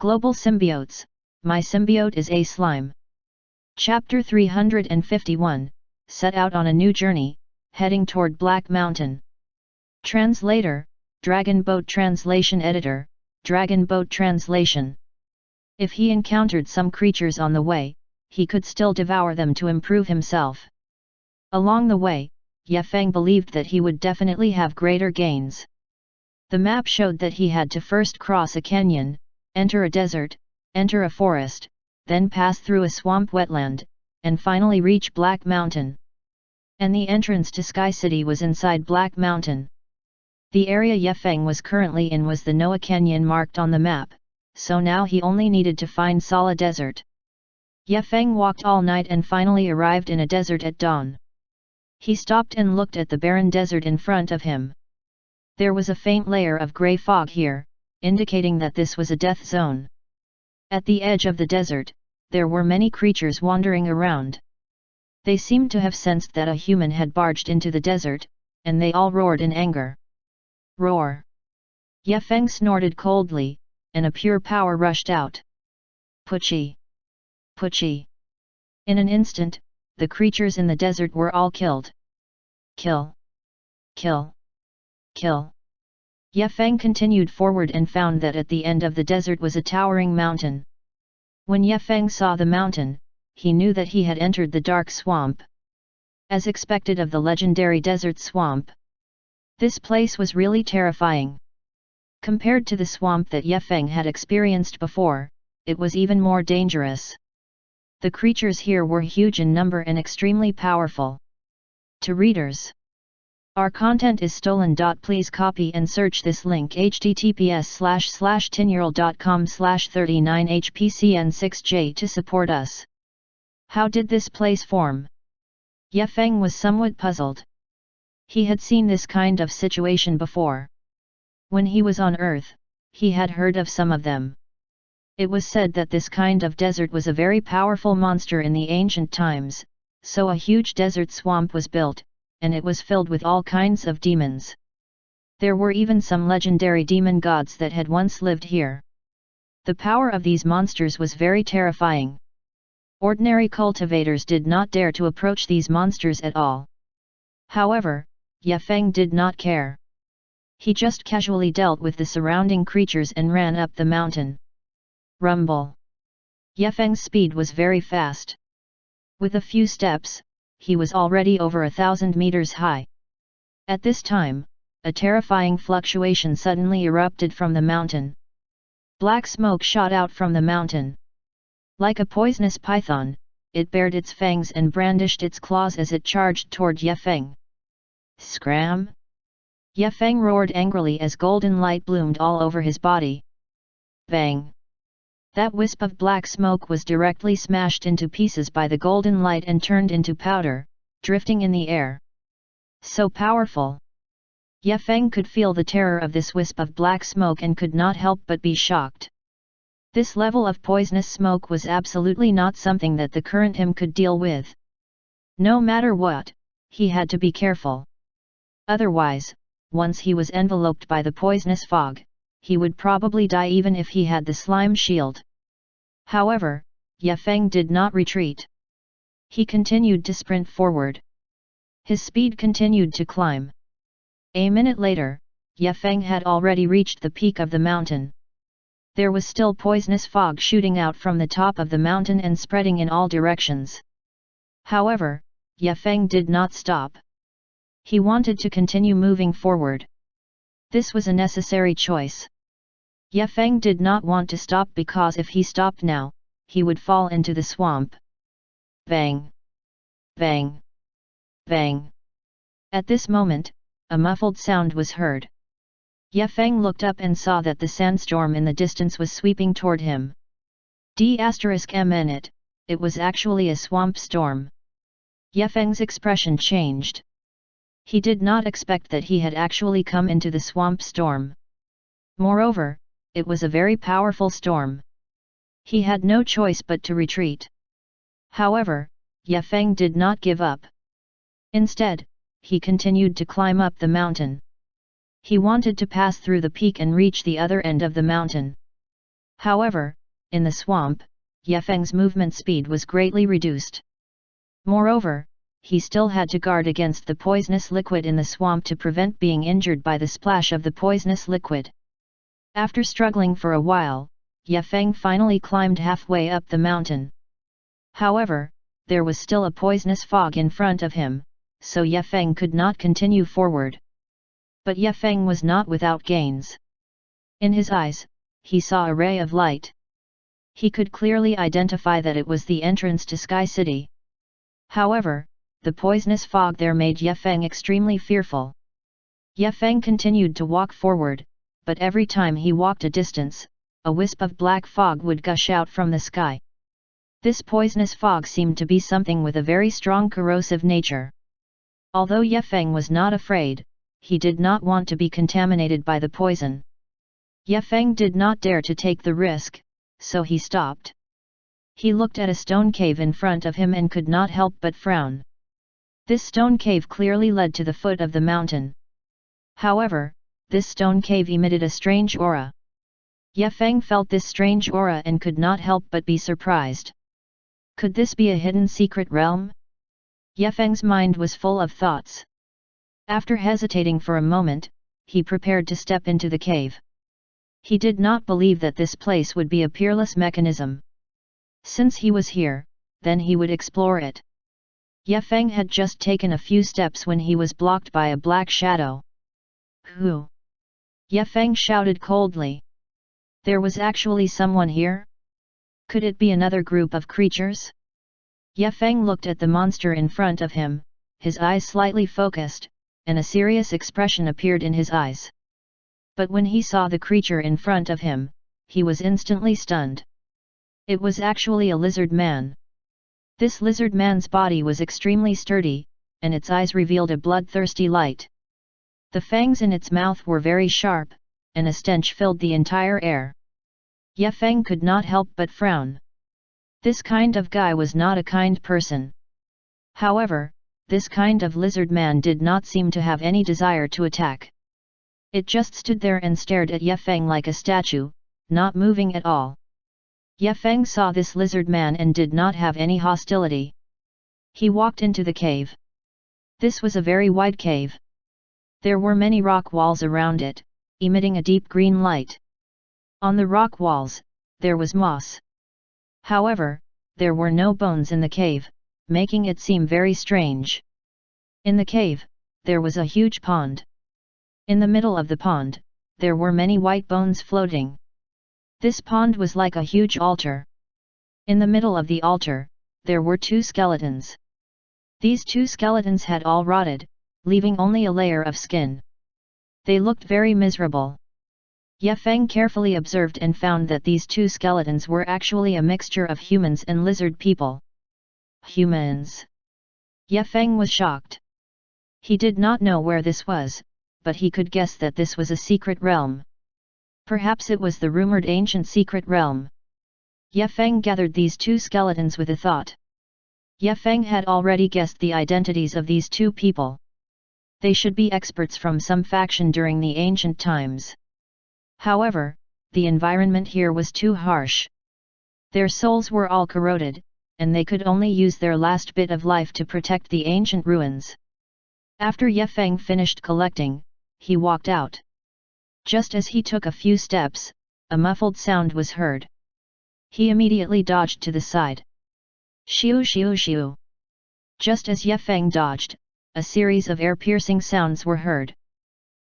Global Symbiotes, My Symbiote is a Slime. Chapter 351, Set out on a new journey, heading toward Black Mountain. Translator, Dragon Boat Translation Editor, Dragon Boat Translation. If he encountered some creatures on the way, he could still devour them to improve himself. Along the way, Ye Feng believed that he would definitely have greater gains. The map showed that he had to first cross a canyon, enter a desert, enter a forest, then pass through a swamp wetland, and finally reach Black Mountain. And the entrance to Sky City was inside Black Mountain. The area Ye Feng was currently in was the Noah Canyon marked on the map, so now he only needed to find Sala Desert. Ye Feng walked all night and finally arrived in a desert at dawn. He stopped and looked at the barren desert in front of him. There was a faint layer of grey fog here, indicating that this was a death zone. At the edge of the desert, there were many creatures wandering around. They seemed to have sensed that a human had barged into the desert, and they all roared in anger. Roar! Ye Feng snorted coldly, and a pure power rushed out. Puchi! Puchi! In an instant, the creatures in the desert were all killed. Kill! Kill! Kill! Ye Feng continued forward and found that at the end of the desert was a towering mountain. When Ye Feng saw the mountain, he knew that he had entered the dark swamp. As expected of the legendary desert swamp, this place was really terrifying. Compared to the swamp that Ye Feng had experienced before, it was even more dangerous. The creatures here were huge in number and extremely powerful. To readers, our content is stolen. Please copy and search this link https://tinyurl.com/39hpcn6j to support us. How did this place form? Ye Feng was somewhat puzzled. He had seen this kind of situation before. When he was on Earth, he had heard of some of them. It was said that this kind of desert was a very powerful monster in the ancient times, so a huge desert swamp was built, and it was filled with all kinds of demons. There were even some legendary demon gods that had once lived here. The power of these monsters was very terrifying. Ordinary cultivators did not dare to approach these monsters at all. However, Ye Feng did not care. He just casually dealt with the surrounding creatures and ran up the mountain. Rumble! Ye Feng's speed was very fast. With a few steps, he was already over 1,000 meters high. At this time, a terrifying fluctuation suddenly erupted from the mountain. Black smoke shot out from the mountain. Like a poisonous python, it bared its fangs and brandished its claws as it charged toward Ye Feng. Scram! Ye Feng roared angrily as golden light bloomed all over his body. Bang! That wisp of black smoke was directly smashed into pieces by the golden light and turned into powder, drifting in the air. So powerful! Ye Feng could feel the terror of this wisp of black smoke and could not help but be shocked. This level of poisonous smoke was absolutely not something that the current him could deal with. No matter what, he had to be careful. Otherwise, once he was enveloped by the poisonous fog, he would probably die even if he had the slime shield. However, Ye Feng did not retreat. He continued to sprint forward. His speed continued to climb. A minute later, Ye Feng had already reached the peak of the mountain. There was still poisonous fog shooting out from the top of the mountain and spreading in all directions. However, Ye Feng did not stop. He wanted to continue moving forward. This was a necessary choice. Ye Feng did not want to stop because if he stopped now, he would fall into the swamp. Bang! Bang! Bang! At this moment, a muffled sound was heard. Ye Feng looked up and saw that the sandstorm in the distance was sweeping toward him. It was actually a swamp storm. Ye Feng's expression changed. He did not expect that he had actually come into the swamp storm. Moreover, it was a very powerful storm. He had no choice but to retreat. However, Ye Feng did not give up. Instead, he continued to climb up the mountain. He wanted to pass through the peak and reach the other end of the mountain. However, in the swamp, Yefeng's movement speed was greatly reduced. Moreover, he still had to guard against the poisonous liquid in the swamp to prevent being injured by the splash of the poisonous liquid. After struggling for a while, Yefeng finally climbed halfway up the mountain. However, there was still a poisonous fog in front of him, so Yefeng could not continue forward. But Yefeng was not without gains. In his eyes, he saw a ray of light. He could clearly identify that it was the entrance to Sky City. However, the poisonous fog there made Yefeng extremely fearful. Yefeng continued to walk forward, but every time he walked a distance, a wisp of black fog would gush out from the sky. This poisonous fog seemed to be something with a very strong corrosive nature. Although Yefeng was not afraid, he did not want to be contaminated by the poison. Yefeng did not dare to take the risk, so he stopped. He looked at a stone cave in front of him and could not help but frown. This stone cave clearly led to the foot of the mountain. However, this stone cave emitted a strange aura. Yefeng felt this strange aura and could not help but be surprised. Could this be a hidden secret realm? Yefeng's mind was full of thoughts. After hesitating for a moment, he prepared to step into the cave. He did not believe that this place would be a peerless mechanism. Since he was here, then he would explore it. Yefeng had just taken a few steps when he was blocked by a black shadow. Who? Yefeng shouted coldly. There was actually someone here? Could it be another group of creatures? Yefeng looked at the monster in front of him, his eyes slightly focused, and a serious expression appeared in his eyes. But when he saw the creature in front of him, he was instantly stunned. It was actually a lizard man. This lizard man's body was extremely sturdy, and its eyes revealed a bloodthirsty light. The fangs in its mouth were very sharp, and a stench filled the entire air. Yefeng could not help but frown. This kind of guy was not a kind person. However, this kind of lizard man did not seem to have any desire to attack. It just stood there and stared at Yefeng like a statue, not moving at all. Yefeng saw this lizard man and did not have any hostility. He walked into the cave. This was a very wide cave. There were many rock walls around it, emitting a deep green light. On the rock walls, there was moss. However, there were no bones in the cave, making it seem very strange. In the cave, there was a huge pond. In the middle of the pond, there were many white bones floating. This pond was like a huge altar. In the middle of the altar, there were two skeletons. These two skeletons had all rotted, leaving only a layer of skin. They looked very miserable. Yefeng carefully observed and found that these two skeletons were actually a mixture of humans and lizard people. Humans! Yefeng was shocked. He did not know where this was, but he could guess that this was a secret realm. Perhaps it was the rumored ancient secret realm. Yefeng gathered these two skeletons with a thought. Yefeng had already guessed the identities of these two people. They should be experts from some faction during the ancient times. However, the environment here was too harsh. Their souls were all corroded, and they could only use their last bit of life to protect the ancient ruins. After Yefeng finished collecting, he walked out. Just as he took a few steps, a muffled sound was heard. He immediately dodged to the side. Shiu shiu shiu. Just as Yefeng dodged, a series of air-piercing sounds were heard.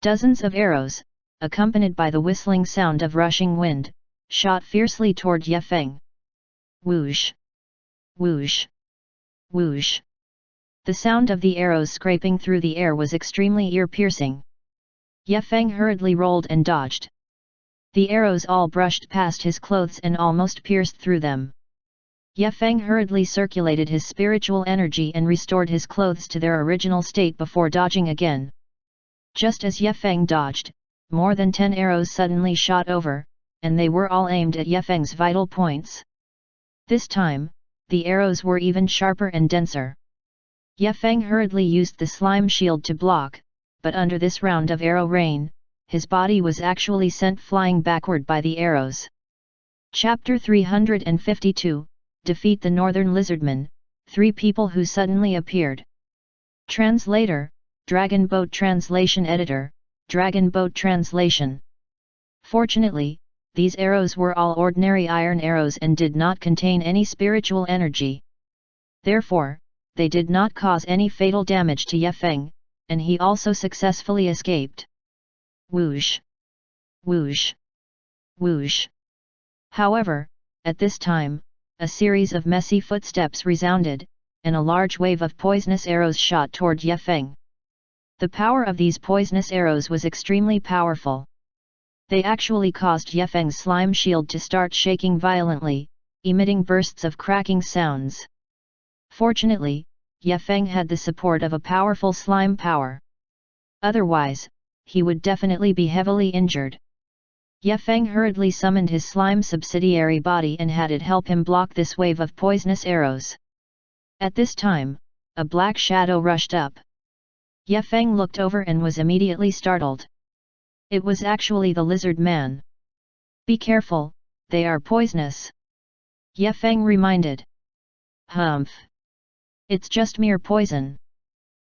Dozens of arrows, accompanied by the whistling sound of rushing wind, shot fiercely toward Yefeng. Whoosh! Whoosh! Whoosh! The sound of the arrows scraping through the air was extremely ear-piercing. Yefeng hurriedly rolled and dodged. The arrows all brushed past his clothes and almost pierced through them. Yefeng hurriedly circulated his spiritual energy and restored his clothes to their original state before dodging again. Just as Yefeng dodged, more than 10 arrows suddenly shot over, and they were all aimed at Yefeng's vital points. This time, the arrows were even sharper and denser. Yefeng hurriedly used the slime shield to block, but under this round of arrow rain, his body was actually sent flying backward by the arrows. Chapter 352, Defeat the Northern Lizardmen, 3 people who suddenly appeared. Translator, Dragon Boat Translation Editor, Dragon Boat Translation. Fortunately, these arrows were all ordinary iron arrows and did not contain any spiritual energy. Therefore, they did not cause any fatal damage to Yefeng, and he also successfully escaped. Whoosh! Whoosh! Whoosh! However, at this time, a series of messy footsteps resounded, and a large wave of poisonous arrows shot toward Yefeng. The power of these poisonous arrows was extremely powerful. They actually caused Yefeng's slime shield to start shaking violently, emitting bursts of cracking sounds. Fortunately, Yefeng had the support of a powerful slime power. Otherwise, he would definitely be heavily injured. Yefeng hurriedly summoned his slime subsidiary body and had it help him block this wave of poisonous arrows. At this time, a black shadow rushed up. Yefeng looked over and was immediately startled. It was actually the lizard man. "Be careful, they are poisonous," Yefeng reminded. "Humph! It's just mere poison."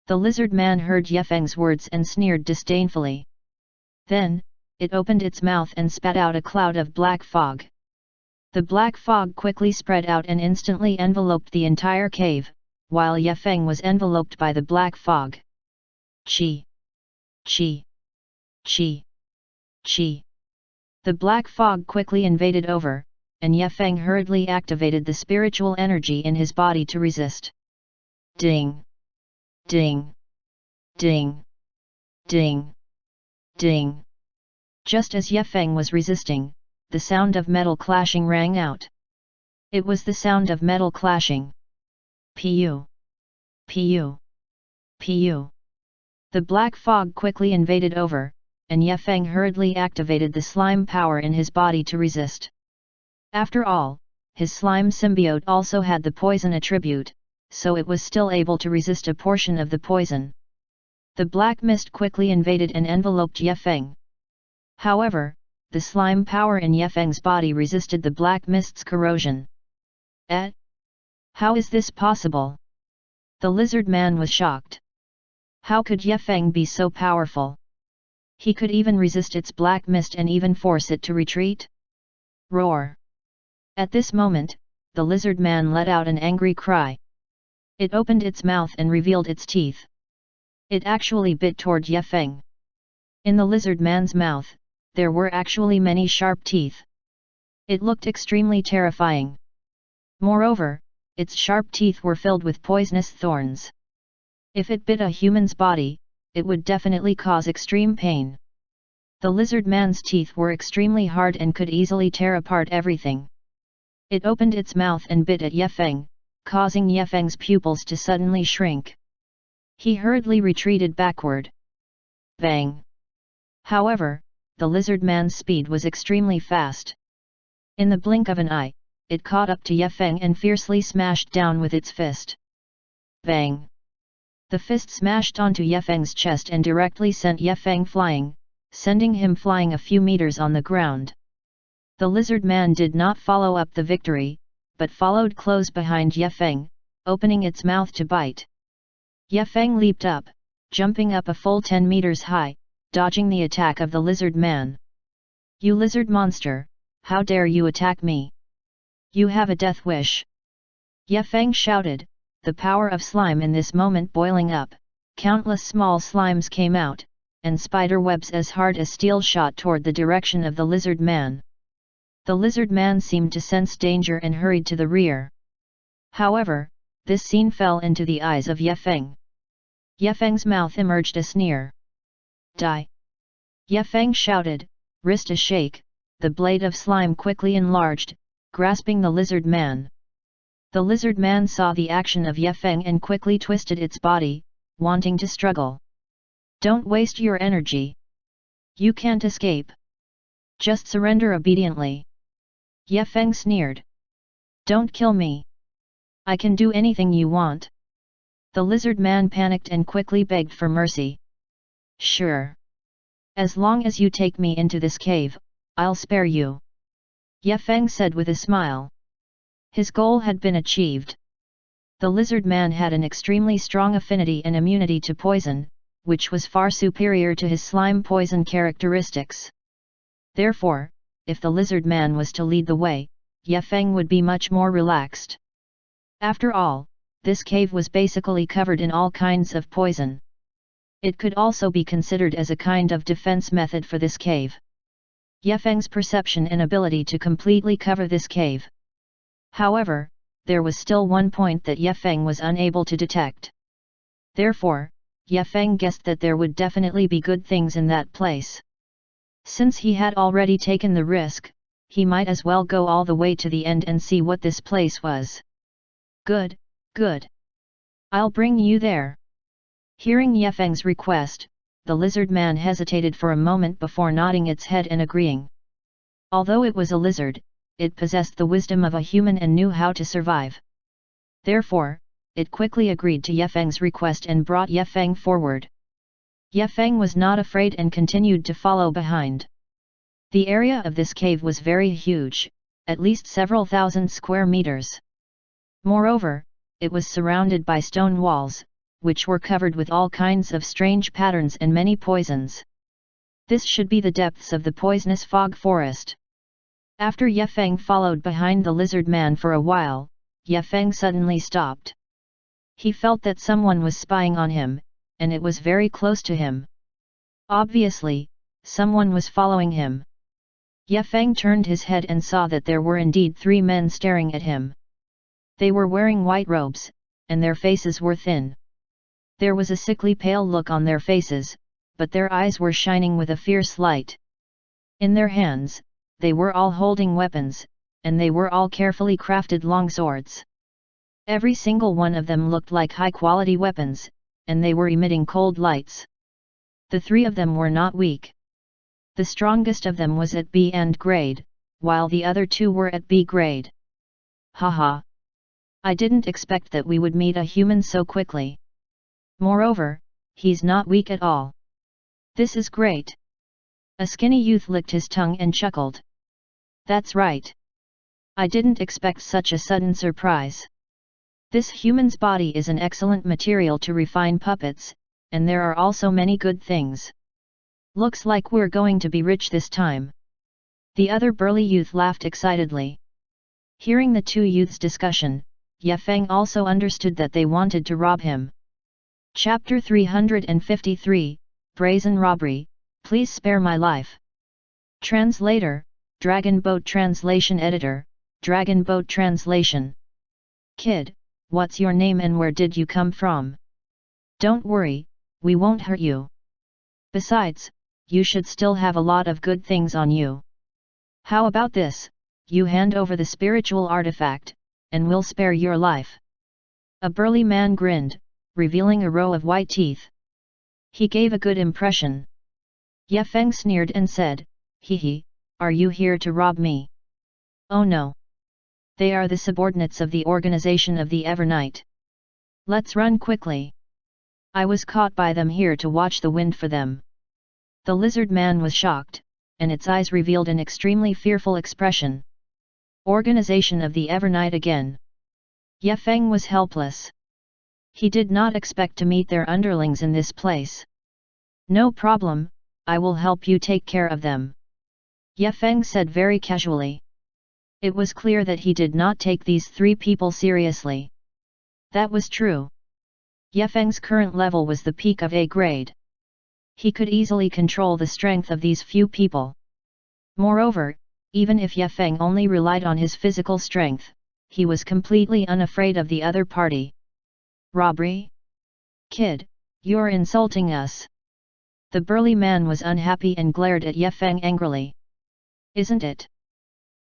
The lizard man heard Yefeng's words and sneered disdainfully. Then, it opened its mouth and spat out a cloud of black fog. The black fog quickly spread out and instantly enveloped the entire cave, while Yefeng was enveloped by the black fog. Chi! Chi! Chi! Chi! The black fog quickly invaded over, and Yefeng hurriedly activated the spiritual energy in his body to resist. Ding! Ding! Ding! Ding! Ding! Just as Yefeng was resisting, the sound of metal clashing rang out. It was the sound of metal clashing. Pu! Pu! Pu! The black fog quickly invaded over, and Yefeng hurriedly activated the slime power in his body to resist. After all, his slime symbiote also had the poison attribute, so it was still able to resist a portion of the poison. The black mist quickly invaded and enveloped Yefeng. However, the slime power in Yefeng's body resisted the black mist's corrosion. How is this possible? The lizard man was shocked. How could Yefeng be so powerful? He could even resist its black mist and even force it to retreat? Roar! At this moment, the lizard man let out an angry cry. It opened its mouth and revealed its teeth. It actually bit toward Yefeng. In the lizard man's mouth, there were actually many sharp teeth. It looked extremely terrifying. Moreover, its sharp teeth were filled with poisonous thorns. If it bit a human's body, it would definitely cause extreme pain. The lizard man's teeth were extremely hard and could easily tear apart everything. It opened its mouth and bit at Yefeng, causing Yefeng's pupils to suddenly shrink. He hurriedly retreated backward. Bang! However, the lizard man's speed was extremely fast. In the blink of an eye, it caught up to Yefeng and fiercely smashed down with its fist. Bang! The fist smashed onto Yefeng's chest and directly sent Yefeng flying, sending him flying a few meters on the ground. The lizard man did not follow up the victory, but followed close behind Yefeng, opening its mouth to bite. Yefeng leaped up, jumping up a full 10 meters high, dodging the attack of the lizard man. "You lizard monster, how dare you attack me? You have a death wish!" Yefeng shouted, the power of slime in this moment boiling up. Countless small slimes came out, and spider webs as hard as steel shot toward the direction of the lizard man. The lizard man seemed to sense danger and hurried to the rear. However, this scene fell into the eyes of Yefeng. Yefeng's mouth emerged a sneer. "Die!" Yefeng shouted, wrist a shake, the blade of slime quickly enlarged, grasping the lizard man. The lizard man saw the action of Yefeng and quickly twisted its body, wanting to struggle. "Don't waste your energy. You can't escape. Just surrender obediently." Yefeng sneered. "Don't kill me. I can do anything you want." The lizard man panicked and quickly begged for mercy. "Sure. As long as you take me into this cave, I'll spare you." Ye Feng said with a smile. His goal had been achieved. The lizard man had an extremely strong affinity and immunity to poison, which was far superior to his slime poison characteristics. Therefore, if the lizard man was to lead the way, Ye Feng would be much more relaxed. After all, this cave was basically covered in all kinds of poison. It could also be considered as a kind of defense method for this cave. Ye Feng's perception and ability to completely cover this cave. However, there was still one point that Ye Feng was unable to detect. Therefore, Ye Feng guessed that there would definitely be good things in that place. Since he had already taken the risk, he might as well go all the way to the end and see what this place was. Good, good. I'll bring you there. Hearing Ye Feng's request, the lizard man hesitated for a moment before nodding its head and agreeing. Although it was a lizard, it possessed the wisdom of a human and knew how to survive. Therefore, it quickly agreed to Ye Feng's request and brought Ye Feng forward. Ye Feng was not afraid and continued to follow behind. The area of this cave was very huge, at least several thousand square meters. Moreover, it was surrounded by stone walls, which were covered with all kinds of strange patterns and many poisons. This should be the depths of the poisonous fog forest. After Ye Feng followed behind the lizard man for a while, Ye Feng suddenly stopped. He felt that someone was spying on him, and it was very close to him. Obviously, someone was following him. Ye Feng turned his head and saw that there were indeed 3 men staring at him. They were wearing white robes, and their faces were thin. There was a sickly pale look on their faces, but their eyes were shining with a fierce light. In their hands, they were all holding weapons, and they were all carefully crafted long swords. Every single one of them looked like high-quality weapons, and they were emitting cold lights. The 3 of them were not weak. The strongest of them was at B and grade, while the other 2 were at B grade. Haha! I didn't expect that we would meet a human so quickly. Moreover, he's not weak at all. This is great. A skinny youth licked his tongue and chuckled. That's right. I didn't expect such a sudden surprise. This human's body is an excellent material to refine puppets, and there are also many good things. Looks like we're going to be rich this time. The other burly youth laughed excitedly. Hearing the 2 youths' discussion, Ye Feng also understood that they wanted to rob him. Chapter 353, Brazen Robbery, Please Spare My Life. Translator, Dragon Boat Translation Editor, Dragon Boat Translation. Kid, what's your name and where did you come from? Don't worry, we won't hurt you. Besides, you should still have a lot of good things on you. How about this, you hand over the spiritual artifact, and we'll spare your life. A burly man grinned, revealing a row of white teeth. He gave a good impression. Ye Feng sneered and said, Hee, are you here to rob me? Oh no. They are the subordinates of the organization of the Evernight. Let's run quickly. I was caught by them here to watch the wind for them. The lizard man was shocked, and its eyes revealed an extremely fearful expression. Organization of the Evernight again. Ye Feng was helpless. He did not expect to meet their underlings in this place. No problem, I will help you take care of them. Ye Feng said very casually. It was clear that he did not take these 3 people seriously. That was true. Ye Feng's current level was the peak of A grade. He could easily control the strength of these few people. Moreover, even if Ye Feng only relied on his physical strength, he was completely unafraid of the other party. Robbery? Kid, you're insulting us. The burly man was unhappy and glared at Ye Feng angrily. Isn't it?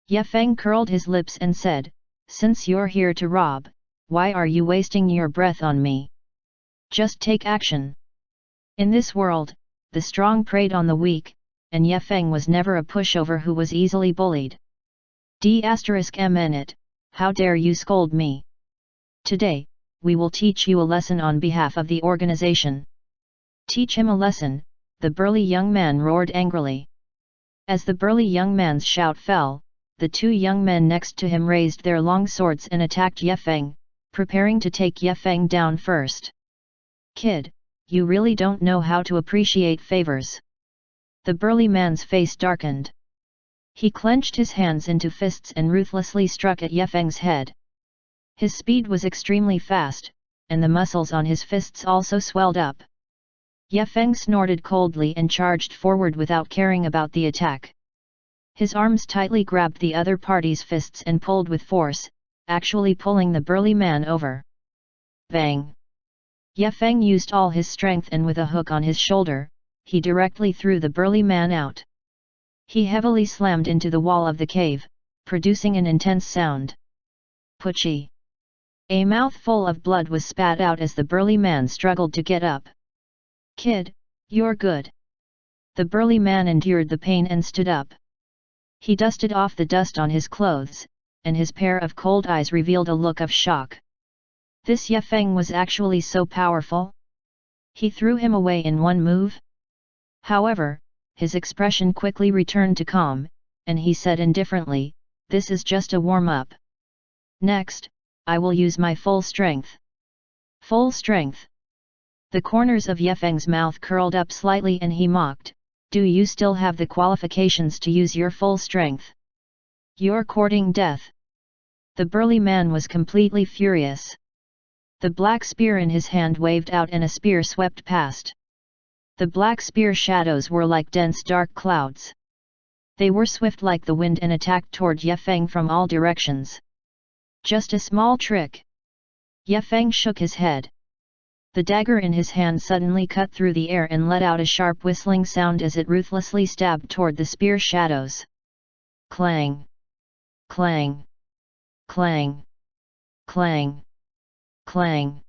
Ye Feng curled his lips and said, Since you're here to rob, why are you wasting your breath on me? Just take action. In this world, the strong preyed on the weak, and Ye Feng was never a pushover who was easily bullied. D***mn, how dare you scold me? Today, we will teach you a lesson on behalf of the organization. Teach him a lesson, the burly young man roared angrily. As the burly young man's shout fell, the two young men next to him raised their long swords and attacked Ye Feng, preparing to take Ye Feng down first. "Kid, you really don't know how to appreciate favors." The burly man's face darkened. He clenched his hands into fists and ruthlessly struck at Ye Feng's head. His speed was extremely fast, and the muscles on his fists also swelled up. Ye Feng snorted coldly and charged forward without caring about the attack. His arms tightly grabbed the other party's fists and pulled with force, actually pulling the burly man over. Bang! Ye Feng used all his strength, and with a hook on his shoulder, he directly threw the burly man out. He heavily slammed into the wall of the cave, producing an intense sound. Puchy! A mouthful of blood was spat out as the burly man struggled to get up. "Kid, you're good." The burly man endured the pain and stood up. He dusted off the dust on his clothes, and his pair of cold eyes revealed a look of shock. This Ye Feng was actually so powerful? He threw him away in one move? However, his expression quickly returned to calm, and he said indifferently, "This is just a warm-up. Next, I will use my full strength." Full strength? The corners of Ye Feng's mouth curled up slightly and he mocked, "Do you still have the qualifications to use your full strength? You're courting death." The burly man was completely furious. The black spear in his hand waved out and a spear swept past. The black spear shadows were like dense dark clouds. They were swift like the wind and attacked toward Ye Feng from all directions. "Just a small trick." Ye Feng shook his head. The dagger in his hand suddenly cut through the air and let out a sharp whistling sound as it ruthlessly stabbed toward the spear shadows. Clang! Clang! Clang! Clang! Clang!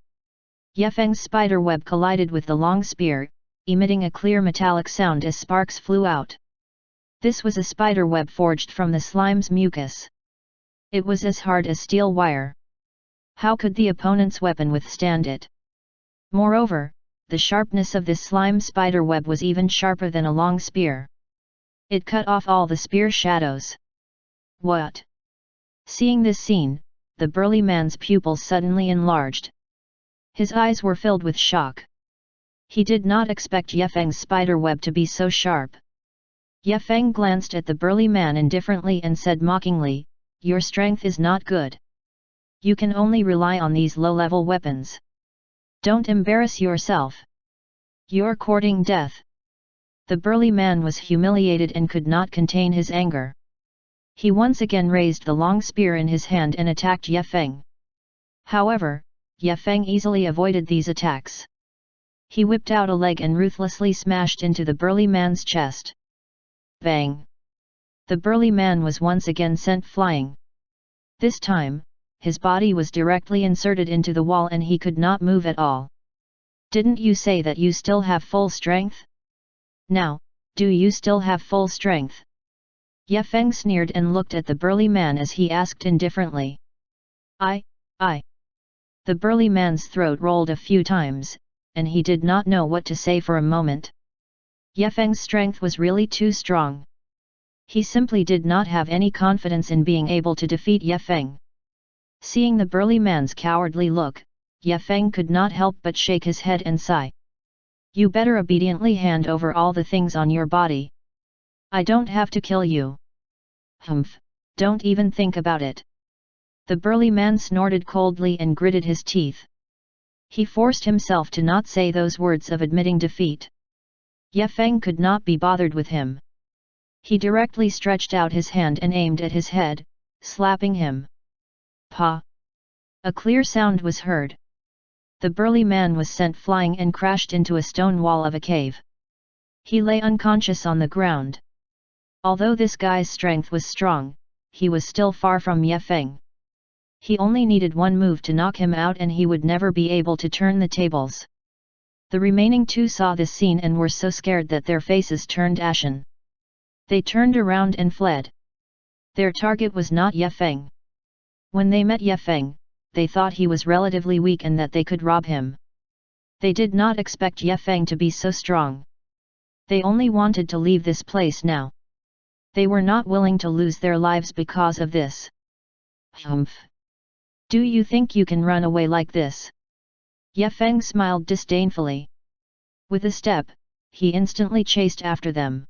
Ye Feng's spider web collided with the long spear, emitting a clear metallic sound as sparks flew out. This was a spider web forged from the slime's mucus. It was as hard as steel wire. How could the opponent's weapon withstand it? Moreover, the sharpness of this slime spider web was even sharper than a long spear. It cut off all the spear shadows. What? Seeing this scene, the burly man's pupils suddenly enlarged. His eyes were filled with shock. He did not expect Ye Feng's spider web to be so sharp. Ye Feng glanced at the burly man indifferently and said mockingly, "Your strength is not good. You can only rely on these low-level weapons. Don't embarrass yourself. You're courting death." The burly man was humiliated and could not contain his anger. He once again raised the long spear in his hand and attacked Ye Feng. However, Ye Feng easily avoided these attacks. He whipped out a leg and ruthlessly smashed into the burly man's chest. Bang! The burly man was once again sent flying. This time, his body was directly inserted into the wall and he could not move at all. "Didn't you say that you still have full strength? Now, do you still have full strength?" Ye Feng sneered and looked at the burly man as he asked indifferently. I. The burly man's throat rolled a few times, and he did not know what to say for a moment. Ye Feng's strength was really too strong. He simply did not have any confidence in being able to defeat Ye Feng. Seeing the burly man's cowardly look, Ye Feng could not help but shake his head and sigh. "You better obediently hand over all the things on your body. I don't have to kill you." "Humph, don't even think about it." The burly man snorted coldly and gritted his teeth. He forced himself to not say those words of admitting defeat. Ye Feng could not be bothered with him. He directly stretched out his hand and aimed at his head, slapping him. Pa! A clear sound was heard. The burly man was sent flying and crashed into a stone wall of a cave. He lay unconscious on the ground. Although this guy's strength was strong, he was still far from Ye Feng. He only needed one move to knock him out and he would never be able to turn the tables. The remaining two saw this scene and were so scared that their faces turned ashen. They turned around and fled. Their target was not Ye Feng. When they met Ye Feng, they thought he was relatively weak and that they could rob him. They did not expect Ye Feng to be so strong. They only wanted to leave this place now. They were not willing to lose their lives because of this. Humph! Do you think you can run away like this? Ye Feng smiled disdainfully. With a step, he instantly chased after them.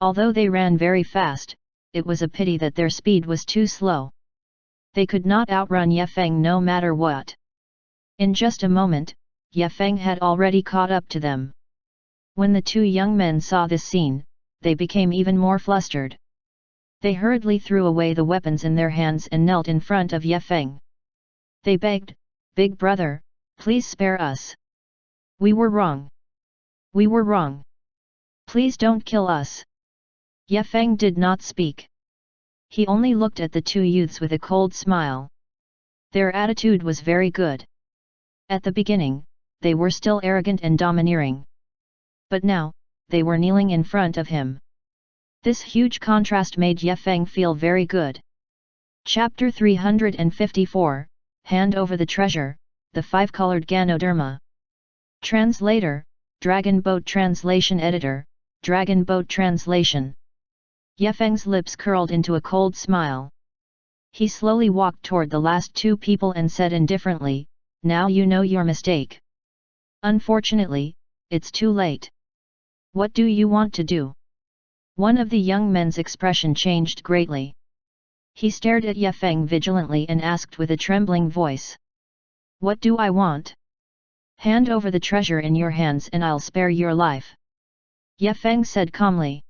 Although they ran very fast, it was a pity that their speed was too slow. They could not outrun Ye Feng no matter what. In just a moment, Ye Feng had already caught up to them. When the two young men saw this scene, they became even more flustered. They hurriedly threw away the weapons in their hands and knelt in front of Ye Feng. They begged, "Big brother, please spare us. We were wrong. We were wrong. Please don't kill us." Ye Feng did not speak. He only looked at the two youths with a cold smile. Their attitude was very good. At the beginning, they were still arrogant and domineering. But now, they were kneeling in front of him. This huge contrast made Ye Feng feel very good. Chapter 354, Hand Over the Treasure, the Five-Colored Ganoderma. Translator, Dragon Boat Translation Editor, Dragon Boat Translation. Ye Feng's lips curled into a cold smile. He slowly walked toward the last two people and said indifferently, "Now you know your mistake. Unfortunately, it's too late. What do you want to do?" One of the young men's expression changed greatly. He stared at Ye Feng vigilantly and asked with a trembling voice. "What do I want?" "Hand over the treasure in your hands and I'll spare your life," Ye Feng said calmly.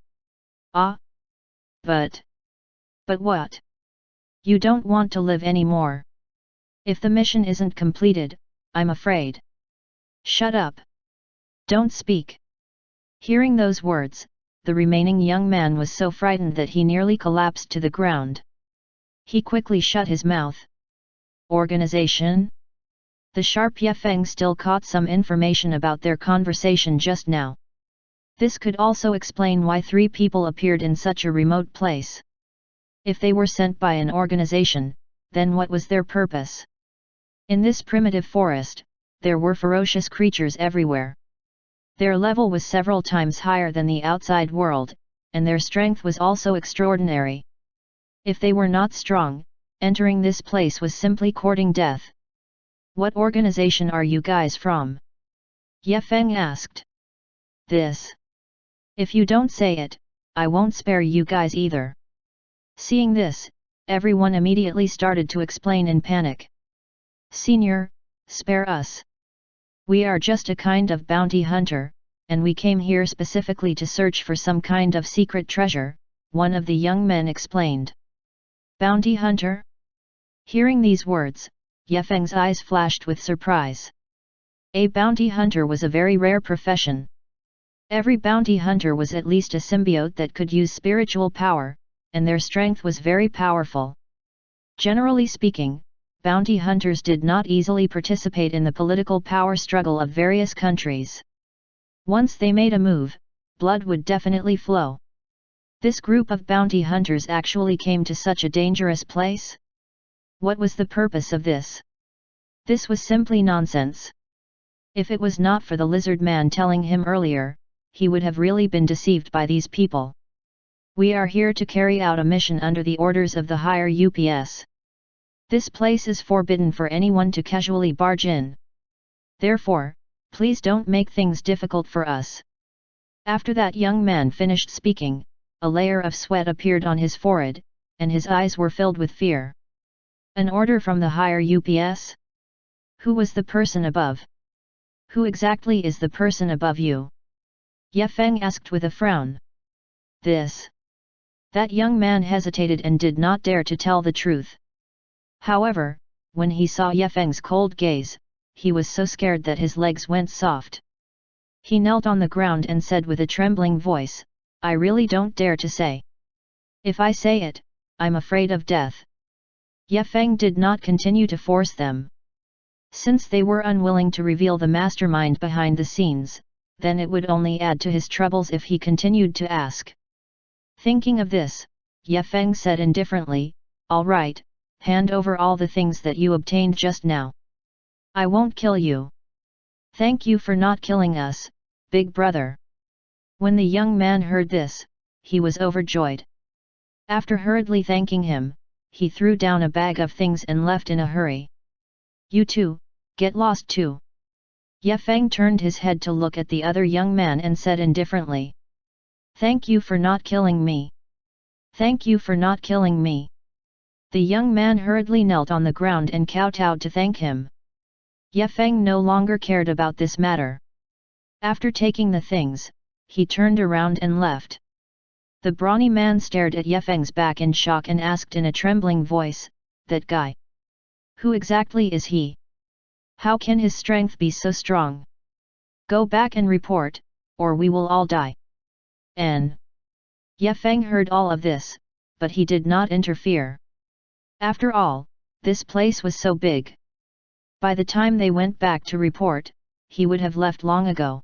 "Ah? But what? You don't want to live anymore. If the mission isn't completed, I'm afraid." "Shut up! Don't speak!" Hearing those words, the remaining young man was so frightened that he nearly collapsed to the ground. He quickly shut his mouth. Organization? The sharp Ye Feng still caught some information about their conversation just now. This could also explain why three people appeared in such a remote place. If they were sent by an organization, then what was their purpose? In this primitive forest, there were ferocious creatures everywhere. Their level was several times higher than the outside world, and their strength was also extraordinary. If they were not strong, entering this place was simply courting death. "What organization are you guys from?" Ye Feng asked. "This. If you don't say it, I won't spare you guys either." Seeing this, everyone immediately started to explain in panic. "Senior, spare us. We are just a kind of bounty hunter, and we came here specifically to search for some kind of secret treasure," one of the young men explained. "Bounty hunter?" Hearing these words, Ye Feng's eyes flashed with surprise. A bounty hunter was a very rare profession. Every bounty hunter was at least a symbiote that could use spiritual power, and their strength was very powerful. Generally speaking, bounty hunters did not easily participate in the political power struggle of various countries. Once they made a move, blood would definitely flow. This group of bounty hunters actually came to such a dangerous place? What was the purpose of this? This was simply nonsense. If it was not for the lizard man telling him earlier, he would have really been deceived by these people. "We are here to carry out a mission under the orders of the higher UPS. This place is forbidden for anyone to casually barge in. Therefore, please don't make things difficult for us." After that young man finished speaking, a layer of sweat appeared on his forehead, and his eyes were filled with fear. "An order from the higher UPS? Who was the person above? Who exactly is the person above you?" Ye Feng asked with a frown. That young man hesitated and did not dare to tell the truth. However, when he saw Ye Feng's cold gaze, he was so scared that his legs went soft. He knelt on the ground and said with a trembling voice, "I really don't dare to say. If I say it, I'm afraid of death." Ye Feng did not continue to force them. Since they were unwilling to reveal the mastermind behind the scenes, then it would only add to his troubles if he continued to ask. Thinking of this, Ye Feng said indifferently, "All right, hand over all the things that you obtained just now. I won't kill you. Thank you for not killing us, big brother." When the young man heard this, he was overjoyed. After hurriedly thanking him, he threw down a bag of things and left in a hurry. You too, get lost too. Ye Feng turned his head to look at the other young man and said indifferently. Thank you for not killing me. Thank you for not killing me. The young man hurriedly knelt on the ground and kowtowed to thank him. Ye Feng no longer cared about this matter. After taking the things, he turned around and left. The brawny man stared at Ye Feng's back in shock and asked in a trembling voice, that guy? Who exactly is he? How can his strength be so strong? Go back and report, or we will all die. Ye Feng heard all of this, but he did not interfere. After all, this place was so big. By the time they went back to report, he would have left long ago.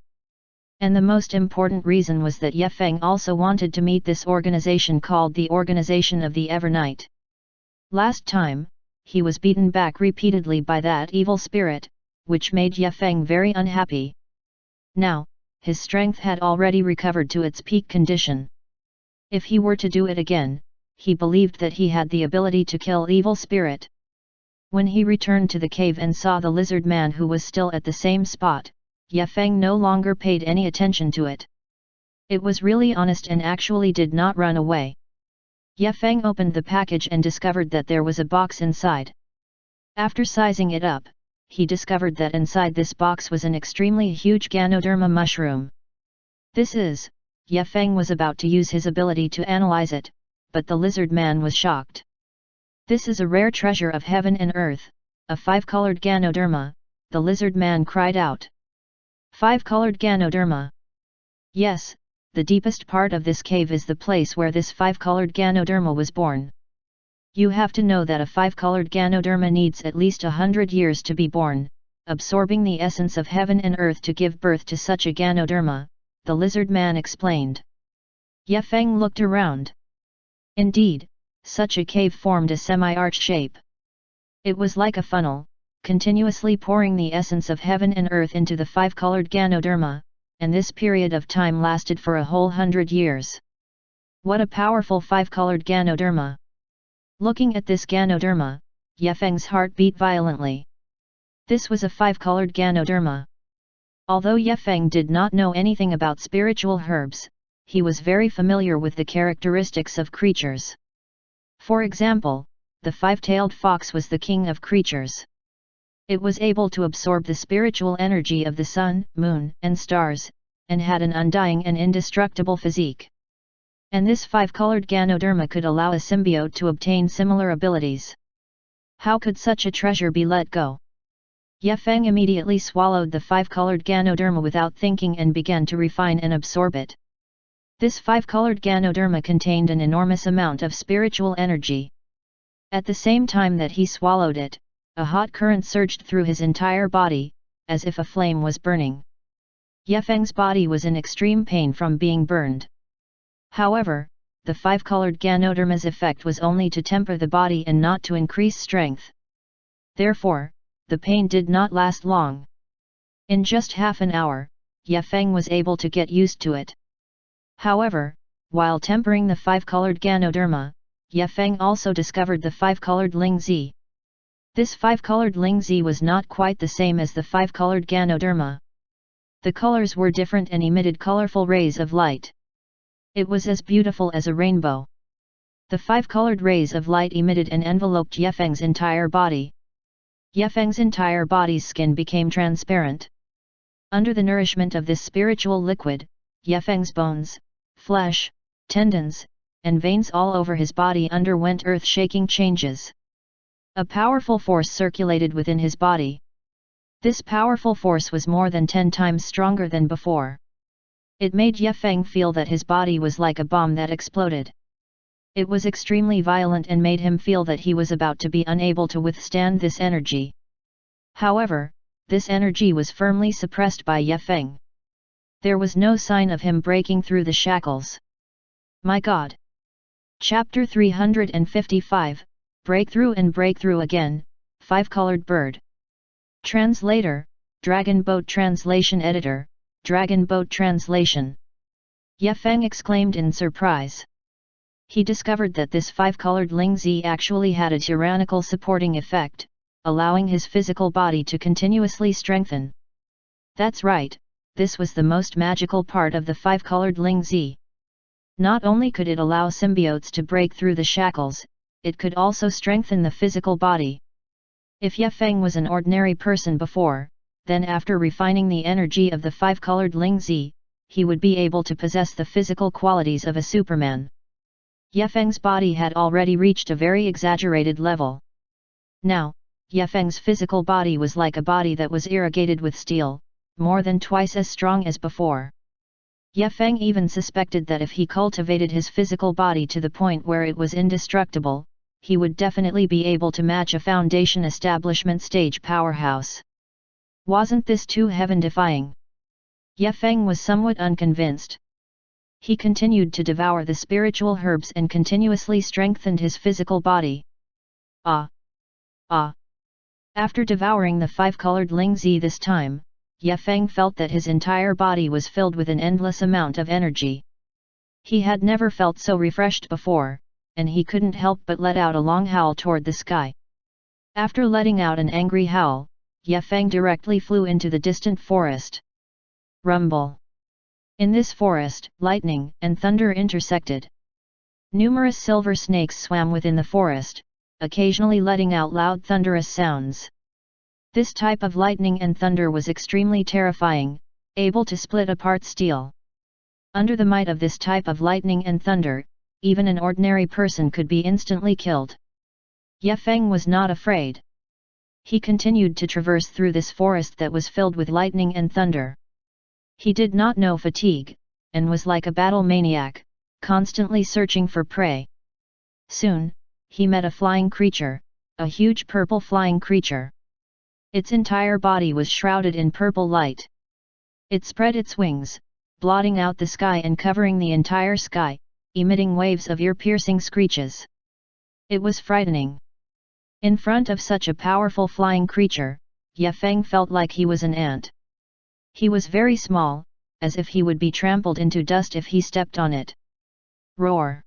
And the most important reason was that Ye Feng also wanted to meet this organization called the Organization of the Evernight. Last time, he was beaten back repeatedly by that evil spirit, which made Ye Feng very unhappy. Now, his strength had already recovered to its peak condition. If he were to do it again, he believed that he had the ability to kill evil spirit. When he returned to the cave and saw the lizard man who was still at the same spot, Ye Feng no longer paid any attention to it. It was really honest and actually did not run away. Ye Feng opened the package and discovered that there was a box inside. After sizing it up, he discovered that inside this box was an extremely huge Ganoderma mushroom. Ye Feng was about to use his ability to analyze it, but the lizard man was shocked. This is a rare treasure of heaven and earth, a 5-colored Ganoderma, the lizard man cried out. 5-colored Ganoderma? Yes, the deepest part of this cave is the place where this 5-colored Ganoderma was born. You have to know that a 5-colored Ganoderma needs at least 100 years to be born, absorbing the essence of heaven and earth to give birth to such a Ganoderma, the lizard man explained. Ye Feng looked around. Indeed, such a cave formed a semi-arch shape. It was like a funnel, continuously pouring the essence of heaven and earth into the 5-colored Ganoderma, and this period of time lasted for a whole 100 years. What a powerful 5-colored Ganoderma! Looking at this Ganoderma, Ye Feng's heart beat violently. This was a 5-colored Ganoderma. Although Ye Feng did not know anything about spiritual herbs, he was very familiar with the characteristics of creatures. For example, the 5-tailed fox was the king of creatures. It was able to absorb the spiritual energy of the sun, moon, and stars, and had an undying and indestructible physique. And this 5-colored Ganoderma could allow a symbiote to obtain similar abilities. How could such a treasure be let go? Ye Feng immediately swallowed the 5-colored Ganoderma without thinking and began to refine and absorb it. This 5-colored Ganoderma contained an enormous amount of spiritual energy. At the same time that he swallowed it, a hot current surged through his entire body, as if a flame was burning. Ye Feng's body was in extreme pain from being burned. However, the 5-colored Ganoderma's effect was only to temper the body and not to increase strength. Therefore, the pain did not last long. In just half an hour, Ye Feng was able to get used to it. However, while tempering the 5-colored Ganoderma, Ye Feng also discovered the 5-colored Lingzi. This 5-colored Lingzi was not quite the same as the 5-colored Ganoderma. The colors were different and emitted colorful rays of light. It was as beautiful as a rainbow. The 5-colored rays of light emitted and enveloped Ye Feng's entire body. Ye Feng's entire body's skin became transparent. Under the nourishment of this spiritual liquid, Ye Feng's bones, flesh, tendons, and veins all over his body underwent earth-shaking changes. A powerful force circulated within his body. This powerful force was more than 10 times stronger than before. It made Ye Feng feel that his body was like a bomb that exploded. It was extremely violent and made him feel that he was about to be unable to withstand this energy. However, this energy was firmly suppressed by Ye Feng. There was no sign of him breaking through the shackles. My God! Chapter 355, Breakthrough and Breakthrough Again, 5-Colored Bird. Translator, Dragon Boat Translation Editor, Dragon Boat Translation. Ye Feng exclaimed in surprise. He discovered that this five-colored Lingzi actually had a tyrannical supporting effect, allowing his physical body to continuously strengthen. That's right, this was the most magical part of the five-colored Lingzi. Not only could it allow symbiotes to break through the shackles, it could also strengthen the physical body. If Ye Feng was an ordinary person before, then after refining the energy of the five-colored Lingzi, he would be able to possess the physical qualities of a Superman. Ye Feng's body had already reached a very exaggerated level. Now, Ye Feng's physical body was like a body that was irrigated with steel, more than twice as strong as before. Ye Feng even suspected that if he cultivated his physical body to the point where it was indestructible, he would definitely be able to match a Foundation establishment stage powerhouse. Wasn't this too heaven-defying? Ye Feng was somewhat unconvinced. He continued to devour the spiritual herbs and continuously strengthened his physical body. Ah! Ah! After devouring the five-colored Lingzi this time, Ye Feng felt that his entire body was filled with an endless amount of energy. He had never felt so refreshed before, and he couldn't help but let out a long howl toward the sky. After letting out an angry howl, Ye Feng directly flew into the distant forest. Rumble! In this forest, lightning and thunder intersected. Numerous silver snakes swam within the forest, occasionally letting out loud thunderous sounds. This type of lightning and thunder was extremely terrifying, able to split apart steel. Under the might of this type of lightning and thunder, even an ordinary person could be instantly killed. Ye Feng was not afraid. He continued to traverse through this forest that was filled with lightning and thunder. He did not know fatigue, and was like a battle maniac, constantly searching for prey. Soon, he met a flying creature, a huge purple flying creature. Its entire body was shrouded in purple light. It spread its wings, blotting out the sky and covering the entire sky, emitting waves of ear-piercing screeches. It was frightening. In front of such a powerful flying creature, Ye Feng felt like he was an ant. He was very small, as if he would be trampled into dust if he stepped on it. Roar!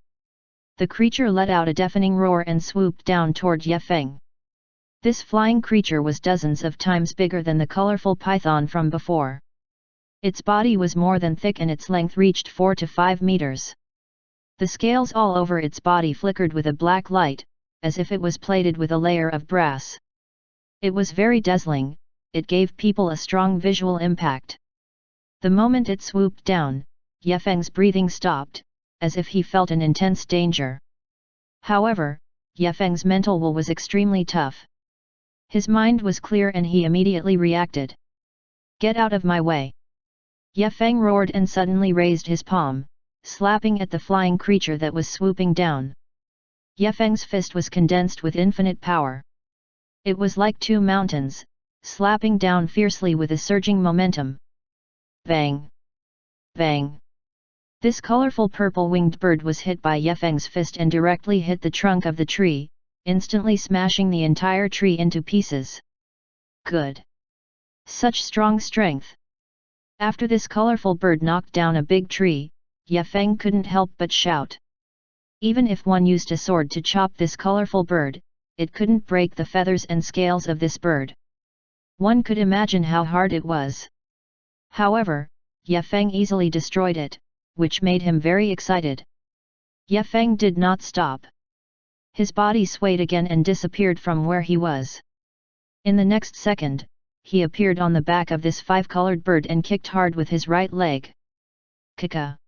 The creature let out a deafening roar and swooped down toward Ye Feng. This flying creature was dozens of times bigger than the colorful python from before. Its body was more than thick and its length reached 4 to 5 meters. The scales all over its body flickered with a black light, as if it was plated with a layer of brass. It was very dazzling. It gave people a strong visual impact. The moment it swooped down, Ye Feng's breathing stopped, as if he felt an intense danger. However, Ye Feng's mental will was extremely tough. His mind was clear and he immediately reacted. Get out of my way! Ye Feng roared and suddenly raised his palm, slapping at the flying creature that was swooping down. Ye Feng's fist was condensed with infinite power. It was like two mountains, slapping down fiercely with a surging momentum. Bang! Bang! This colorful purple-winged bird was hit by Ye Feng's fist and directly hit the trunk of the tree, instantly smashing the entire tree into pieces. Good! Such strong strength! After this colorful bird knocked down a big tree, Ye Feng couldn't help but shout. Even if one used a sword to chop this colorful bird, it couldn't break the feathers and scales of this bird. One could imagine how hard it was. However, Ye Feng easily destroyed it, which made him very excited. Ye Feng did not stop. His body swayed again and disappeared from where he was. In the next second, he appeared on the back of this five-colored bird and kicked hard with his right leg. Kaka!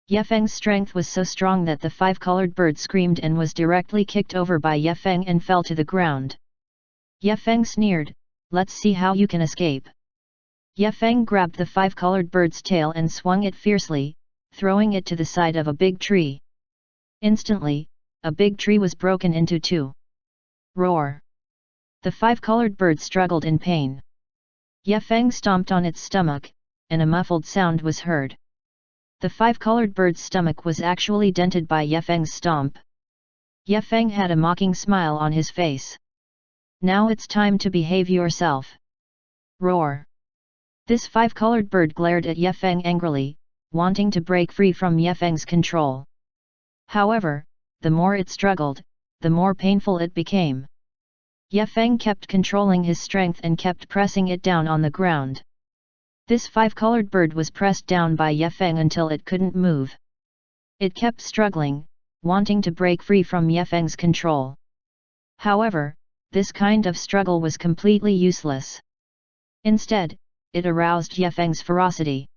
Ye Feng's strength was so strong that the five-colored bird screamed and was directly kicked over by Ye Feng and fell to the ground. Ye Feng sneered, let's see how you can escape. Ye Feng grabbed the five-colored bird's tail and swung it fiercely, throwing it to the side of a big tree. Instantly, a big tree was broken into two. Roar! The five-colored bird struggled in pain. Ye Feng stomped on its stomach, and a muffled sound was heard. The five-colored bird's stomach was actually dented by Ye Feng's stomp. Ye Feng had a mocking smile on his face. Now it's time to behave yourself. Roar! This five-colored bird glared at Ye Feng angrily, wanting to break free from Ye Feng's control. However, the more it struggled, the more painful it became. Ye Feng kept controlling his strength and kept pressing it down on the ground. This five-colored bird was pressed down by Ye Feng until it couldn't move. It kept struggling, wanting to break free from Ye Feng's control. However, this kind of struggle was completely useless. Instead, it aroused Ye Feng's ferocity.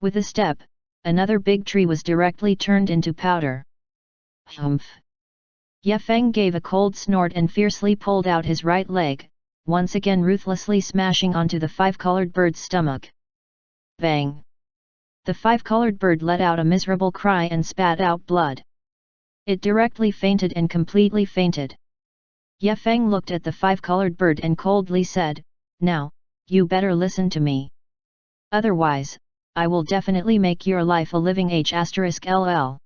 With a step, another big tree was directly turned into powder. Humph! Ye Feng gave a cold snort and fiercely pulled out his right leg, once again ruthlessly smashing onto the five-colored bird's stomach. Bang! The five-colored bird let out a miserable cry and spat out blood. It directly fainted and completely fainted. Ye Feng looked at the five-colored bird and coldly said, "Now, you better listen to me. Otherwise, I will definitely make your life a living *LL.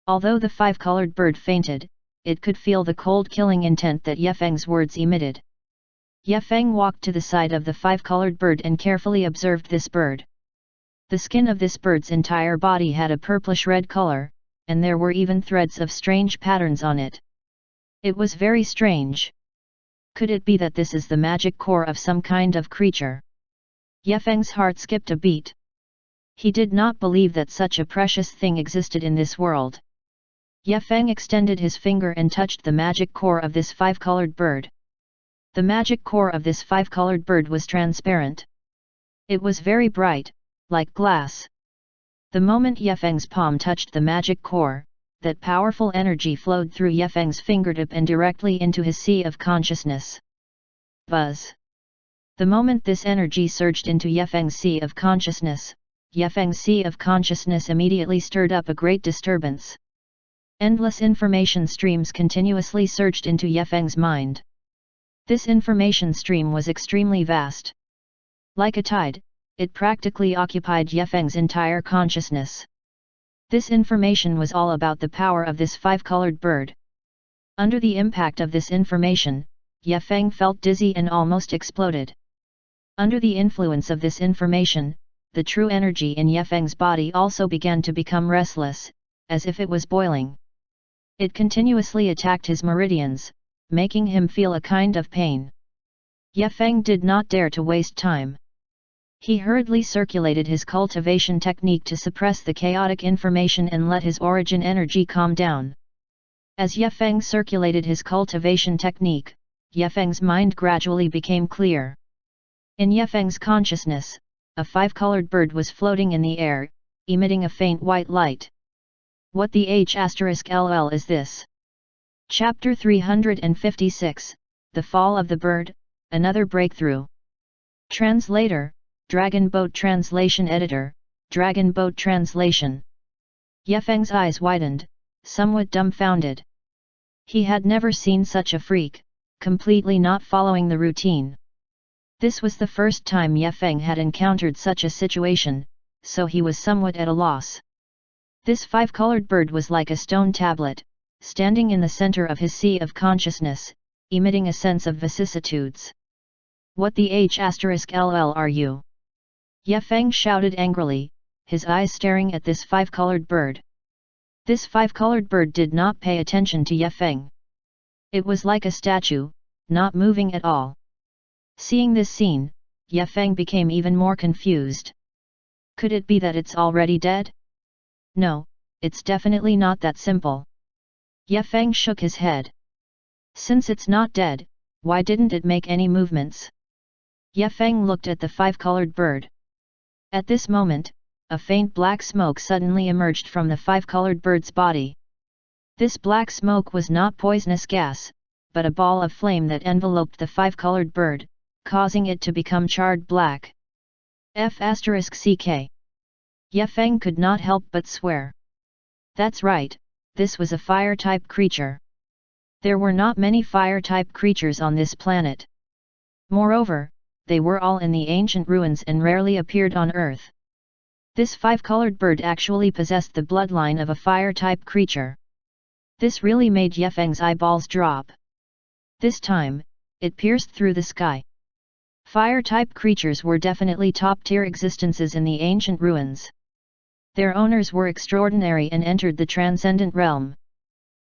Although the five-colored bird fainted, it could feel the cold killing intent that Ye Feng's words emitted. Ye Feng walked to the side of the five-colored bird and carefully observed this bird. The skin of this bird's entire body had a purplish-red color, and there were even threads of strange patterns on it. It was very strange. Could it be that this is the magic core of some kind of creature? Ye Feng's heart skipped a beat. He did not believe that such a precious thing existed in this world. Ye Feng extended his finger and touched the magic core of this five-colored bird. The magic core of this five-colored bird was transparent. It was very bright, like glass. The moment Ye Feng's palm touched the magic core, that powerful energy flowed through Ye Feng's fingertip and directly into his sea of consciousness. Buzz! The moment this energy surged into Ye Feng's sea of consciousness, Ye Feng's sea of consciousness immediately stirred up a great disturbance. Endless information streams continuously surged into Ye Feng's mind. This information stream was extremely vast. Like a tide, it practically occupied Ye Feng's entire consciousness. This information was all about the power of this five-colored bird. Under the impact of this information, Ye Feng felt dizzy and almost exploded. Under the influence of this information, the true energy in Ye Feng's body also began to become restless, as if it was boiling. It continuously attacked his meridians, making him feel a kind of pain. Ye Feng did not dare to waste time. He hurriedly circulated his cultivation technique to suppress the chaotic information and let his origin energy calm down. As Ye Feng circulated his cultivation technique, Ye Feng's mind gradually became clear. In Ye Feng's consciousness, a five-colored bird was floating in the air, emitting a faint white light. What the *LL is this? Chapter 356, The Fall of the Bird, Another Breakthrough. Translator, Dragon Boat Translation Editor, Dragon Boat Translation. Ye Feng's eyes widened, somewhat dumbfounded. He had never seen such a freak, completely not following the routine. This was the first time Ye Feng had encountered such a situation, so he was somewhat at a loss. This five-colored bird was like a stone tablet, standing in the center of his sea of consciousness, emitting a sense of vicissitudes. What the *LL are you? Ye Feng shouted angrily, his eyes staring at this five-colored bird. This five-colored bird did not pay attention to Ye Feng. It was like a statue, not moving at all. Seeing this scene, Ye Feng became even more confused. Could it be that it's already dead? No, it's definitely not that simple. Ye Feng shook his head. Since it's not dead, why didn't it make any movements? Ye Feng looked at the five-colored bird. At this moment, a faint black smoke suddenly emerged from the five-colored bird's body. This black smoke was not poisonous gas, but a ball of flame that enveloped the five-colored bird, causing it to become charred black. F***ck. Ye Feng could not help but swear. That's right, this was a fire-type creature. There were not many fire-type creatures on this planet. Moreover, they were all in the ancient ruins and rarely appeared on Earth. This five-colored bird actually possessed the bloodline of a fire-type creature. This really made Ye Feng's eyeballs drop. This time, it pierced through the sky. Fire-type creatures were definitely top-tier existences in the ancient ruins. Their owners were extraordinary and entered the transcendent realm.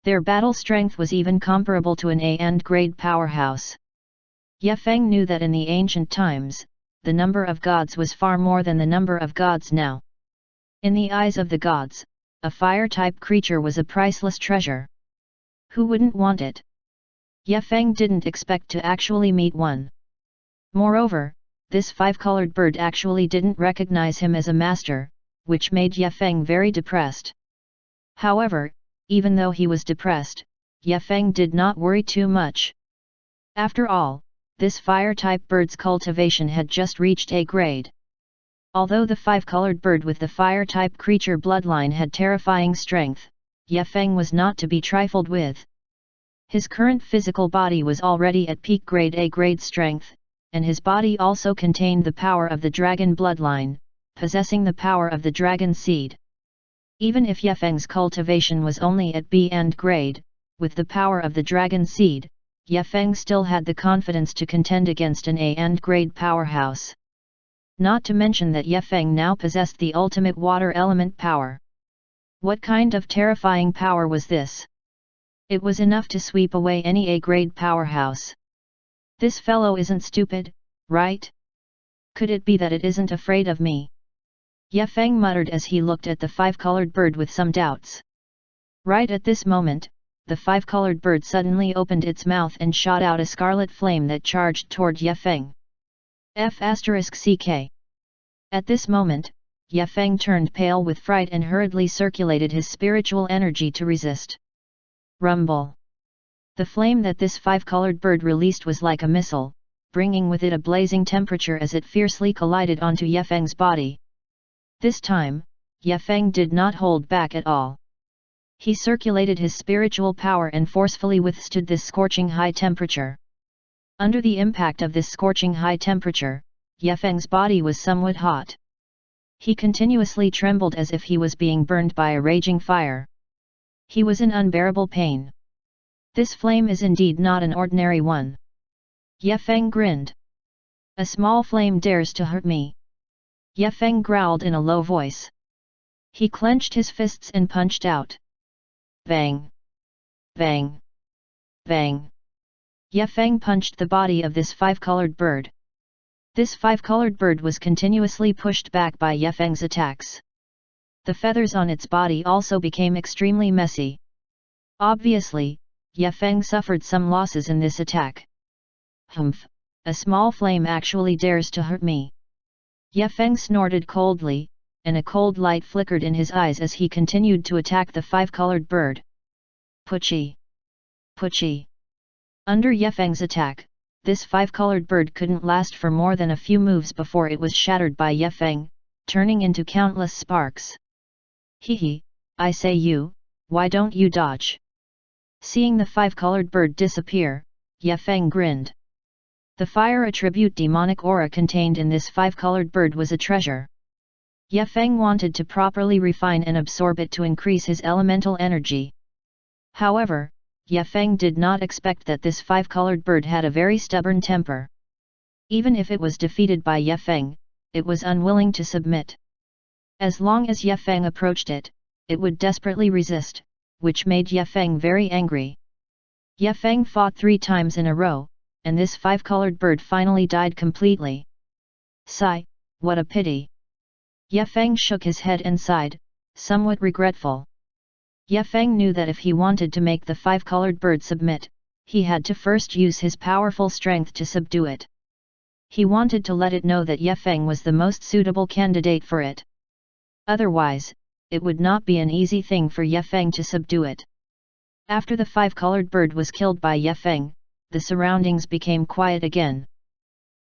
Their battle strength was even comparable to an A grade powerhouse. Ye Feng knew that in the ancient times, the number of gods was far more than the number of gods now. In the eyes of the gods, a fire-type creature was a priceless treasure. Who wouldn't want it? Ye Feng didn't expect to actually meet one. Moreover, this five-colored bird actually didn't recognize him as a master, which made Ye Feng very depressed. However, even though he was depressed, Ye Feng did not worry too much. After all, this fire-type bird's cultivation had just reached A grade. Although the five-colored bird with the fire-type creature bloodline had terrifying strength, Ye Feng was not to be trifled with. His current physical body was already at peak grade A grade strength, and his body also contained the power of the dragon bloodline, possessing the power of the dragon seed. Even if Ye Feng's cultivation was only at B grade, with the power of the dragon seed, Ye Feng still had the confidence to contend against an A grade powerhouse. Not to mention that Ye Feng now possessed the ultimate water element power. What kind of terrifying power was this? It was enough to sweep away any A grade powerhouse. This fellow isn't stupid, right? Could it be that it isn't afraid of me? Ye Feng muttered as he looked at the five-colored bird with some doubts. Right at this moment, the five-colored bird suddenly opened its mouth and shot out a scarlet flame that charged toward Ye Feng. F***ck. At this moment, Ye Feng turned pale with fright and hurriedly circulated his spiritual energy to resist. Rumble. The flame that this five-colored bird released was like a missile, bringing with it a blazing temperature as it fiercely collided onto Ye Feng's body. This time, Ye Feng did not hold back at all. He circulated his spiritual power and forcefully withstood this scorching high temperature. Under the impact of this scorching high temperature, Ye Feng's body was somewhat hot. He continuously trembled as if he was being burned by a raging fire. He was in unbearable pain. This flame is indeed not an ordinary one. Ye Feng grinned. A small flame dares to hurt me. Ye Feng growled in a low voice. He clenched his fists and punched out. Bang! Bang! Bang! Ye Feng punched the body of this five-colored bird. This five-colored bird was continuously pushed back by Ye Feng's attacks. The feathers on its body also became extremely messy. Obviously, Ye Feng suffered some losses in this attack. Humph! A small flame actually dares to hurt me. Ye Feng snorted coldly, and a cold light flickered in his eyes as he continued to attack the five-colored bird. Puchy! Puchy! Under Ye Feng's attack, this five-colored bird couldn't last for more than a few moves before it was shattered by Ye Feng, turning into countless sparks. Hee, I say you, why don't you dodge? Seeing the five-colored bird disappear, Ye Feng grinned. The fire attribute demonic aura contained in this five-colored bird was a treasure. Ye Feng wanted to properly refine and absorb it to increase his elemental energy. However, Ye Feng did not expect that this five-colored bird had a very stubborn temper. Even if it was defeated by Ye Feng, it was unwilling to submit. As long as Ye Feng approached it, it would desperately resist, which made Ye Feng very angry. Ye Feng fought 3 times in a row, and this five-colored bird finally died completely. Sigh, what a pity. Ye Feng shook his head and sighed, somewhat regretful. Ye Feng knew that if he wanted to make the five-colored bird submit, he had to first use his powerful strength to subdue it. He wanted to let it know that Ye Feng was the most suitable candidate for it. Otherwise, it would not be an easy thing for Ye Feng to subdue it. After the five-colored bird was killed by Ye Feng, the surroundings became quiet again.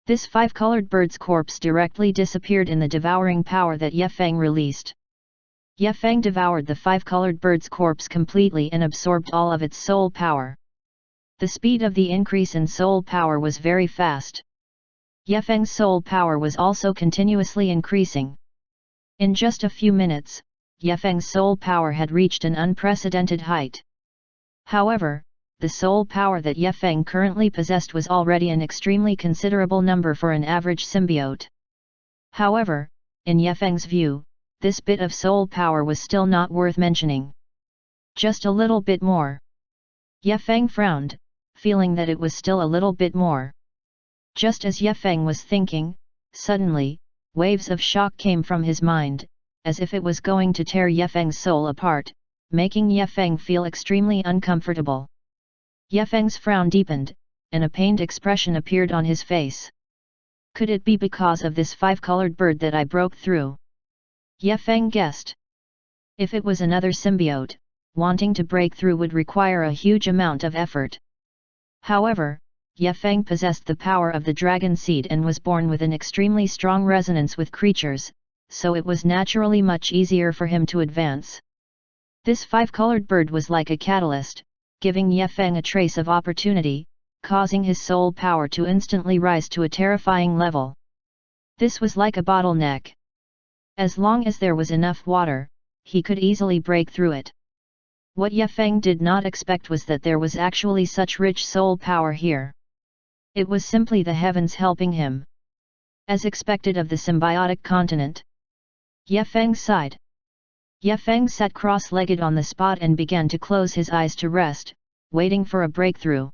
This five-colored bird's corpse directly disappeared in the devouring power that Ye Feng released. Ye Feng devoured the five-colored bird's corpse completely and absorbed all of its soul power. The speed of the increase in soul power was very fast. Ye Feng's soul power was also continuously increasing. In just a few minutes, Ye Feng's soul power had reached an unprecedented height. However, the soul power that Ye Feng currently possessed was already an extremely considerable number for an average symbiote. However, in Ye Feng's view, this bit of soul power was still not worth mentioning. Just a little bit more. Ye Feng frowned, feeling that it was still a little bit more. Just as Ye Feng was thinking, suddenly, waves of shock came from his mind, as if it was going to tear Ye Feng's soul apart, making Ye Feng feel extremely uncomfortable. Ye Feng's frown deepened, and a pained expression appeared on his face. Could it be because of this five-colored bird that I broke through? Ye Feng guessed. If it was another symbiote, wanting to break through would require a huge amount of effort. However, Ye Feng possessed the power of the dragon seed and was born with an extremely strong resonance with creatures, so it was naturally much easier for him to advance. This five-colored bird was like a catalyst, giving Ye Feng a trace of opportunity, causing his soul power to instantly rise to a terrifying level. This was like a bottleneck. As long as there was enough water, he could easily break through it. What Ye Feng did not expect was that there was actually such rich soul power here. It was simply the heavens helping him. As expected of the symbiotic continent. Ye Feng sighed. Ye Feng sat cross-legged on the spot and began to close his eyes to rest, waiting for a breakthrough.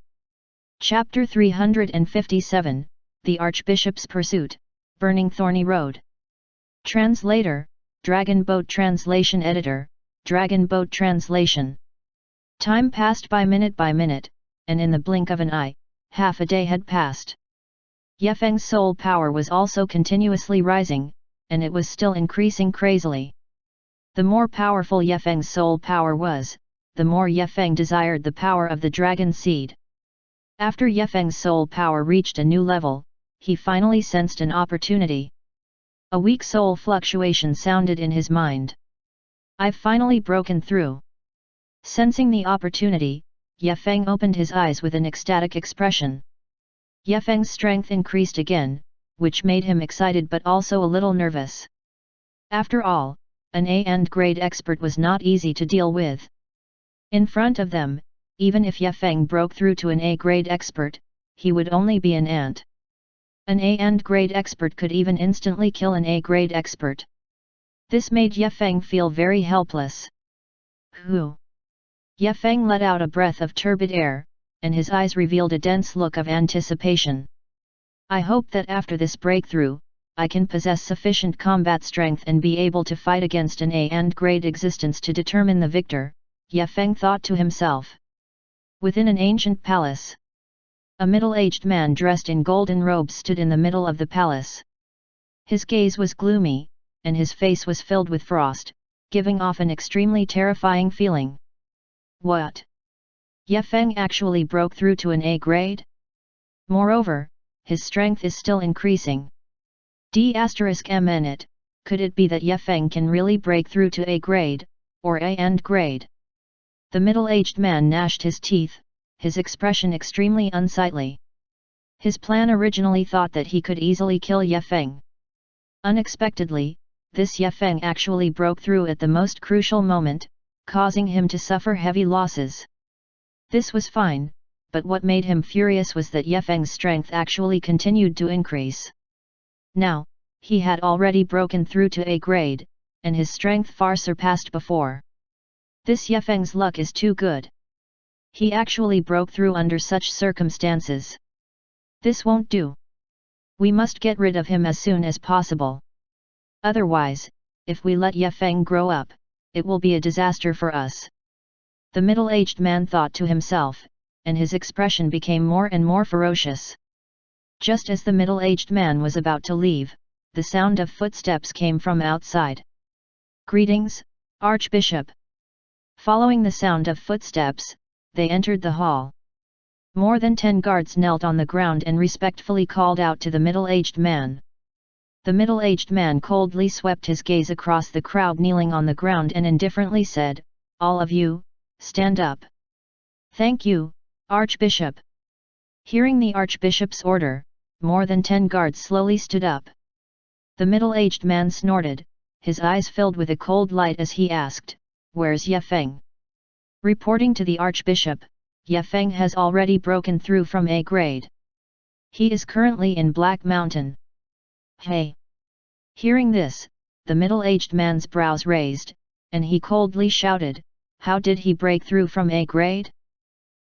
Chapter 357, The Archbishop's Pursuit, Burning Thorny Road. Translator, Dragon Boat Translation Editor, Dragon Boat Translation. Time passed by minute, and in the blink of an eye, half a day had passed. Ye Feng's soul power was also continuously rising, and it was still increasing crazily. The more powerful Ye Feng's soul power was, the more Ye Feng desired the power of the dragon seed. After Ye Feng's soul power reached a new level, he finally sensed an opportunity. A weak soul fluctuation sounded in his mind. I've finally broken through. Sensing the opportunity, Ye Feng opened his eyes with an ecstatic expression. Ye Feng's strength increased again, which made him excited but also a little nervous. After all, an A grade expert was not easy to deal with. In front of them, even if Ye Feng broke through to an A grade expert, he would only be an ant. An A grade expert could even instantly kill an A grade expert. This made Ye Feng feel very helpless. Whew! Ye Feng let out a breath of turbid air, and his eyes revealed a dense look of anticipation. I hope that after this breakthrough, I can possess sufficient combat strength and be able to fight against an A grade existence to determine the victor, Ye Feng thought to himself. Within an ancient palace, a middle-aged man dressed in golden robes stood in the middle of the palace. His gaze was gloomy, and his face was filled with frost, giving off an extremely terrifying feeling. What? Ye Feng actually broke through to an A grade? Moreover, his strength is still increasing. D***mn, could it be that Ye Feng can really break through to A grade, or A grade? The middle-aged man gnashed his teeth, his expression extremely unsightly. His plan originally thought that he could easily kill Ye Feng. Unexpectedly, this Ye Feng actually broke through at the most crucial moment, causing him to suffer heavy losses. This was fine, but what made him furious was that Ye Feng's strength actually continued to increase. Now, he had already broken through to A grade, and his strength far surpassed before. This Ye Feng's luck is too good. He actually broke through under such circumstances. This won't do. We must get rid of him as soon as possible. Otherwise, if we let Ye Feng grow up, it will be a disaster for us. The middle-aged man thought to himself, and his expression became more and more ferocious. Just as the middle-aged man was about to leave, the sound of footsteps came from outside. Greetings, Archbishop. Following the sound of footsteps, they entered the hall. More than 10 guards knelt on the ground and respectfully called out to the middle-aged man. The middle-aged man coldly swept his gaze across the crowd kneeling on the ground and indifferently said, "All of you, stand up." "Thank you, Archbishop." Hearing the Archbishop's order, more than 10 guards slowly stood up. The middle-aged man snorted, his eyes filled with a cold light as he asked, "Where's Ye Feng?" Reporting to the Archbishop, Ye Feng has already broken through from A grade. He is currently in Black Mountain. Hey! Hearing this, the middle-aged man's brows raised, and he coldly shouted, "How did he break through from A grade?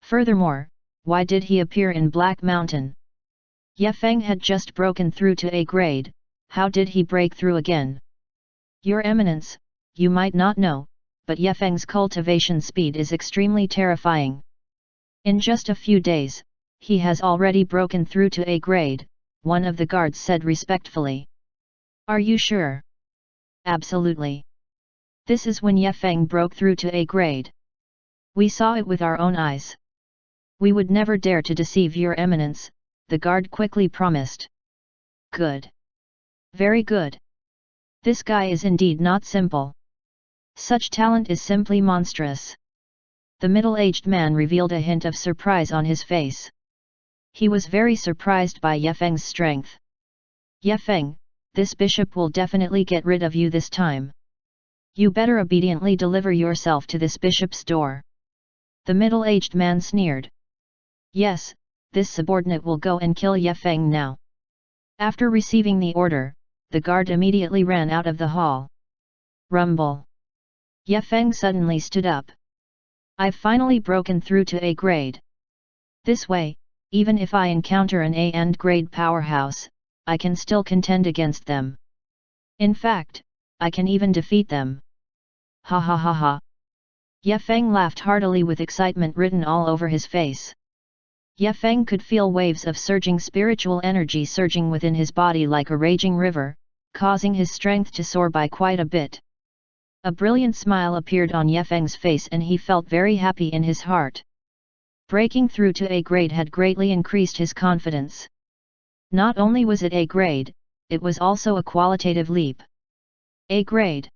Furthermore, why did he appear in Black Mountain? Ye Feng had just broken through to A grade, how did he break through again? Your Eminence, you might not know, but Ye Feng's cultivation speed is extremely terrifying. In just a few days, he has already broken through to A grade," one of the guards said respectfully. "Are you sure?" "Absolutely. This is when Ye Feng broke through to A grade. We saw it with our own eyes." "We would never dare to deceive your Eminence," the guard quickly promised. "Good. Very good. This guy is indeed not simple. Such talent is simply monstrous." The middle-aged man revealed a hint of surprise on his face. He was very surprised by Ye Feng's strength. "Ye Feng, this bishop will definitely get rid of you this time. You better obediently deliver yourself to this bishop's door." The middle-aged man sneered. "Yes, this subordinate will go and kill Ye Feng now." After receiving the order, the guard immediately ran out of the hall. Rumble. Ye Feng suddenly stood up. "I've finally broken through to A grade. This way, even if I encounter an A and grade powerhouse, I can still contend against them. In fact, I can even defeat them." Ha ha ha ha. Ye Feng laughed heartily with excitement written all over his face. Ye Feng could feel waves of surging spiritual energy surging within his body like a raging river, causing his strength to soar by quite a bit. A brilliant smile appeared on Ye Feng's face and he felt very happy in his heart. Breaking through to A grade had greatly increased his confidence. Not only was it A grade, it was also a qualitative leap. A grade.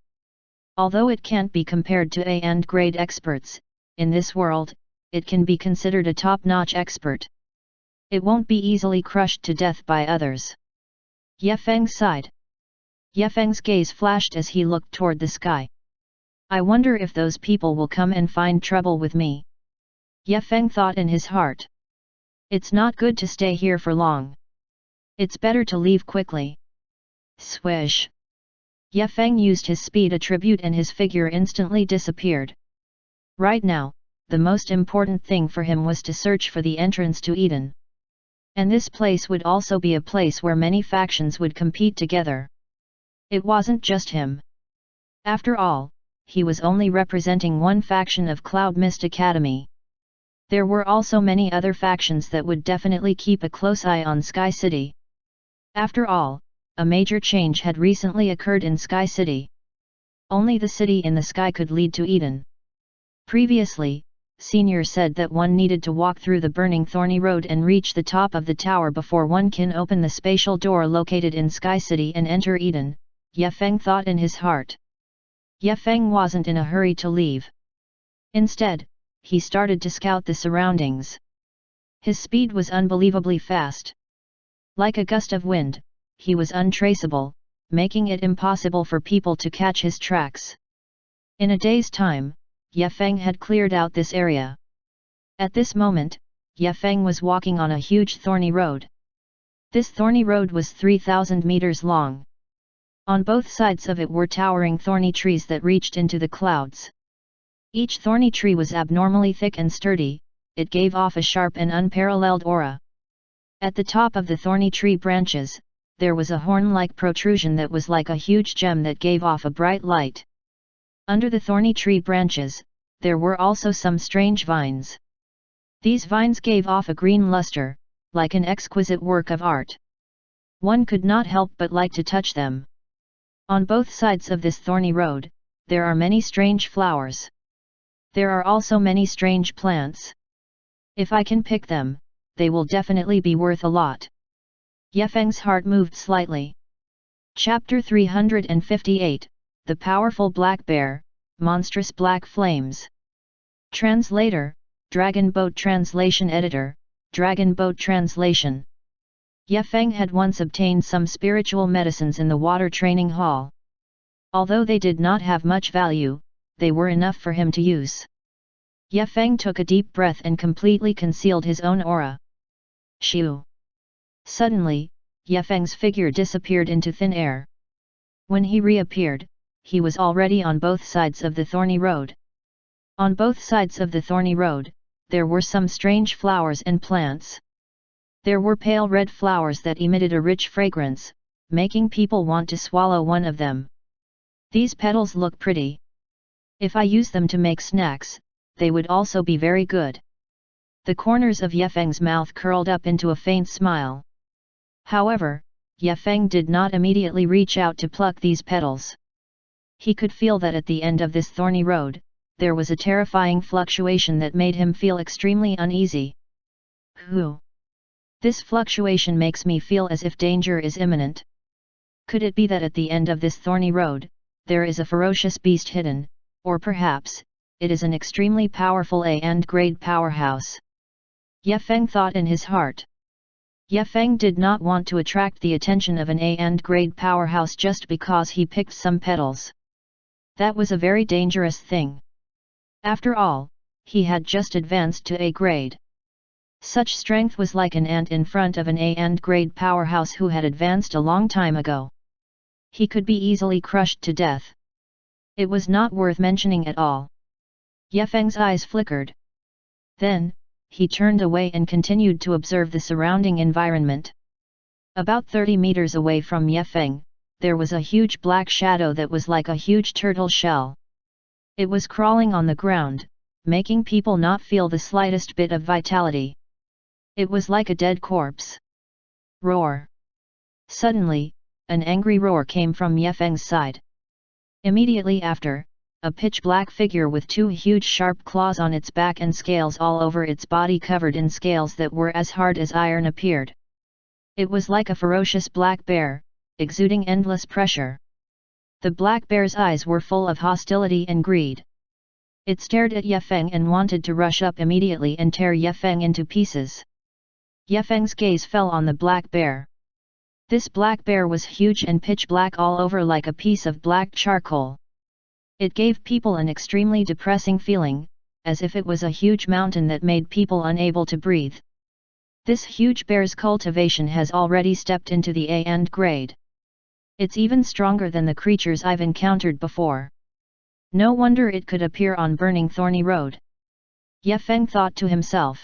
Although it can't be compared to A and grade experts, in this world, it can be considered a top-notch expert. It won't be easily crushed to death by others. Ye Feng sighed. Ye Feng's gaze flashed as he looked toward the sky. "I wonder if those people will come and find trouble with me." Ye Feng thought in his heart. "It's not good to stay here for long. It's better to leave quickly." Swish! Ye Feng used his speed attribute and his figure instantly disappeared. Right now, the most important thing for him was to search for the entrance to Eden. And this place would also be a place where many factions would compete together. It wasn't just him. After all, he was only representing one faction of Cloud Mist Academy. There were also many other factions that would definitely keep a close eye on Sky City. After all, a major change had recently occurred in Sky City. Only the city in the sky could lead to Eden. Previously, Senior said that one needed to walk through the burning thorny road and reach the top of the tower before one can open the spatial door located in Sky City and enter Eden, Ye Feng thought in his heart. Ye Feng wasn't in a hurry to leave. Instead, he started to scout the surroundings. His speed was unbelievably fast. Like a gust of wind, he was untraceable, making it impossible for people to catch his tracks. In a day's time, Ye Feng had cleared out this area. At this moment, Ye Feng was walking on a huge thorny road. This thorny road was 3,000 meters long. On both sides of it were towering thorny trees that reached into the clouds. Each thorny tree was abnormally thick and sturdy, it gave off a sharp and unparalleled aura. At the top of the thorny tree branches, there was a horn-like protrusion that was like a huge gem that gave off a bright light. Under the thorny tree branches, there were also some strange vines. These vines gave off a green luster, like an exquisite work of art. One could not help but like to touch them. On both sides of this thorny road, there are many strange flowers. There are also many strange plants. If I can pick them, they will definitely be worth a lot. Ye Feng's heart moved slightly. Chapter 358, The Powerful Black Bear, Monstrous Black Flames. Translator, Dragon Boat Translation Editor, Dragon Boat Translation. Ye Feng had once obtained some spiritual medicines in the water training hall. Although they did not have much value, they were enough for him to use. Ye Feng took a deep breath and completely concealed his own aura. Shoo! Suddenly, Ye Feng's figure disappeared into thin air. When he reappeared, he was already on both sides of the thorny road. On both sides of the thorny road, there were some strange flowers and plants. There were pale red flowers that emitted a rich fragrance, making people want to swallow one of them. These petals look pretty. If I use them to make snacks, they would also be very good. The corners of Yefeng's mouth curled up into a faint smile. However, Yefeng did not immediately reach out to pluck these petals. He could feel that at the end of this thorny road, there was a terrifying fluctuation that made him feel extremely uneasy. Whew! This fluctuation makes me feel as if danger is imminent. Could it be that at the end of this thorny road, there is a ferocious beast hidden, or perhaps, it is an extremely powerful A-and grade powerhouse? Yefeng thought in his heart. Yefeng did not want to attract the attention of an A-and grade powerhouse just because he picked some petals. That was a very dangerous thing. After all, he had just advanced to A grade. Such strength was like an ant in front of an A-and grade powerhouse who had advanced a long time ago. He could be easily crushed to death. It was not worth mentioning at all. Yefeng's eyes flickered. Then, he turned away and continued to observe the surrounding environment. About 30 meters away from Yefeng, there was a huge black shadow that was like a huge turtle shell. It was crawling on the ground, making people not feel the slightest bit of vitality. It was like a dead corpse. Roar! Suddenly, an angry roar came from Yefeng's side. Immediately after, a pitch-black figure with two huge sharp claws on its back and scales all over its body covered in scales that were as hard as iron appeared. It was like a ferocious black bear, exuding endless pressure. The black bear's eyes were full of hostility and greed. It stared at Yefeng and wanted to rush up immediately and tear Yefeng into pieces. Yefeng's gaze fell on the black bear. This black bear was huge and pitch black all over like a piece of black charcoal. It gave people an extremely depressing feeling, as if it was a huge mountain that made people unable to breathe. This huge bear's cultivation has already stepped into the A-and grade. It's even stronger than the creatures I've encountered before. No wonder it could appear on burning thorny road. Yefeng thought to himself.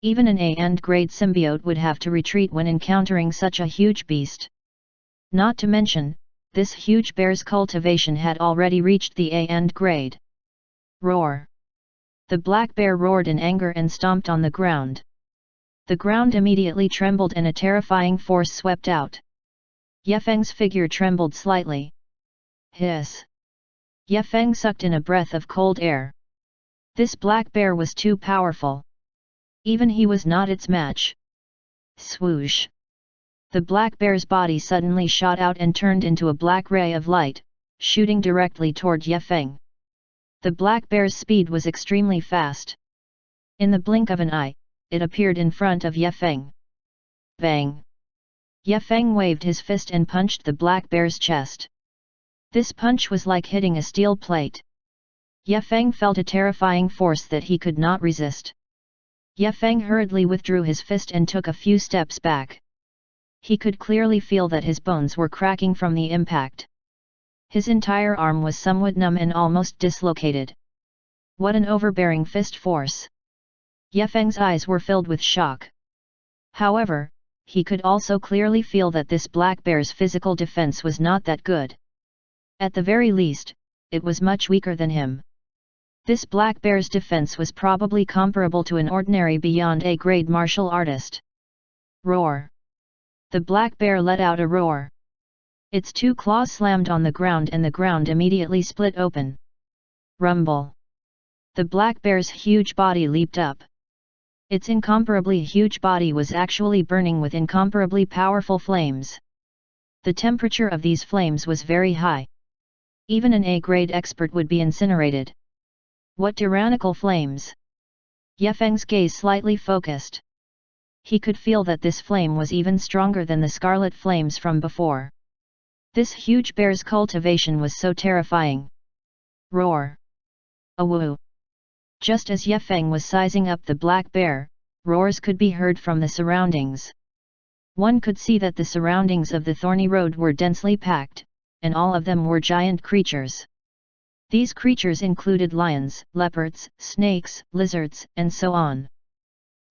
Even an A-and grade symbiote would have to retreat when encountering such a huge beast. Not to mention, this huge bear's cultivation had already reached the A-and grade. Roar! The black bear roared in anger and stomped on the ground. The ground immediately trembled and a terrifying force swept out. Yefeng's figure trembled slightly. Hiss! Yefeng sucked in a breath of cold air. This black bear was too powerful. Even he was not its match. Swoosh! The black bear's body suddenly shot out and turned into a black ray of light, shooting directly toward Yefeng. The black bear's speed was extremely fast. In the blink of an eye, it appeared in front of Yefeng. Bang! Yefeng waved his fist and punched the black bear's chest. This punch was like hitting a steel plate. Yefeng felt a terrifying force that he could not resist. Yefeng hurriedly withdrew his fist and took a few steps back. He could clearly feel that his bones were cracking from the impact. His entire arm was somewhat numb and almost dislocated. What an overbearing fist force! Yefeng's eyes were filled with shock. However, he could also clearly feel that this black bear's physical defense was not that good. At the very least, it was much weaker than him. This black bear's defense was probably comparable to an ordinary beyond A-grade martial artist. Roar! The black bear let out a roar. Its two claws slammed on the ground and the ground immediately split open. Rumble! The black bear's huge body leaped up. Its incomparably huge body was actually burning with incomparably powerful flames. The temperature of these flames was very high. Even an A-grade expert would be incinerated. What tyrannical flames! Yefeng's gaze slightly focused. He could feel that this flame was even stronger than the scarlet flames from before. This huge bear's cultivation was so terrifying. Roar! Awoo! Just as Yefeng was sizing up the black bear, roars could be heard from the surroundings. One could see that the surroundings of the thorny road were densely packed, and all of them were giant creatures. These creatures included lions, leopards, snakes, lizards, and so on.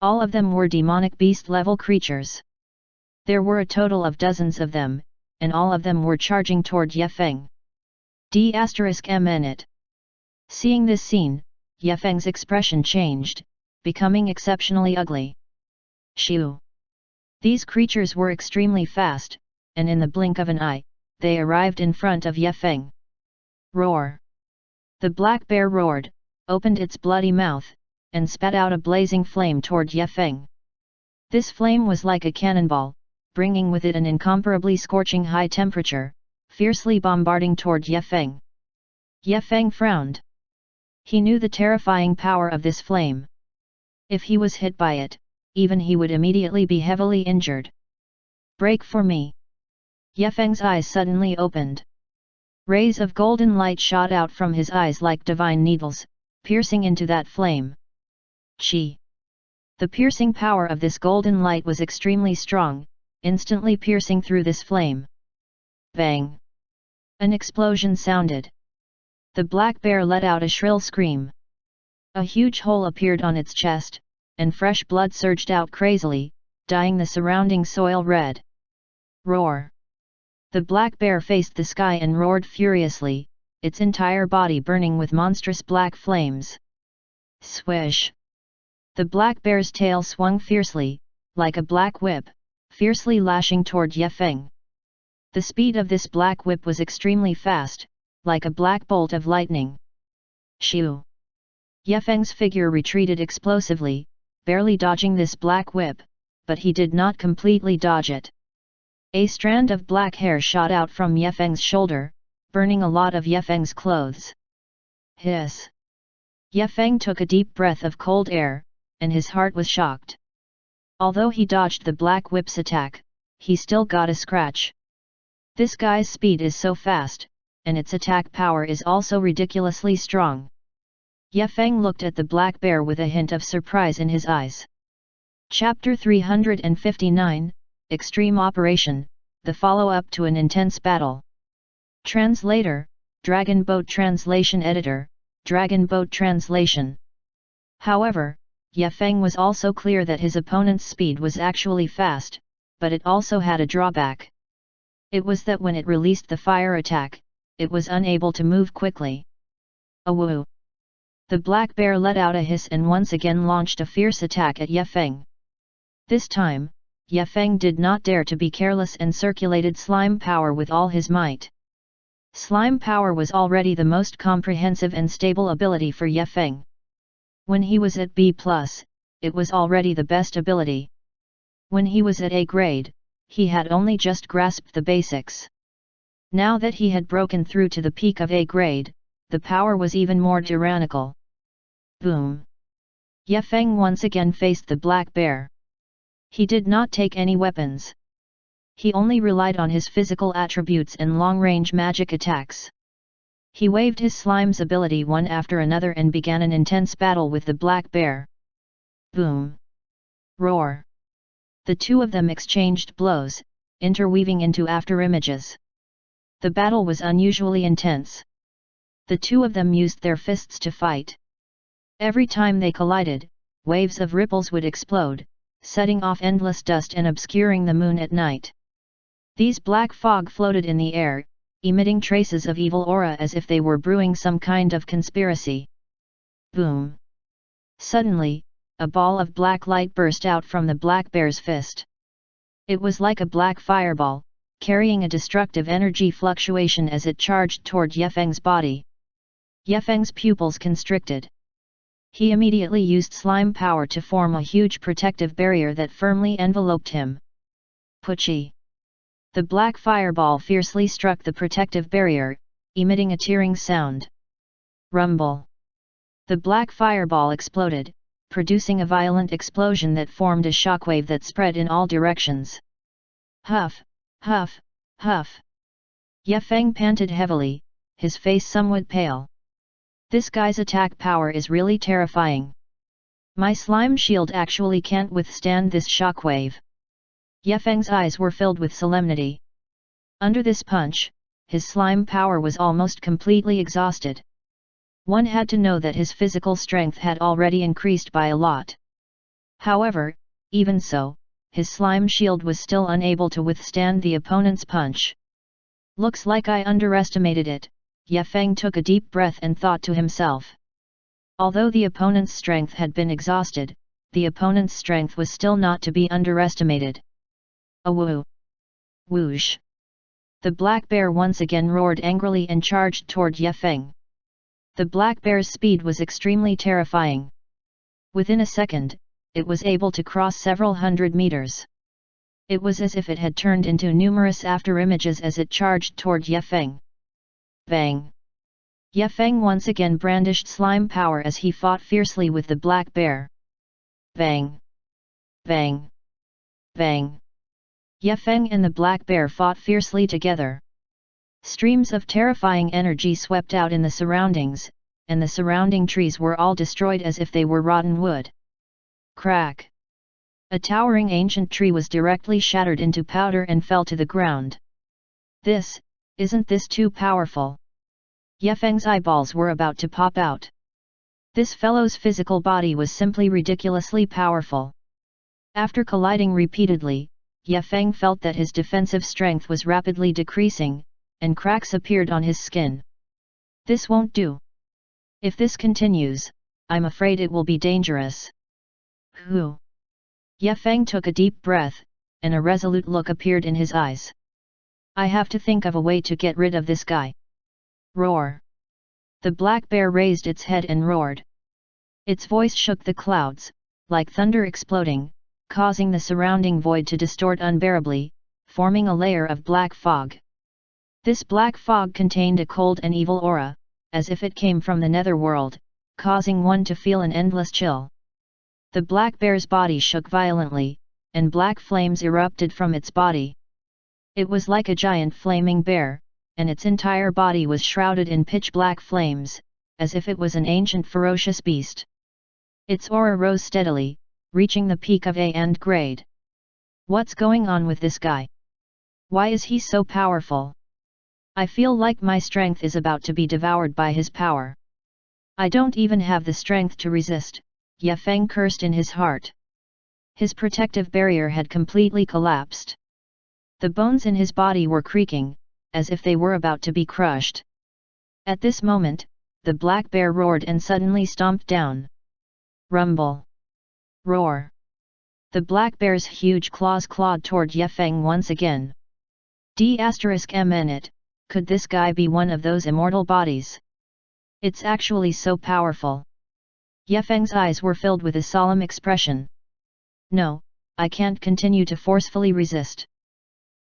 All of them were demonic beast-level creatures. There were a total of dozens of them, and all of them were charging toward Ye Feng. D***MN. Seeing this scene, Ye Feng's expression changed, becoming exceptionally ugly. Shoo! These creatures were extremely fast, and in the blink of an eye, they arrived in front of Ye Feng. Roar! The black bear roared, opened its bloody mouth, and spat out a blazing flame toward Ye Feng. This flame was like a cannonball, bringing with it an incomparably scorching high temperature, fiercely bombarding toward Ye Feng. Ye Feng frowned. He knew the terrifying power of this flame. If he was hit by it, even he would immediately be heavily injured. Break for me! Ye Feng's eyes suddenly opened. Rays of golden light shot out from his eyes like divine needles, piercing into that flame. Chi! The piercing power of this golden light was extremely strong, instantly piercing through this flame. Bang! An explosion sounded. The black bear let out a shrill scream. A huge hole appeared on its chest, and fresh blood surged out crazily, dyeing the surrounding soil red. Roar! The black bear faced the sky and roared furiously, its entire body burning with monstrous black flames. Swish! The black bear's tail swung fiercely, like a black whip, fiercely lashing toward Ye Feng. The speed of this black whip was extremely fast, like a black bolt of lightning. Shoo! Ye Feng's figure retreated explosively, barely dodging this black whip, but he did not completely dodge it. A strand of black hair shot out from Ye Feng's shoulder, burning a lot of Ye Feng's clothes. Hiss! Ye Feng took a deep breath of cold air, and his heart was shocked. Although he dodged the black whip's attack, he still got a scratch. This guy's speed is so fast, and its attack power is also ridiculously strong. Ye Feng looked at the black bear with a hint of surprise in his eyes. Chapter 359, Extreme Operation, the follow-up to an intense battle. Translator, Dragon Boat Translation Editor, Dragon Boat Translation. However, Ye Feng was also clear that his opponent's speed was actually fast, but it also had a drawback. It was that when it released the fire attack, it was unable to move quickly. Awoo! The black bear let out a hiss and once again launched a fierce attack at Ye Feng. This time, Ye Feng did not dare to be careless and circulated slime power with all his might. Slime power was already the most comprehensive and stable ability for Ye Feng. When he was at B+, it was already the best ability. When he was at A grade, he had only just grasped the basics. Now that he had broken through to the peak of A grade, the power was even more tyrannical. Boom! Ye Feng once again faced the black bear. He did not take any weapons. He only relied on his physical attributes and long-range magic attacks. He waved his slime's ability one after another and began an intense battle with the black bear. Boom! Roar! The two of them exchanged blows, interweaving into afterimages. The battle was unusually intense. The two of them used their fists to fight. Every time they collided, waves of ripples would explode, setting off endless dust and obscuring the moon at night. These black fog floated in the air, emitting traces of evil aura as if they were brewing some kind of conspiracy. Boom! Suddenly, a ball of black light burst out from the black bear's fist. It was like a black fireball, carrying a destructive energy fluctuation as it charged toward Ye Feng's body. Ye Feng's pupils constricted. He immediately used slime power to form a huge protective barrier that firmly enveloped him. Puchi! The black fireball fiercely struck the protective barrier, emitting a tearing sound. Rumble! The black fireball exploded, producing a violent explosion that formed a shockwave that spread in all directions. Huff! Huff! Huff! Ye Feng panted heavily, his face somewhat pale. This guy's attack power is really terrifying. My slime shield actually can't withstand this shockwave. Ye Feng's eyes were filled with solemnity. Under this punch, his slime power was almost completely exhausted. One had to know that his physical strength had already increased by a lot. However, even so, his slime shield was still unable to withstand the opponent's punch. Looks like I underestimated it, Ye Feng took a deep breath and thought to himself. Although the opponent's strength had been exhausted, the opponent's strength was still not to be underestimated. Awoo! Whoosh! The black bear once again roared angrily and charged toward Ye Feng. The black bear's speed was extremely terrifying. Within a second, it was able to cross several hundred meters. It was as if it had turned into numerous afterimages as it charged toward Ye Feng. Bang! Ye Feng once again brandished slime power as he fought fiercely with the black bear. Bang! Bang! Bang! Ye Feng and the black bear fought fiercely together. Streams of terrifying energy swept out in the surroundings, and the surrounding trees were all destroyed as if they were rotten wood. Crack! A towering ancient tree was directly shattered into powder and fell to the ground. Isn't this too powerful? Ye Feng's eyeballs were about to pop out. This fellow's physical body was simply ridiculously powerful. After colliding repeatedly, Ye Feng felt that his defensive strength was rapidly decreasing, and cracks appeared on his skin. This won't do. If this continues, I'm afraid it will be dangerous. Whew! Ye Feng took a deep breath, and a resolute look appeared in his eyes. I have to think of a way to get rid of this guy. Roar! The black bear raised its head and roared. Its voice shook the clouds, like thunder exploding, causing the surrounding void to distort unbearably, forming a layer of black fog. This black fog contained a cold and evil aura, as if it came from the netherworld, causing one to feel an endless chill. The black bear's body shook violently, and black flames erupted from its body. It was like a giant flaming bear, and its entire body was shrouded in pitch-black flames, as if it was an ancient ferocious beast. Its aura rose steadily, reaching the peak of A grade. What's going on with this guy? Why is he so powerful? I feel like my strength is about to be devoured by his power. I don't even have the strength to resist, Ye Feng cursed in his heart. His protective barrier had completely collapsed. The bones in his body were creaking, as if they were about to be crushed. At this moment, the black bear roared and suddenly stomped down. Rumble! Roar! The black bear's huge claws clawed toward Ye Feng once again. D****, could this guy be one of those immortal bodies? It's actually so powerful. Ye Feng's eyes were filled with a solemn expression. No, I can't continue to forcefully resist.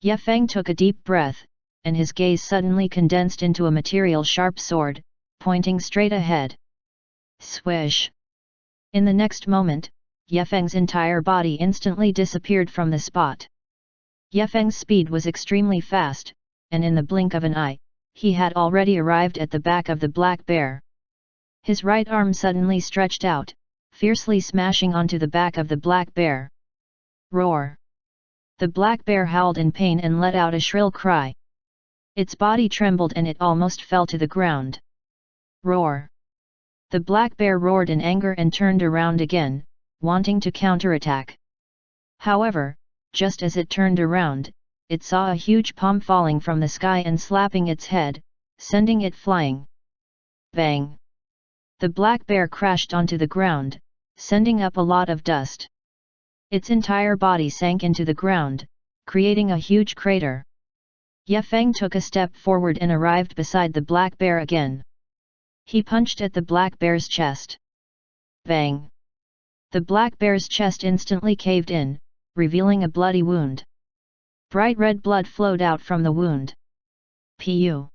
Ye Feng took a deep breath, and his gaze suddenly condensed into a material sharp sword, pointing straight ahead. Swish! In the next moment, Ye Feng's entire body instantly disappeared from the spot. Ye Feng's speed was extremely fast, and in the blink of an eye, he had already arrived at the back of the black bear. His right arm suddenly stretched out, fiercely smashing onto the back of the black bear. Roar! The black bear howled in pain and let out a shrill cry. Its body trembled and it almost fell to the ground. Roar! The black bear roared in anger and turned around again, wanting to counterattack. However, just as it turned around, it saw a huge palm falling from the sky and slapping its head, sending it flying. Bang! The black bear crashed onto the ground, sending up a lot of dust. Its entire body sank into the ground, creating a huge crater. Ye Feng took a step forward and arrived beside the black bear again. He punched at the black bear's chest. Bang! The black bear's chest instantly caved in, revealing a bloody wound. Bright red blood flowed out from the wound. Pu!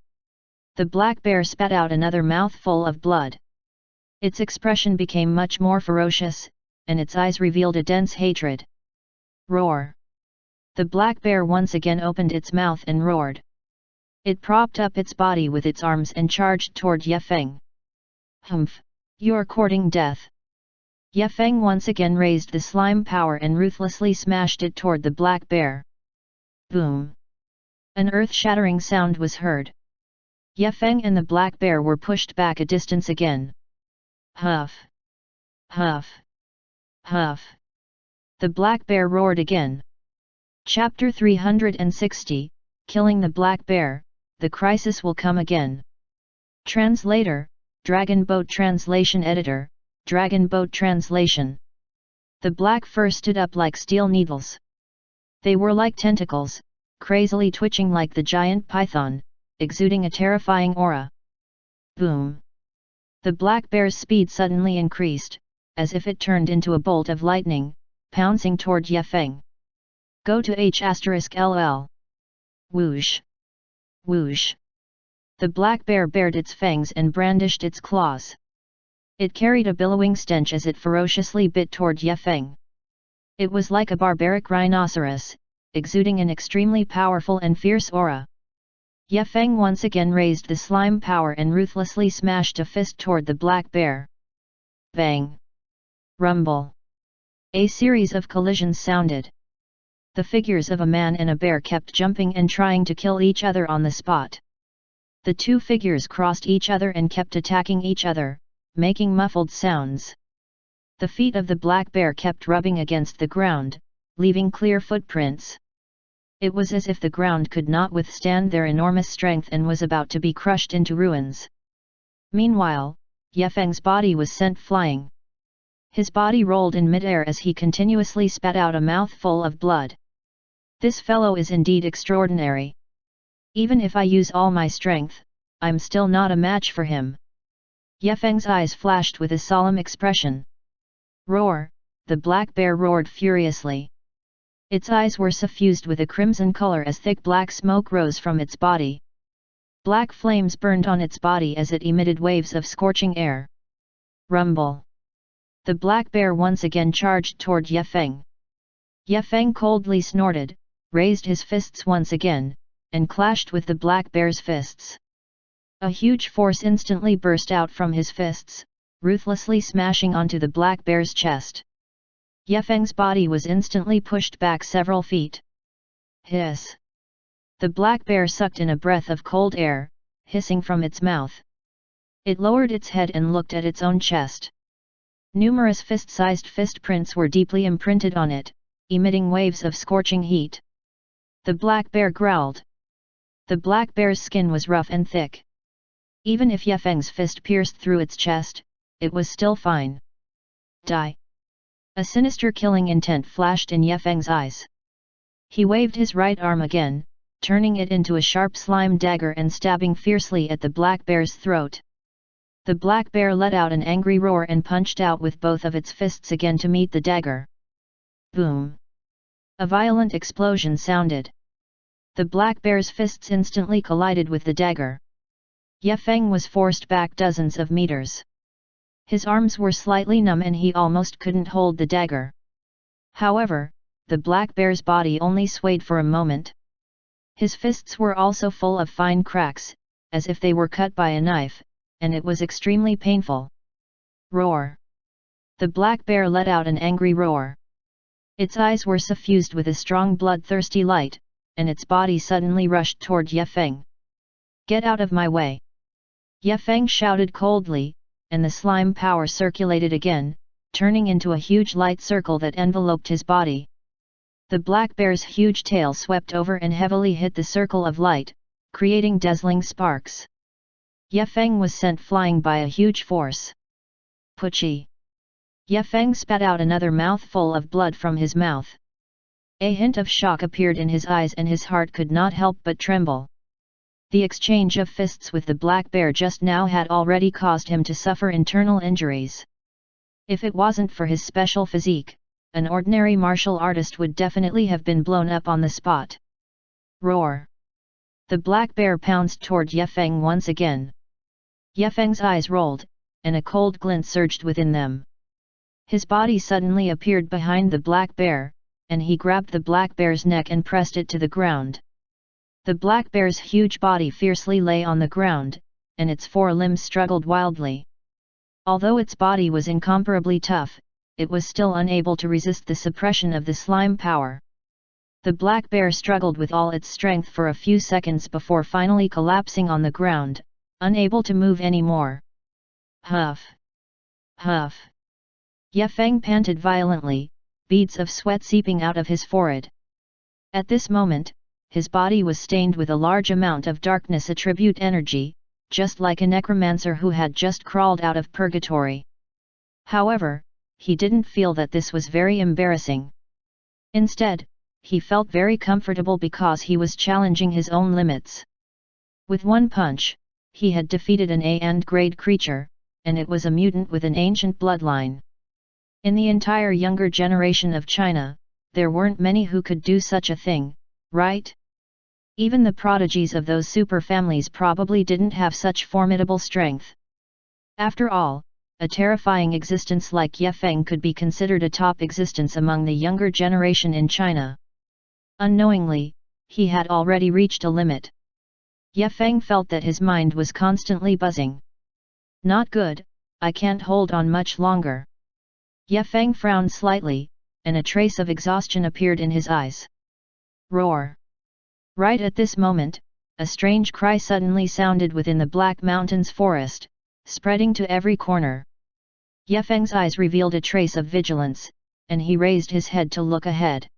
The black bear spat out another mouthful of blood. Its expression became much more ferocious, and its eyes revealed a dense hatred. Roar! The black bear once again opened its mouth and roared. It propped up its body with its arms and charged toward Ye Feng. Humph! You're courting death! Ye Feng once again raised the slime power and ruthlessly smashed it toward the black bear. Boom! An earth-shattering sound was heard. Ye Feng and the black bear were pushed back a distance again. Huff! Huff! Huff! The black bear roared again. Chapter 360, Killing the Black Bear, The Crisis Will Come Again. Translator, Dragon Boat Translation Editor, Dragon Boat Translation. The black fur stood up like steel needles. They were like tentacles, crazily twitching like the giant python, exuding a terrifying aura. Boom! The black bear's speed suddenly increased, as if it turned into a bolt of lightning, pouncing toward Ye Feng. Go to H*LL. Whoosh! Whoosh! The black bear bared its fangs and brandished its claws. It carried a billowing stench as it ferociously bit toward Ye Feng. It was like a barbaric rhinoceros, exuding an extremely powerful and fierce aura. Ye Feng once again raised the slime power and ruthlessly smashed a fist toward the black bear. Bang! Rumble! A series of collisions sounded. The figures of a man and a bear kept jumping and trying to kill each other on the spot. The two figures crossed each other and kept attacking each other, making muffled sounds. The feet of the black bear kept rubbing against the ground, leaving clear footprints. It was as if the ground could not withstand their enormous strength and was about to be crushed into ruins. Meanwhile, Ye Feng's body was sent flying. His body rolled in midair as he continuously spat out a mouthful of blood. This fellow is indeed extraordinary. Even if I use all my strength, I'm still not a match for him. Ye Feng's eyes flashed with a solemn expression. Roar! The black bear roared furiously. Its eyes were suffused with a crimson color as thick black smoke rose from its body. Black flames burned on its body as it emitted waves of scorching air. Rumble! The black bear once again charged toward Ye Feng. Ye Feng coldly snorted, raised his fists once again, and clashed with the black bear's fists. A huge force instantly burst out from his fists, ruthlessly smashing onto the black bear's chest. Ye Feng's body was instantly pushed back several feet. Hiss! The black bear sucked in a breath of cold air, hissing from its mouth. It lowered its head and looked at its own chest. Numerous fist-sized fist prints were deeply imprinted on it, emitting waves of scorching heat. The black bear growled. The black bear's skin was rough and thick. Even if Ye Feng's fist pierced through its chest, it was still fine. Die! A sinister killing intent flashed in Ye Feng's eyes. He waved his right arm again, turning it into a sharp slime dagger and stabbing fiercely at the black bear's throat. The black bear let out an angry roar and punched out with both of its fists again to meet the dagger. Boom! A violent explosion sounded. The black bear's fists instantly collided with the dagger. Ye Feng was forced back dozens of meters. His arms were slightly numb and he almost couldn't hold the dagger. However, the black bear's body only swayed for a moment. His fists were also full of fine cracks, as if they were cut by a knife, and it was extremely painful. Roar! The black bear let out an angry roar. Its eyes were suffused with a strong bloodthirsty light, and its body suddenly rushed toward Ye Feng. Get out of my way! Ye Feng shouted coldly, and the slime power circulated again, turning into a huge light circle that enveloped his body. The black bear's huge tail swept over and heavily hit the circle of light, creating dazzling sparks. Ye Feng was sent flying by a huge force. Pucci! Ye Feng spat out another mouthful of blood from his mouth. A hint of shock appeared in his eyes and his heart could not help but tremble. The exchange of fists with the black bear just now had already caused him to suffer internal injuries. If it wasn't for his special physique, an ordinary martial artist would definitely have been blown up on the spot. Roar! The black bear pounced toward Ye Feng once again. Ye Feng's eyes rolled, and a cold glint surged within them. His body suddenly appeared behind the black bear, and he grabbed the black bear's neck and pressed it to the ground. The black bear's huge body fiercely lay on the ground, and its four limbs struggled wildly. Although its body was incomparably tough, it was still unable to resist the suppression of the slime power. The black bear struggled with all its strength for a few seconds before finally collapsing on the ground, unable to move anymore. Huff! Huff! Ye Feng panted violently, beads of sweat seeping out of his forehead. At this moment, his body was stained with a large amount of darkness attribute energy, just like a necromancer who had just crawled out of purgatory. However, he didn't feel that this was very embarrassing. Instead, he felt very comfortable because he was challenging his own limits. With one punch, he had defeated an A grade creature, and it was a mutant with an ancient bloodline. In the entire younger generation of China, there weren't many who could do such a thing, right? Even the prodigies of those super families probably didn't have such formidable strength. After all, a terrifying existence like Ye Feng could be considered a top existence among the younger generation in China. Unknowingly, he had already reached a limit. Ye Feng felt that his mind was constantly buzzing. Not good, I can't hold on much longer. Ye Feng frowned slightly, and a trace of exhaustion appeared in his eyes. Roar! Right at this moment, a strange cry suddenly sounded within the Black Mountains forest, spreading to every corner. Ye Feng's eyes revealed a trace of vigilance, and he raised his head to look ahead.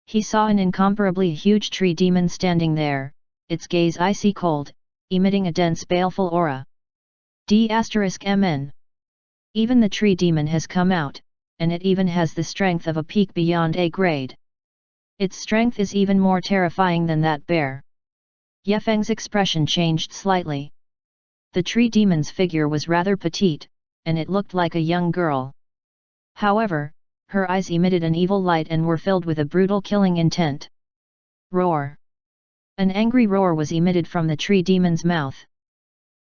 He saw an incomparably huge tree demon standing there, its gaze icy cold, emitting a dense baleful aura. D*MN. Even the tree demon has come out, and it even has the strength of a peak beyond A grade. Its strength is even more terrifying than that bear. Ye Feng's expression changed slightly. The tree demon's figure was rather petite, and it looked like a young girl. However, her eyes emitted an evil light and were filled with a brutal killing intent. Roar! An angry roar was emitted from the tree demon's mouth.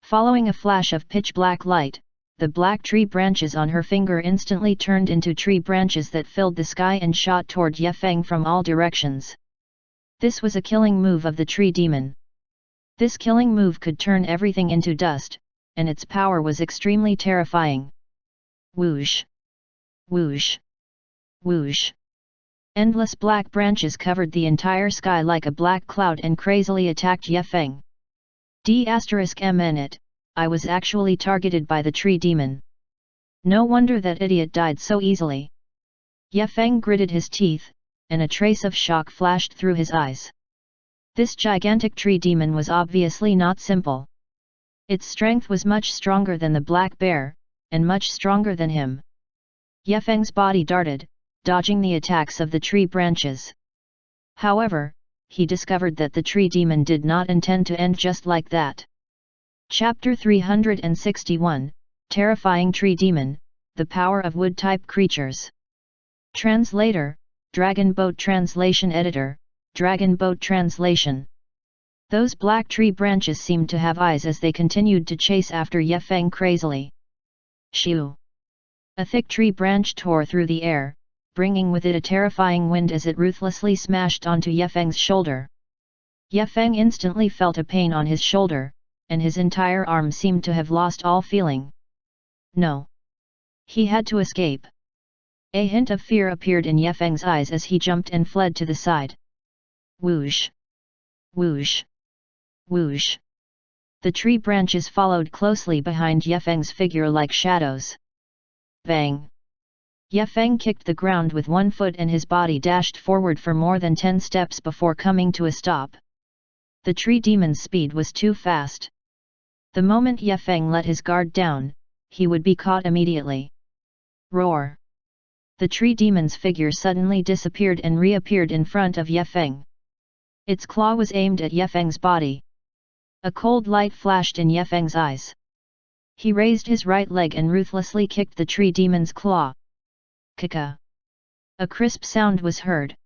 Following a flash of pitch-black light, the black tree branches on her finger instantly turned into tree branches that filled the sky and shot toward Ye Feng from all directions. This was a killing move of the tree demon. This killing move could turn everything into dust, and its power was extremely terrifying. Whoosh! Whoosh! Whoosh! Endless black branches covered the entire sky like a black cloud and crazily attacked Ye Feng. D*MN. I was actually targeted by the tree demon. No wonder that idiot died so easily. Ye Feng gritted his teeth, and a trace of shock flashed through his eyes. This gigantic tree demon was obviously not simple. Its strength was much stronger than the black bear, and much stronger than him. Ye Feng's body darted, dodging the attacks of the tree branches. However, he discovered that the tree demon did not intend to end just like that. Chapter 361, Terrifying Tree Demon, The Power of Wood-Type Creatures. Translator, Dragon Boat Translation Editor, Dragon Boat Translation. Those black tree branches seemed to have eyes as they continued to chase after Ye Feng crazily. Shoo! A thick tree branch tore through the air, bringing with it a terrifying wind as it ruthlessly smashed onto Ye Feng's shoulder. Ye Feng instantly felt a pain on his shoulder, and his entire arm seemed to have lost all feeling. No! He had to escape. A hint of fear appeared in Ye Feng's eyes as he jumped and fled to the side. Whoosh! Whoosh! Whoosh! The tree branches followed closely behind Ye Feng's figure like shadows. Bang! Ye Feng kicked the ground with one foot and his body dashed forward for more than 10 steps before coming to a stop. The tree demon's speed was too fast. The moment Ye Feng let his guard down, he would be caught immediately. Roar! The tree demon's figure suddenly disappeared and reappeared in front of Ye Feng. Its claw was aimed at Ye Feng's body. A cold light flashed in Ye Feng's eyes. He raised his right leg and ruthlessly kicked the tree demon's claw. Kika! A crisp sound was heard.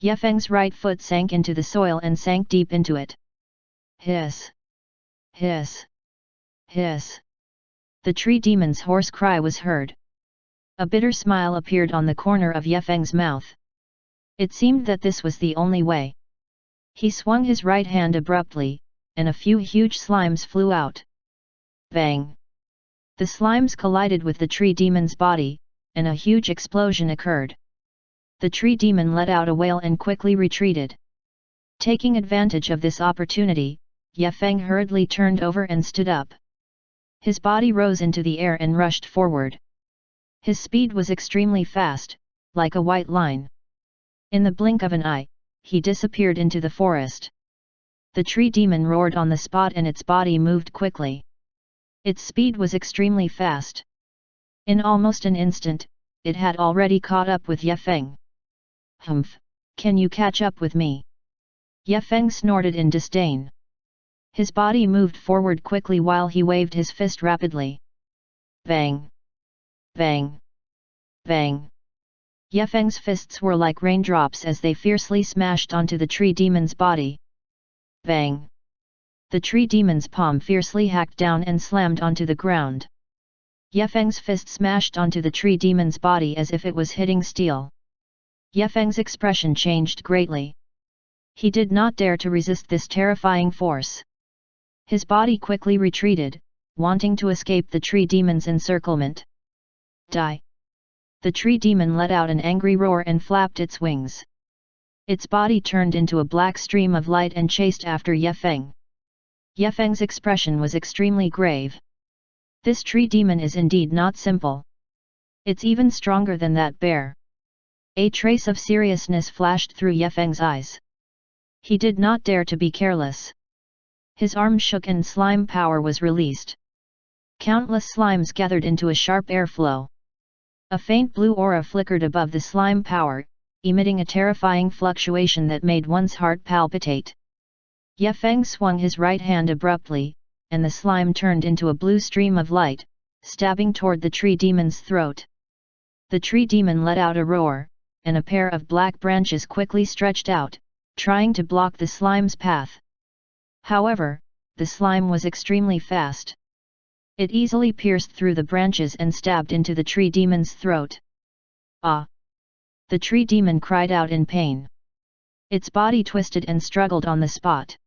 Ye Feng's right foot sank into the soil and sank deep into it. Hiss! Hiss! Hiss! The tree demon's hoarse cry was heard. A bitter smile appeared on the corner of Ye Feng's mouth. It seemed that this was the only way. He swung his right hand abruptly, and a few huge slimes flew out. Bang! The slimes collided with the tree demon's body, and a huge explosion occurred. The tree demon let out a wail and quickly retreated. Taking advantage of this opportunity, Ye Feng hurriedly turned over and stood up. His body rose into the air and rushed forward. His speed was extremely fast, like a white line. In the blink of an eye, he disappeared into the forest. The tree demon roared on the spot and its body moved quickly. Its speed was extremely fast. In almost an instant, it had already caught up with Ye Feng. "Humph, can you catch up with me?" Ye Feng snorted in disdain. His body moved forward quickly while he waved his fist rapidly. Bang! Bang! Bang! Ye Feng's fists were like raindrops as they fiercely smashed onto the tree demon's body. Bang! The tree demon's palm fiercely hacked down and slammed onto the ground. Ye Feng's fist smashed onto the tree demon's body as if it was hitting steel. Ye Feng's expression changed greatly. He did not dare to resist this terrifying force. His body quickly retreated, wanting to escape the tree demon's encirclement. Die! The tree demon let out an angry roar and flapped its wings. Its body turned into a black stream of light and chased after Ye Feng. Ye Feng's expression was extremely grave. This tree demon is indeed not simple. It's even stronger than that bear. A trace of seriousness flashed through Ye Feng's eyes. He did not dare to be careless. His arm shook and slime power was released. Countless slimes gathered into a sharp airflow. A faint blue aura flickered above the slime power, emitting a terrifying fluctuation that made one's heart palpitate. Ye Feng swung his right hand abruptly, and the slime turned into a blue stream of light, stabbing toward the tree demon's throat. The tree demon let out a roar, and a pair of black branches quickly stretched out, trying to block the slime's path. However, the slime was extremely fast. It easily pierced through the branches and stabbed into the tree demon's throat. Ah! The tree demon cried out in pain. Its body twisted and struggled on the spot.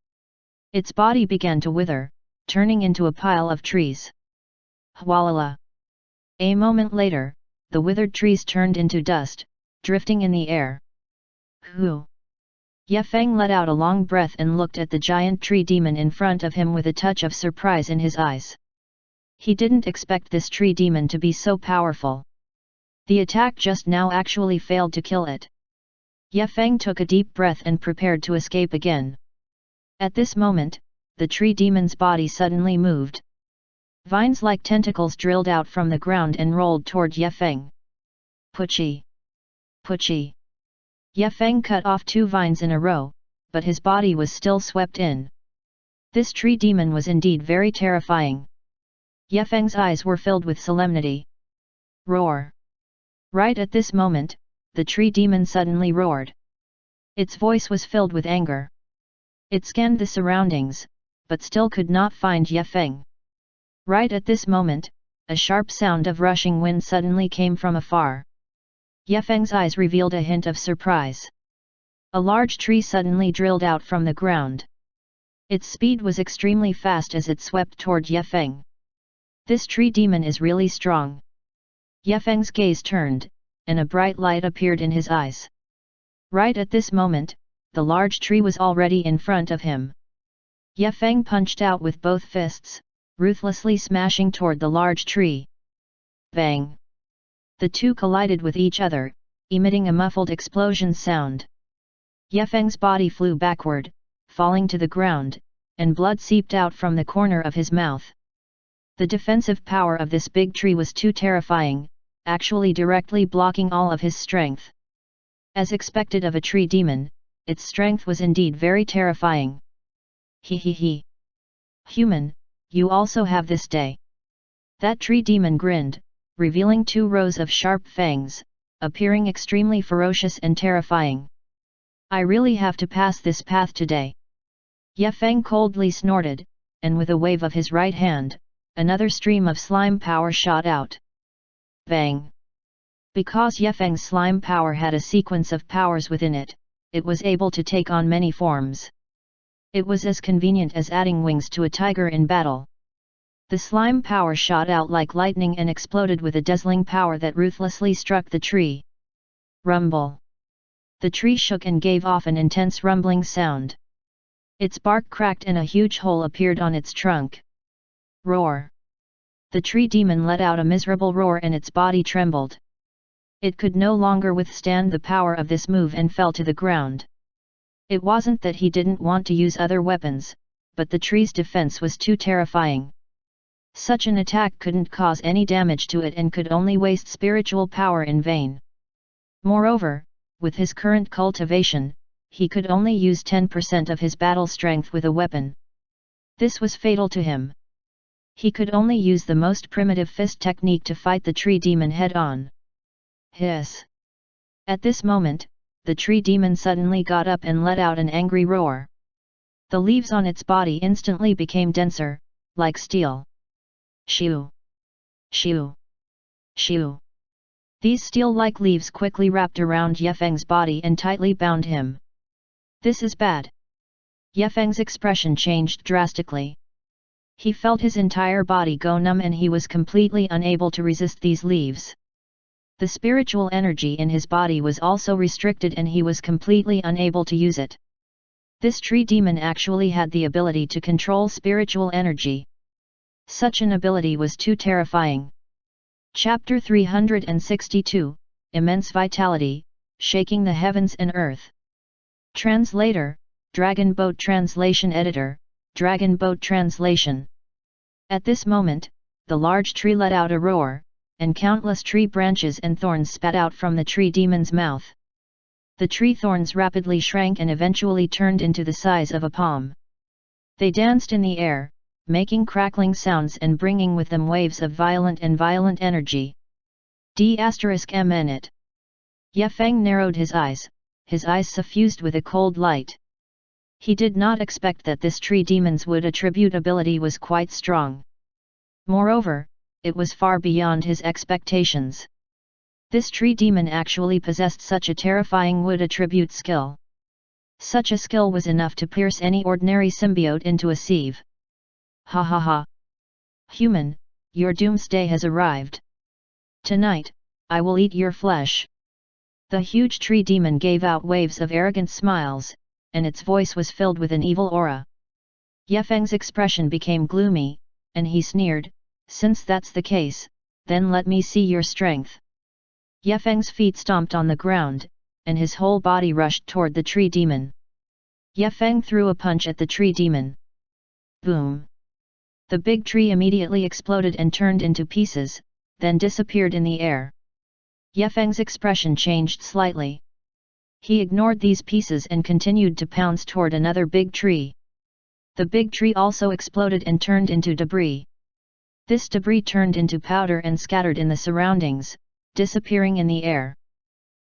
Its body began to wither, turning into a pile of trees. Hwalala! A moment later, the withered trees turned into dust, drifting in the air. Who? Ye Feng let out a long breath and looked at the giant tree demon in front of him with a touch of surprise in his eyes. He didn't expect this tree demon to be so powerful. The attack just now actually failed to kill it. Ye Feng took a deep breath and prepared to escape again. At this moment, the tree demon's body suddenly moved. Vines like tentacles drilled out from the ground and rolled toward Ye Feng. Puchi! Puchi! Ye Feng cut off 2 vines in a row, but his body was still swept in. This tree demon was indeed very terrifying. Ye Feng's eyes were filled with solemnity. Roar! Right at this moment, the tree demon suddenly roared. Its voice was filled with anger. It scanned the surroundings, but still could not find Ye Feng. Right at this moment, a sharp sound of rushing wind suddenly came from afar. Ye Feng's eyes revealed a hint of surprise. A large tree suddenly drilled out from the ground. Its speed was extremely fast as it swept toward Ye Feng. This tree demon is really strong. Ye Feng's gaze turned, and a bright light appeared in his eyes. Right at this moment, the large tree was already in front of him. Ye Feng punched out with both fists, ruthlessly smashing toward the large tree. Bang! The two collided with each other, emitting a muffled explosion sound. Ye Feng's body flew backward, falling to the ground, and blood seeped out from the corner of his mouth. The defensive power of this big tree was too terrifying, actually directly blocking all of his strength. As expected of a tree demon, its strength was indeed very terrifying. He he he. Human, you also have this day. That tree demon grinned, revealing 2 rows of sharp fangs, appearing extremely ferocious and terrifying. I really have to pass this path today. Ye Feng coldly snorted, and with a wave of his right hand, another stream of slime power shot out. Bang! Because Ye Feng's slime power had a sequence of powers within it, it was able to take on many forms. It was as convenient as adding wings to a tiger in battle. The slime power shot out like lightning and exploded with a dazzling power that ruthlessly struck the tree. Rumble! The tree shook and gave off an intense rumbling sound. Its bark cracked and a huge hole appeared on its trunk. Roar! The tree demon let out a miserable roar and its body trembled. It could no longer withstand the power of this move and fell to the ground. It wasn't that he didn't want to use other weapons, but the tree's defense was too terrifying. Such an attack couldn't cause any damage to it and could only waste spiritual power in vain. Moreover, with his current cultivation, he could only use 10% of his battle strength with a weapon. This was fatal to him. He could only use the most primitive fist technique to fight the tree demon head-on. Hiss! At this moment, the tree demon suddenly got up and let out an angry roar. The leaves on its body instantly became denser, like steel. Shoo! Shoo! Shoo! These steel-like leaves quickly wrapped around Yefeng's body and tightly bound him. This is bad. Yefeng's expression changed drastically. He felt his entire body go numb and he was completely unable to resist these leaves. The spiritual energy in his body was also restricted and he was completely unable to use it. This tree demon actually had the ability to control spiritual energy. Such an ability was too terrifying. Chapter 362, Immense Vitality, Shaking the Heavens and Earth. Translator, Dragon Boat Translation Editor, Dragon Boat Translation. At this moment, the large tree let out a roar, and countless tree branches and thorns spat out from the tree demon's mouth. The tree thorns rapidly shrank and eventually turned into the size of a palm. They danced in the air, making crackling sounds and bringing with them waves of violent energy. D***it. Yefeng narrowed his eyes suffused with a cold light. He did not expect that this tree demon's wood attribute ability was quite strong. Moreover, it was far beyond his expectations. This tree demon actually possessed such a terrifying wood attribute skill. Such a skill was enough to pierce any ordinary symbiote into a sieve. Ha ha ha! Human, your doomsday has arrived. Tonight, I will eat your flesh. The huge tree demon gave out waves of arrogant smiles, and its voice was filled with an evil aura. Yefeng's expression became gloomy, and he sneered, "Since that's the case, then let me see your strength." Yefeng's feet stomped on the ground, and his whole body rushed toward the tree demon. Yefeng threw a punch at the tree demon. Boom! The big tree immediately exploded and turned into pieces, then disappeared in the air. Yefeng's expression changed slightly. He ignored these pieces and continued to pounce toward another big tree. The big tree also exploded and turned into debris. This debris turned into powder and scattered in the surroundings, disappearing in the air.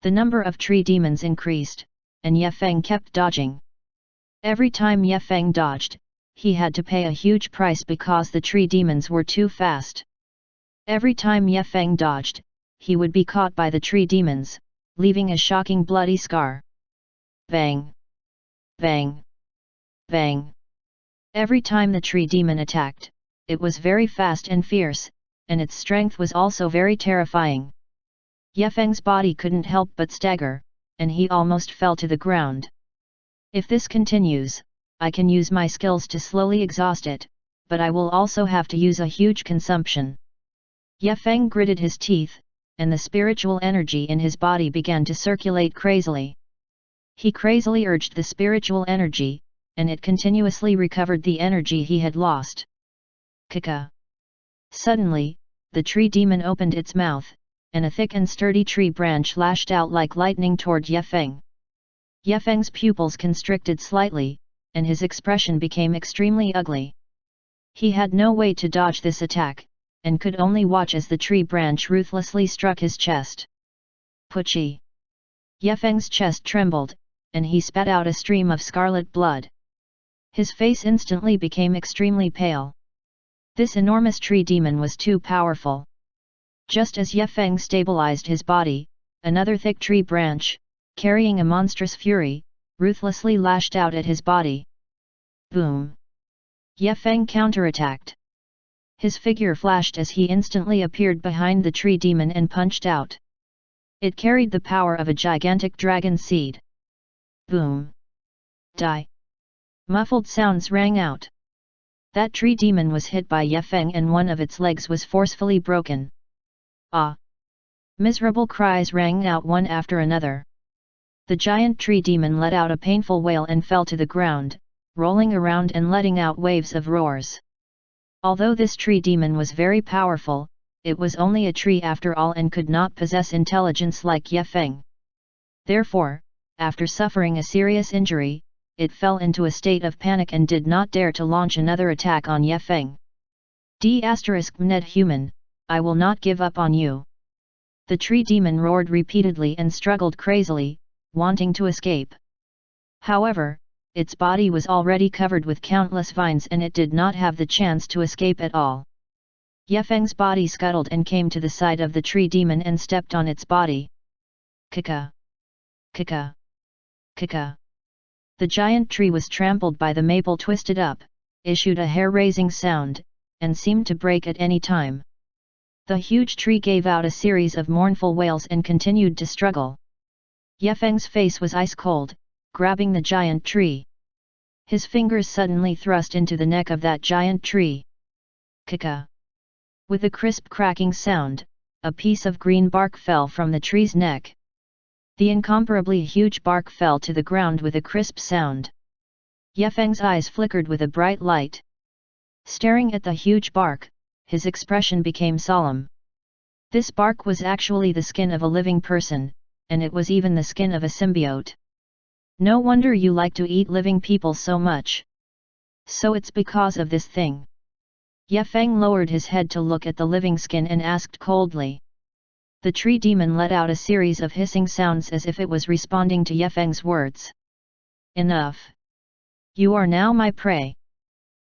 The number of tree demons increased, and Yefeng kept dodging. Every time Yefeng dodged, he had to pay a huge price because the tree demons were too fast. Every time Yefeng dodged, he would be caught by the tree demons, leaving a shocking bloody scar. Bang! Bang! Bang! Every time the tree demon attacked, it was very fast and fierce, and its strength was also very terrifying. Yefeng's body couldn't help but stagger, and he almost fell to the ground. If this continues, I can use my skills to slowly exhaust it, but I will also have to use a huge consumption. Yefeng gritted his teeth, and the spiritual energy in his body began to circulate crazily. He crazily urged the spiritual energy, and it continuously recovered the energy he had lost. Kaka! Suddenly, the tree demon opened its mouth, and a thick and sturdy tree branch lashed out like lightning toward Yefeng. Yefeng's pupils constricted slightly, and his expression became extremely ugly. He had no way to dodge this attack, and could only watch as the tree branch ruthlessly struck his chest. Pucci! Yefeng's chest trembled, and he spat out a stream of scarlet blood. His face instantly became extremely pale. This enormous tree demon was too powerful. Just as Yefeng stabilized his body, another thick tree branch, carrying a monstrous fury, ruthlessly lashed out at his body. Boom! Yefeng counterattacked. His figure flashed as he instantly appeared behind the tree demon and punched out. It carried the power of a gigantic dragon seed. Boom! Die! Muffled sounds rang out. That tree demon was hit by Yefeng and one of its legs was forcefully broken. Ah! Miserable cries rang out one after another. The giant tree demon let out a painful wail and fell to the ground, rolling around and letting out waves of roars. Although this tree demon was very powerful, it was only a tree after all and could not possess intelligence like Yefeng. Therefore, after suffering a serious injury, it fell into a state of panic and did not dare to launch another attack on Yefeng. Ned human, I will not give up on you. The tree demon roared repeatedly and struggled crazily, wanting to escape. However, its body was already covered with countless vines and it did not have the chance to escape at all. Yefeng's body scuttled and came to the side of the tree demon and stepped on its body. Kika! Kika! Kika! The giant tree was trampled by the maple, twisted up, issued a hair-raising sound, and seemed to break at any time. The huge tree gave out a series of mournful wails and continued to struggle. Yefeng's face was ice-cold, grabbing the giant tree. His fingers suddenly thrust into the neck of that giant tree. Kika! With a crisp cracking sound, a piece of green bark fell from the tree's neck. The incomparably huge bark fell to the ground with a crisp sound. Yefeng's eyes flickered with a bright light. Staring at the huge bark, his expression became solemn. This bark was actually the skin of a living person, and it was even the skin of a symbiote. No wonder you like to eat living people so much. So it's because of this thing. Yefeng lowered his head to look at the living skin and asked coldly. The tree demon let out a series of hissing sounds as if it was responding to Yefeng's words. Enough! You are now my prey.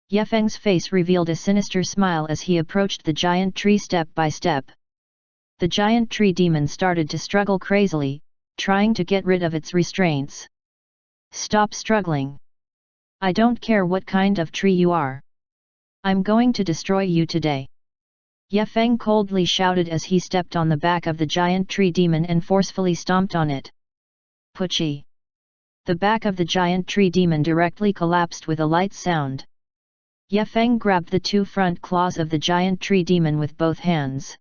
Yefeng's face revealed a sinister smile as he approached the giant tree step by step. The giant tree demon started to struggle crazily, trying to get rid of its restraints. Stop struggling! I don't care what kind of tree you are. I'm going to destroy you today. Yefeng coldly shouted as he stepped on the back of the giant tree demon and forcefully stomped on it. Puchi! The back of the giant tree demon directly collapsed with a light sound. Yefeng grabbed the two front claws of the giant tree demon with both hands.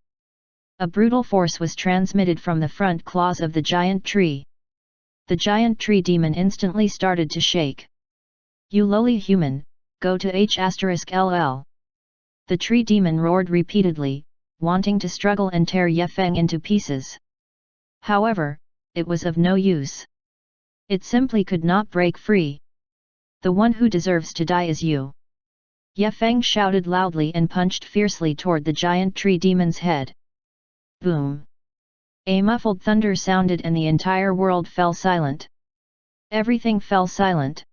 A brutal force was transmitted from the front claws of the giant tree. The giant tree demon instantly started to shake. You lowly human, go to H*LL. The tree demon roared repeatedly, wanting to struggle and tear Yefeng into pieces. However, it was of no use. It simply could not break free. The one who deserves to die is you. Yefeng shouted loudly and punched fiercely toward the giant tree demon's head. Boom! A muffled thunder sounded and the entire world fell silent. Everything fell silent.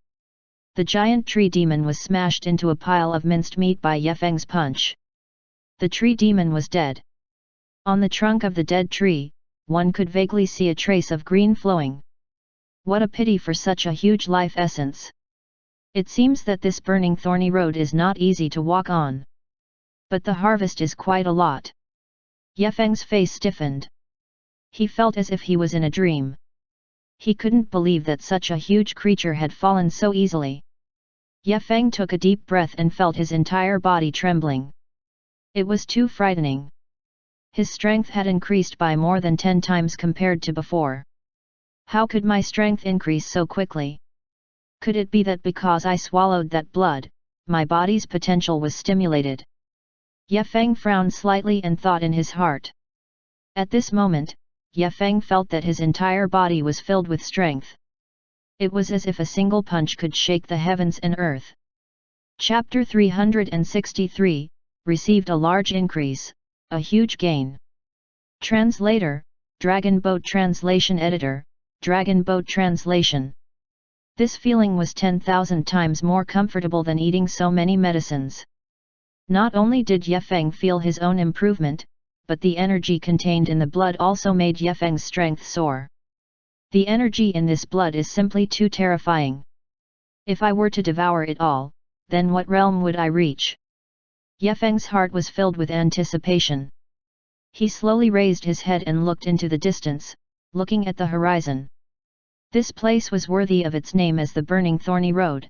The giant tree demon was smashed into a pile of minced meat by Yefeng's punch. The tree demon was dead. On the trunk of the dead tree, one could vaguely see a trace of green flowing. What a pity for such a huge life essence. It seems that this burning thorny road is not easy to walk on. But the harvest is quite a lot. Yefeng's face stiffened. He felt as if he was in a dream. He couldn't believe that such a huge creature had fallen so easily. Yefeng took a deep breath and felt his entire body trembling. It was too frightening. His strength had increased by more than 10 times compared to before. How could my strength increase so quickly? Could it be that because I swallowed that blood, my body's potential was stimulated? Yefeng frowned slightly and thought in his heart. At this moment, Yefeng felt that his entire body was filled with strength. It was as if a single punch could shake the heavens and earth. Chapter 363, received a large increase, a huge gain. Translator, Dragon Boat Translation Editor, Dragon Boat Translation. This feeling was 10,000 times more comfortable than eating so many medicines. Not only did Yefeng feel his own improvement, but the energy contained in the blood also made Yefeng's strength soar. The energy in this blood is simply too terrifying. If I were to devour it all, then what realm would I reach? Yefeng's heart was filled with anticipation. He slowly raised his head and looked into the distance, looking at the horizon. This place was worthy of its name as the burning thorny road.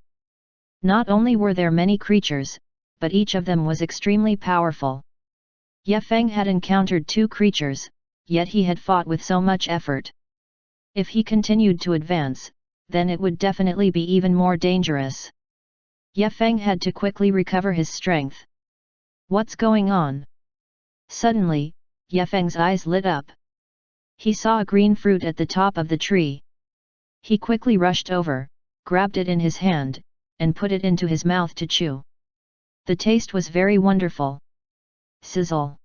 Not only were there many creatures, but each of them was extremely powerful. Ye Feng had encountered 2 creatures, yet he had fought with so much effort. If he continued to advance, then it would definitely be even more dangerous. Ye Feng had to quickly recover his strength. What's going on? Suddenly, Ye Feng's eyes lit up. He saw a green fruit at the top of the tree. He quickly rushed over, grabbed it in his hand, and put it into his mouth to chew. The taste was very wonderful. Sizzle!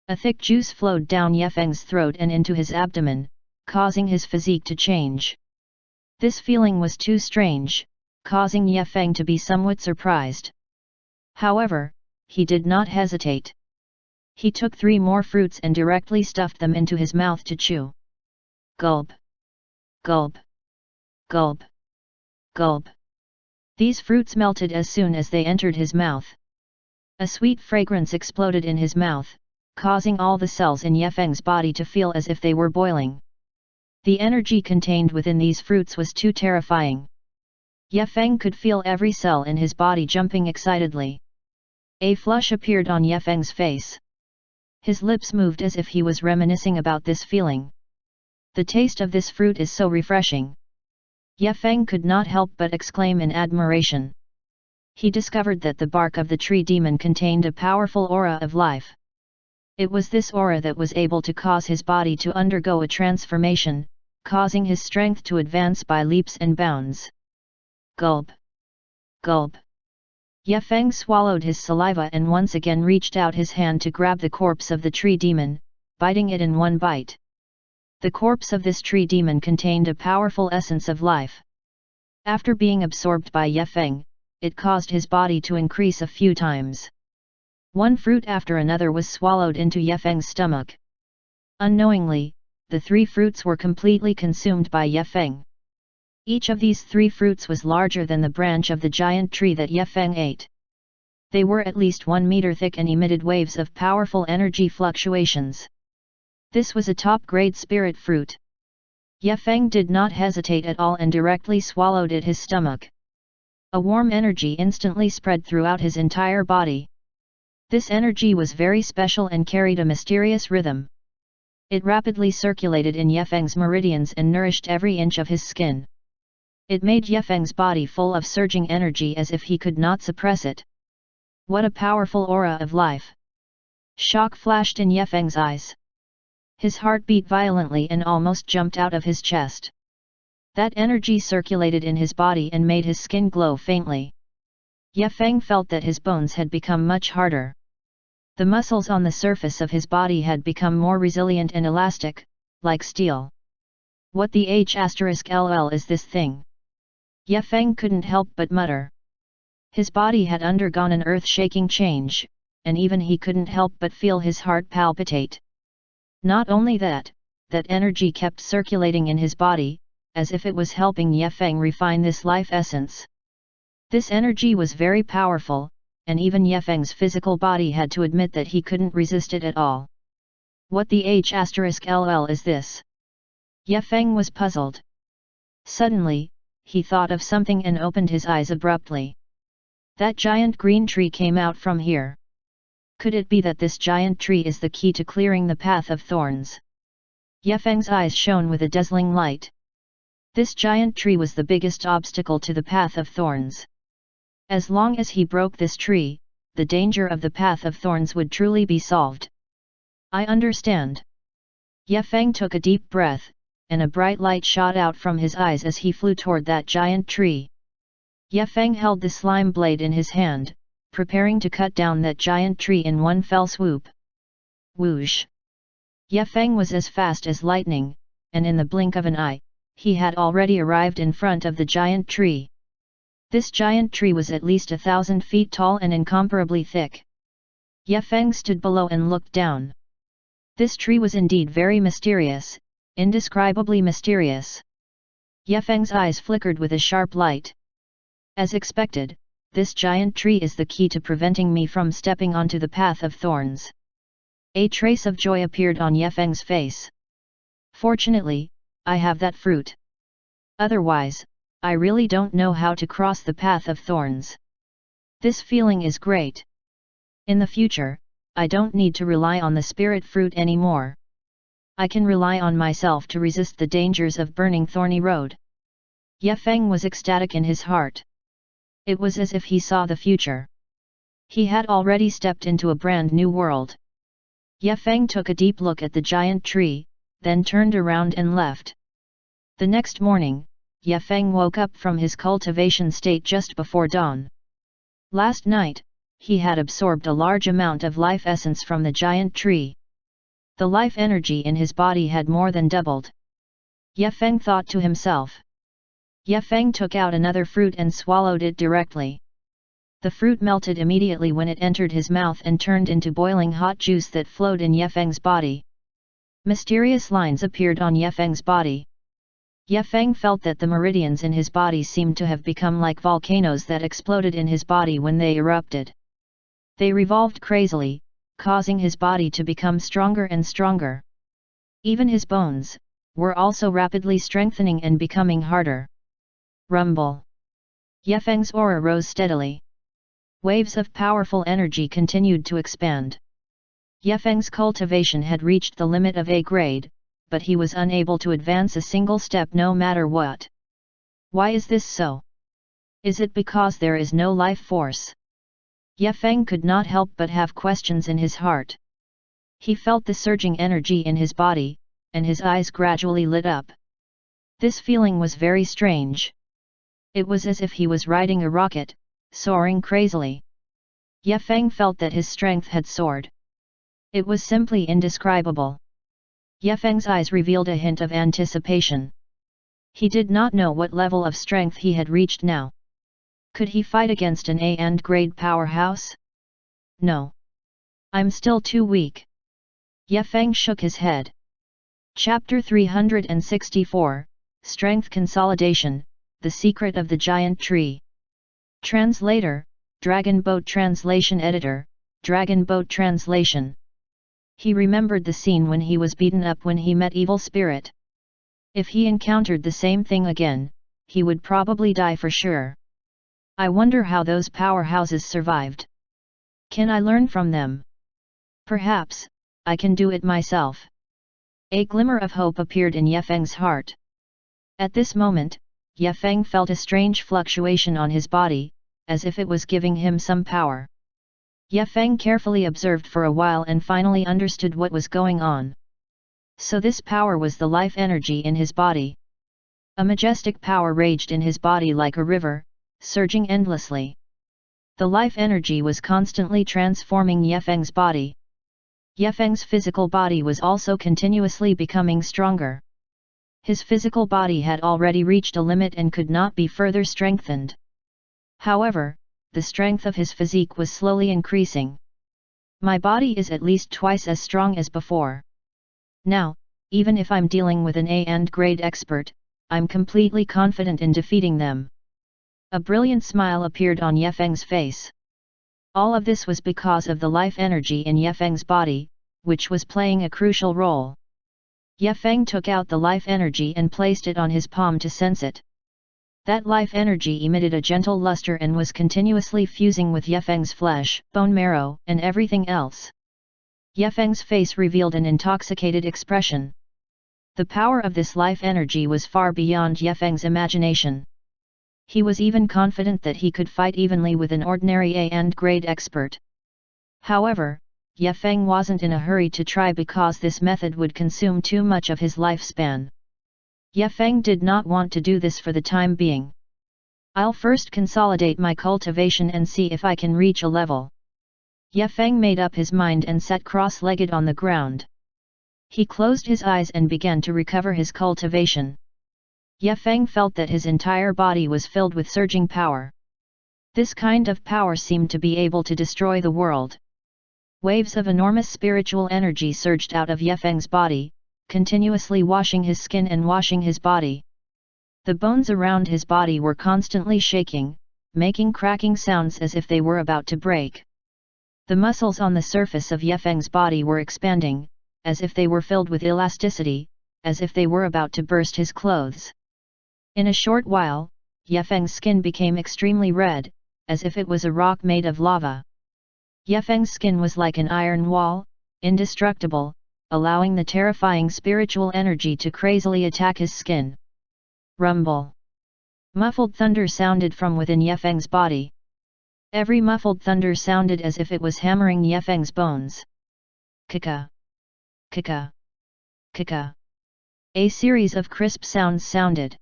A thick juice flowed down Ye Feng's throat and into his abdomen, causing his physique to change. This feeling was too strange, causing Ye Feng to be somewhat surprised. However, he did not hesitate. He took 3 more fruits and directly stuffed them into his mouth to chew. Gulp! Gulp! Gulp! Gulp! These fruits melted as soon as they entered his mouth. A sweet fragrance exploded in his mouth, causing all the cells in Ye Feng's body to feel as if they were boiling. The energy contained within these fruits was too terrifying. Ye Feng could feel every cell in his body jumping excitedly. A flush appeared on Ye Feng's face. His lips moved as if he was reminiscing about this feeling. The taste of this fruit is so refreshing. Ye Feng could not help but exclaim in admiration. He discovered that the bark of the tree demon contained a powerful aura of life. It was this aura that was able to cause his body to undergo a transformation, causing his strength to advance by leaps and bounds. Gulp! Gulp! Ye Feng swallowed his saliva and once again reached out his hand to grab the corpse of the tree demon, biting it in one bite. The corpse of this tree demon contained a powerful essence of life. After being absorbed by Ye Feng, it caused his body to increase a few times. One fruit after another was swallowed into Ye Feng's stomach. Unknowingly, the 3 fruits were completely consumed by Ye Feng. Each of these 3 fruits was larger than the branch of the giant tree that Ye Feng ate. They were at least 1 meter thick and emitted waves of powerful energy fluctuations. This was a top-grade spirit fruit. Ye Feng did not hesitate at all and directly swallowed it his stomach. A warm energy instantly spread throughout his entire body. This energy was very special and carried a mysterious rhythm. It rapidly circulated in Ye Feng's meridians and nourished every inch of his skin. It made Ye Feng's body full of surging energy as if he could not suppress it. What a powerful aura of life! Shock flashed in Ye Feng's eyes. His heart beat violently and almost jumped out of his chest. That energy circulated in his body and made his skin glow faintly. Ye Feng felt that his bones had become much harder. The muscles on the surface of his body had become more resilient and elastic, like steel. What the HLL is this thing? Ye Feng couldn't help but mutter. His body had undergone an earth-shaking change, and even he couldn't help but feel his heart palpitate. Not only that, that energy kept circulating in his body, as if it was helping Ye Feng refine this life essence. This energy was very powerful, and even Ye Feng's physical body had to admit that he couldn't resist it at all. What the HLL is this? Ye Feng was puzzled. Suddenly, he thought of something and opened his eyes abruptly. That giant green tree came out from here. Could it be that this giant tree is the key to clearing the path of thorns? Ye Feng's eyes shone with a dazzling light. This giant tree was the biggest obstacle to the path of thorns. As long as he broke this tree, the danger of the path of thorns would truly be solved. I understand. Ye Feng took a deep breath, and a bright light shot out from his eyes as he flew toward that giant tree. Ye Feng held the slime blade in his hand, preparing to cut down that giant tree in one fell swoop. Whoosh! Ye Feng was as fast as lightning, and in the blink of an eye, he had already arrived in front of the giant tree. This giant tree was at least 1,000 feet tall and incomparably thick. Ye Feng stood below and looked down. This tree was indeed very mysterious, indescribably mysterious. Ye Feng's eyes flickered with a sharp light. As expected, this giant tree is the key to preventing me from stepping onto the path of thorns. A trace of joy appeared on Ye Feng's face. Fortunately, I have that fruit. Otherwise, I really don't know how to cross the path of thorns. This feeling is great. In the future, I don't need to rely on the spirit fruit anymore. I can rely on myself to resist the dangers of burning thorny road. Ye Feng was ecstatic in his heart. It was as if he saw the future. He had already stepped into a brand new world. Ye Feng took a deep look at the giant tree, then turned around and left. The next morning, Ye Feng woke up from his cultivation state just before dawn. Last night, he had absorbed a large amount of life essence from the giant tree. The life energy in his body had more than doubled. Ye Feng thought to himself. Ye Feng took out another fruit and swallowed it directly. The fruit melted immediately when it entered his mouth and turned into boiling hot juice that flowed in Ye Feng's body. Mysterious lines appeared on Ye Feng's body. Ye Feng felt that the meridians in his body seemed to have become like volcanoes that exploded in his body when they erupted. They revolved crazily, causing his body to become stronger and stronger. Even his bones were also rapidly strengthening and becoming harder. Rumble. Ye Feng's aura rose steadily. Waves of powerful energy continued to expand. Ye Feng's cultivation had reached the limit of A grade, but he was unable to advance a single step no matter what. Why is this so? Is it because there is no life force? Ye Feng could not help but have questions in his heart. He felt the surging energy in his body, and his eyes gradually lit up. This feeling was very strange. It was as if he was riding a rocket, soaring crazily. Ye Feng felt that his strength had soared. It was simply indescribable. Ye Feng's eyes revealed a hint of anticipation. He did not know what level of strength he had reached now. Could he fight against an A and grade powerhouse? No. I'm still too weak. Ye Feng shook his head. Chapter 364, Strength Consolidation, The Secret of the Giant Tree. Translator, Dragon Boat Translation Editor, Dragon Boat Translation. He remembered the scene when he was beaten up when he met Evil Spirit. If he encountered the same thing again, he would probably die for sure. I wonder how those powerhouses survived. Can I learn from them? Perhaps I can do it myself. A glimmer of hope appeared in Ye Feng's heart. At this moment, Ye Feng felt a strange fluctuation on his body, as if it was giving him some power. Ye Feng carefully observed for a while and finally understood what was going on. So this power was the life energy in his body. A majestic power raged in his body like a river, surging endlessly. The life energy was constantly transforming Ye Feng's body. Ye Feng's physical body was also continuously becoming stronger. His physical body had already reached a limit and could not be further strengthened. However, the strength of his physique was slowly increasing. My body is at least twice as strong as before. Now, even if I'm dealing with an A and grade expert, I'm completely confident in defeating them. A brilliant smile appeared on Ye Feng's face. All of this was because of the life energy in Ye Feng's body, which was playing a crucial role. Ye Feng took out the life energy and placed it on his palm to sense it. That life energy emitted a gentle luster and was continuously fusing with Ye Feng's flesh, bone marrow, and everything else. Ye Feng's face revealed an intoxicated expression. The power of this life energy was far beyond Ye Feng's imagination. He was even confident that he could fight evenly with an ordinary A and grade expert. However, Ye Feng wasn't in a hurry to try because this method would consume too much of his lifespan. Ye Feng did not want to do this for the time being. I'll first consolidate my cultivation and see if I can reach a level. Ye Feng made up his mind and sat cross-legged on the ground. He closed his eyes and began to recover his cultivation. Ye Feng felt that his entire body was filled with surging power. This kind of power seemed to be able to destroy the world. Waves of enormous spiritual energy surged out of Ye Feng's body, continuously washing his skin and washing his body. The bones around his body were constantly shaking, making cracking sounds as if they were about to break. The muscles on the surface of Ye Feng's body were expanding, as if they were filled with elasticity, as if they were about to burst his clothes. In a short while, Yefeng's skin became extremely red, as if it was a rock made of lava. Yefeng's skin was like an iron wall, indestructible, allowing the terrifying spiritual energy to crazily attack his skin. Rumble. Muffled thunder sounded from within Yefeng's body. Every muffled thunder sounded as if it was hammering Yefeng's bones. Kika. Kika. Kika. A series of crisp sounds sounded.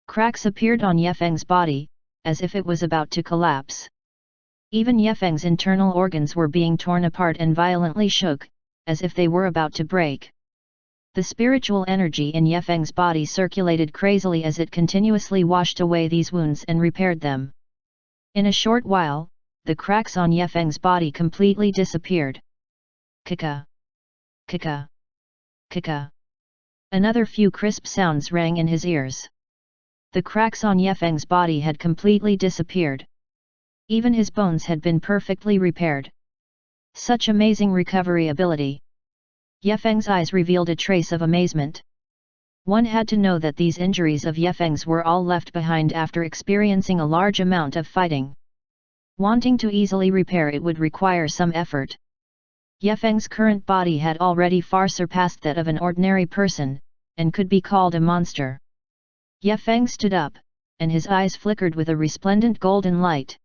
Cracks appeared on Yefeng's body, as if it was about to collapse. Even Yefeng's internal organs were being torn apart and violently shook, as if they were about to break. The spiritual energy in Yefeng's body circulated crazily as it continuously washed away these wounds and repaired them. In a short while, the cracks on Yefeng's body completely disappeared. Kika. Kika. Kika. Another few crisp sounds rang in his ears. The cracks on Yefeng's body had completely disappeared. Even his bones had been perfectly repaired. Such amazing recovery ability! Yefeng's eyes revealed a trace of amazement. One had to know that these injuries of Yefeng's were all left behind after experiencing a large amount of fighting. Wanting to easily repair it would require some effort. Yefeng's current body had already far surpassed that of an ordinary person, and could be called a monster. Yefeng stood up, and his eyes flickered with a resplendent golden light.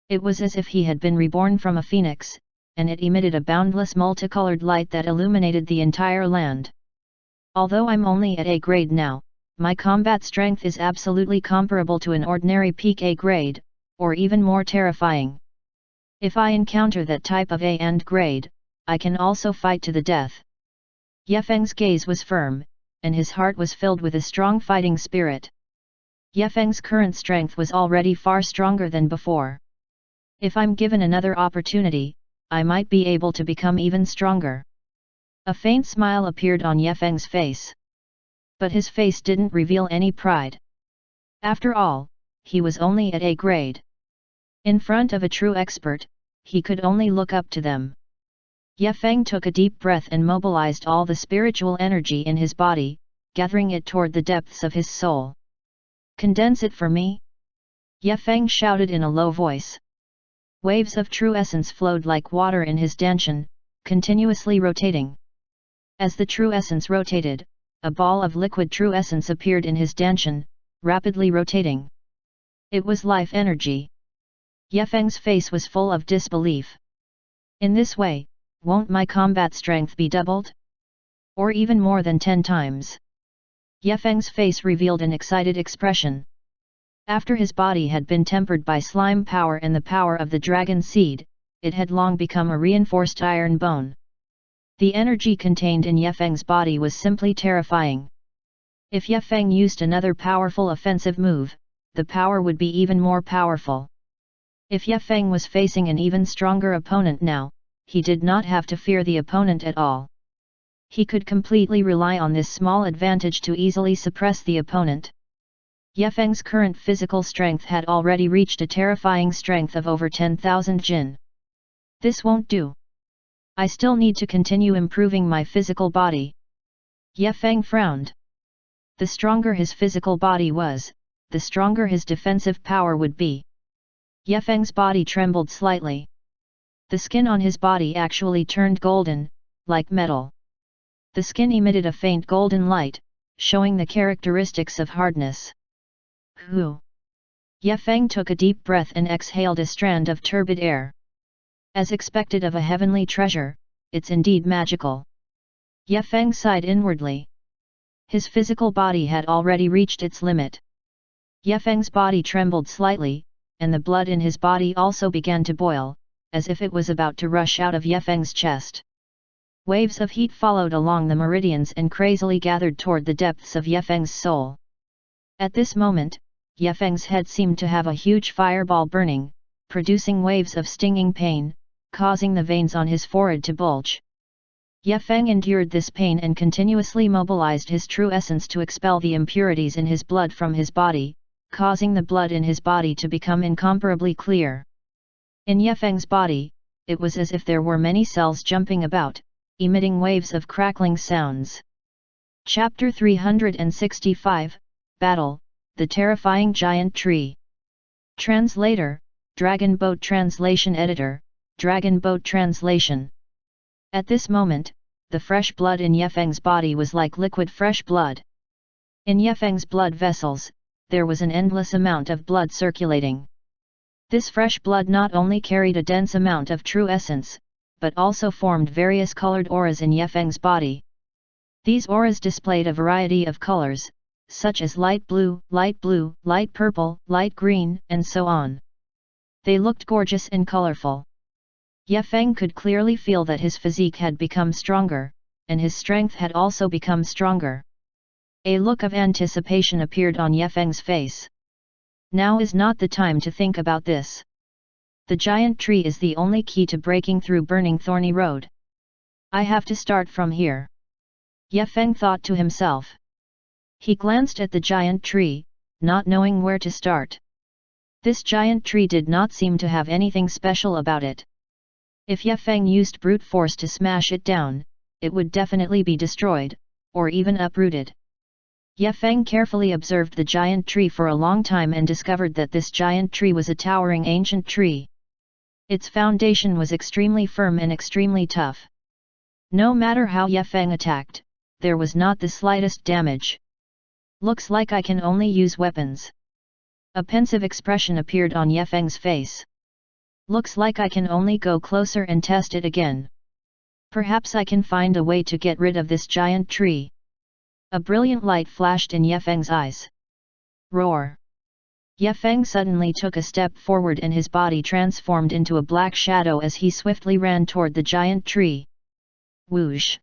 It was as if he had been reborn from a phoenix, and it emitted a boundless multicolored light that illuminated the entire land. Although I'm only at A grade now, my combat strength is absolutely comparable to an ordinary peak A grade, or even more terrifying. If I encounter that type of A and grade, I can also fight to the death. Yefeng's gaze was firm, and his heart was filled with a strong fighting spirit. Yefeng's current strength was already far stronger than before. If I'm given another opportunity, I might be able to become even stronger. A faint smile appeared on Yefeng's face. But his face didn't reveal any pride. After all, he was only at A grade. In front of a true expert, he could only look up to them. Yefeng took a deep breath and mobilized all the spiritual energy in his body, gathering it toward the depths of his soul. "Condense it for me?" Yefeng shouted in a low voice. Waves of true essence flowed like water in his danshan, continuously rotating. As the true essence rotated, a ball of liquid true essence appeared in his danshan, rapidly rotating. It was life energy. Yefeng's face was full of disbelief. In this way, won't my combat strength be doubled? Or even more than 10 times? Yefeng's face revealed an excited expression. After his body had been tempered by slime power and the power of the dragon seed, it had long become a reinforced iron bone. The energy contained in Yefeng's body was simply terrifying. If Yefeng used another powerful offensive move, the power would be even more powerful. If Yefeng was facing an even stronger opponent now, he did not have to fear the opponent at all. He could completely rely on this small advantage to easily suppress the opponent. Yefeng's current physical strength had already reached a terrifying strength of over 10,000 jin. This won't do. I still need to continue improving my physical body. Yefeng frowned. The stronger his physical body was, the stronger his defensive power would be. Yefeng's body trembled slightly. The skin on his body actually turned golden, like metal. The skin emitted a faint golden light, showing the characteristics of hardness. Hu! Yefeng took a deep breath and exhaled a strand of turbid air. As expected of a heavenly treasure, it's indeed magical. Yefeng sighed inwardly. His physical body had already reached its limit. Yefeng's body trembled slightly, and the blood in his body also began to boil, as if it was about to rush out of Yefeng's chest. Waves of heat followed along the meridians and crazily gathered toward the depths of Yefeng's soul. At this moment, Yefeng's head seemed to have a huge fireball burning, producing waves of stinging pain, causing the veins on his forehead to bulge. Yefeng endured this pain and continuously mobilized his true essence to expel the impurities in his blood from his body, causing the blood in his body to become incomparably clear. In Yefeng's body, it was as if there were many cells jumping about, emitting waves of crackling sounds. Chapter 365, Battle, the Terrifying Giant Tree. Translator, Dragon Boat Translation Editor, Dragon Boat Translation. At this moment, the fresh blood in Yefeng's body was like liquid fresh blood. In Yefeng's blood vessels, there was an endless amount of blood circulating. This fresh blood not only carried a dense amount of true essence, but also formed various colored auras in Yefeng's body. These auras displayed a variety of colors, such as light blue, light purple, light green, and so on. They looked gorgeous and colorful. Yefeng could clearly feel that his physique had become stronger, and his strength had also become stronger. A look of anticipation appeared on Yefeng's face. Now is not the time to think about this. The giant tree is the only key to breaking through burning thorny road. I have to start from here. Yefeng thought to himself. He glanced at the giant tree, not knowing where to start. This giant tree did not seem to have anything special about it. If Yefeng used brute force to smash it down, it would definitely be destroyed, or even uprooted. Yefeng carefully observed the giant tree for a long time and discovered that this giant tree was a towering ancient tree. Its foundation was extremely firm and extremely tough. No matter how Yefeng attacked, there was not the slightest damage. Looks like I can only use weapons. A pensive expression appeared on Yefeng's face. Looks like I can only go closer and test it again. Perhaps I can find a way to get rid of this giant tree. A brilliant light flashed in Yefeng's eyes. Roar! Yefeng suddenly took a step forward and his body transformed into a black shadow as he swiftly ran toward the giant tree. Whoosh!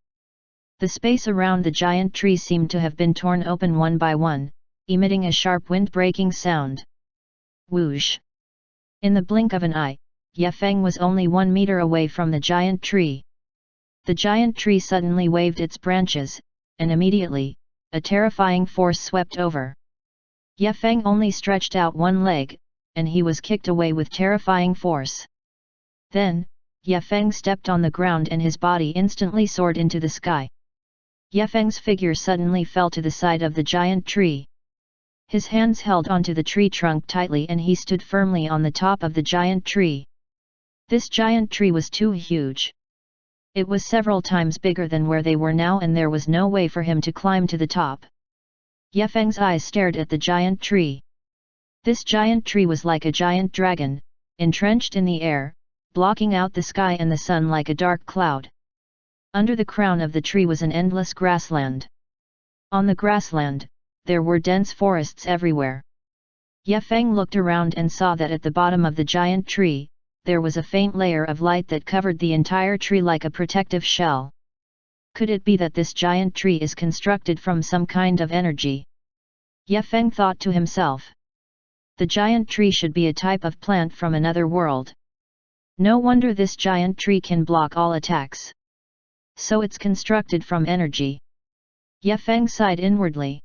The space around the giant tree seemed to have been torn open one by one, emitting a sharp wind-breaking sound. Whoosh! In the blink of an eye, Yefeng was only 1 meter away from the giant tree. The giant tree suddenly waved its branches, and immediately, a terrifying force swept over. Yefeng only stretched out one leg, and he was kicked away with terrifying force. Then, Yefeng stepped on the ground and his body instantly soared into the sky. Yefeng's figure suddenly fell to the side of the giant tree. His hands held onto the tree trunk tightly and he stood firmly on the top of the giant tree. This giant tree was too huge. It was several times bigger than where they were now and there was no way for him to climb to the top. Yefeng's eyes stared at the giant tree. This giant tree was like a giant dragon, entrenched in the air, blocking out the sky and the sun like a dark cloud. Under the crown of the tree was an endless grassland. On the grassland, there were dense forests everywhere. Yefeng looked around and saw that at the bottom of the giant tree, there was a faint layer of light that covered the entire tree like a protective shell. Could it be that this giant tree is constructed from some kind of energy? Yefeng thought to himself. The giant tree should be a type of plant from another world. No wonder this giant tree can block all attacks. So it's constructed from energy. Yefeng sighed inwardly.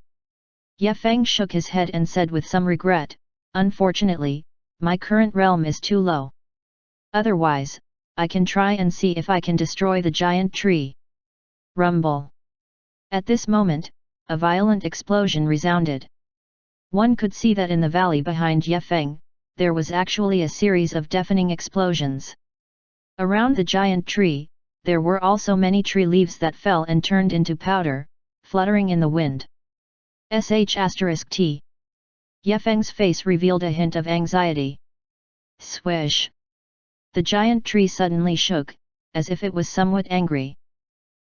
Yefeng shook his head and said with some regret, "Unfortunately, my current realm is too low. Otherwise, I can try and see if I can destroy the giant tree." Rumble! At this moment, a violent explosion resounded. One could see that in the valley behind Yefeng, there was actually a series of deafening explosions. Around the giant tree, there were also many tree leaves that fell and turned into powder, fluttering in the wind. **T. Yefeng's face revealed a hint of anxiety. Swish! The giant tree suddenly shook, as if it was somewhat angry.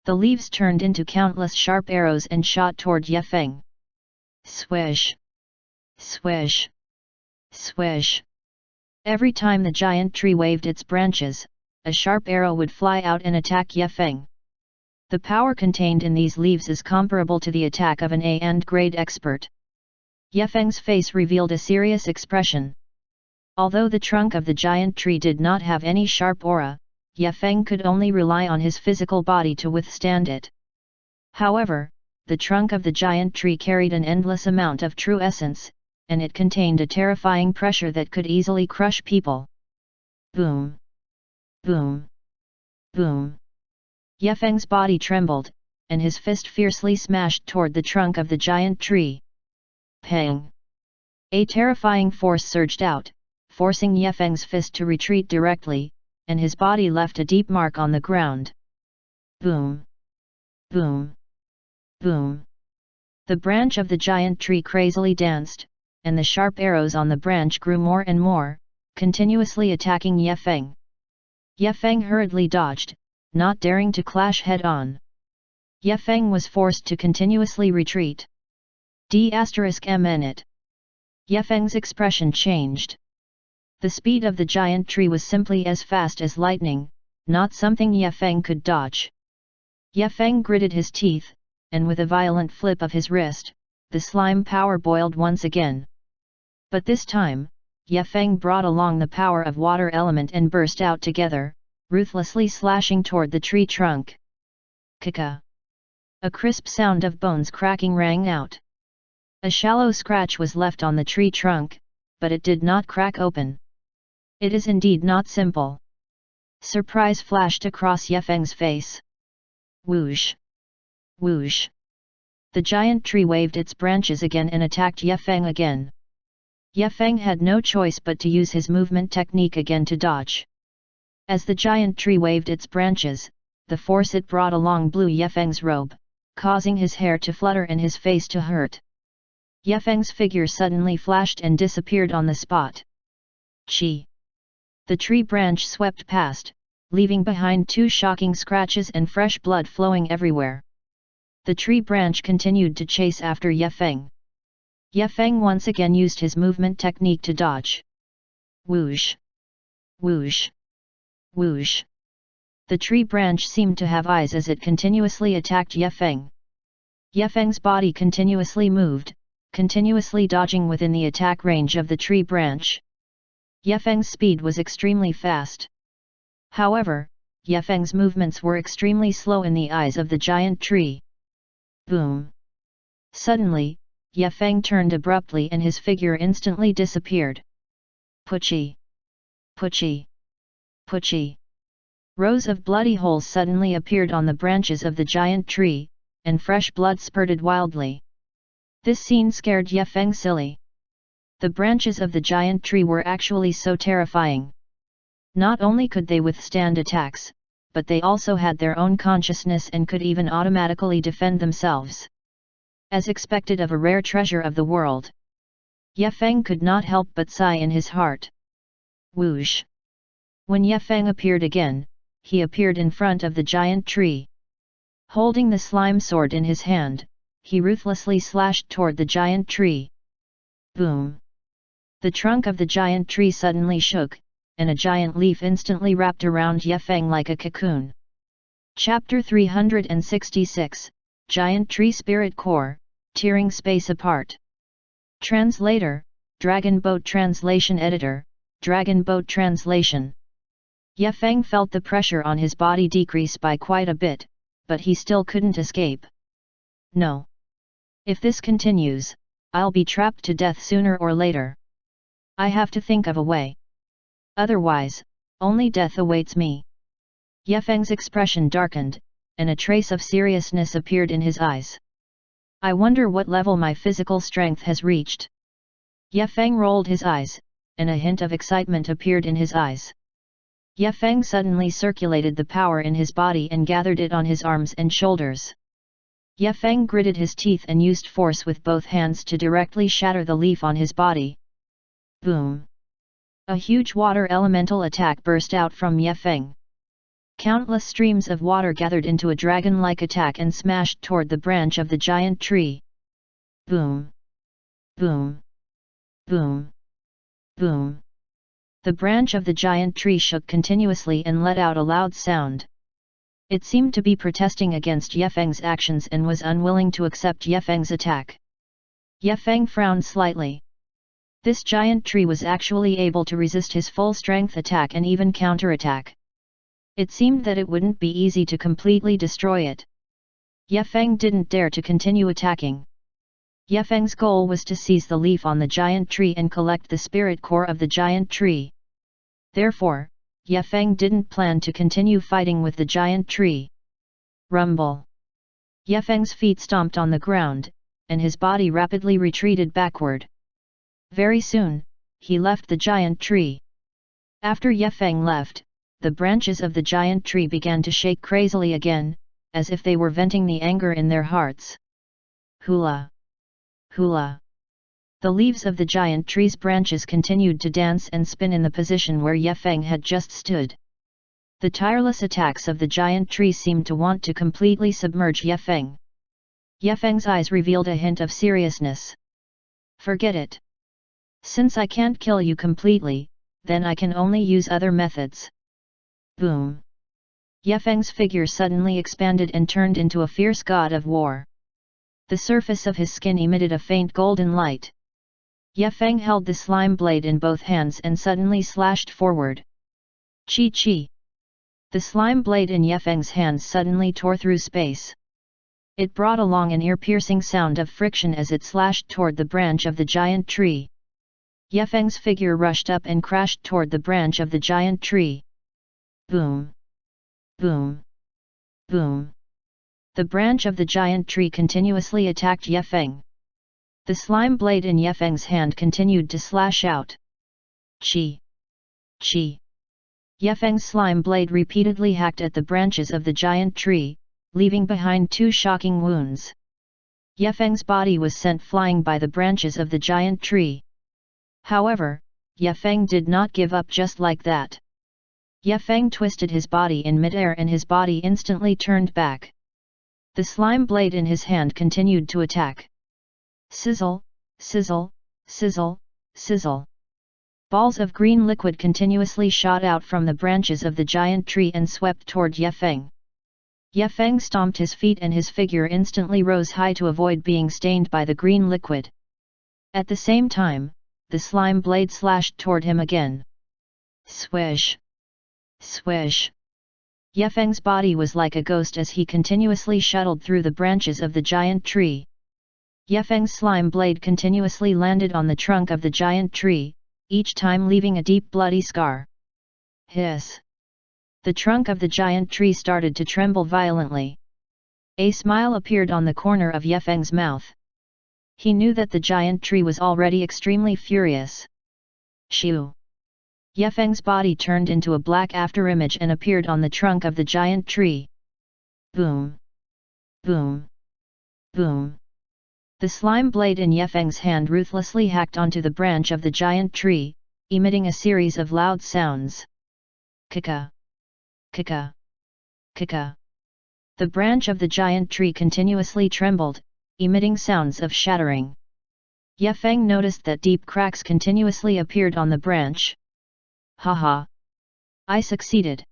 The leaves turned into countless sharp arrows and shot toward Yefeng. Swish! Swish! Swish! Every time the giant tree waved its branches, a sharp arrow would fly out and attack Yefeng. The power contained in these leaves is comparable to the attack of an A-grade expert. Yefeng's face revealed a serious expression. Although the trunk of the giant tree did not have any sharp aura, Yefeng could only rely on his physical body to withstand it. However, the trunk of the giant tree carried an endless amount of true essence, and it contained a terrifying pressure that could easily crush people. Boom! Boom! Boom! Yefeng's body trembled, and his fist fiercely smashed toward the trunk of the giant tree. Pang! A terrifying force surged out, forcing Yefeng's fist to retreat directly, and his body left a deep mark on the ground. Boom! Boom! Boom! The branch of the giant tree crazily danced, and the sharp arrows on the branch grew more and more, continuously attacking Yefeng. Yefeng hurriedly dodged, not daring to clash head-on. Yefeng was forced to continuously retreat. D***mn. Yefeng's expression changed. The speed of the giant tree was simply as fast as lightning, not something Yefeng could dodge. Yefeng gritted his teeth, and with a violent flip of his wrist, the slime power boiled once again. But this time, Yefeng brought along the power of water element and burst out together, ruthlessly slashing toward the tree trunk. Kaka! A crisp sound of bones cracking rang out. A shallow scratch was left on the tree trunk, but it did not crack open. It is indeed not simple. Surprise flashed across Yefeng's face. Whoosh! Whoosh! The giant tree waved its branches again and attacked Yefeng again. Yefeng had no choice but to use his movement technique again to dodge. As the giant tree waved its branches, the force it brought along blew Yefeng's robe, causing his hair to flutter and his face to hurt. Yefeng's figure suddenly flashed and disappeared on the spot. Chi! The tree branch swept past, leaving behind two shocking scratches and fresh blood flowing everywhere. The tree branch continued to chase after Yefeng. Yefeng once again used his movement technique to dodge. Whoosh! Whoosh! Whoosh! The tree branch seemed to have eyes as it continuously attacked Yefeng. Yefeng's body continuously moved, continuously dodging within the attack range of the tree branch. Yefeng's speed was extremely fast. However, Yefeng's movements were extremely slow in the eyes of the giant tree. Boom! Suddenly, Yefeng turned abruptly and his figure instantly disappeared. Pucci! Pucci! Pucci! Rows of bloody holes suddenly appeared on the branches of the giant tree, and fresh blood spurted wildly. This scene scared Yefeng silly. The branches of the giant tree were actually so terrifying. Not only could they withstand attacks, but they also had their own consciousness and could even automatically defend themselves. As expected of a rare treasure of the world. Yefeng could not help but sigh in his heart. Whoosh! When Yefeng appeared again, he appeared in front of the giant tree. Holding the slime sword in his hand, he ruthlessly slashed toward the giant tree. Boom! The trunk of the giant tree suddenly shook, and a giant leaf instantly wrapped around Yefeng like a cocoon. Chapter 366, Giant Tree Spirit Core, Tearing Space Apart. Translator, Dragon Boat Translation Editor, Dragon Boat Translation. Yefeng felt the pressure on his body decrease by quite a bit, but he still couldn't escape. No. If this continues, I'll be trapped to death sooner or later. I have to think of a way. Otherwise, only death awaits me. Yefeng's expression darkened, and a trace of seriousness appeared in his eyes. I wonder what level my physical strength has reached. Yefeng rolled his eyes, and a hint of excitement appeared in his eyes. Yefeng suddenly circulated the power in his body and gathered it on his arms and shoulders. Yefeng gritted his teeth and used force with both hands to directly shatter the leaf on his body. Boom! A huge water elemental attack burst out from Yefeng. Countless streams of water gathered into a dragon-like attack and smashed toward the branch of the giant tree. Boom! Boom! Boom! Boom! The branch of the giant tree shook continuously and let out a loud sound. It seemed to be protesting against Yefeng's actions and was unwilling to accept Yefeng's attack. Yefeng frowned slightly. This giant tree was actually able to resist his full-strength attack and even counterattack. It seemed that it wouldn't be easy to completely destroy it. Yefeng didn't dare to continue attacking. Yefeng's goal was to seize the leaf on the giant tree and collect the spirit core of the giant tree. Therefore, Yefeng didn't plan to continue fighting with the giant tree. Rumble! Yefeng's feet stomped on the ground, and his body rapidly retreated backward. Very soon, he left the giant tree. After Yefeng left, the branches of the giant tree began to shake crazily again, as if they were venting the anger in their hearts. Hula! Hula! The leaves of the giant tree's branches continued to dance and spin in the position where Yefeng had just stood. The tireless attacks of the giant tree seemed to want to completely submerge Yefeng. Yefeng's eyes revealed a hint of seriousness. Forget it. Since I can't kill you completely, then I can only use other methods. Boom! Yefeng's figure suddenly expanded and turned into a fierce god of war. The surface of his skin emitted a faint golden light. Yefeng held the slime blade in both hands and suddenly slashed forward. Chi-chi! The slime blade in Yefeng's hands suddenly tore through space. It brought along an ear-piercing sound of friction as it slashed toward the branch of the giant tree. Yefeng's figure rushed up and crashed toward the branch of the giant tree. Boom! Boom! Boom! The branch of the giant tree continuously attacked Yefeng. The slime blade in Yefeng's hand continued to slash out. Chi! Chi! Yefeng's slime blade repeatedly hacked at the branches of the giant tree, leaving behind 2 shocking wounds. Yefeng's body was sent flying by the branches of the giant tree. However, Yefeng did not give up just like that. Yefeng twisted his body in midair and his body instantly turned back. The slime blade in his hand continued to attack. Sizzle, sizzle, sizzle, sizzle. Balls of green liquid continuously shot out from the branches of the giant tree and swept toward Yefeng. Yefeng stomped his feet and his figure instantly rose high to avoid being stained by the green liquid. At the same time, the slime blade slashed toward him again. Swish! Swish! Yefeng's body was like a ghost as he continuously shuttled through the branches of the giant tree. Yefeng's slime blade continuously landed on the trunk of the giant tree, each time leaving a deep bloody scar. Hiss! The trunk of the giant tree started to tremble violently. A smile appeared on the corner of Yefeng's mouth. He knew that the giant tree was already extremely furious. Shoo! Yefeng's body turned into a black afterimage and appeared on the trunk of the giant tree. Boom! Boom! Boom! The slime blade in Yefeng's hand ruthlessly hacked onto the branch of the giant tree, emitting a series of loud sounds. Kika! Kika! Kika! The branch of the giant tree continuously trembled, emitting sounds of shattering. Yefeng noticed that deep cracks continuously appeared on the branch. Haha! I succeeded!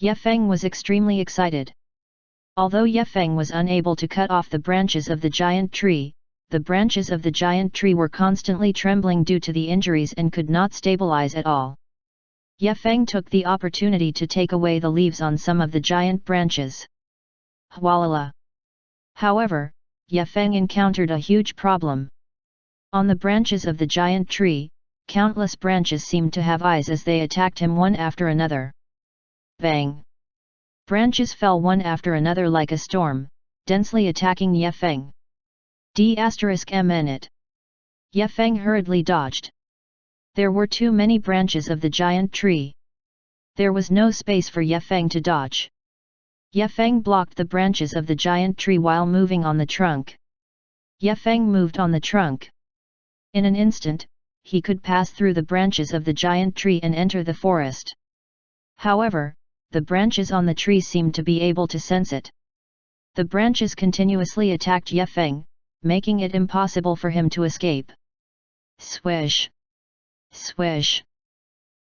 Yefeng was extremely excited. Although Yefeng was unable to cut off the branches of the giant tree, the branches of the giant tree were constantly trembling due to the injuries and could not stabilize at all. Yefeng took the opportunity to take away the leaves on some of the giant branches. Hwalala! However, Yefeng encountered a huge problem. On the branches of the giant tree, countless branches seemed to have eyes as they attacked him one after another. Bang! Branches fell one after another like a storm, densely attacking Yefeng. D*****. Yefeng hurriedly dodged. There were too many branches of the giant tree. There was no space for Yefeng to dodge. Yefeng blocked the branches of the giant tree while moving on the trunk. Yefeng moved on the trunk. In an instant, he could pass through the branches of the giant tree and enter the forest. However, the branches on the tree seemed to be able to sense it. The branches continuously attacked Yefeng, making it impossible for him to escape. Swish! Swish!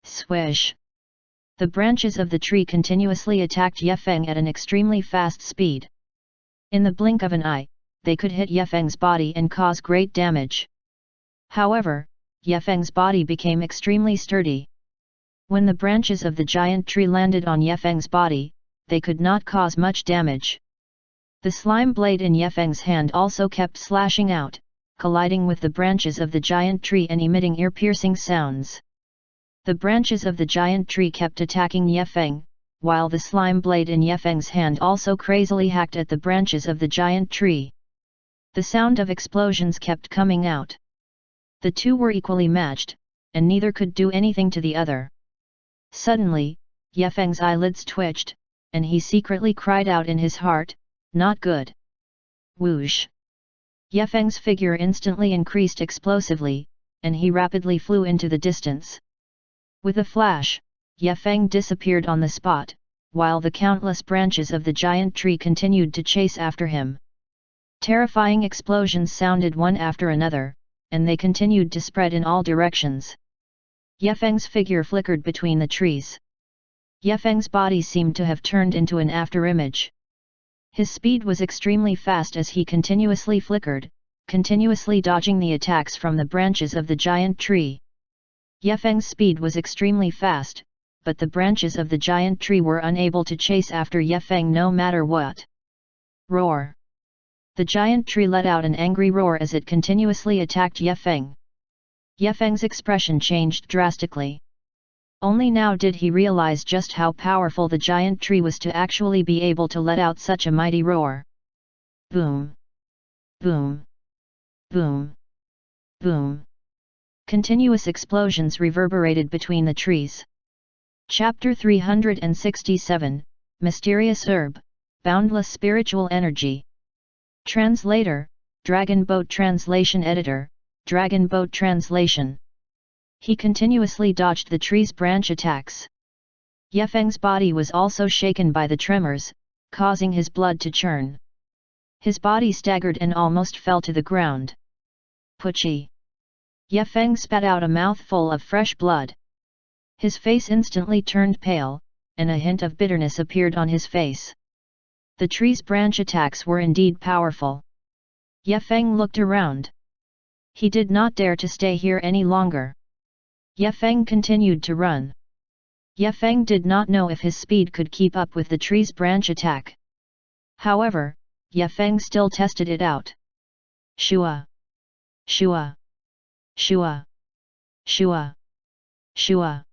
Swish! The branches of the tree continuously attacked Yefeng at an extremely fast speed. In the blink of an eye, they could hit Yefeng's body and cause great damage. However, Yefeng's body became extremely sturdy. When the branches of the giant tree landed on Yefeng's body, they could not cause much damage. The slime blade in Yefeng's hand also kept slashing out, colliding with the branches of the giant tree and emitting ear-piercing sounds. The branches of the giant tree kept attacking Yefeng, while the slime blade in Yefeng's hand also crazily hacked at the branches of the giant tree. The sound of explosions kept coming out. The two were equally matched, and neither could do anything to the other. Suddenly, Yefeng's eyelids twitched, and he secretly cried out in his heart, "Not good!" Whoosh! Yefeng's figure instantly increased explosively, and he rapidly flew into the distance. With a flash, Yefeng disappeared on the spot, while the countless branches of the giant tree continued to chase after him. Terrifying explosions sounded one after another, and they continued to spread in all directions. Yefeng's figure flickered between the trees. Yefeng's body seemed to have turned into an afterimage. His speed was extremely fast as he continuously flickered, continuously dodging the attacks from the branches of the giant tree. Yefeng's speed was extremely fast, but the branches of the giant tree were unable to chase after Yefeng no matter what. Roar! The giant tree let out an angry roar as it continuously attacked Yefeng. Yefeng's expression changed drastically. Only now did he realize just how powerful the giant tree was to actually be able to let out such a mighty roar. Boom! Boom! Boom! Boom! Continuous explosions reverberated between the trees. Chapter 367, Mysterious Herb, Boundless Spiritual Energy. Translator, Dragon Boat Translation Editor, Dragon Boat Translation. He continuously dodged the tree's branch attacks. Yefeng's body was also shaken by the tremors, causing his blood to churn. His body staggered and almost fell to the ground. Puchi! Yefeng spat out a mouthful of fresh blood. His face instantly turned pale, and a hint of bitterness appeared on his face. The tree's branch attacks were indeed powerful. Yefeng looked around. He did not dare to stay here any longer. Yefeng continued to run. Yefeng did not know if his speed could keep up with the tree's branch attack. However, Yefeng still tested it out. Shua! Shua! Shua! Shua! Shua!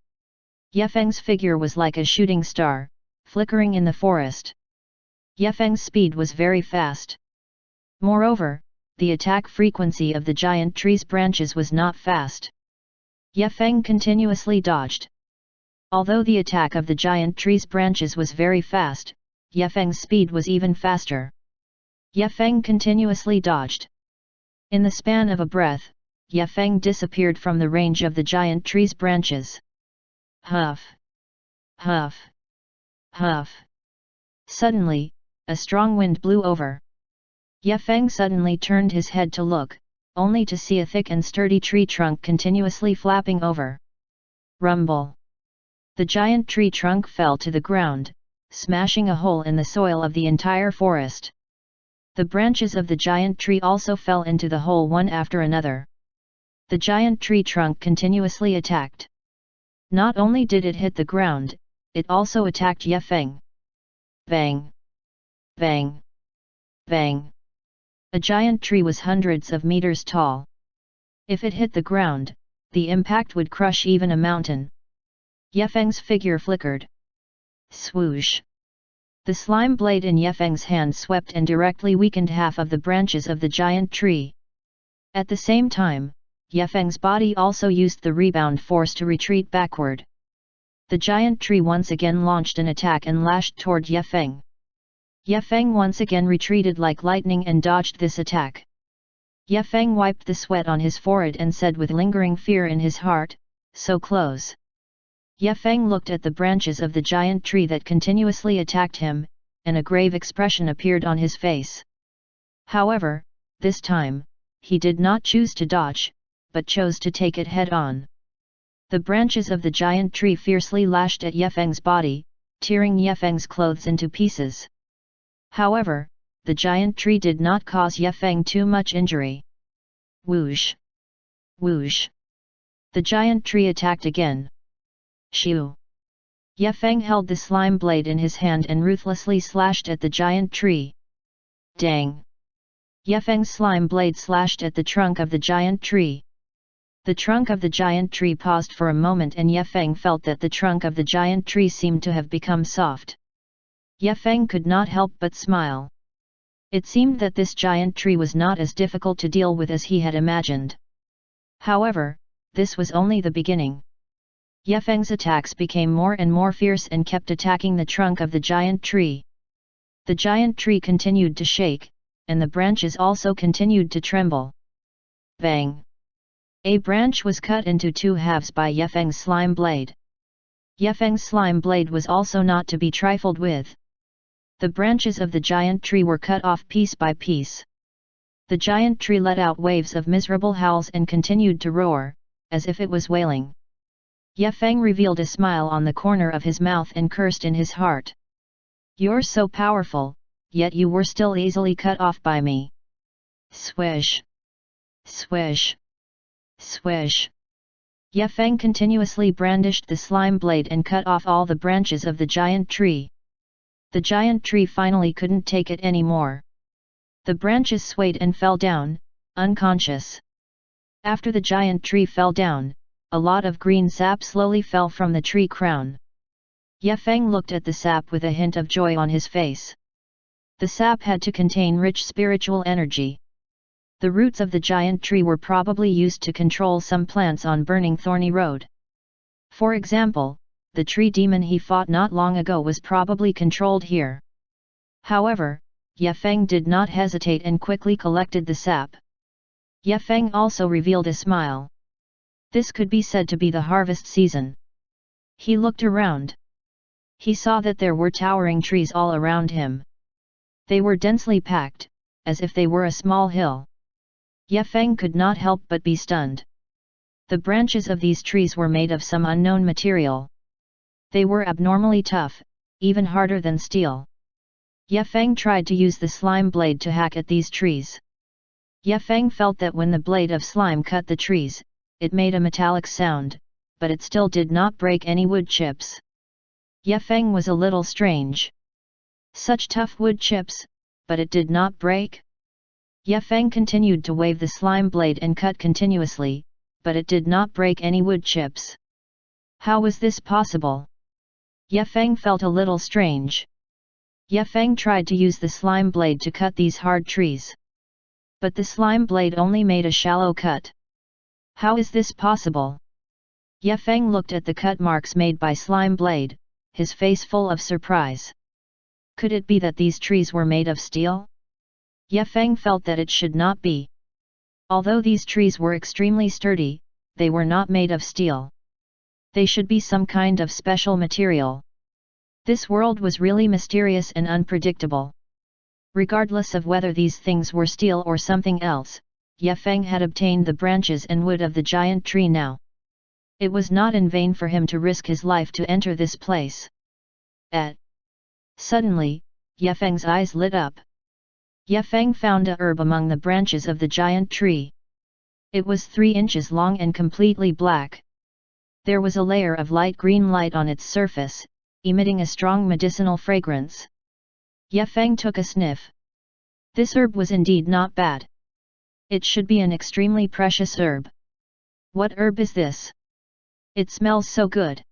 Yefeng's figure was like a shooting star, flickering in the forest. Yefeng's speed was very fast. Moreover, the attack frequency of the giant tree's branches was not fast. Yefeng continuously dodged. Although the attack of the giant tree's branches was very fast, Yefeng's speed was even faster. Yefeng continuously dodged. In the span of a breath, Yefeng disappeared from the range of the giant tree's branches. Huff! Huff! Huff! Suddenly, a strong wind blew over. Yefeng suddenly turned his head to look, only to see a thick and sturdy tree trunk continuously flapping over. Rumble! The giant tree trunk fell to the ground, smashing a hole in the soil of the entire forest. The branches of the giant tree also fell into the hole one after another. The giant tree trunk continuously attacked. Not only did it hit the ground, it also attacked Yefeng. Bang! Bang! Bang! A giant tree was hundreds of meters tall. If it hit the ground, the impact would crush even a mountain. Yefeng's figure flickered. Swoosh! The slime blade in Yefeng's hand swept and directly weakened half of the branches of the giant tree. At the same time, Yefeng's body also used the rebound force to retreat backward. The giant tree once again launched an attack and lashed toward Yefeng. Yefeng once again retreated like lightning and dodged this attack. Yefeng wiped the sweat on his forehead and said with lingering fear in his heart, "So close." Yefeng looked at the branches of the giant tree that continuously attacked him, and a grave expression appeared on his face. However, this time, he did not choose to dodge, but chose to take it head-on. The branches of the giant tree fiercely lashed at Yefeng's body, tearing Yefeng's clothes into pieces. However, the giant tree did not cause Yefeng too much injury. Whoosh! Whoosh! The giant tree attacked again. Shoo! Yefeng held the slime blade in his hand and ruthlessly slashed at the giant tree. Dang! Yefeng's slime blade slashed at the trunk of the giant tree. The trunk of the giant tree paused for a moment and Ye Feng felt that the trunk of the giant tree seemed to have become soft. Ye Feng could not help but smile. It seemed that this giant tree was not as difficult to deal with as he had imagined. However, this was only the beginning. Ye Feng's attacks became more and more fierce and kept attacking the trunk of the giant tree. The giant tree continued to shake, and the branches also continued to tremble. Bang! A branch was cut into two halves by Ye Feng's slime blade. Ye Feng's slime blade was also not to be trifled with. The branches of the giant tree were cut off piece by piece. The giant tree let out waves of miserable howls and continued to roar, as if it was wailing. Ye Feng revealed a smile on the corner of his mouth and cursed in his heart. "You're so powerful, yet you were still easily cut off by me." Swish! Swish! Swish! Ye Feng continuously brandished the slime blade and cut off all the branches of the giant tree. The giant tree finally couldn't take it anymore. The branches swayed and fell down, unconscious. After the giant tree fell down, a lot of green sap slowly fell from the tree crown. Ye Feng looked at the sap with a hint of joy on his face. The sap had to contain rich spiritual energy. The roots of the giant tree were probably used to control some plants on burning thorny road. For example, the tree demon he fought not long ago was probably controlled here. However, Ye Feng did not hesitate and quickly collected the sap. Ye Feng also revealed a smile. This could be said to be the harvest season. He looked around. He saw that there were towering trees all around him. They were densely packed, as if they were a small hill. Ye Feng could not help but be stunned. The branches of these trees were made of some unknown material. They were abnormally tough, even harder than steel. Ye Feng tried to use the slime blade to hack at these trees. Ye Feng felt that when the blade of slime cut the trees, it made a metallic sound, but it still did not break any wood chips. Ye Feng was a little strange. Such tough wood chips, but it did not break? Ye Feng continued to wave the slime blade and cut continuously, but it did not break any wood chips. How was this possible? Ye Feng felt a little strange. Ye Feng tried to use the slime blade to cut these hard trees. But the slime blade only made a shallow cut. How is this possible? Ye Feng looked at the cut marks made by slime blade, his face full of surprise. Could it be that these trees were made of steel? Ye Feng felt that it should not be. Although these trees were extremely sturdy, they were not made of steel. They should be some kind of special material. This world was really mysterious and unpredictable. Regardless of whether these things were steel or something else, Ye Feng had obtained the branches and wood of the giant tree now. It was not in vain for him to risk his life to enter this place. Suddenly, Ye Feng's eyes lit up. Ye Feng found a herb among the branches of the giant tree. It was 3 inches long and completely black. There was a layer of light green light on its surface, emitting a strong medicinal fragrance. Ye Feng took a sniff. This herb was indeed not bad. It should be an extremely precious herb. What herb is this? It smells so good.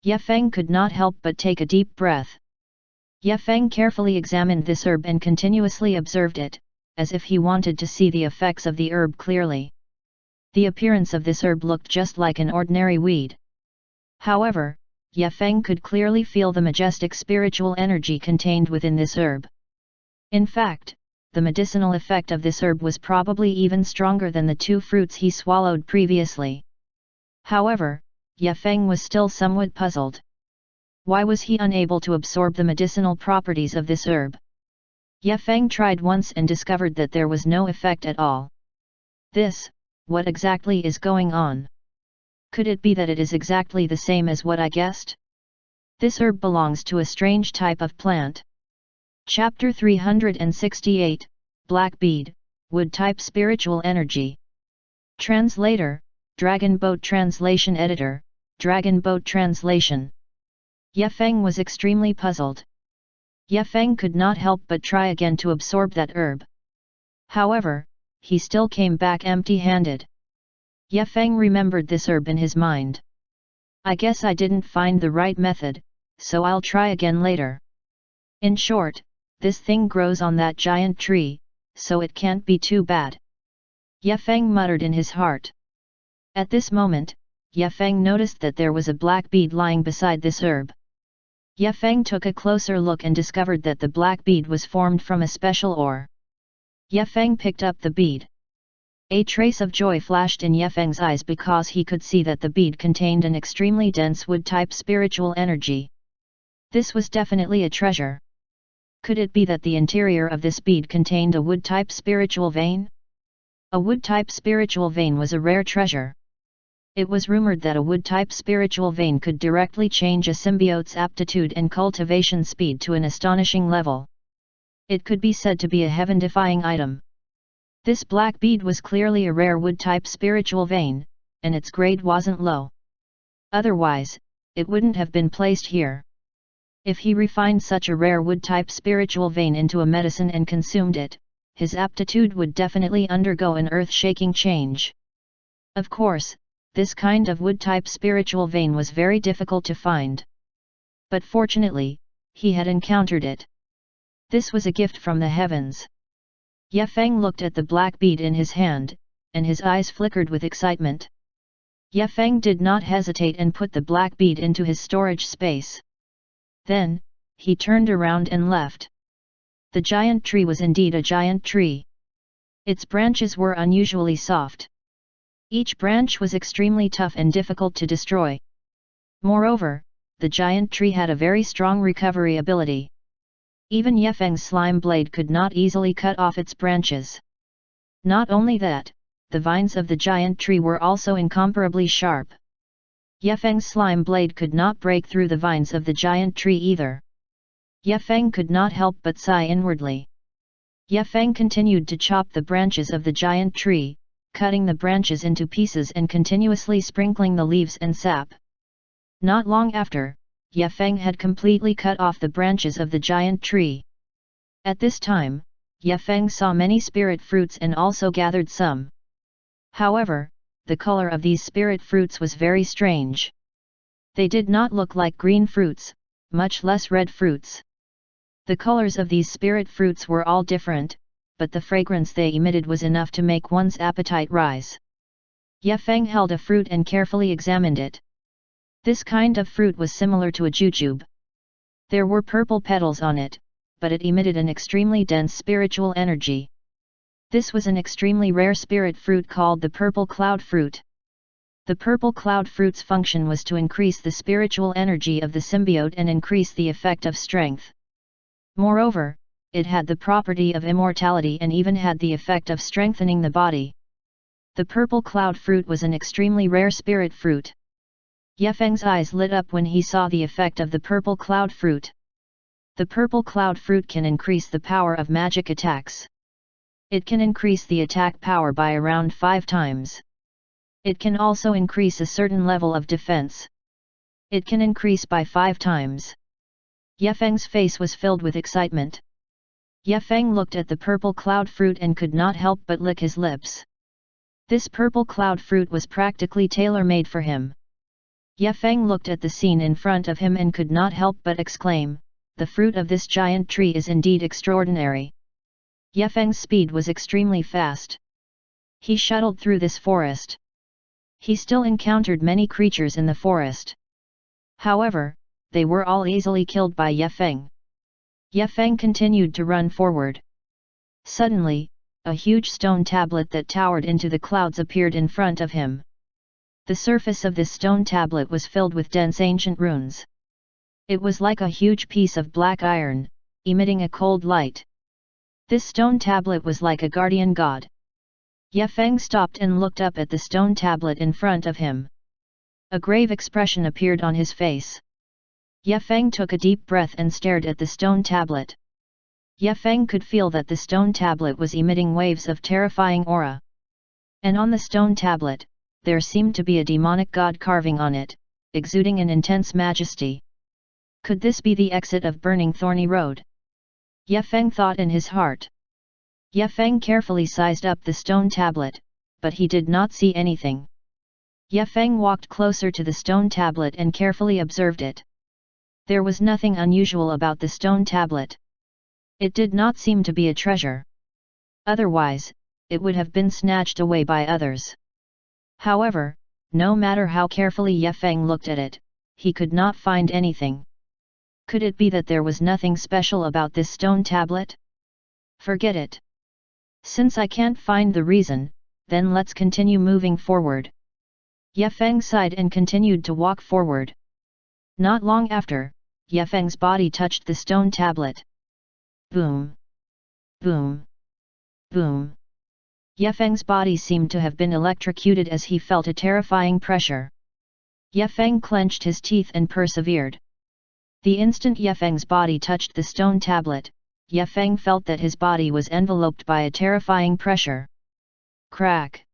Ye Feng could not help but take a deep breath. Ye Feng carefully examined this herb and continuously observed it, as if he wanted to see the effects of the herb clearly. The appearance of this herb looked just like an ordinary weed. However, Ye Feng could clearly feel the majestic spiritual energy contained within this herb. In fact, the medicinal effect of this herb was probably even stronger than the 2 fruits he swallowed previously. However, Ye Feng was still somewhat puzzled. Why was he unable to absorb the medicinal properties of this herb? Ye Feng tried once and discovered that there was no effect at all. What exactly is going on? Could it be that it is exactly the same as what I guessed? This herb belongs to a strange type of plant. Chapter 368, Black Bead, Wood Type Spiritual Energy. Translator, Dragon Boat Translation Editor, Dragon Boat Translation. Ye Feng was extremely puzzled. Ye Feng could not help but try again to absorb that herb. However, he still came back empty-handed. Ye Feng remembered this herb in his mind. I guess I didn't find the right method, so I'll try again later. In short, this thing grows on that giant tree, so it can't be too bad. Ye Feng muttered in his heart. At this moment, Ye Feng noticed that there was a black bead lying beside this herb. Ye Feng took a closer look and discovered that the black bead was formed from a special ore. Ye Feng picked up the bead. A trace of joy flashed in Ye Feng's eyes because he could see that the bead contained an extremely dense wood-type spiritual energy. This was definitely a treasure. Could it be that the interior of this bead contained a wood-type spiritual vein? A wood-type spiritual vein was a rare treasure. It was rumored that a wood-type spiritual vein could directly change a symbiote's aptitude and cultivation speed to an astonishing level. It could be said to be a heaven-defying item. This black bead was clearly a rare wood-type spiritual vein, and its grade wasn't low. Otherwise, it wouldn't have been placed here. If he refined such a rare wood-type spiritual vein into a medicine and consumed it, his aptitude would definitely undergo an earth-shaking change. Of course, this kind of wood-type spiritual vein was very difficult to find. But fortunately, he had encountered it. This was a gift from the heavens. Ye Feng looked at the black bead in his hand, and his eyes flickered with excitement. Ye Feng did not hesitate and put the black bead into his storage space. Then, he turned around and left. The giant tree was indeed a giant tree. Its branches were unusually soft. Each branch was extremely tough and difficult to destroy. Moreover, the giant tree had a very strong recovery ability. Even Ye Feng's slime blade could not easily cut off its branches. Not only that, the vines of the giant tree were also incomparably sharp. Ye Feng's slime blade could not break through the vines of the giant tree either. Ye Feng could not help but sigh inwardly. Ye Feng continued to chop the branches of the giant tree, cutting the branches into pieces and continuously sprinkling the leaves and sap. Not long after, Ye Feng had completely cut off the branches of the giant tree. At this time, Ye Feng saw many spirit fruits and also gathered some. However, the color of these spirit fruits was very strange. They did not look like green fruits, much less red fruits. The colors of these spirit fruits were all different, but the fragrance they emitted was enough to make one's appetite rise. Ye Feng held a fruit and carefully examined it. This kind of fruit was similar to a jujube. There were purple petals on it, but it emitted an extremely dense spiritual energy. This was an extremely rare spirit fruit called the purple cloud fruit. The purple cloud fruit's function was to increase the spiritual energy of the symbiote and increase the effect of strength. Moreover, it had the property of immortality and even had the effect of strengthening the body. The purple cloud fruit was an extremely rare spirit fruit. Ye Feng's eyes lit up when he saw the effect of the purple cloud fruit. The purple cloud fruit can increase the power of magic attacks. It can increase the attack power by around 5 times. It can also increase a certain level of defense. It can increase by 5 times. Ye Feng's face was filled with excitement. Ye Feng looked at the purple cloud fruit and could not help but lick his lips. This purple cloud fruit was practically tailor-made for him. Ye Feng looked at the scene in front of him and could not help but exclaim, "The fruit of this giant tree is indeed extraordinary." Ye Feng's speed was extremely fast. He shuttled through this forest. He still encountered many creatures in the forest. However, they were all easily killed by Ye Feng. Ye Feng continued to run forward. Suddenly, a huge stone tablet that towered into the clouds appeared in front of him. The surface of this stone tablet was filled with dense ancient runes. It was like a huge piece of black iron, emitting a cold light. This stone tablet was like a guardian god. Ye Feng stopped and looked up at the stone tablet in front of him. A grave expression appeared on his face. Ye Feng took a deep breath and stared at the stone tablet. Ye Feng could feel that the stone tablet was emitting waves of terrifying aura. And on the stone tablet, there seemed to be a demonic god carving on it, exuding an intense majesty. Could this be the exit of Burning Thorny Road? Ye Feng thought in his heart. Ye Feng carefully sized up the stone tablet, but he did not see anything. Ye Feng walked closer to the stone tablet and carefully observed it. There was nothing unusual about the stone tablet. It did not seem to be a treasure. Otherwise, it would have been snatched away by others. However, no matter how carefully Ye Feng looked at it, he could not find anything. Could it be that there was nothing special about this stone tablet? Forget it. Since I can't find the reason, then let's continue moving forward. Ye Feng sighed and continued to walk forward. Not long after, Ye Feng's body touched the stone tablet. Boom! Boom! Boom! Ye Feng's body seemed to have been electrocuted as he felt a terrifying pressure. Ye Feng clenched his teeth and persevered. The instant Ye Feng's body touched the stone tablet, Ye Feng felt that his body was enveloped by a terrifying pressure. Crack!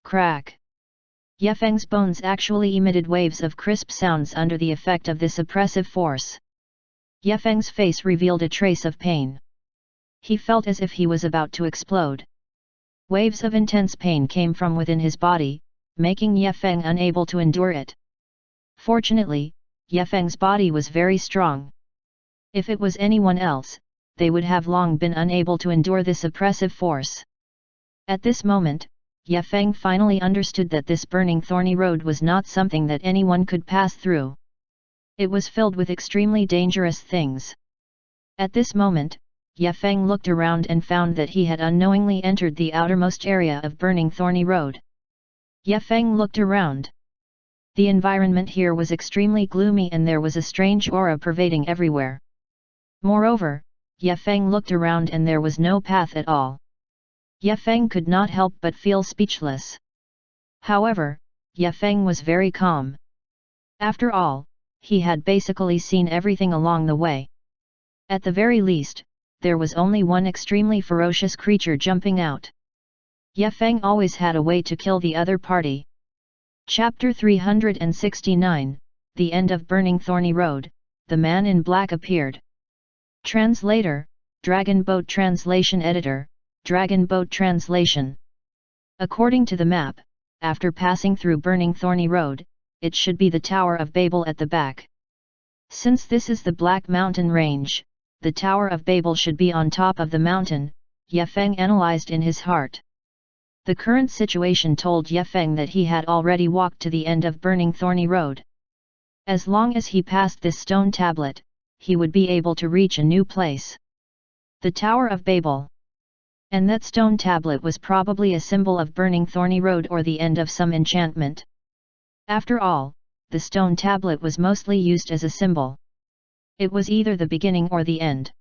Crack! Ye Feng's bones actually emitted waves of crisp sounds under the effect of this oppressive force. Ye Feng's face revealed a trace of pain. He felt as if he was about to explode. Waves of intense pain came from within his body, making Ye Feng unable to endure it. Fortunately, Ye Feng's body was very strong. If it was anyone else, they would have long been unable to endure this oppressive force. At this moment, Ye Feng finally understood that this burning thorny road was not something that anyone could pass through. It was filled with extremely dangerous things. At this moment, Ye Feng looked around and found that he had unknowingly entered the outermost area of burning thorny road. Ye Feng looked around. The environment here was extremely gloomy and there was a strange aura pervading everywhere. Moreover, Ye Feng looked around and there was no path at all. Ye Feng could not help but feel speechless. However, Ye Feng was very calm. After all, he had basically seen everything along the way. At the very least, there was only one extremely ferocious creature jumping out. Ye Feng always had a way to kill the other party. Chapter 369, The End of Burning Thorny Road, The Man in Black appeared. Translator, Dragon Boat Translation Editor, Dragon Boat Translation. According to the map, after passing through Burning Thorny Road, it should be the Tower of Babel at the back. Since this is the Black Mountain Range, the Tower of Babel should be on top of the mountain, Ye Feng analyzed in his heart. The current situation told Ye Feng that he had already walked to the end of Burning Thorny Road. As long as he passed this stone tablet, he would be able to reach a new place. The Tower of Babel. And that stone tablet was probably a symbol of Burning Thorny Road or the end of some enchantment. After all, the stone tablet was mostly used as a symbol. It was either the beginning or the end.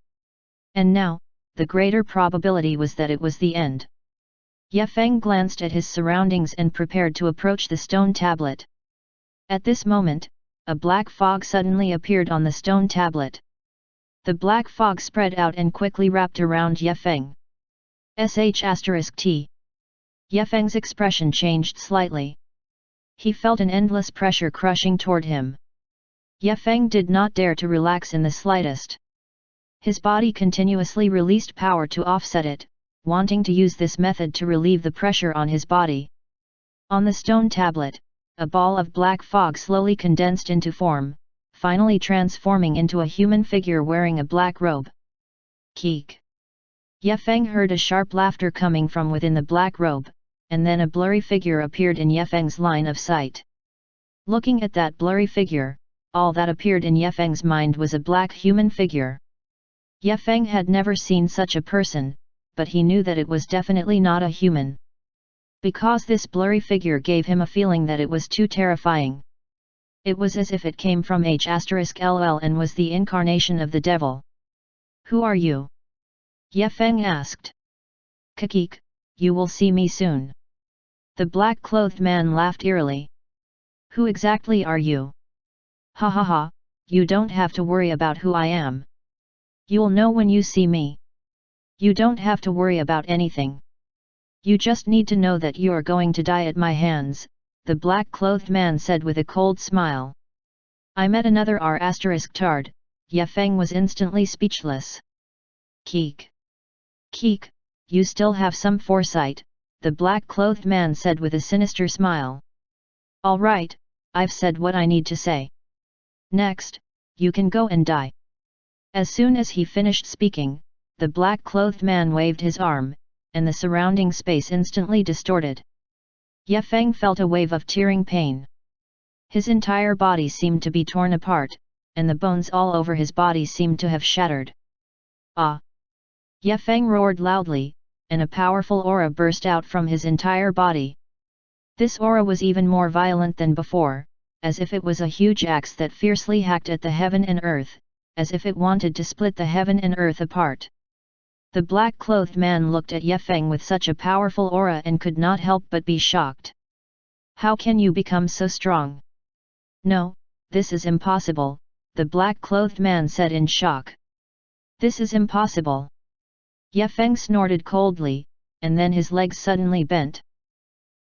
And now, the greater probability was that it was the end. Ye Feng glanced at his surroundings and prepared to approach the stone tablet. At this moment, a black fog suddenly appeared on the stone tablet. The black fog spread out and quickly wrapped around Ye Feng. **T. Ye Feng's expression changed slightly. He felt an endless pressure crushing toward him. Ye Feng did not dare to relax in the slightest. His body continuously released power to offset it, wanting to use this method to relieve the pressure on his body. On the stone tablet, a ball of black fog slowly condensed into form, finally transforming into a human figure wearing a black robe. Keek! Ye Feng heard a sharp laughter coming from within the black robe, and then a blurry figure appeared in Ye Feng's line of sight. Looking at that blurry figure, all that appeared in Ye Feng's mind was a black human figure. Ye Feng had never seen such a person, but he knew that it was definitely not a human. Because this blurry figure gave him a feeling that it was too terrifying. It was as if it came from H*LL and was the incarnation of the devil. "Who are you?" Ye Feng asked. "Kakik, you will see me soon." The black-clothed man laughed eerily. "Who exactly are you?" "Ha ha ha, you don't have to worry about who I am. You'll know when you see me. You don't have to worry about anything. You just need to know that you are going to die at my hands," the black-clothed man said with a cold smile. "I met another R***tard, Ye Feng was instantly speechless. "Keek! Keek, you still have some foresight," the black-clothed man said with a sinister smile. All right, I've said what I need to say. Next, you can go and die. As soon as he finished speaking, the black-clothed man waved his arm, and the surrounding space instantly distorted. Ye Feng felt a wave of tearing pain. His entire body seemed to be torn apart, and the bones all over his body seemed to have shattered. Ah! Ye Feng roared loudly, and a powerful aura burst out from his entire body. This aura was even more violent than before, as if it was a huge axe that fiercely hacked at the heaven and earth, as if it wanted to split the heaven and earth apart. The black-clothed man looked at Ye Feng with such a powerful aura and could not help but be shocked. How can you become so strong? No, this is impossible, the black-clothed man said in shock. This is impossible. Ye Feng snorted coldly, and then his legs suddenly bent.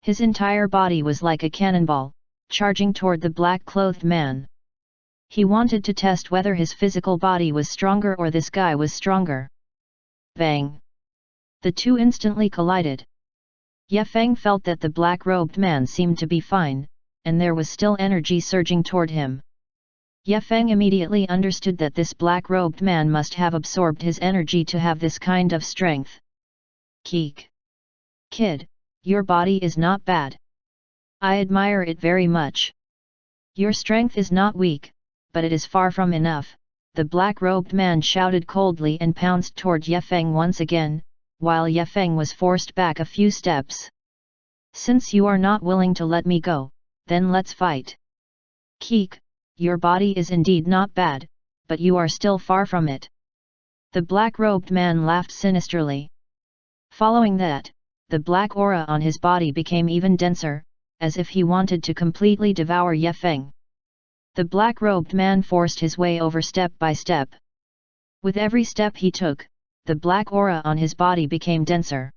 His entire body was like a cannonball, charging toward the black-clothed man. He wanted to test whether his physical body was stronger or this guy was stronger. Bang! The two instantly collided. Ye Feng felt that the black-robed man seemed to be fine, and there was still energy surging toward him. Ye Feng immediately understood that this black-robed man must have absorbed his energy to have this kind of strength. Keek! Kid, your body is not bad. I admire it very much. Your strength is not weak, but it is far from enough, the black-robed man shouted coldly and pounced toward Ye Feng once again, while Ye Feng was forced back a few steps. Since you are not willing to let me go, then let's fight. Keek! Your body is indeed not bad, but you are still far from it. The black-robed man laughed sinisterly. Following that, the black aura on his body became even denser, as if he wanted to completely devour Ye Feng. The black-robed man forced his way over step by step. With every step he took, the black aura on his body became denser.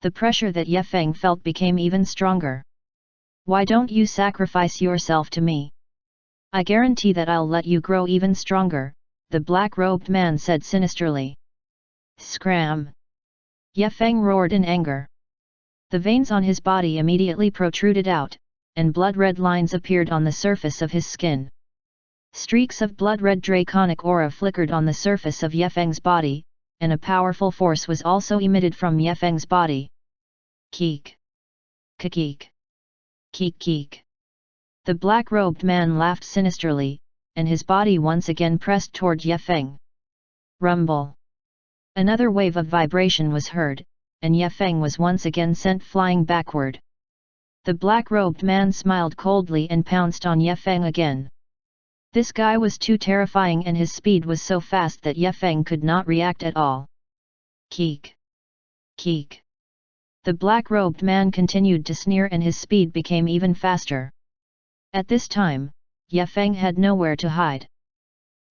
The pressure that Ye Feng felt became even stronger. Why don't you sacrifice yourself to me? I guarantee that I'll let you grow even stronger, the black-robed man said sinisterly. Scram! Ye Feng roared in anger. The veins on his body immediately protruded out, and blood-red lines appeared on the surface of his skin. Streaks of blood-red draconic aura flickered on the surface of Ye Feng's body, and a powerful force was also emitted from Ye Feng's body. Keek! Keek! Keek keek! The black-robed man laughed sinisterly, and his body once again pressed toward Ye Feng. Rumble! Another wave of vibration was heard, and Ye Feng was once again sent flying backward. The black-robed man smiled coldly and pounced on Ye Feng again. This guy was too terrifying and his speed was so fast that Ye Feng could not react at all. Keek! Keek! The black-robed man continued to sneer and his speed became even faster. At this time, Ye Feng had nowhere to hide.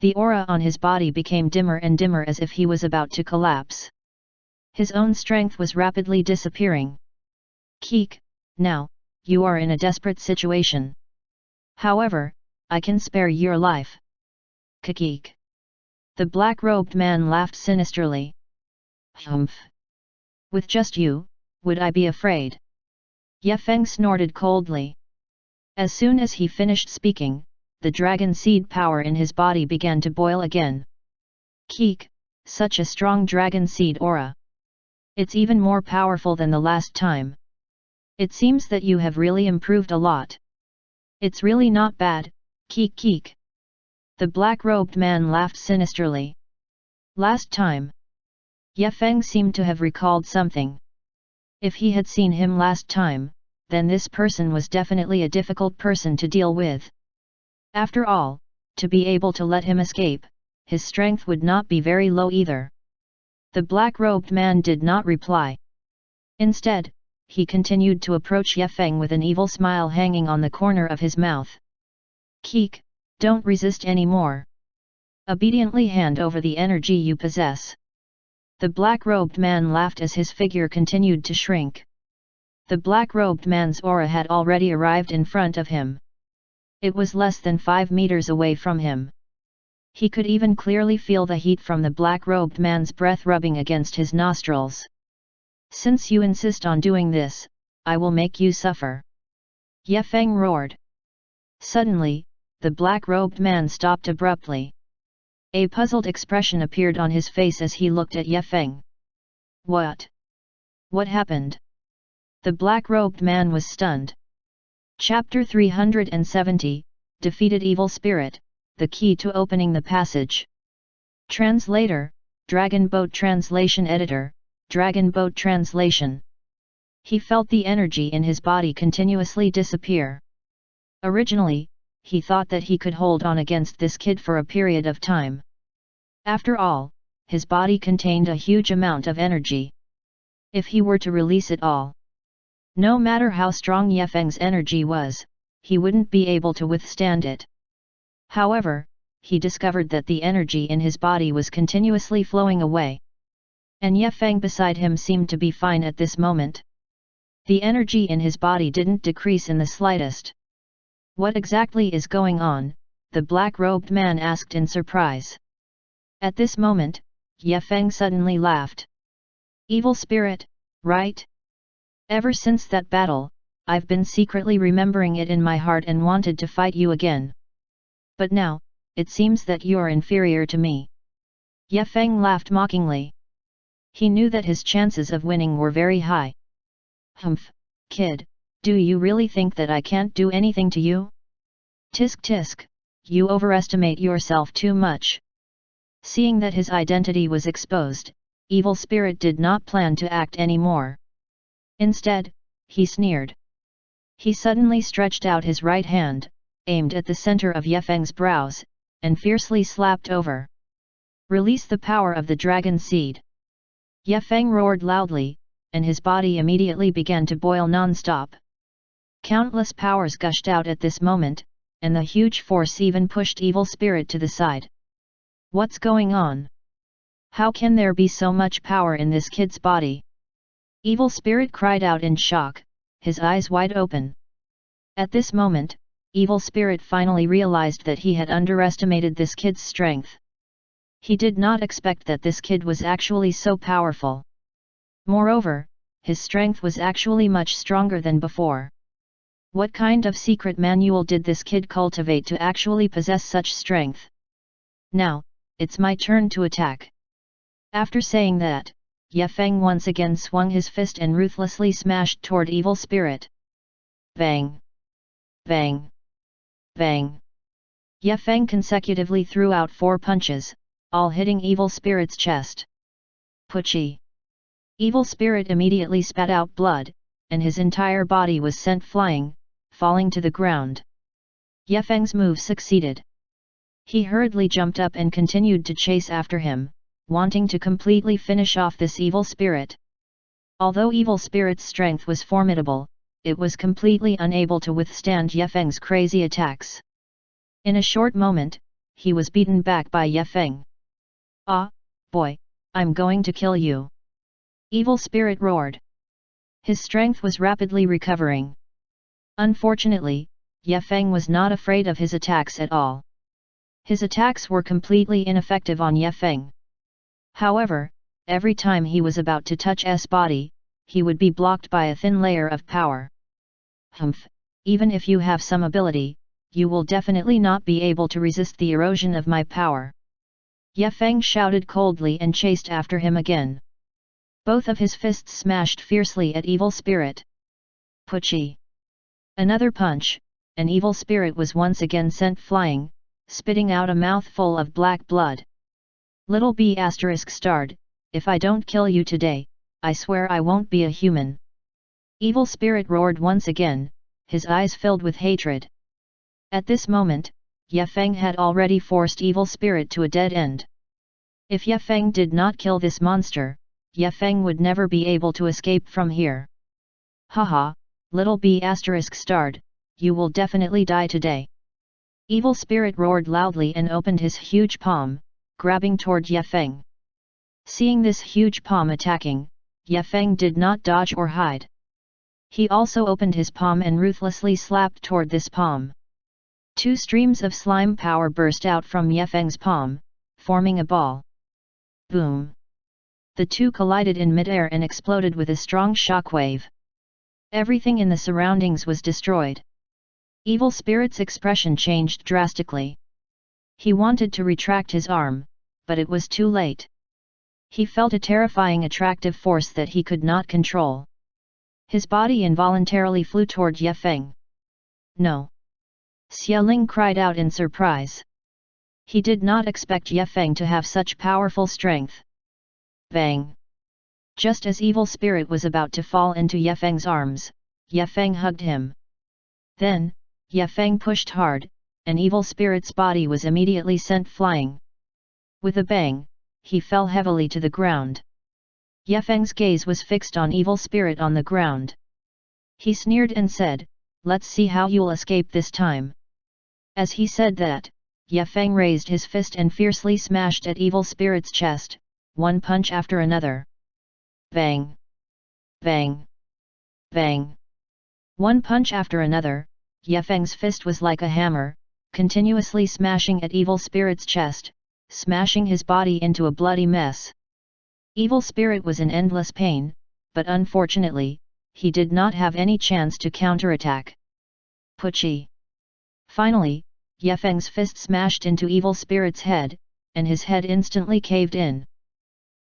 The aura on his body became dimmer and dimmer as if he was about to collapse. His own strength was rapidly disappearing. Keek! Now, you are in a desperate situation. However, I can spare your life. Keek! The black-robed man laughed sinisterly. Humph! With just you, would I be afraid? Ye Feng snorted coldly. As soon as he finished speaking, the dragon seed power in his body began to boil again. Keek! Such a strong dragon seed aura. It's even more powerful than the last time. It seems that you have really improved a lot. It's really not bad, keek keek. The black-robed man laughed sinisterly. Last time. Ye Feng seemed to have recalled something. If he had seen him last time, then this person was definitely a difficult person to deal with. After all, to be able to let him escape, his strength would not be very low either. The black-robed man did not reply. Instead, he continued to approach Ye Feng with an evil smile hanging on the corner of his mouth. Keek! Don't resist anymore. Obediently hand over the energy you possess. The black-robed man laughed as his figure continued to shrink. The black-robed man's aura had already arrived in front of him. It was less than 5 meters away from him. He could even clearly feel the heat from the black-robed man's breath rubbing against his nostrils. Since you insist on doing this, I will make you suffer. Ye Feng roared. Suddenly, the black-robed man stopped abruptly. A puzzled expression appeared on his face as he looked at Ye Feng. What? What happened? The black-robed man was stunned. Chapter 370, Defeated Evil Spirit, the key to opening the passage. Translator, Dragon Boat Translation Editor, Dragon Boat Translation. He felt the energy in his body continuously disappear. Originally, he thought that he could hold on against this kid for a period of time. After all, his body contained a huge amount of energy. If he were to release it all, no matter how strong Ye Feng's energy was, he wouldn't be able to withstand it. However, he discovered that the energy in his body was continuously flowing away. And Ye Feng beside him seemed to be fine at this moment. The energy in his body didn't decrease in the slightest. What exactly is going on? The black-robed man asked in surprise. At this moment, Ye Feng suddenly laughed. Evil spirit, right? Ever since that battle, I've been secretly remembering it in my heart and wanted to fight you again. But now, it seems that you're inferior to me. Ye Feng laughed mockingly. He knew that his chances of winning were very high. Humph, kid, do you really think that I can't do anything to you? Tisk tisk, you overestimate yourself too much. Seeing that his identity was exposed, Evil Spirit did not plan to act anymore. Instead, he sneered. He suddenly stretched out his right hand, aimed at the center of Ye Feng's brows, and fiercely slapped over. Release the power of the dragon seed. Ye Feng roared loudly, and his body immediately began to boil non-stop. Countless powers gushed out at this moment, and the huge force even pushed Evil Spirit to the side. What's going on? How can there be so much power in this kid's body? Evil Spirit cried out in shock, his eyes wide open. At this moment, Evil Spirit finally realized that he had underestimated this kid's strength. He did not expect that this kid was actually so powerful. Moreover, his strength was actually much stronger than before. What kind of secret manual did this kid cultivate to actually possess such strength? Now, it's my turn to attack. After saying that, Ye Feng once again swung his fist and ruthlessly smashed toward Evil Spirit. Bang! Bang! Bang! Ye Feng consecutively threw out 4 punches, all hitting Evil Spirit's chest. Pucci! Evil Spirit immediately spat out blood, and his entire body was sent flying, falling to the ground. Ye Feng's move succeeded. He hurriedly jumped up and continued to chase after him, wanting to completely finish off this Evil Spirit. Although Evil Spirit's strength was formidable, it was completely unable to withstand Ye Feng's crazy attacks. In a short moment, he was beaten back by Ye Feng. Ah, boy, I'm going to kill you! Evil Spirit roared. His strength was rapidly recovering. Unfortunately, Ye Feng was not afraid of his attacks at all. His attacks were completely ineffective on Ye Feng. However, every time he was about to touch S body, he would be blocked by a thin layer of power. Humph, even if you have some ability, you will definitely not be able to resist the erosion of my power. Ye Feng shouted coldly and chased after him again. Both of his fists smashed fiercely at Evil Spirit. Pucci! Another punch, and Evil Spirit was once again sent flying, spitting out a mouthful of black blood. Little b****, if I don't kill you today, I swear I won't be a human. Evil Spirit roared once again, his eyes filled with hatred. At this moment, Ye Feng had already forced Evil Spirit to a dead end. If Ye Feng did not kill this monster, Ye Feng would never be able to escape from here. Haha, little b****, you will definitely die today. Evil Spirit roared loudly and opened his huge palm, grabbing toward Ye Feng. Seeing this huge palm attacking, Ye Feng did not dodge or hide. He also opened his palm and ruthlessly slapped toward this palm. 2 streams of slime power burst out from Ye Feng's palm, forming a ball. Boom! The two collided in midair and exploded with a strong shockwave. Everything in the surroundings was destroyed. Evil Spirit's expression changed drastically. He wanted to retract his arm, but it was too late. He felt a terrifying attractive force that he could not control. His body involuntarily flew toward Ye Feng. No! Xie Ling cried out in surprise. He did not expect Ye Feng to have such powerful strength. Bang! Just as Evil Spirit was about to fall into Ye Feng's arms, Ye Feng hugged him. Then, Ye Feng pushed hard, and Evil Spirit's body was immediately sent flying. With a bang, he fell heavily to the ground. Ye Feng's gaze was fixed on Evil Spirit on the ground. He sneered and said, "Let's see how you'll escape this time." As he said that, Ye Feng raised his fist and fiercely smashed at Evil Spirit's chest, one punch after another. Bang! Bang! Bang! One punch after another, Ye Feng's fist was like a hammer, continuously smashing at Evil Spirit's chest, smashing his body into a bloody mess. Evil Spirit was in endless pain, but unfortunately, he did not have any chance to counterattack. Puchi! Finally, Ye Feng's fist smashed into Evil Spirit's head, and his head instantly caved in.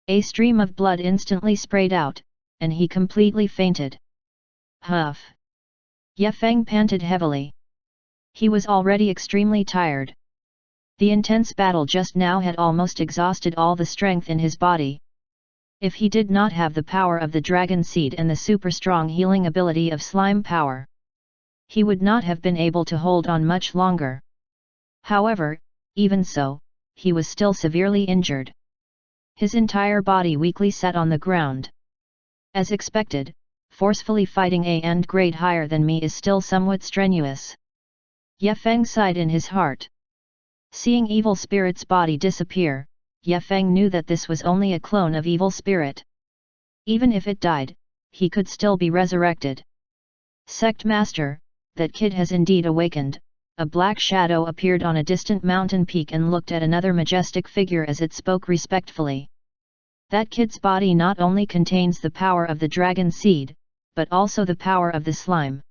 A stream of blood instantly sprayed out, and he completely fainted. Huff! Ye Feng panted heavily. He was already extremely tired. The intense battle just now had almost exhausted all the strength in his body. If he did not have the power of the Dragon Seed and the super strong healing ability of Slime Power, he would not have been able to hold on much longer. However, even so, he was still severely injured. His entire body weakly sat on the ground. As expected, forcefully fighting a grade higher than me is still somewhat strenuous. Ye Feng sighed in his heart. Seeing Evil Spirit's body disappear, Ye Feng knew that this was only a clone of Evil Spirit. Even if it died, he could still be resurrected. Sect Master, that kid has indeed awakened. A black shadow appeared on a distant mountain peak and looked at another majestic figure as it spoke respectfully. That kid's body not only contains the power of the Dragon Seed, but also the power of the slime.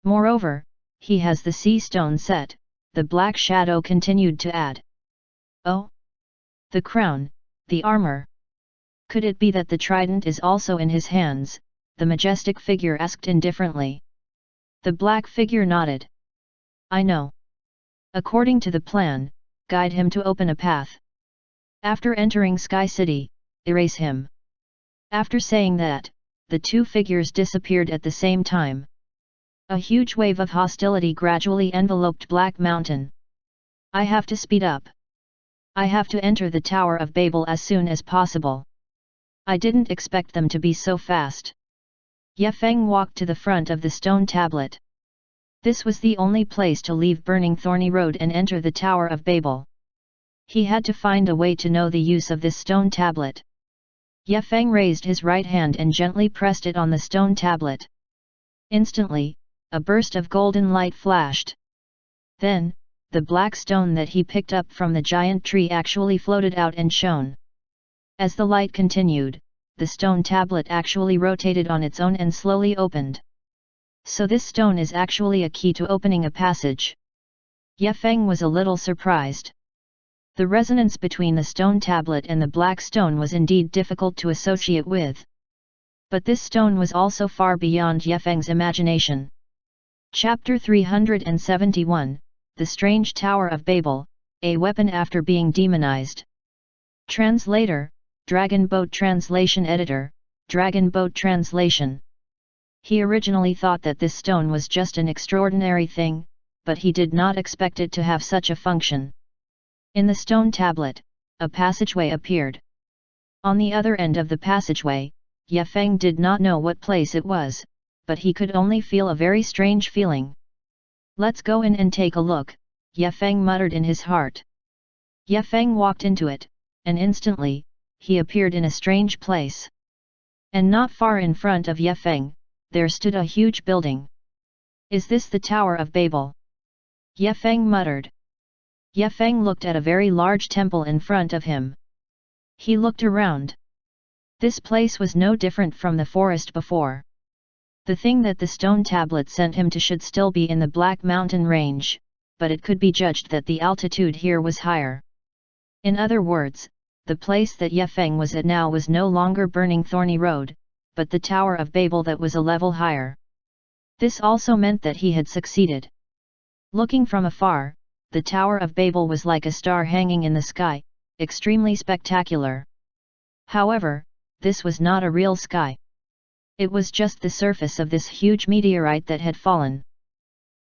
Moreover, he has the Sea Stone set, the black shadow continued to add. Oh? The crown, the armor. Could it be that the trident is also in his hands? The majestic figure asked indifferently. The black figure nodded. I know. According to the plan, guide him to open a path. After entering Sky City, erase him. After saying that, the two figures disappeared at the same time. A huge wave of hostility gradually enveloped Black Mountain. I have to speed up. I have to enter the Tower of Babel as soon as possible. I didn't expect them to be so fast. Ye Feng walked to the front of the stone tablet. This was the only place to leave Burning Thorny Road and enter the Tower of Babel. He had to find a way to know the use of this stone tablet. Ye Feng raised his right hand and gently pressed it on the stone tablet. Instantly, a burst of golden light flashed. Then, the black stone that he picked up from the giant tree actually floated out and shone. As the light continued, the stone tablet actually rotated on its own and slowly opened. So this stone is actually a key to opening a passage. Ye Feng was a little surprised. The resonance between the stone tablet and the black stone was indeed difficult to associate with. But this stone was also far beyond Ye Feng's imagination. Chapter 371, The Strange Tower of Babel, a weapon after being demonized. Translator, Dragon Boat Translation Editor, Dragon Boat Translation. He originally thought that this stone was just an extraordinary thing, but he did not expect it to have such a function. In the stone tablet, a passageway appeared. On the other end of the passageway, Ye Feng did not know what place it was, but he could only feel a very strange feeling. Let's go in and take a look, Ye Feng muttered in his heart. Ye Feng walked into it, and instantly, he appeared in a strange place. And not far in front of Ye Feng, there stood a huge building. Is this the Tower of Babel? Ye Feng muttered. Ye Feng looked at a very large temple in front of him. He looked around. This place was no different from the forest before. The thing that the stone tablet sent him to should still be in the Black Mountain range, but it could be judged that the altitude here was higher. In other words, the place that Ye Feng was at now was no longer Burning Thorny Road, but the Tower of Babel that was a level higher. This also meant that he had succeeded. Looking from afar, the Tower of Babel was like a star hanging in the sky, extremely spectacular. However, this was not a real sky. It was just the surface of this huge meteorite that had fallen.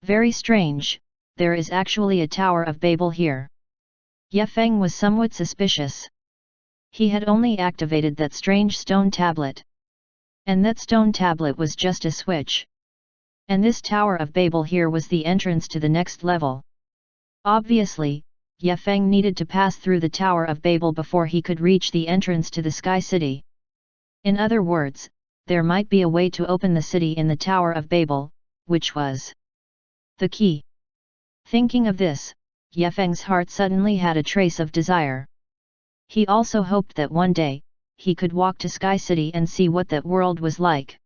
Very strange, there is actually a Tower of Babel here. Ye Feng was somewhat suspicious. He had only activated that strange stone tablet. And that stone tablet was just a switch. And this Tower of Babel here was the entrance to the next level. Obviously, Ye Feng needed to pass through the Tower of Babel before he could reach the entrance to the Sky City. In other words, there might be a way to open the city in the Tower of Babel, which was the key. Thinking of this, Ye Feng's heart suddenly had a trace of desire. He also hoped that one day, he could walk to Sky City and see what that world was like.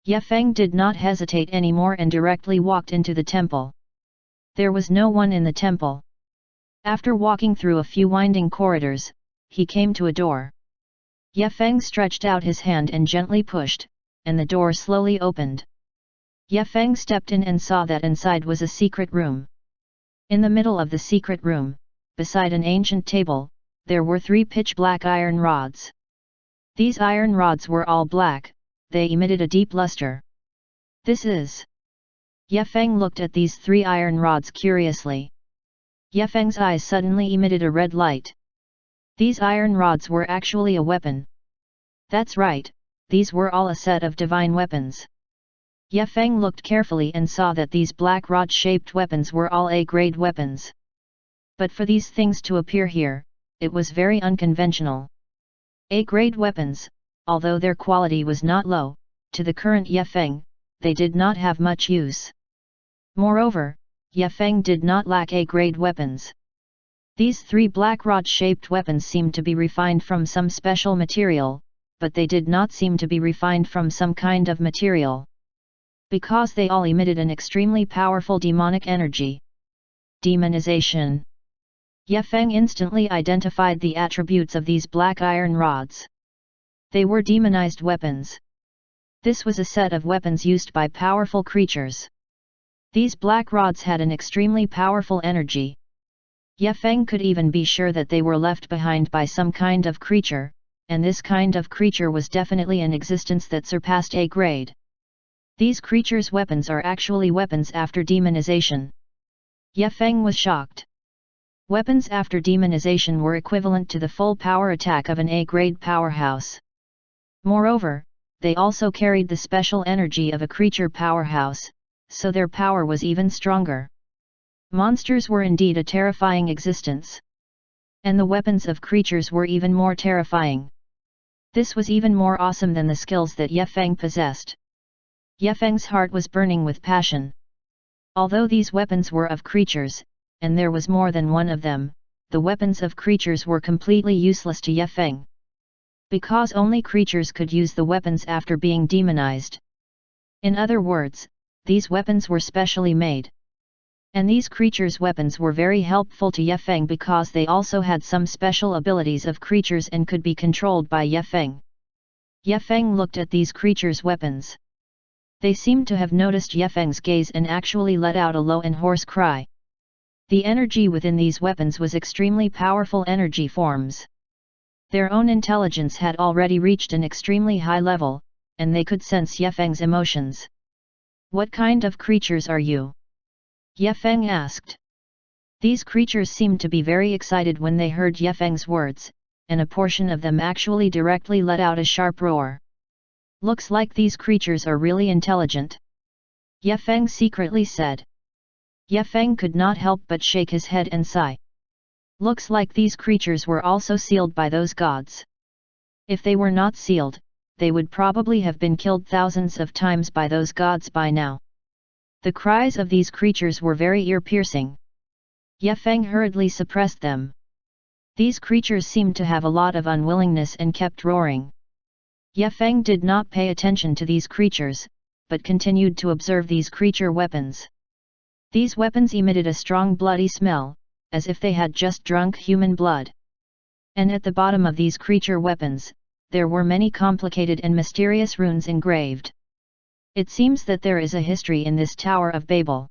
Ye Feng did not hesitate anymore and directly walked into the temple. There was no one in the temple. After walking through a few winding corridors, he came to a door. Ye Feng stretched out his hand and gently pushed, and the door slowly opened. Ye Feng stepped in and saw that inside was a secret room. In the middle of the secret room, beside an ancient table, there were 3 pitch-black iron rods. These iron rods were all black, they emitted a deep luster. This is... Ye Feng looked at these 3 iron rods curiously. Ye Feng's eyes suddenly emitted a red light. These iron rods were actually a weapon. That's right, these were all a set of divine weapons. Ye Feng looked carefully and saw that these black rod-shaped weapons were all A-grade weapons. But for these things to appear here, it was very unconventional. A-grade weapons, although their quality was not low, to the current Ye Feng, they did not have much use. Moreover, Ye Feng did not lack A-grade weapons. These 3 black rod-shaped weapons seemed to be refined from some special material, but they did not seem to be refined from some kind of material. Because they all emitted an extremely powerful demonic energy. Demonization. Ye Feng instantly identified the attributes of these black iron rods. They were demonized weapons. This was a set of weapons used by powerful creatures. These black rods had an extremely powerful energy. Ye Feng could even be sure that they were left behind by some kind of creature, and this kind of creature was definitely an existence that surpassed A grade. These creatures' weapons are actually weapons after demonization. Ye Feng was shocked. Weapons after demonization were equivalent to the full power attack of an A-grade powerhouse. Moreover, they also carried the special energy of a creature powerhouse, so their power was even stronger. Monsters were indeed a terrifying existence. And the weapons of creatures were even more terrifying. This was even more awesome than the skills that Ye Feng possessed. Ye Feng's heart was burning with passion. Although these weapons were of creatures, and there was more than one of them, the weapons of creatures were completely useless to Ye Feng. Because only creatures could use the weapons after being demonized. In other words, these weapons were specially made. And these creatures' weapons were very helpful to Ye Feng because they also had some special abilities of creatures and could be controlled by Ye Feng. Ye Feng looked at these creatures' weapons. They seemed to have noticed Ye Feng's gaze and actually let out a low and hoarse cry. The energy within these weapons was extremely powerful energy forms. Their own intelligence had already reached an extremely high level, and they could sense Ye Feng's emotions. What kind of creatures are you? Ye Feng asked. These creatures seemed to be very excited when they heard Ye Feng's words, and a portion of them actually directly let out a sharp roar. Looks like these creatures are really intelligent. Ye Feng secretly said. Ye Feng could not help but shake his head and sigh. Looks like these creatures were also sealed by those gods. If they were not sealed, they would probably have been killed thousands of times by those gods by now. The cries of these creatures were very ear-piercing. Ye Feng hurriedly suppressed them. These creatures seemed to have a lot of unwillingness and kept roaring. Ye Feng did not pay attention to these creatures, but continued to observe these creature weapons. These weapons emitted a strong bloody smell, as if they had just drunk human blood. And at the bottom of these creature weapons, there were many complicated and mysterious runes engraved. It seems that there is a history in this Tower of Babel.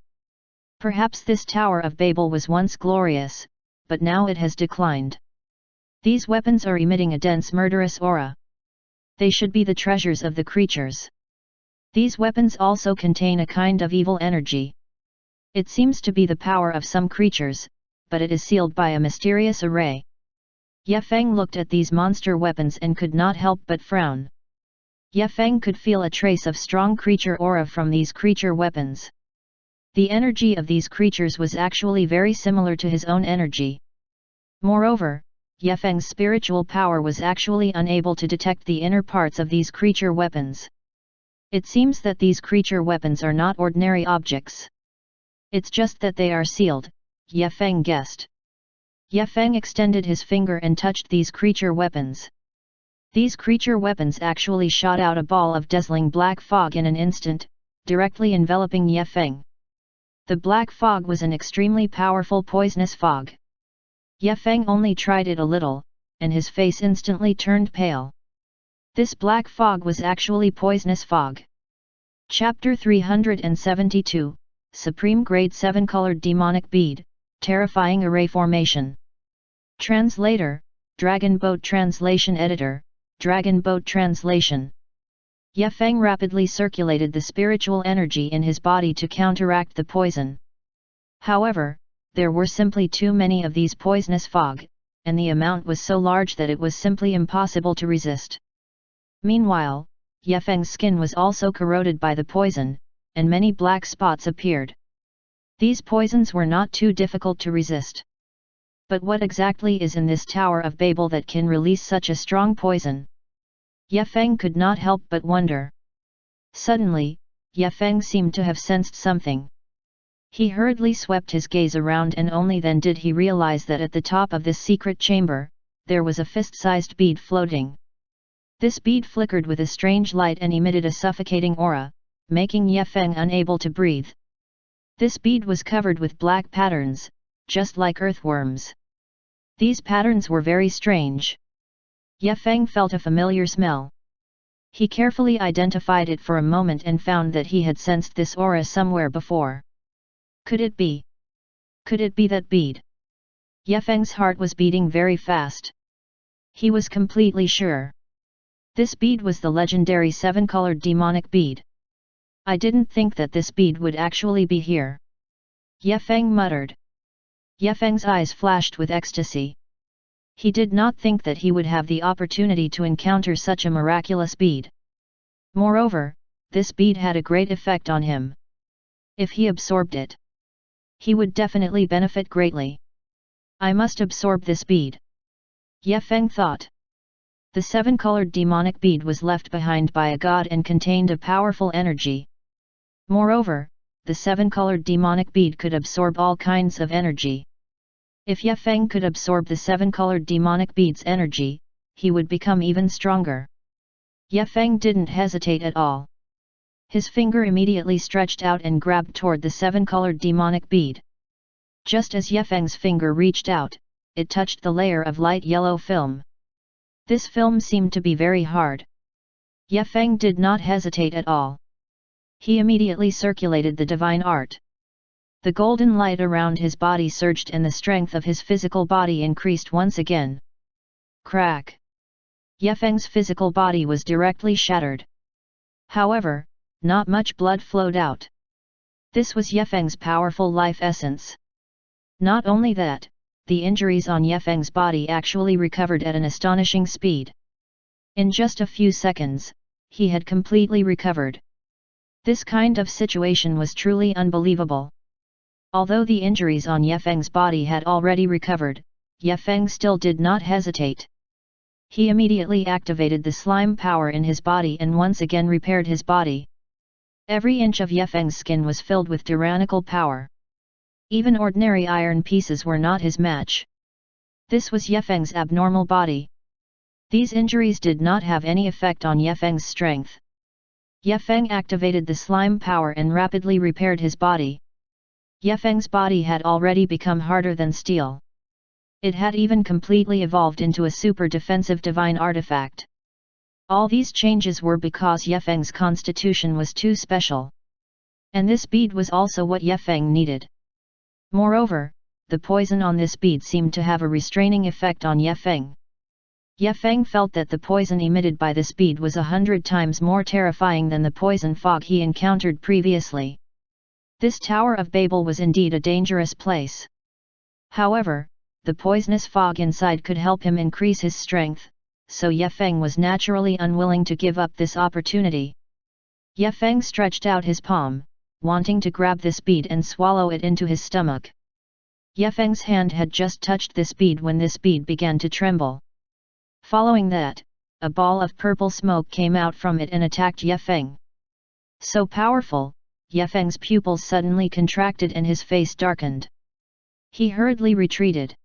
Perhaps this Tower of Babel was once glorious, but now it has declined. These weapons are emitting a dense murderous aura. They should be the treasures of the creatures. These weapons also contain a kind of evil energy. It seems to be the power of some creatures, but it is sealed by a mysterious array. Ye Feng looked at these monster weapons and could not help but frown. Ye Feng could feel a trace of strong creature aura from these creature weapons. The energy of these creatures was actually very similar to his own energy. Moreover, Ye Feng's spiritual power was actually unable to detect the inner parts of these creature weapons. It seems that these creature weapons are not ordinary objects. It's just that they are sealed, Ye Feng guessed. Ye Feng extended his finger and touched these creature weapons. These creature weapons actually shot out a ball of dazzling black fog in an instant, directly enveloping Ye Feng. The black fog was an extremely powerful poisonous fog. Ye Feng only tried it a little, and his face instantly turned pale. This black fog was actually poisonous fog. Chapter 372, Supreme Grade 7 Colored Demonic Bead, Terrifying Array Formation. Translator, Dragon Boat Translation Editor, Dragon Boat Translation. Ye Feng rapidly circulated the spiritual energy in his body to counteract the poison. However, there were simply too many of these poisonous fog, and the amount was so large that it was simply impossible to resist. Meanwhile, Ye Feng's skin was also corroded by the poison, and many black spots appeared. These poisons were not too difficult to resist. But what exactly is in this Tower of Babel that can release such a strong poison? Ye Feng could not help but wonder. Suddenly, Ye Feng seemed to have sensed something. He hurriedly swept his gaze around, and only then did he realize that at the top of this secret chamber, there was a fist-sized bead floating. This bead flickered with a strange light and emitted a suffocating aura, making Ye Feng unable to breathe. This bead was covered with black patterns, just like earthworms. These patterns were very strange. Ye Feng felt a familiar smell. He carefully identified it for a moment and found that he had sensed this aura somewhere before. Could it be? Could it be that bead? Ye Feng's heart was beating very fast. He was completely sure. This bead was the legendary 7-colored demonic bead. I didn't think that this bead would actually be here. Ye Feng muttered. Ye Feng's eyes flashed with ecstasy. He did not think that he would have the opportunity to encounter such a miraculous bead. Moreover, this bead had a great effect on him. If he absorbed it, he would definitely benefit greatly. I must absorb this bead. Ye Feng thought. The 7-colored demonic bead was left behind by a god and contained a powerful energy. Moreover, the 7-colored demonic bead could absorb all kinds of energy. If Ye Feng could absorb the 7-colored demonic bead's energy, he would become even stronger. Ye Feng didn't hesitate at all. His finger immediately stretched out and grabbed toward the 7-colored demonic bead. Just as Ye Feng's finger reached out, it touched the layer of light yellow film. This film seemed to be very hard. Ye Feng did not hesitate at all. He immediately circulated the divine art. The golden light around his body surged and the strength of his physical body increased once again. Crack! Ye Feng's physical body was directly shattered. However, not much blood flowed out. This was Ye Feng's powerful life essence. Not only that, the injuries on Ye Feng's body actually recovered at an astonishing speed. In just a few seconds, he had completely recovered. This kind of situation was truly unbelievable. Although the injuries on Ye Feng's body had already recovered, Ye Feng still did not hesitate. He immediately activated the slime power in his body and once again repaired his body. Every inch of Ye Feng's skin was filled with tyrannical power. Even ordinary iron pieces were not his match. This was Ye Feng's abnormal body. These injuries did not have any effect on Ye Feng's strength. Ye Feng activated the slime power and rapidly repaired his body. Ye Feng's body had already become harder than steel. It had even completely evolved into a super defensive divine artifact. All these changes were because Ye Feng's constitution was too special. And this bead was also what Ye Feng needed. Moreover, the poison on this bead seemed to have a restraining effect on Ye Feng. Ye Feng felt that the poison emitted by this bead was 100 times more terrifying than the poison fog he encountered previously. This Tower of Babel was indeed a dangerous place. However, the poisonous fog inside could help him increase his strength, so Ye Feng was naturally unwilling to give up this opportunity. Ye Feng stretched out his palm, wanting to grab this bead and swallow it into his stomach. Ye Feng's hand had just touched this bead when this bead began to tremble. Following that, a ball of purple smoke came out from it and attacked Ye Feng. So powerful, Ye Feng's pupils suddenly contracted and his face darkened. He hurriedly retreated.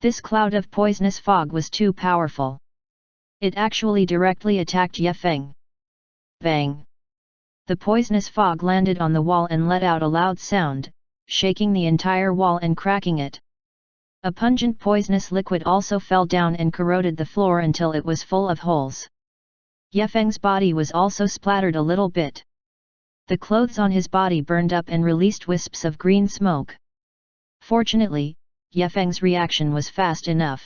This cloud of poisonous fog was too powerful. It actually directly attacked Ye Feng. Bang! The poisonous fog landed on the wall and let out a loud sound, shaking the entire wall and cracking it. A pungent poisonous liquid also fell down and corroded the floor until it was full of holes. Ye Feng's body was also splattered a little bit. The clothes on his body burned up and released wisps of green smoke. Fortunately, Ye Feng's reaction was fast enough.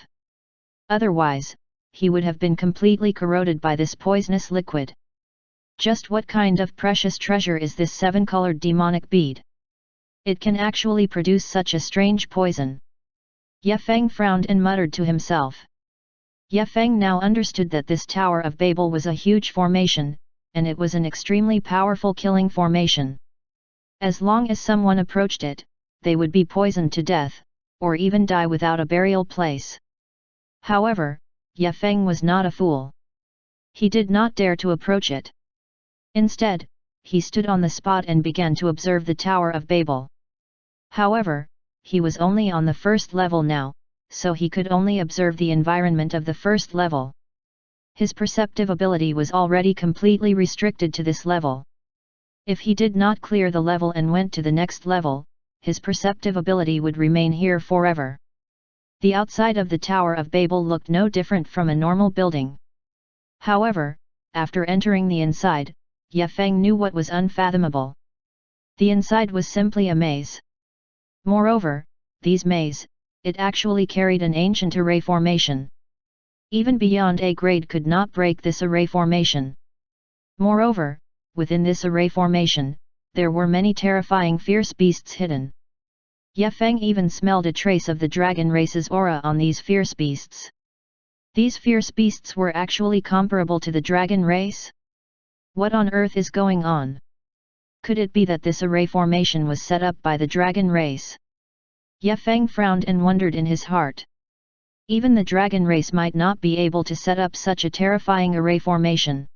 Otherwise, he would have been completely corroded by this poisonous liquid. Just what kind of precious treasure is this 7-colored demonic bead? It can actually produce such a strange poison. Ye Feng frowned and muttered to himself. Ye Feng now understood that this Tower of Babel was a huge formation, and it was an extremely powerful killing formation. As long as someone approached it, they would be poisoned to death, or even die without a burial place. However, Ye Feng was not a fool. He did not dare to approach it. Instead, he stood on the spot and began to observe the Tower of Babel. However, he was only on the first level now, so he could only observe the environment of the first level. His perceptive ability was already completely restricted to this level. If he did not clear the level and went to the next level, his perceptive ability would remain here forever. The outside of the Tower of Babel looked no different from a normal building. However, after entering the inside, Ye Feng knew what was unfathomable. The inside was simply a maze. Moreover, these maze, it actually carried an ancient array formation. Even beyond A grade could not break this array formation. Moreover, within this array formation, there were many terrifying fierce beasts hidden. Ye Feng even smelled a trace of the dragon race's aura on these fierce beasts. These fierce beasts were actually comparable to the dragon race? What on earth is going on? Could it be that this array formation was set up by the dragon race? Ye Feng frowned and wondered in his heart. Even the dragon race might not be able to set up such a terrifying array formation.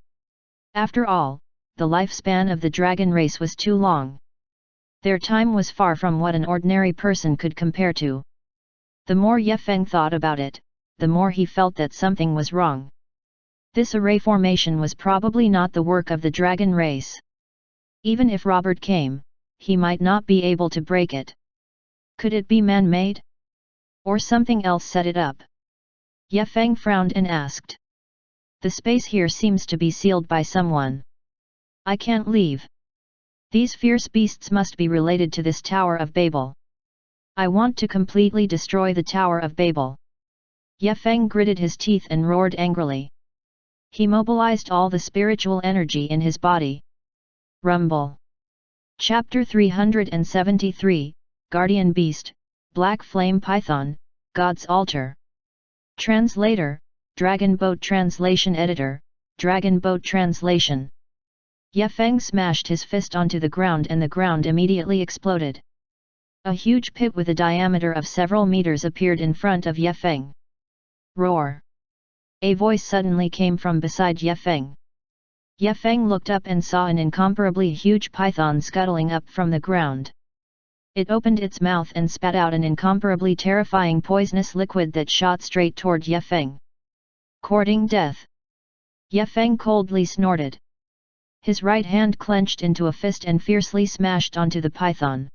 After all, the lifespan of the dragon race was too long. Their time was far from what an ordinary person could compare to. The more Ye Feng thought about it, the more he felt that something was wrong. This array formation was probably not the work of the dragon race. Even if Robert came, he might not be able to break it. Could it be man-made? Or something else set it up? Ye Feng frowned and asked. The space here seems to be sealed by someone. I can't leave. These fierce beasts must be related to this Tower of Babel. I want to completely destroy the Tower of Babel. Ye Feng gritted his teeth and roared angrily. He mobilized all the spiritual energy in his body. Rumble. Chapter 373, Guardian Beast, Black Flame Python, God's Altar. Translator, Dragon Boat Translation Editor, Dragon Boat Translation. Ye Feng smashed his fist onto the ground and the ground immediately exploded. A huge pit with a diameter of several meters appeared in front of Ye Feng. Roar! A voice suddenly came from beside Ye Feng. Ye Feng looked up and saw an incomparably huge python scuttling up from the ground. It opened its mouth and spat out an incomparably terrifying poisonous liquid that shot straight toward Ye Feng. Courting death. Ye Feng coldly snorted. His right hand clenched into a fist and fiercely smashed onto the python.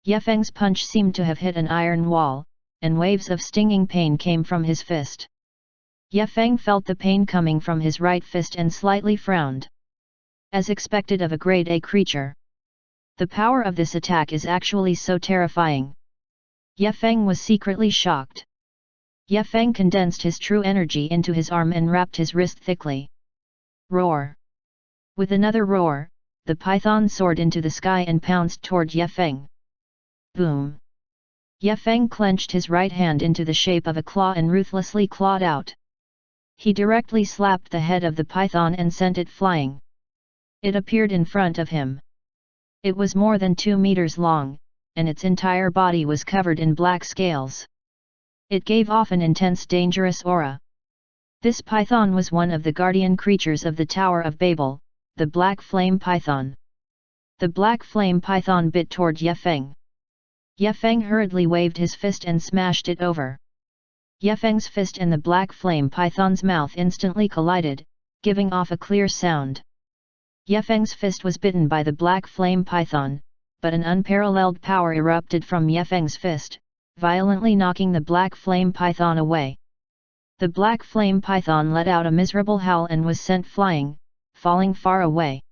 Ye Feng's punch seemed to have hit an iron wall, and waves of stinging pain came from his fist. Ye Feng felt the pain coming from his right fist and slightly frowned. As expected of a grade A creature. The power of this attack is actually so terrifying. Ye Feng was secretly shocked. Ye Feng condensed his true energy into his arm and wrapped his wrist thickly. Roar! With another roar, the python soared into the sky and pounced toward Ye Feng. Boom! Ye Feng clenched his right hand into the shape of a claw and ruthlessly clawed out. He directly slapped the head of the python and sent it flying. It appeared in front of him. It was more than 2 meters long, and its entire body was covered in black scales. It gave off an intense dangerous aura. This python was one of the guardian creatures of the Tower of Babel, the black flame python. The black flame python bit toward Ye Feng. Ye Feng hurriedly waved his fist and smashed it over. Ye Feng's fist and the black flame python's mouth instantly collided, giving off a clear sound. Ye Feng's fist was bitten by the black flame python, but an unparalleled power erupted from Ye Feng's fist, violently knocking the black flame python away. The black flame python let out a miserable howl and was sent flying, falling far away.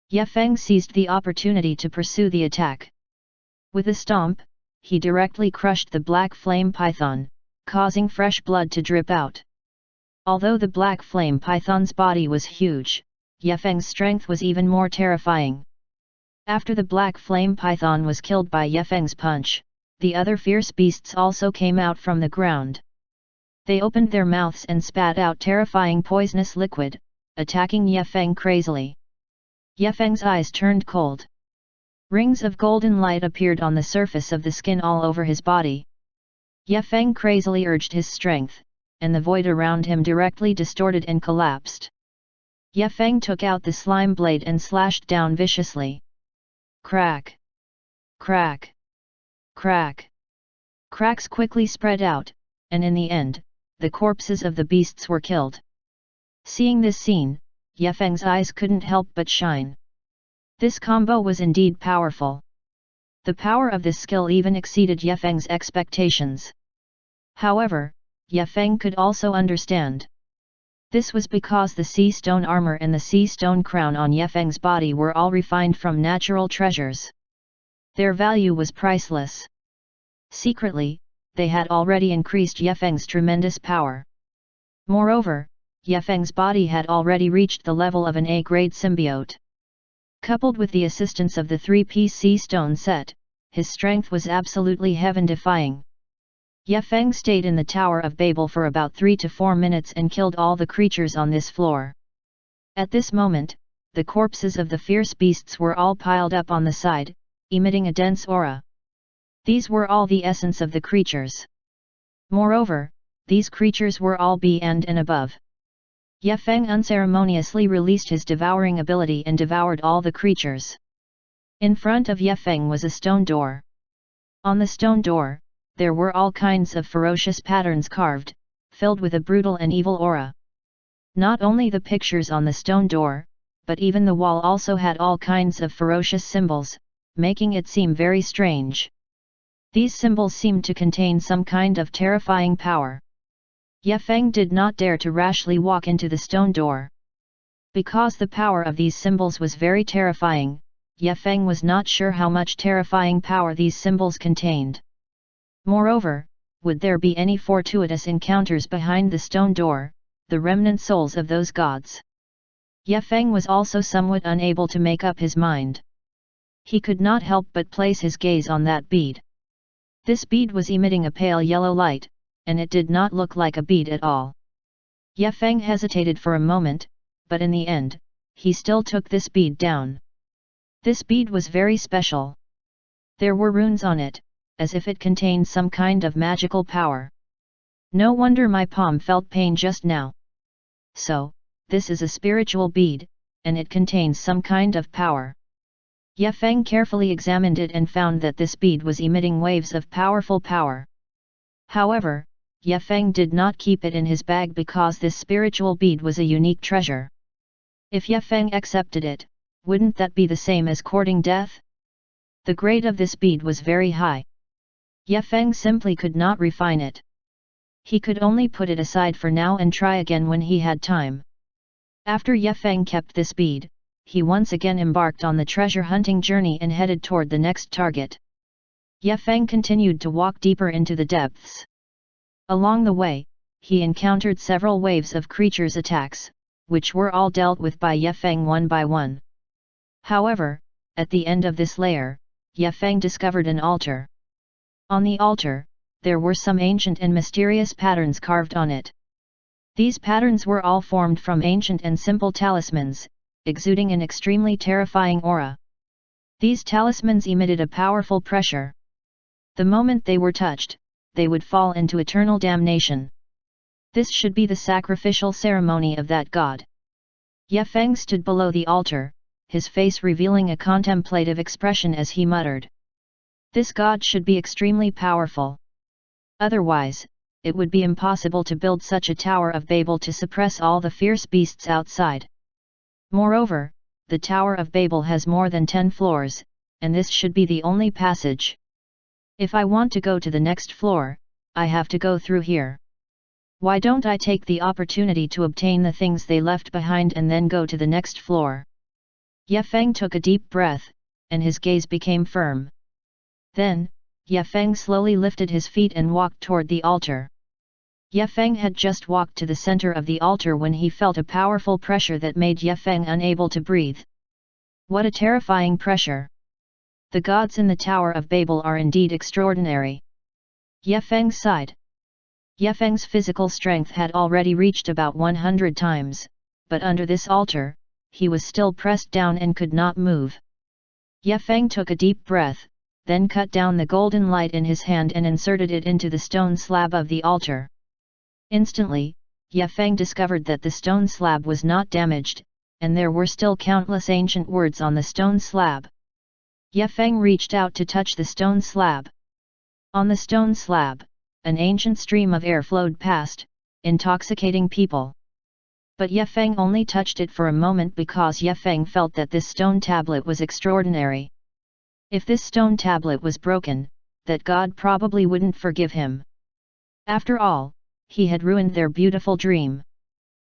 Ye Feng seized the opportunity to pursue the attack. With a stomp, he directly crushed the black flame python, causing fresh blood to drip out. Although the black flame python's body was huge, Ye Feng's strength was even more terrifying. After the black flame python was killed by Ye Feng's punch, the other fierce beasts also came out from the ground. They opened their mouths and spat out terrifying poisonous liquid, attacking Ye Feng crazily. Ye Feng's eyes turned cold. Rings of golden light appeared on the surface of the skin all over his body. Ye Feng crazily urged his strength, and the void around him directly distorted and collapsed. Ye Feng took out the slime blade and slashed down viciously. Crack! Crack! Crack! Cracks quickly spread out, and in the end, the corpses of the beasts were killed. Seeing this scene, Ye Feng's eyes couldn't help but shine. This combo was indeed powerful. The power of this skill even exceeded Ye Feng's expectations. However, Ye Feng could also understand. This was because the sea stone armor and the sea stone crown on Ye Feng's body were all refined from natural treasures. Their value was priceless. Secretly, they had already increased Ye Feng's tremendous power. Moreover, Ye Feng's body had already reached the level of an A-grade symbiote. Coupled with the assistance of the 3-piece sea stone set, his strength was absolutely heaven-defying. Ye Feng stayed in the Tower of Babel for about 3 to 4 minutes and killed all the creatures on this floor. At this moment, the corpses of the fierce beasts were all piled up on the side, emitting a dense aura. These were all the essence of the creatures. Moreover, these creatures were all B and above. Ye Feng unceremoniously released his devouring ability and devoured all the creatures. In front of Ye Feng was a stone door. On the stone door, there were all kinds of ferocious patterns carved, filled with a brutal and evil aura. Not only the pictures on the stone door, but even the wall also had all kinds of ferocious symbols, making it seem very strange. These symbols seemed to contain some kind of terrifying power. Ye Feng did not dare to rashly walk into the stone door. Because the power of these symbols was very terrifying, Ye Feng was not sure how much terrifying power these symbols contained. Moreover, would there be any fortuitous encounters behind the stone door, the remnant souls of those gods? Ye Feng was also somewhat unable to make up his mind. He could not help but place his gaze on that bead. This bead was emitting a pale yellow light, and it did not look like a bead at all. Ye Feng hesitated for a moment, but in the end, he still took this bead down. This bead was very special. There were runes on it, as if it contained some kind of magical power. No wonder my palm felt pain just now. So, this is a spiritual bead, and it contains some kind of power. Ye Feng carefully examined it and found that this bead was emitting waves of powerful power. However, Ye Feng did not keep it in his bag because this spiritual bead was a unique treasure. If Ye Feng accepted it, wouldn't that be the same as courting death? The grade of this bead was very high. Ye Feng simply could not refine it. He could only put it aside for now and try again when he had time. After Ye Feng kept this bead, he once again embarked on the treasure hunting journey and headed toward the next target. Ye Feng continued to walk deeper into the depths. Along the way, he encountered several waves of creatures' attacks, which were all dealt with by Ye Feng one by one. However, at the end of this layer, Ye Feng discovered an altar. On the altar, there were some ancient and mysterious patterns carved on it. These patterns were all formed from ancient and simple talismans, exuding an extremely terrifying aura. These talismans emitted a powerful pressure. The moment they were touched, they would fall into eternal damnation. This should be the sacrificial ceremony of that god. Ye Feng stood below the altar, his face revealing a contemplative expression as he muttered. This god should be extremely powerful. Otherwise, it would be impossible to build such a Tower of Babel to suppress all the fierce beasts outside. Moreover, the Tower of Babel has more than 10 floors, and this should be the only passage. If I want to go to the next floor, I have to go through here. Why don't I take the opportunity to obtain the things they left behind and then go to the next floor? Ye Feng took a deep breath, and his gaze became firm. Then, Ye Feng slowly lifted his feet and walked toward the altar. Ye Feng had just walked to the center of the altar when he felt a powerful pressure that made Ye Feng unable to breathe. What a terrifying pressure! The gods in the Tower of Babel are indeed extraordinary. Ye Feng sighed. Ye Feng's physical strength had already reached about 100 times, but under this altar, he was still pressed down and could not move. Ye Feng took a deep breath, then cut down the golden light in his hand and inserted it into the stone slab of the altar. Instantly, Ye Feng discovered that the stone slab was not damaged, and there were still countless ancient words on the stone slab. Ye Feng reached out to touch the stone slab. On the stone slab, an ancient stream of air flowed past, intoxicating people. But Ye Feng only touched it for a moment because Ye Feng felt that this stone tablet was extraordinary. If this stone tablet was broken, that god probably wouldn't forgive him. After all, he had ruined their beautiful dream.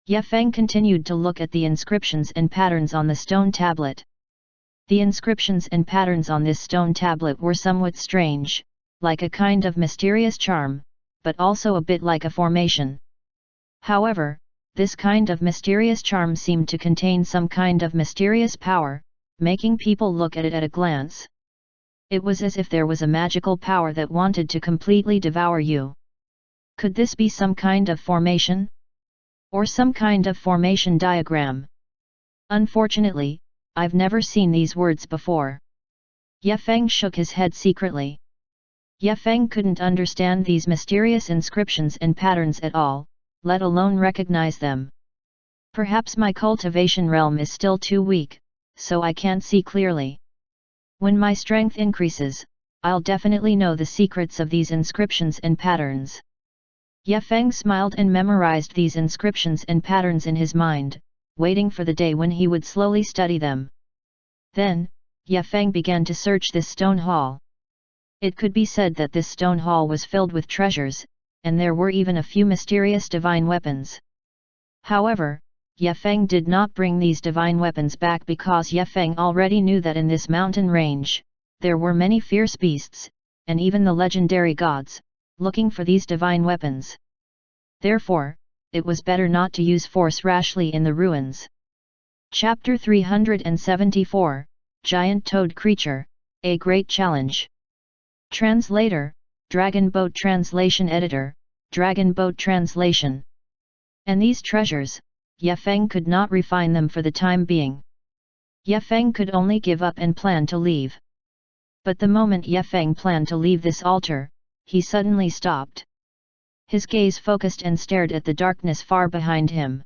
Ye Feng continued to look at the inscriptions and patterns on the stone tablet. The inscriptions and patterns on this stone tablet were somewhat strange, like a kind of mysterious charm, but also a bit like a formation. However, this kind of mysterious charm seemed to contain some kind of mysterious power, making people look at it at a glance. It was as if there was a magical power that wanted to completely devour you. Could this be some kind of formation? Or some kind of formation diagram? Unfortunately, I've never seen these words before. Ye Feng shook his head secretly. Ye Feng couldn't understand these mysterious inscriptions and patterns at all, let alone recognize them. Perhaps my cultivation realm is still too weak, so I can't see clearly. When my strength increases, I'll definitely know the secrets of these inscriptions and patterns. Ye Feng smiled and memorized these inscriptions and patterns in his mind, waiting for the day when he would slowly study them. Then, Ye Feng began to search this stone hall. It could be said that this stone hall was filled with treasures, and there were even a few mysterious divine weapons. However, Ye Feng did not bring these divine weapons back because Ye Feng already knew that in this mountain range, there were many fierce beasts, and even the legendary gods, looking for these divine weapons. Therefore, it was better not to use force rashly in the ruins. Chapter 374, Giant Toad Creature, A Great Challenge. Translator, Dragon Boat Translation Editor, Dragon Boat Translation. And these treasures, Ye Feng could not refine them for the time being. Ye Feng could only give up and plan to leave. But the moment Ye Feng planned to leave this altar, he suddenly stopped. His gaze focused and stared at the darkness far behind him.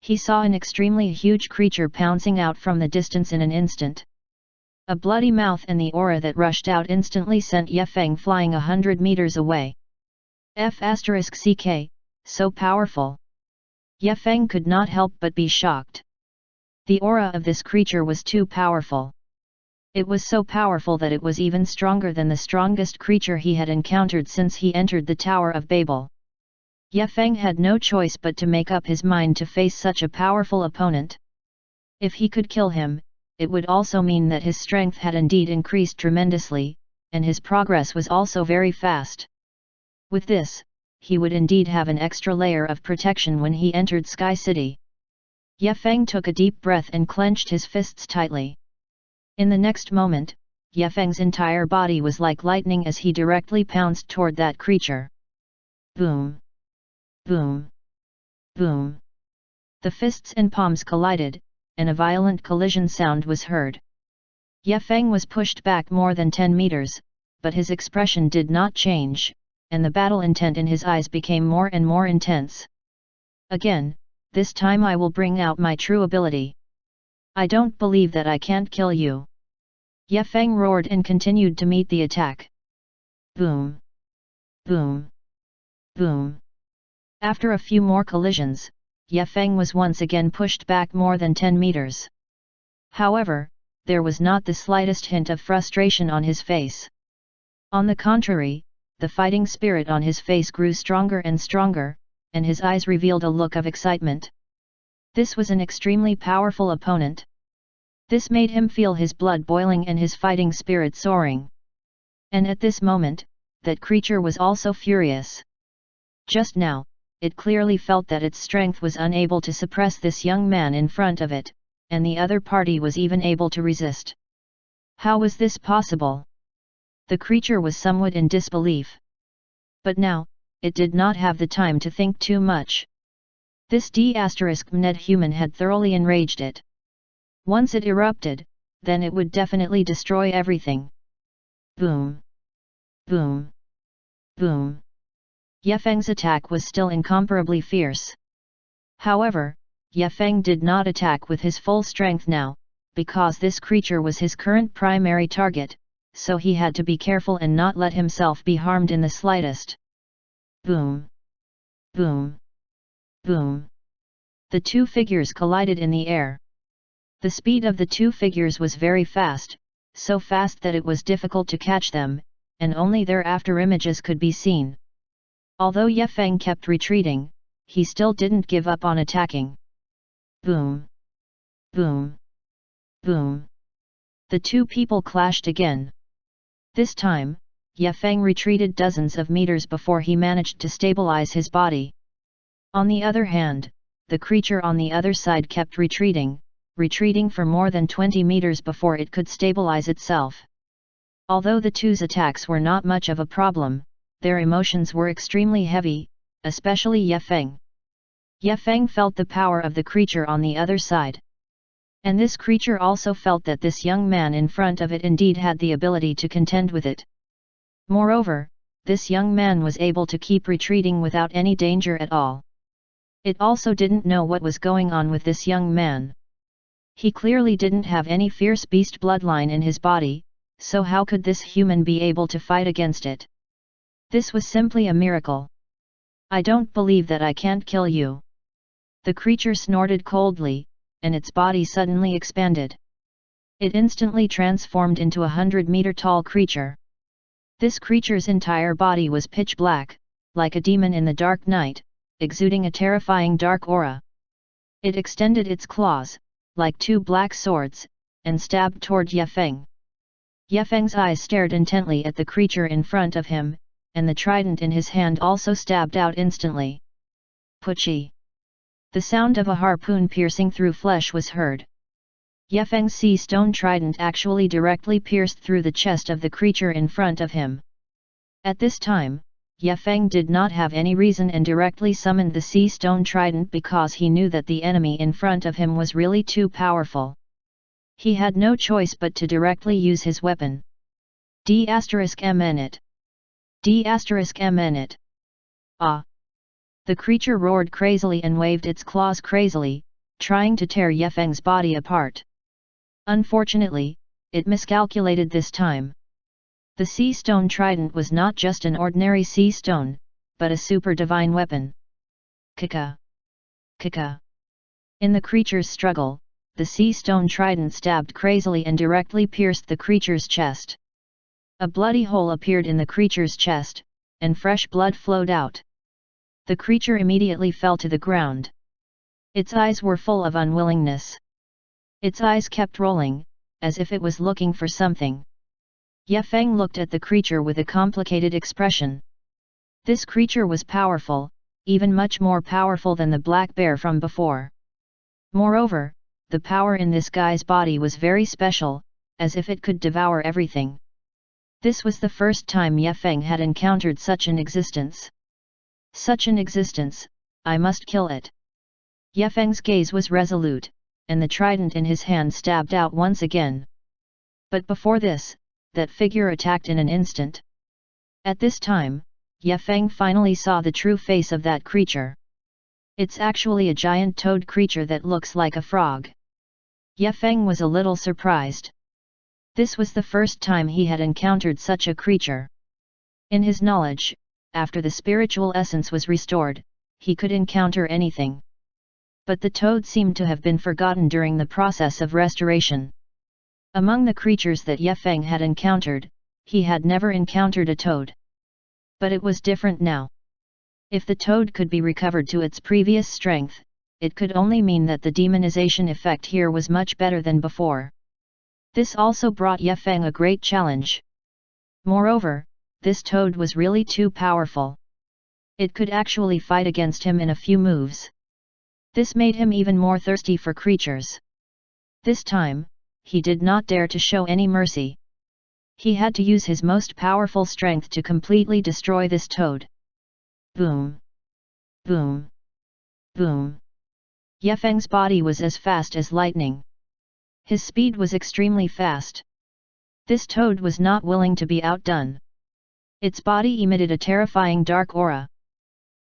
He saw an extremely huge creature pouncing out from the distance in an instant. A bloody mouth and the aura that rushed out instantly sent Ye Feng flying 100 meters away. F***ck, so powerful. Ye Feng could not help but be shocked. The aura of this creature was too powerful. It was so powerful that it was even stronger than the strongest creature he had encountered since he entered the Tower of Babel. Ye Feng had no choice but to make up his mind to face such a powerful opponent. If he could kill him, it would also mean that his strength had indeed increased tremendously, and his progress was also very fast. With this, he would indeed have an extra layer of protection when he entered Sky City. Ye Feng took a deep breath and clenched his fists tightly. In the next moment, Ye Feng's entire body was like lightning as he directly pounced toward that creature. Boom! Boom! Boom! The fists and palms collided, and a violent collision sound was heard. Ye Feng was pushed back more than 10 meters, but his expression did not change, and the battle intent in his eyes became more and more intense. Again, this time I will bring out my true ability. I don't believe that I can't kill you. Ye Feng roared and continued to meet the attack. Boom! Boom! Boom! After a few more collisions, Ye Feng was once again pushed back more than 10 meters. However, there was not the slightest hint of frustration on his face. On the contrary, the fighting spirit on his face grew stronger and stronger, and his eyes revealed a look of excitement. This was an extremely powerful opponent. This made him feel his blood boiling and his fighting spirit soaring. And at this moment, that creature was also furious. Just now, it clearly felt that its strength was unable to suppress this young man in front of it, and the other party was even able to resist. How was this possible? The creature was somewhat in disbelief. But now, it did not have the time to think too much. This D***mned human had thoroughly enraged it. Once it erupted, then it would definitely destroy everything. Boom! Boom! Boom! Ye Feng's attack was still incomparably fierce. However, Ye Feng did not attack with his full strength now, because this creature was his current primary target, so he had to be careful and not let himself be harmed in the slightest. Boom! Boom! Boom! The two figures collided in the air. The speed of the two figures was very fast, so fast that it was difficult to catch them, and only their after images could be seen. Although Ye Feng kept retreating, he still didn't give up on attacking. Boom! Boom! Boom! The two people clashed again. This time, Ye Feng retreated dozens of meters before he managed to stabilize his body. On the other hand, the creature on the other side kept retreating for more than 20 meters before it could stabilize itself. Although the two's attacks were not much of a problem, their emotions were extremely heavy, especially Ye Feng. Ye Feng felt the power of the creature on the other side. And this creature also felt that this young man in front of it indeed had the ability to contend with it. Moreover, this young man was able to keep retreating without any danger at all. It also didn't know what was going on with this young man. He clearly didn't have any fierce beast bloodline in his body, so how could this human be able to fight against it? This was simply a miracle. I don't believe that I can't kill you. The creature snorted coldly, and its body suddenly expanded. It instantly transformed into a 100-meter-tall creature. This creature's entire body was pitch black, like a demon in the dark night, exuding a terrifying dark aura. It extended its claws, like two black swords, and stabbed toward Ye Feng. Ye Feng's eyes stared intently at the creature in front of him, and the trident in his hand also stabbed out instantly. Puchi! The sound of a harpoon piercing through flesh was heard. Ye Feng's sea stone trident actually directly pierced through the chest of the creature in front of him. At this time, Ye Feng did not have any reason and directly summoned the sea stone trident because he knew that the enemy in front of him was really too powerful. He had no choice but to directly use his weapon. D***mn. D***mn. Ah! The creature roared crazily and waved its claws crazily, trying to tear Ye Feng's body apart. Unfortunately, it miscalculated this time. The sea stone trident was not just an ordinary sea stone, but a super divine weapon. Kika! Kika! In the creature's struggle, the sea stone trident stabbed crazily and directly pierced the creature's chest. A bloody hole appeared in the creature's chest, and fresh blood flowed out. The creature immediately fell to the ground. Its eyes were full of unwillingness. Its eyes kept rolling, as if it was looking for something. Ye Feng looked at the creature with a complicated expression. This creature was powerful, even much more powerful than the black bear from before. Moreover, the power in this guy's body was very special, as if it could devour everything. This was the first time Ye Feng had encountered such an existence. Such an existence, I must kill it. Ye Feng's gaze was resolute, and the trident in his hand stabbed out once again. But before this, that figure attacked in an instant. At this time, Ye Feng finally saw the true face of that creature. It's actually a giant toad creature that looks like a frog. Ye Feng was a little surprised. This was the first time he had encountered such a creature. In his knowledge, after the spiritual essence was restored, he could encounter anything. But the toad seemed to have been forgotten during the process of restoration. Among the creatures that Ye Feng had encountered, he had never encountered a toad. But it was different now. If the toad could be recovered to its previous strength, it could only mean that the demonization effect here was much better than before. This also brought Ye Feng a great challenge. Moreover, this toad was really too powerful. It could actually fight against him in a few moves. This made him even more thirsty for creatures. This time, he did not dare to show any mercy. He had to use his most powerful strength to completely destroy this toad. Boom! Boom! Boom! Ye Feng's body was as fast as lightning. His speed was extremely fast. This toad was not willing to be outdone. Its body emitted a terrifying dark aura.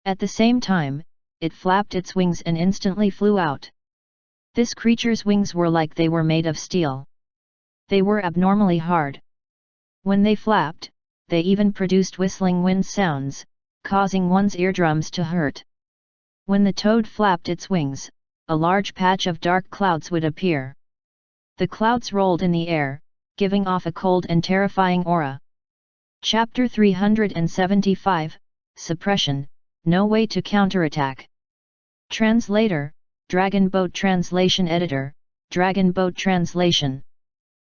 At the same time, it flapped its wings and instantly flew out. This creature's wings were like they were made of steel. They were abnormally hard. When they flapped, they even produced whistling wind sounds, causing one's eardrums to hurt. When the toad flapped its wings, a large patch of dark clouds would appear. The clouds rolled in the air, giving off a cold and terrifying aura. Chapter 375, Suppression, No Way to Counterattack. Translator, Dragon Boat Translation Editor, Dragon Boat Translation.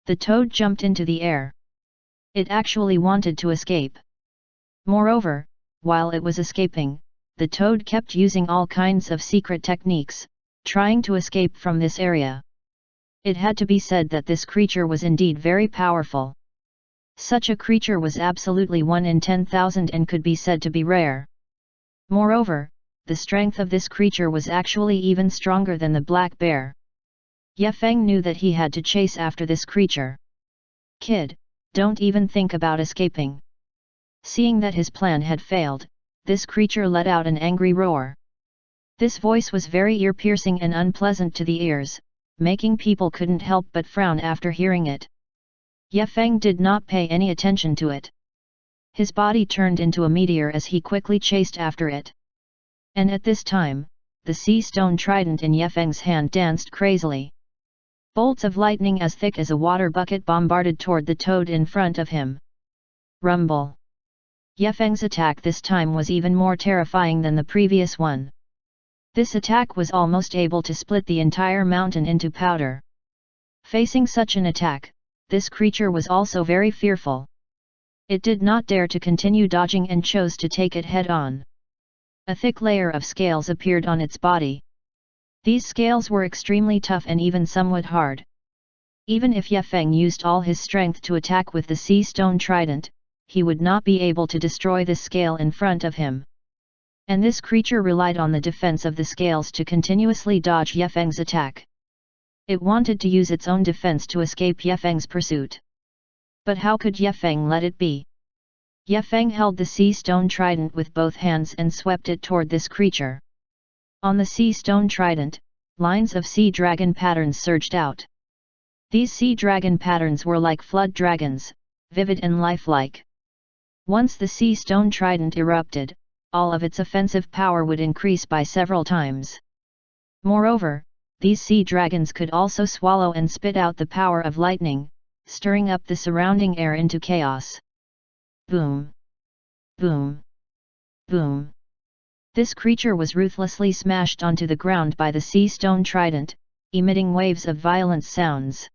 The toad jumped into the air. It actually wanted to escape. Moreover, while it was escaping, the toad kept using all kinds of secret techniques, trying to escape from this area. It had to be said that this creature was indeed very powerful. Such a creature was absolutely 1 in 10,000 and could be said to be rare. Moreover, the strength of this creature was actually even stronger than the black bear. Ye Feng knew that he had to chase after this creature. Kid, don't even think about escaping. Seeing that his plan had failed, this creature let out an angry roar. This voice was very ear-piercing and unpleasant to the ears, making people couldn't help but frown after hearing it. Ye Feng did not pay any attention to it. His body turned into a meteor as he quickly chased after it. And at this time, the sea stone trident in Ye Feng's hand danced crazily. Bolts of lightning as thick as a water bucket bombarded toward the toad in front of him. Rumble! Ye Feng's attack this time was even more terrifying than the previous one. This attack was almost able to split the entire mountain into powder. Facing such an attack, this creature was also very fearful. It did not dare to continue dodging and chose to take it head-on. A thick layer of scales appeared on its body. These scales were extremely tough and even somewhat hard. Even if Ye Feng used all his strength to attack with the sea stone trident, he would not be able to destroy the scale in front of him. And this creature relied on the defense of the scales to continuously dodge Ye Feng's attack. It wanted to use its own defense to escape Ye Feng's pursuit. But how could Ye Feng let it be? Ye Feng held the sea stone trident with both hands and swept it toward this creature. On the sea stone trident, lines of sea dragon patterns surged out. These sea dragon patterns were like flood dragons, vivid and lifelike. Once the sea stone trident erupted, all of its offensive power would increase by several times. Moreover, these sea dragons could also swallow and spit out the power of lightning, stirring up the surrounding air into chaos. Boom! Boom! Boom! This creature was ruthlessly smashed onto the ground by the sea stone trident, emitting waves of violent sounds.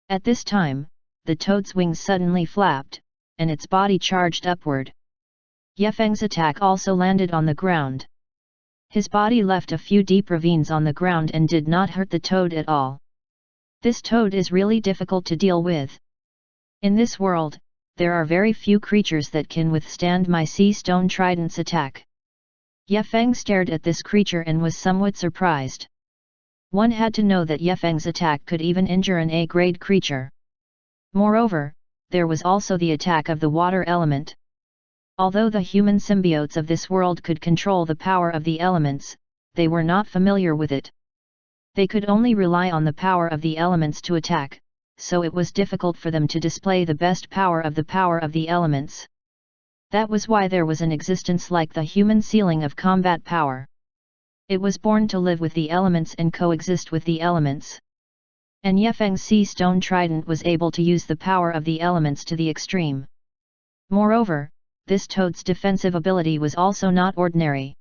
At this time, the toad's wings suddenly flapped, and its body charged upward. Yefeng's attack also landed on the ground. His body left a few deep ravines on the ground and did not hurt the toad at all. This toad is really difficult to deal with. In this world, there are very few creatures that can withstand my sea stone trident's attack. Yefeng stared at this creature and was somewhat surprised. One had to know that Yefeng's attack could even injure an A-grade creature. Moreover, there was also the attack of the water element. Although the human symbiotes of this world could control the power of the elements, they were not familiar with it. They could only rely on the power of the elements to attack, so it was difficult for them to display the best power of the elements. That was why there was an existence like the human ceiling of combat power. It was born to live with the elements and coexist with the elements. And Yefeng's sea stone trident was able to use the power of the elements to the extreme. Moreover, this toad's defensive ability was also not ordinary.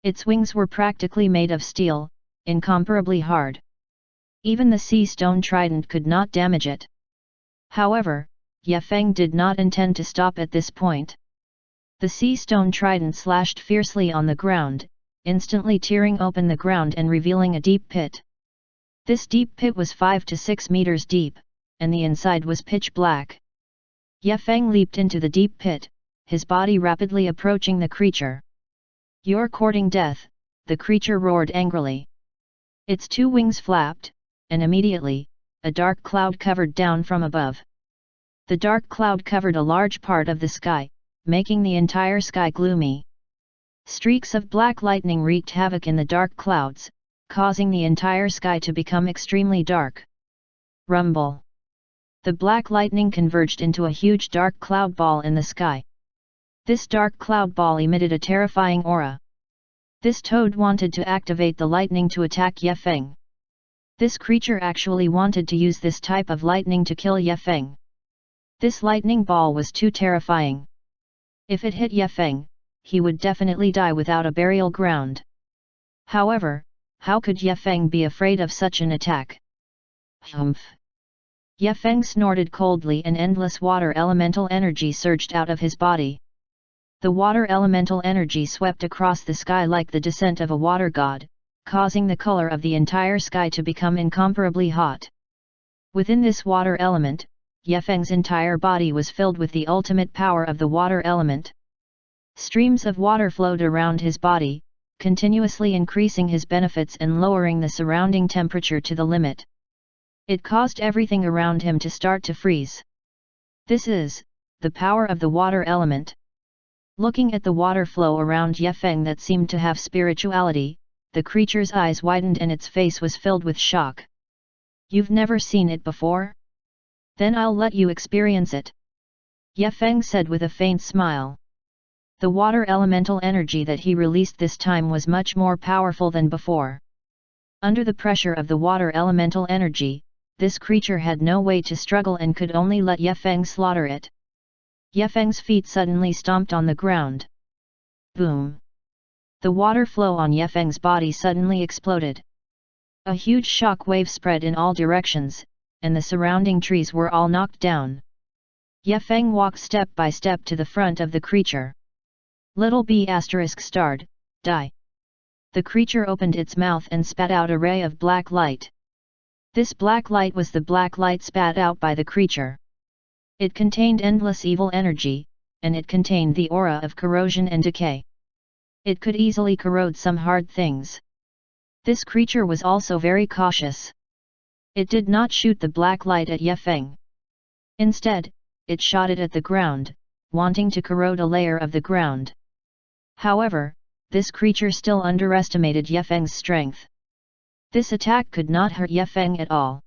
Its wings were practically made of steel, incomparably hard. Even the sea stone trident could not damage it. However, Yefeng did not intend to stop at this point. The sea stone trident slashed fiercely on the ground, instantly tearing open the ground and revealing a deep pit. This deep pit was 5 to 6 meters deep, and the inside was pitch black. Yefeng leaped into the deep pit, his body rapidly approaching the creature. "You're courting death," the creature roared angrily. Its two wings flapped, and immediately, a dark cloud covered down from above. The dark cloud covered a large part of the sky, making the entire sky gloomy. Streaks of black lightning wreaked havoc in the dark clouds, causing the entire sky to become extremely dark. Rumble! The black lightning converged into a huge dark cloud ball in the sky. This dark cloud ball emitted a terrifying aura. This toad wanted to activate the lightning to attack Yefeng. This creature actually wanted to use this type of lightning to kill Yefeng. This lightning ball was too terrifying. If it hit Yefeng, he would definitely die without a burial ground. However, how could Yefeng be afraid of such an attack? Humph! Yefeng snorted coldly and endless water elemental energy surged out of his body. The water elemental energy swept across the sky like the descent of a water god, causing the color of the entire sky to become incomparably hot. Within this water element, Yefeng's entire body was filled with the ultimate power of the water element. Streams of water flowed around his body, continuously increasing his benefits and lowering the surrounding temperature to the limit. It caused everything around him to start to freeze. This is the power of the water element. Looking at the water flow around Yefeng that seemed to have spirituality, the creature's eyes widened and its face was filled with shock. "You've never seen it before? Then I'll let you experience it," Yefeng said with a faint smile. The water elemental energy that he released this time was much more powerful than before. Under the pressure of the water elemental energy, this creature had no way to struggle and could only let Yefeng slaughter it. Yefeng's feet suddenly stomped on the ground. Boom! The water flow on Yefeng's body suddenly exploded. A huge shock wave spread in all directions, and the surrounding trees were all knocked down. Yefeng walked step by step to the front of the creature. Little B** starred, "Die!" The creature opened its mouth and spat out a ray of black light. This black light was the black light spat out by the creature. It contained endless evil energy, and it contained the aura of corrosion and decay. It could easily corrode some hard things. This creature was also very cautious. It did not shoot the black light at Yefeng. Instead, it shot it at the ground, wanting to corrode a layer of the ground. However, this creature still underestimated Yefeng's strength. This attack could not hurt Yefeng at all.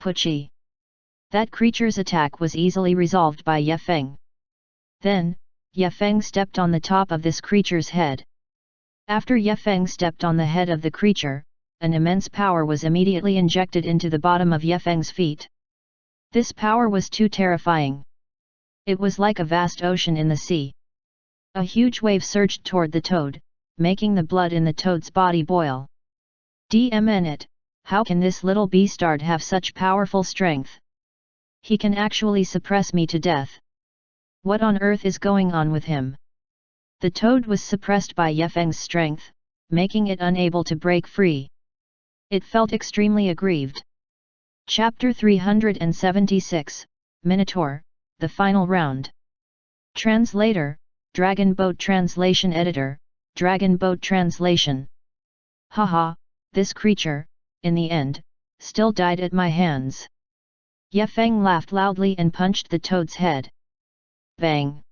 Pucci! That creature's attack was easily resolved by Yefeng. Then, Yefeng stepped on the top of this creature's head. After Yefeng stepped on the head of the creature, an immense power was immediately injected into the bottom of Yefeng's feet. This power was too terrifying. It was like a vast ocean in the sea. A huge wave surged toward the toad, making the blood in the toad's body boil. Dmn it, how can this little beastard have such powerful strength? He can actually suppress me to death. What on earth is going on with him? The toad was suppressed by Yefeng's strength, making it unable to break free. It felt extremely aggrieved. Chapter 376, Minotaur, the Final Round. Translator, Dragon Boat Translation Editor, Dragon Boat Translation. Haha, this creature, in the end, still died at my hands. Yefeng laughed loudly and punched the toad's head. Bang!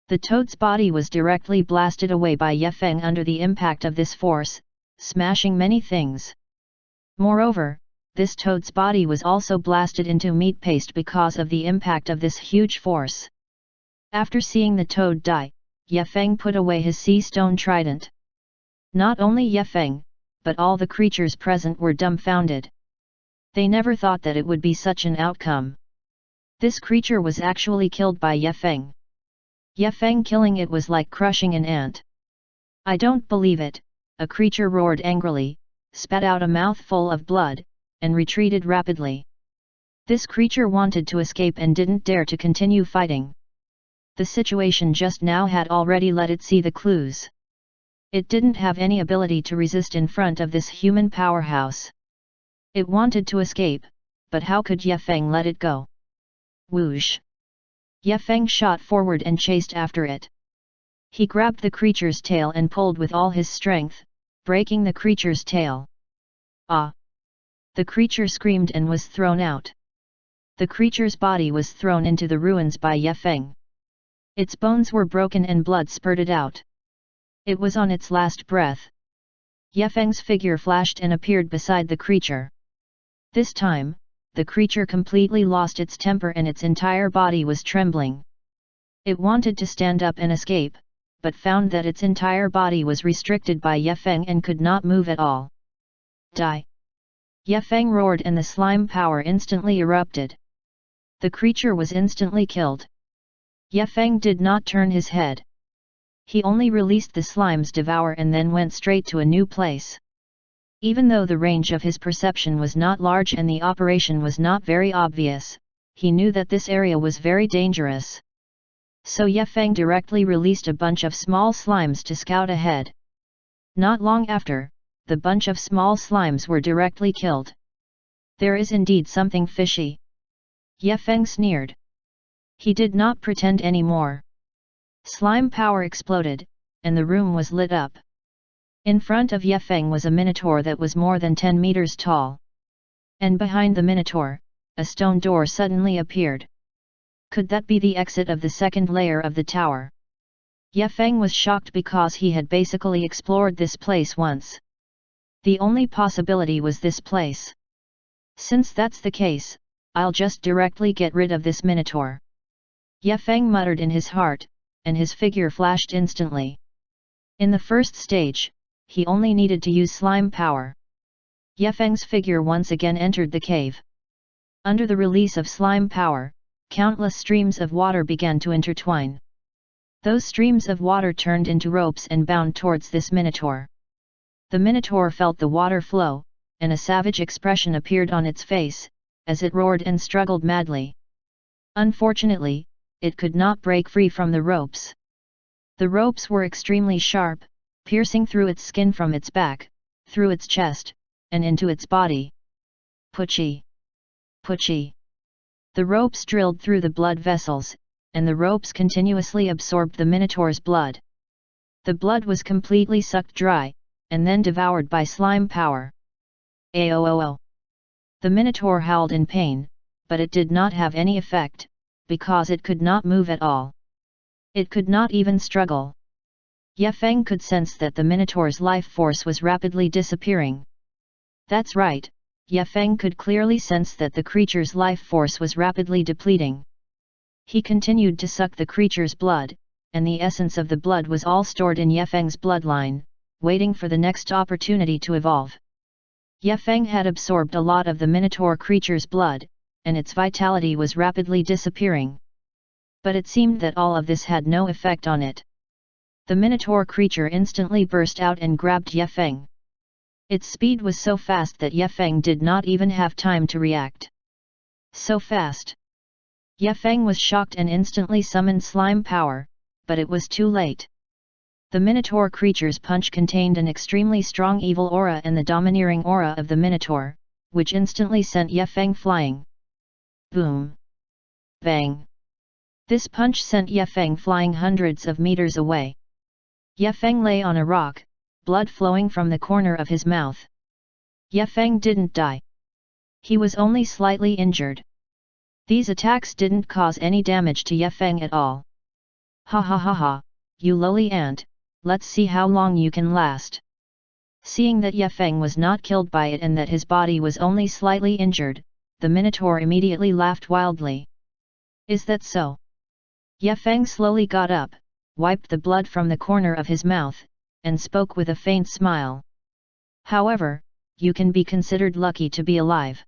The toad's body was directly blasted away by Yefeng under the impact of this force, smashing many things. Moreover, this toad's body was also blasted into meat paste because of the impact of this huge force. After seeing the toad die, Yefeng put away his sea stone trident. Not only Yefeng, but all the creatures present were dumbfounded. They never thought that it would be such an outcome. This creature was actually killed by Yefeng. Yefeng killing it was like crushing an ant. I don't believe it, a creature roared angrily, spat out a mouthful of blood, and retreated rapidly. This creature wanted to escape and didn't dare to continue fighting. The situation just now had already let it see the clues. It didn't have any ability to resist in front of this human powerhouse. It wanted to escape, but how could Yefeng let it go? Whoosh! Yefeng shot forward and chased after it. He grabbed the creature's tail and pulled with all his strength, breaking the creature's tail. Ah! The creature screamed and was thrown out. The creature's body was thrown into the ruins by Yefeng. Its bones were broken and blood spurted out. It was on its last breath. Yefeng's figure flashed and appeared beside the creature. This time, the creature completely lost its temper and its entire body was trembling. It wanted to stand up and escape, but found that its entire body was restricted by Yefeng and could not move at all. Die! Yefeng roared and the slime power instantly erupted. The creature was instantly killed. Yefeng did not turn his head. He only released the slime's devour and then went straight to a new place. Even though the range of his perception was not large and the operation was not very obvious, he knew that this area was very dangerous. So Yefeng directly released a bunch of small slimes to scout ahead. Not long after, the bunch of small slimes were directly killed. There is indeed something fishy. Yefeng sneered. He did not pretend anymore. Slime power exploded, and the room was lit up. In front of Yefeng was a minotaur that was more than 10 meters tall. And behind the minotaur, a stone door suddenly appeared. Could that be the exit of the second layer of the tower? Yefeng was shocked because he had basically explored this place once. The only possibility was this place. Since that's the case, I'll just directly get rid of this minotaur. Yefeng muttered in his heart, and his figure flashed instantly. In the first stage, he only needed to use slime power. Yefeng's figure once again entered the cave. Under the release of slime power, countless streams of water began to intertwine. Those streams of water turned into ropes and bound towards this minotaur. The minotaur felt the water flow, and a savage expression appeared on its face, as it roared and struggled madly. Unfortunately, it could not break free from the ropes. The ropes were extremely sharp, piercing through its skin from its back, through its chest, and into its body. Puchy! Puchy! The ropes drilled through the blood vessels, and the ropes continuously absorbed the minotaur's blood. The blood was completely sucked dry, and then devoured by slime power. Aooo! The minotaur howled in pain, but it did not have any effect, because it could not move at all. It could not even struggle. Yefeng could sense that the minotaur's life force was rapidly disappearing. That's right, Yefeng could clearly sense that the creature's life force was rapidly depleting. He continued to suck the creature's blood, and the essence of the blood was all stored in Yefeng's bloodline, waiting for the next opportunity to evolve. Ye Feng had absorbed a lot of the Minotaur creature's blood, and its vitality was rapidly disappearing. But it seemed that all of this had no effect on it. The Minotaur creature instantly burst out and grabbed Ye Feng. Its speed was so fast that Ye Feng did not even have time to react. So fast! Ye Feng was shocked and instantly summoned slime power, but it was too late. The Minotaur creature's punch contained an extremely strong evil aura and the domineering aura of the Minotaur, which instantly sent Ye Feng flying. Boom! Bang! This punch sent Ye Feng flying hundreds of meters away. Ye Feng lay on a rock, blood flowing from the corner of his mouth. Ye Feng didn't die. He was only slightly injured. These attacks didn't cause any damage to Ye Feng at all. Ha ha ha ha, you lowly ant, let's see how long you can last. Seeing that Ye Feng was not killed by it and that his body was only slightly injured, the Minotaur immediately laughed wildly. Is that so? Ye Feng slowly got up, wiped the blood from the corner of his mouth, and spoke with a faint smile. However, you can be considered lucky to be alive.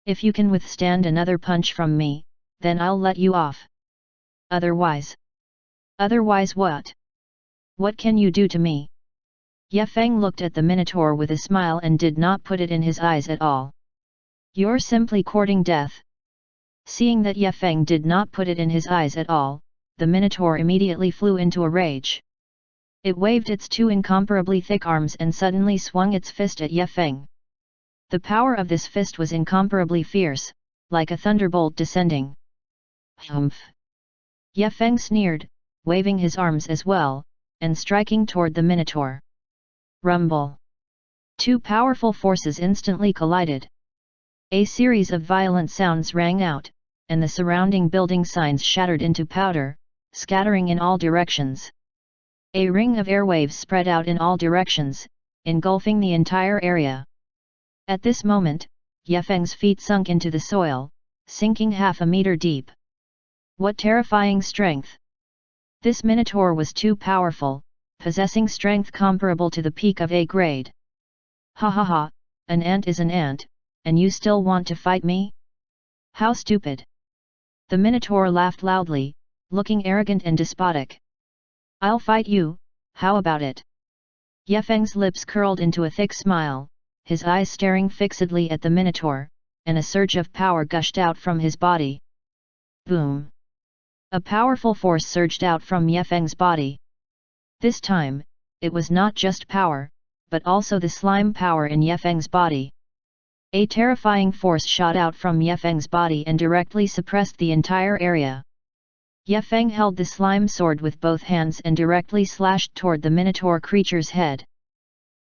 If you can withstand another punch from me, then I'll let you off. Otherwise? Otherwise what? What can you do to me? Ye Feng looked at the Minotaur with a smile and did not put it in his eyes at all. You're simply courting death. Seeing that Ye Feng did not put it in his eyes at all, the Minotaur immediately flew into a rage. It waved its two incomparably thick arms and suddenly swung its fist at Ye Feng. The power of this fist was incomparably fierce, like a thunderbolt descending. Humph! Ye Feng sneered, waving his arms as well, and striking toward the Minotaur. Rumble! Two powerful forces instantly collided. A series of violent sounds rang out, and the surrounding building signs shattered into powder, scattering in all directions. A ring of airwaves spread out in all directions, engulfing the entire area. At this moment, Ye Feng's feet sunk into the soil, sinking half a meter deep. What terrifying strength! This Minotaur was too powerful, possessing strength comparable to the peak of A grade. Ha ha ha, an ant is an ant, and you still want to fight me? How stupid! The Minotaur laughed loudly, looking arrogant and despotic. I'll fight you, how about it? Ye Feng's lips curled into a thick smile, his eyes staring fixedly at the Minotaur, and a surge of power gushed out from his body. Boom! A powerful force surged out from Ye Feng's body. This time, it was not just power, but also the slime power in Ye Feng's body. A terrifying force shot out from Ye Feng's body and directly suppressed the entire area. Ye Feng held the slime sword with both hands and directly slashed toward the Minotaur creature's head.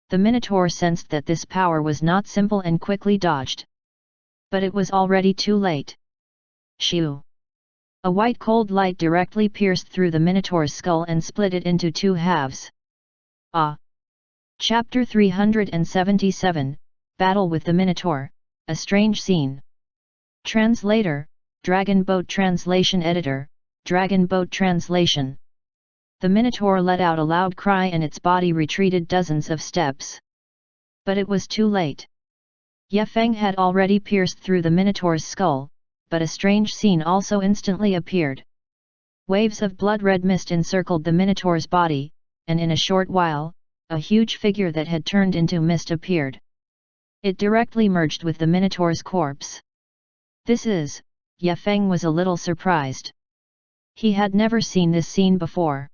The Minotaur sensed that this power was not simple and quickly dodged. But it was already too late. Shoo! A white cold light directly pierced through the Minotaur's skull and split it into two halves. Ah! Chapter 377, Battle with the Minotaur, a strange scene. Translator, Dragon Boat Translation Editor, Dragon Boat Translation. The Minotaur let out a loud cry and its body retreated dozens of steps. But it was too late. Ye Feng had already pierced through the Minotaur's skull, but a strange scene also instantly appeared. Waves of blood-red mist encircled the Minotaur's body, and in a short while, a huge figure that had turned into mist appeared. It directly merged with the Minotaur's corpse. Ye Feng was a little surprised. He had never seen this scene before.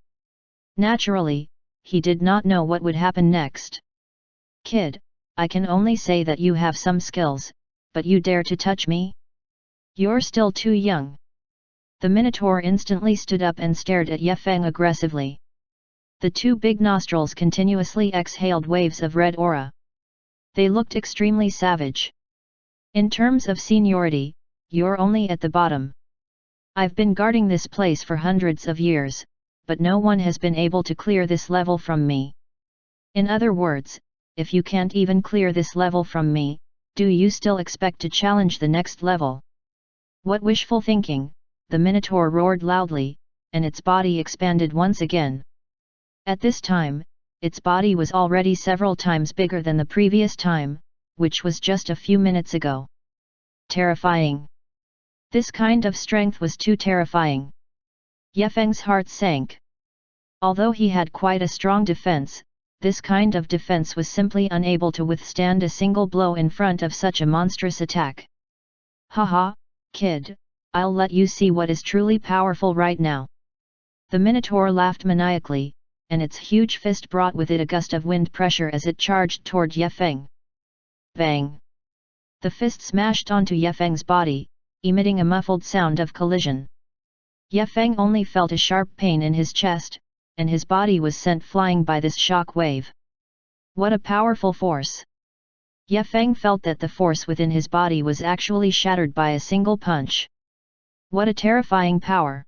Naturally, he did not know what would happen next. Kid, I can only say that you have some skills, but you dare to touch me? You're still too young. The Minotaur instantly stood up and stared at Ye Feng aggressively. The two big nostrils continuously exhaled waves of red aura. They looked extremely savage. In terms of seniority, you're only at the bottom. I've been guarding this place for hundreds of years, but no one has been able to clear this level from me. In other words, if you can't even clear this level from me, do you still expect to challenge the next level? What wishful thinking, the Minotaur roared loudly, and its body expanded once again. At this time, its body was already several times bigger than the previous time, which was just a few minutes ago. Terrifying. This kind of strength was too terrifying. Ye Feng's heart sank. Although he had quite a strong defense, this kind of defense was simply unable to withstand a single blow in front of such a monstrous attack. Haha, kid, I'll let you see what is truly powerful right now. The Minotaur laughed maniacally, and its huge fist brought with it a gust of wind pressure as it charged toward Ye Feng. Bang! The fist smashed onto Ye Feng's body, emitting a muffled sound of collision. Ye Feng only felt a sharp pain in his chest, and his body was sent flying by this shock wave. What a powerful force! Ye Feng felt that the force within his body was actually shattered by a single punch. What a terrifying power!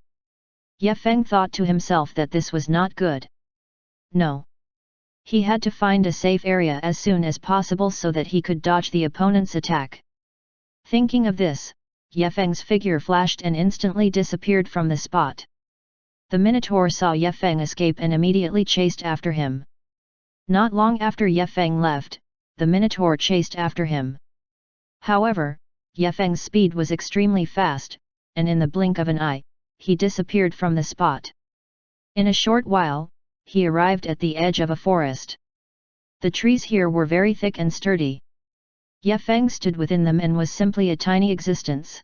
Ye Feng thought to himself that this was not good. No. He had to find a safe area as soon as possible so that he could dodge the opponent's attack. Thinking of this, Ye Feng's figure flashed and instantly disappeared from the spot. The Minotaur saw Ye Feng escape and immediately chased after him. Not long after Ye Feng left, the Minotaur chased after him. However, Ye Feng's speed was extremely fast, and in the blink of an eye, he disappeared from the spot. In a short while, he arrived at the edge of a forest. The trees here were very thick and sturdy. Ye Feng stood within them and was simply a tiny existence.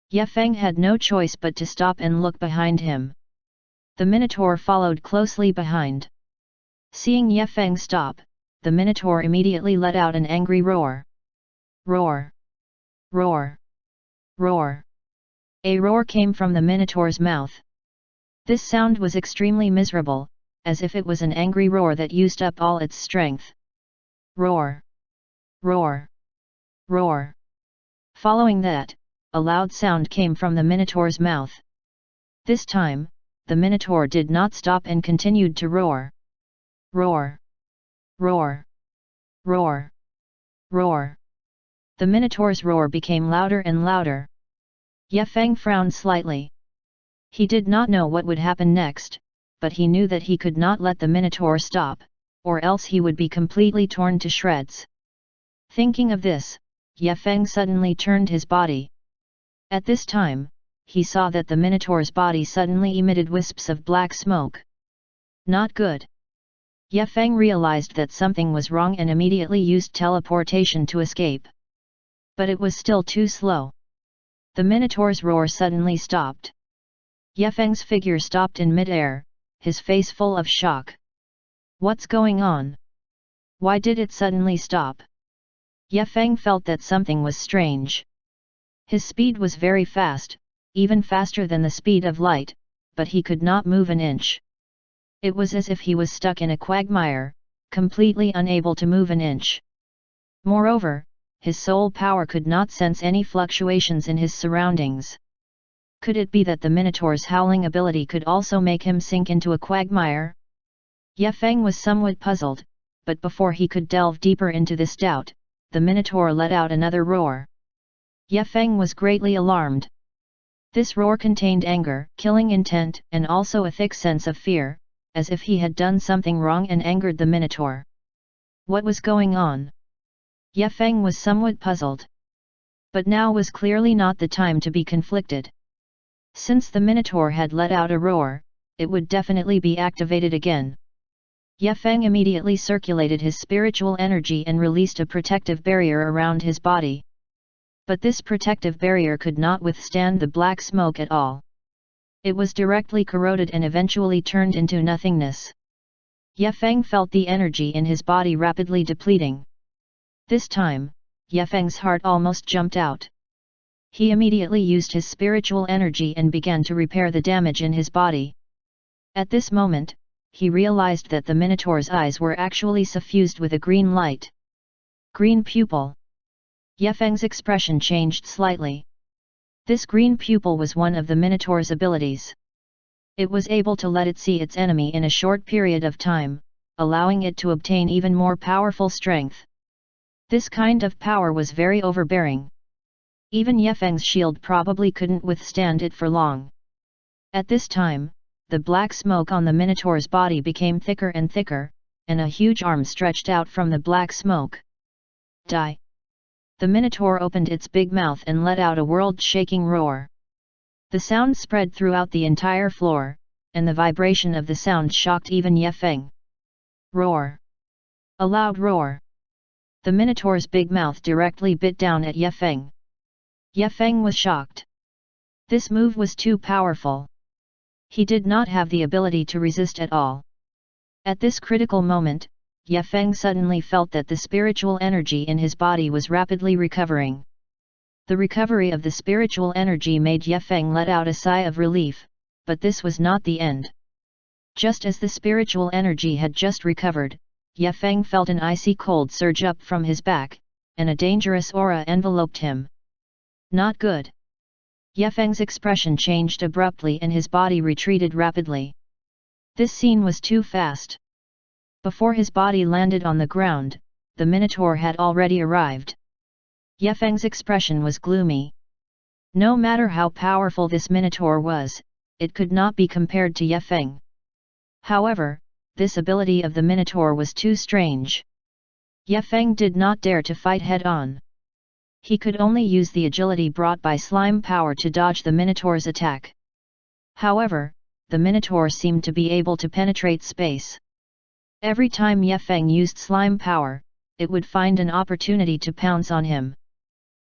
Ye Feng had no choice but to stop and look behind him. The Minotaur followed closely behind. Seeing Ye Feng stop, the Minotaur immediately let out an angry roar. Roar! Roar! Roar! A roar came from the Minotaur's mouth. This sound was extremely miserable, as if it was an angry roar that used up all its strength. Roar! Roar! Roar! Following that, a loud sound came from the Minotaur's mouth. This time, the Minotaur did not stop and continued to roar. Roar! Roar! Roar! Roar! The Minotaur's roar became louder and louder. Ye Feng frowned slightly. He did not know what would happen next, but he knew that he could not let the Minotaur stop, or else he would be completely torn to shreds. Thinking of this, Ye Feng suddenly turned his body. At this time, he saw that the Minotaur's body suddenly emitted wisps of black smoke. Not good. Ye Feng realized that something was wrong and immediately used teleportation to escape. But it was still too slow. The Minotaur's roar suddenly stopped. Ye Feng's figure stopped in mid-air, his face full of shock. What's going on? Why did it suddenly stop? Ye Feng felt that something was strange. His speed was very fast, even faster than the speed of light, but he could not move an inch. It was as if he was stuck in a quagmire, completely unable to move an inch. Moreover, his soul power could not sense any fluctuations in his surroundings. Could it be that the Minotaur's howling ability could also make him sink into a quagmire? Ye Feng was somewhat puzzled, but before he could delve deeper into this doubt, the Minotaur let out another roar. Ye Feng was greatly alarmed. This roar contained anger, killing intent, and also a thick sense of fear, as if he had done something wrong and angered the Minotaur. What was going on? Ye Feng was somewhat puzzled. But now was clearly not the time to be conflicted. Since the Minotaur had let out a roar, it would definitely be activated again. Ye Feng immediately circulated his spiritual energy and released a protective barrier around his body. But this protective barrier could not withstand the black smoke at all. It was directly corroded and eventually turned into nothingness. Ye Feng felt the energy in his body rapidly depleting. This time, Ye Feng's heart almost jumped out. He immediately used his spiritual energy and began to repair the damage in his body. At this moment, he realized that the Minotaur's eyes were actually suffused with a green light. Green pupil. Ye Feng's expression changed slightly. This green pupil was one of the Minotaur's abilities. It was able to let it see its enemy in a short period of time, allowing it to obtain even more powerful strength. This kind of power was very overbearing. Even Ye Feng's shield probably couldn't withstand it for long. At this time, the black smoke on the Minotaur's body became thicker and thicker, and a huge arm stretched out from the black smoke. Die! The Minotaur opened its big mouth and let out a world-shaking roar. The sound spread throughout the entire floor, and the vibration of the sound shocked even Ye Feng. Roar! A loud roar. The Minotaur's big mouth directly bit down at Ye Feng. Ye Feng was shocked. This move was too powerful. He did not have the ability to resist at all. At this critical moment, Ye Feng suddenly felt that the spiritual energy in his body was rapidly recovering. The recovery of the spiritual energy made Ye Feng let out a sigh of relief, but this was not the end. Just as the spiritual energy had just recovered, Ye Feng felt an icy cold surge up from his back, and a dangerous aura enveloped him. Not good. Ye Feng's expression changed abruptly and his body retreated rapidly. This scene was too fast. Before his body landed on the ground, the Minotaur had already arrived. Ye Feng's expression was gloomy. No matter how powerful this Minotaur was, it could not be compared to Ye Feng. However, this ability of the Minotaur was too strange. Ye Feng did not dare to fight head-on. He could only use the agility brought by slime power to dodge the Minotaur's attack. However, the Minotaur seemed to be able to penetrate space. Every time Ye Feng used slime power, it would find an opportunity to pounce on him.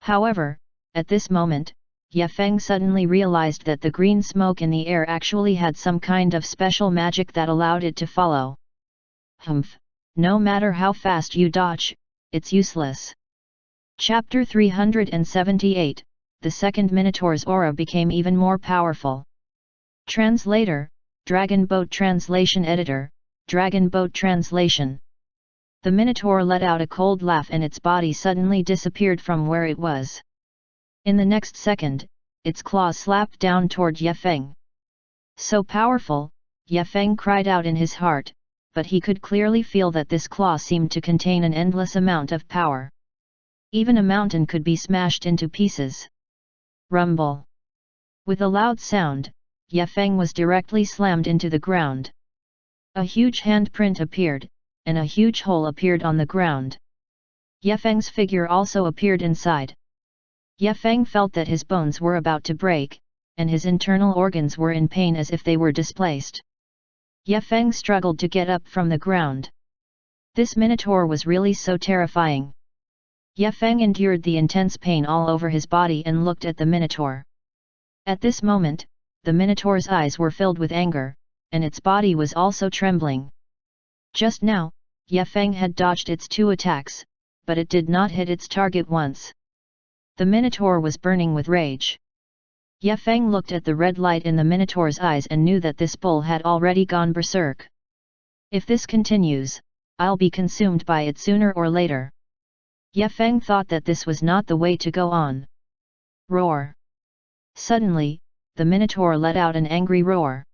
However, at this moment, Ye Feng suddenly realized that the green smoke in the air actually had some kind of special magic that allowed it to follow. Humph! No matter how fast you dodge, it's useless. Chapter 378, The second Minotaur's aura became even more powerful. Translator, Dragon Boat Translation Editor, Dragon Boat Translation. The Minotaur let out a cold laugh and its body suddenly disappeared from where it was. In the next second, its claws slapped down toward Ye Feng. So powerful, Ye Feng cried out in his heart, but he could clearly feel that this claw seemed to contain an endless amount of power. Even a mountain could be smashed into pieces. Rumble! With a loud sound, Ye Feng was directly slammed into the ground. A huge handprint appeared, and a huge hole appeared on the ground. Ye Feng's figure also appeared inside. Ye Feng felt that his bones were about to break, and his internal organs were in pain as if they were displaced. Ye Feng struggled to get up from the ground. This Minotaur was really so terrifying. Ye Feng endured the intense pain all over his body and looked at the Minotaur. At this moment, the Minotaur's eyes were filled with anger, and its body was also trembling. Just now, Ye Feng had dodged its 2 attacks, but it did not hit its target once. The Minotaur was burning with rage. Ye Feng looked at the red light in the Minotaur's eyes and knew that this bull had already gone berserk. If this continues, I'll be consumed by it sooner or later. Ye Feng thought that this was not the way to go on. Roar! Suddenly, the Minotaur let out an angry roar.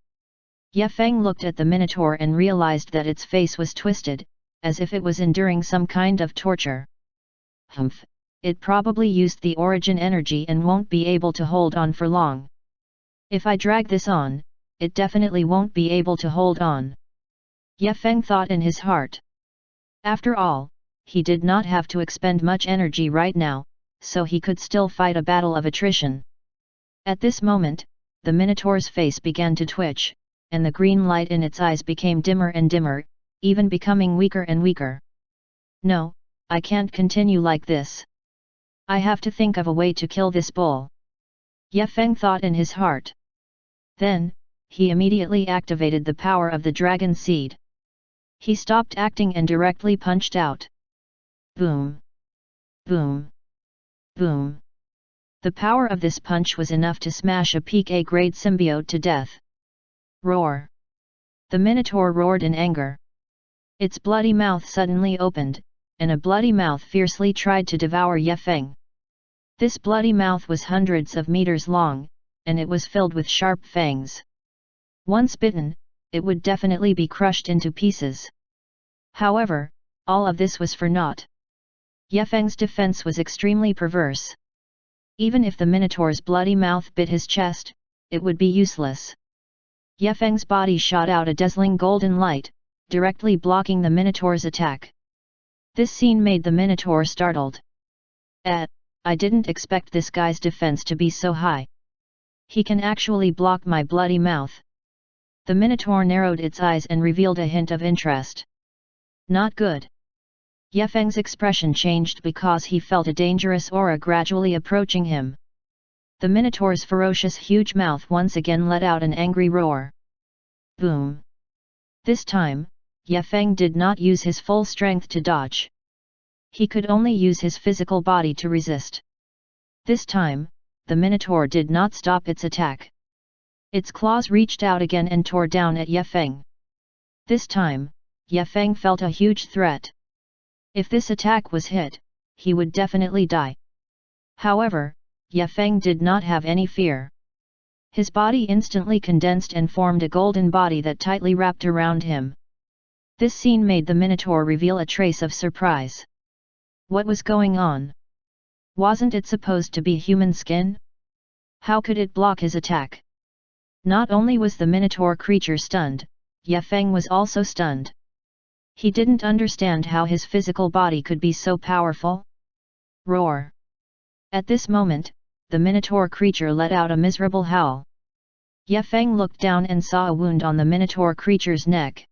Ye Feng looked at the Minotaur and realized that its face was twisted, as if it was enduring some kind of torture. Humph! It probably used the origin energy and won't be able to hold on for long. If I drag this on, it definitely won't be able to hold on. Ye Feng thought in his heart. After all, he did not have to expend much energy right now, so he could still fight a battle of attrition. At this moment, the Minotaur's face began to twitch, and the green light in its eyes became dimmer and dimmer, even becoming weaker and weaker. No, I can't continue like this. I have to think of a way to kill this bull. Ye Feng thought in his heart. Then, he immediately activated the power of the dragon seed. He stopped acting and directly punched out. Boom! Boom! Boom! The power of this punch was enough to smash a peak A-grade symbiote to death. Roar! The Minotaur roared in anger. Its bloody mouth suddenly opened, and a bloody mouth fiercely tried to devour Ye Feng. This bloody mouth was hundreds of meters long, and it was filled with sharp fangs. Once bitten, it would definitely be crushed into pieces. However, all of this was for naught. Ye Feng's defense was extremely perverse. Even if the Minotaur's bloody mouth bit his chest, it would be useless. Ye Feng's body shot out a dazzling golden light, directly blocking the Minotaur's attack. This scene made the Minotaur startled. I didn't expect this guy's defense to be so high. He can actually block my bloody mouth. The Minotaur narrowed its eyes and revealed a hint of interest. Not good. Yefeng's expression changed because he felt a dangerous aura gradually approaching him. The Minotaur's ferocious huge mouth once again let out an angry roar. Boom! This time, Yefeng did not use his full strength to dodge. He could only use his physical body to resist. This time, the Minotaur did not stop its attack. Its claws reached out again and tore down at Yefeng. This time, Yefeng felt a huge threat. If this attack was hit, he would definitely die. However, Yefeng did not have any fear. His body instantly condensed and formed a golden body that tightly wrapped around him. This scene made the Minotaur reveal a trace of surprise. What was going on? Wasn't it supposed to be human skin? How could it block his attack? Not only was the Minotaur creature stunned, Yefeng was also stunned. He didn't understand how his physical body could be so powerful. Roar! At this moment, the Minotaur creature let out a miserable howl. Yefeng looked down and saw a wound on the Minotaur creature's neck.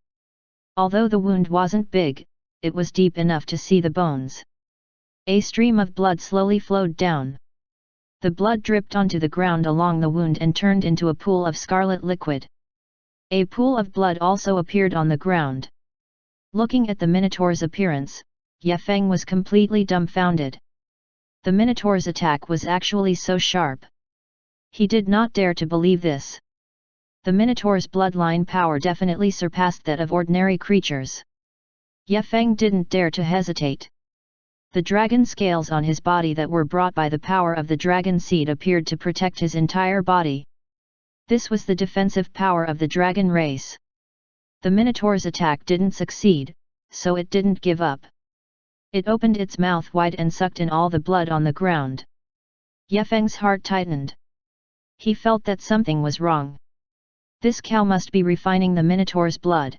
Although the wound wasn't big, it was deep enough to see the bones. A stream of blood slowly flowed down. The blood dripped onto the ground along the wound and turned into a pool of scarlet liquid. A pool of blood also appeared on the ground. Looking at the Minotaur's appearance, Yefeng was completely dumbfounded. The Minotaur's attack was actually so sharp. He did not dare to believe this. The Minotaur's bloodline power definitely surpassed that of ordinary creatures. Yefeng didn't dare to hesitate. The dragon scales on his body that were brought by the power of the dragon seed appeared to protect his entire body. This was the defensive power of the dragon race. The Minotaur's attack didn't succeed, so it didn't give up. It opened its mouth wide and sucked in all the blood on the ground. Yefeng's heart tightened. He felt that something was wrong. This cow must be refining the Minotaur's blood.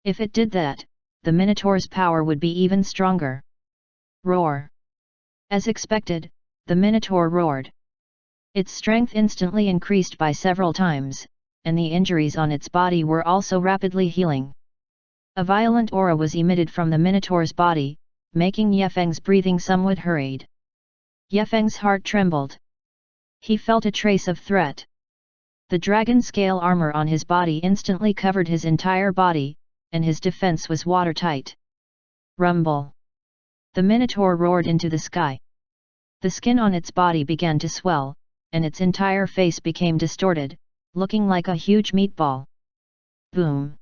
If it did that, the Minotaur's power would be even stronger. Roar! As expected, the Minotaur roared. Its strength instantly increased by several times, and the injuries on its body were also rapidly healing. A violent aura was emitted from the Minotaur's body, making Yefeng's breathing somewhat hurried. Yefeng's heart trembled. He felt a trace of threat. The dragon scale armor on his body instantly covered his entire body, and his defense was watertight. Rumble! The Minotaur roared into the sky. The skin on its body began to swell, and its entire face became distorted, looking like a huge meatball. Boom!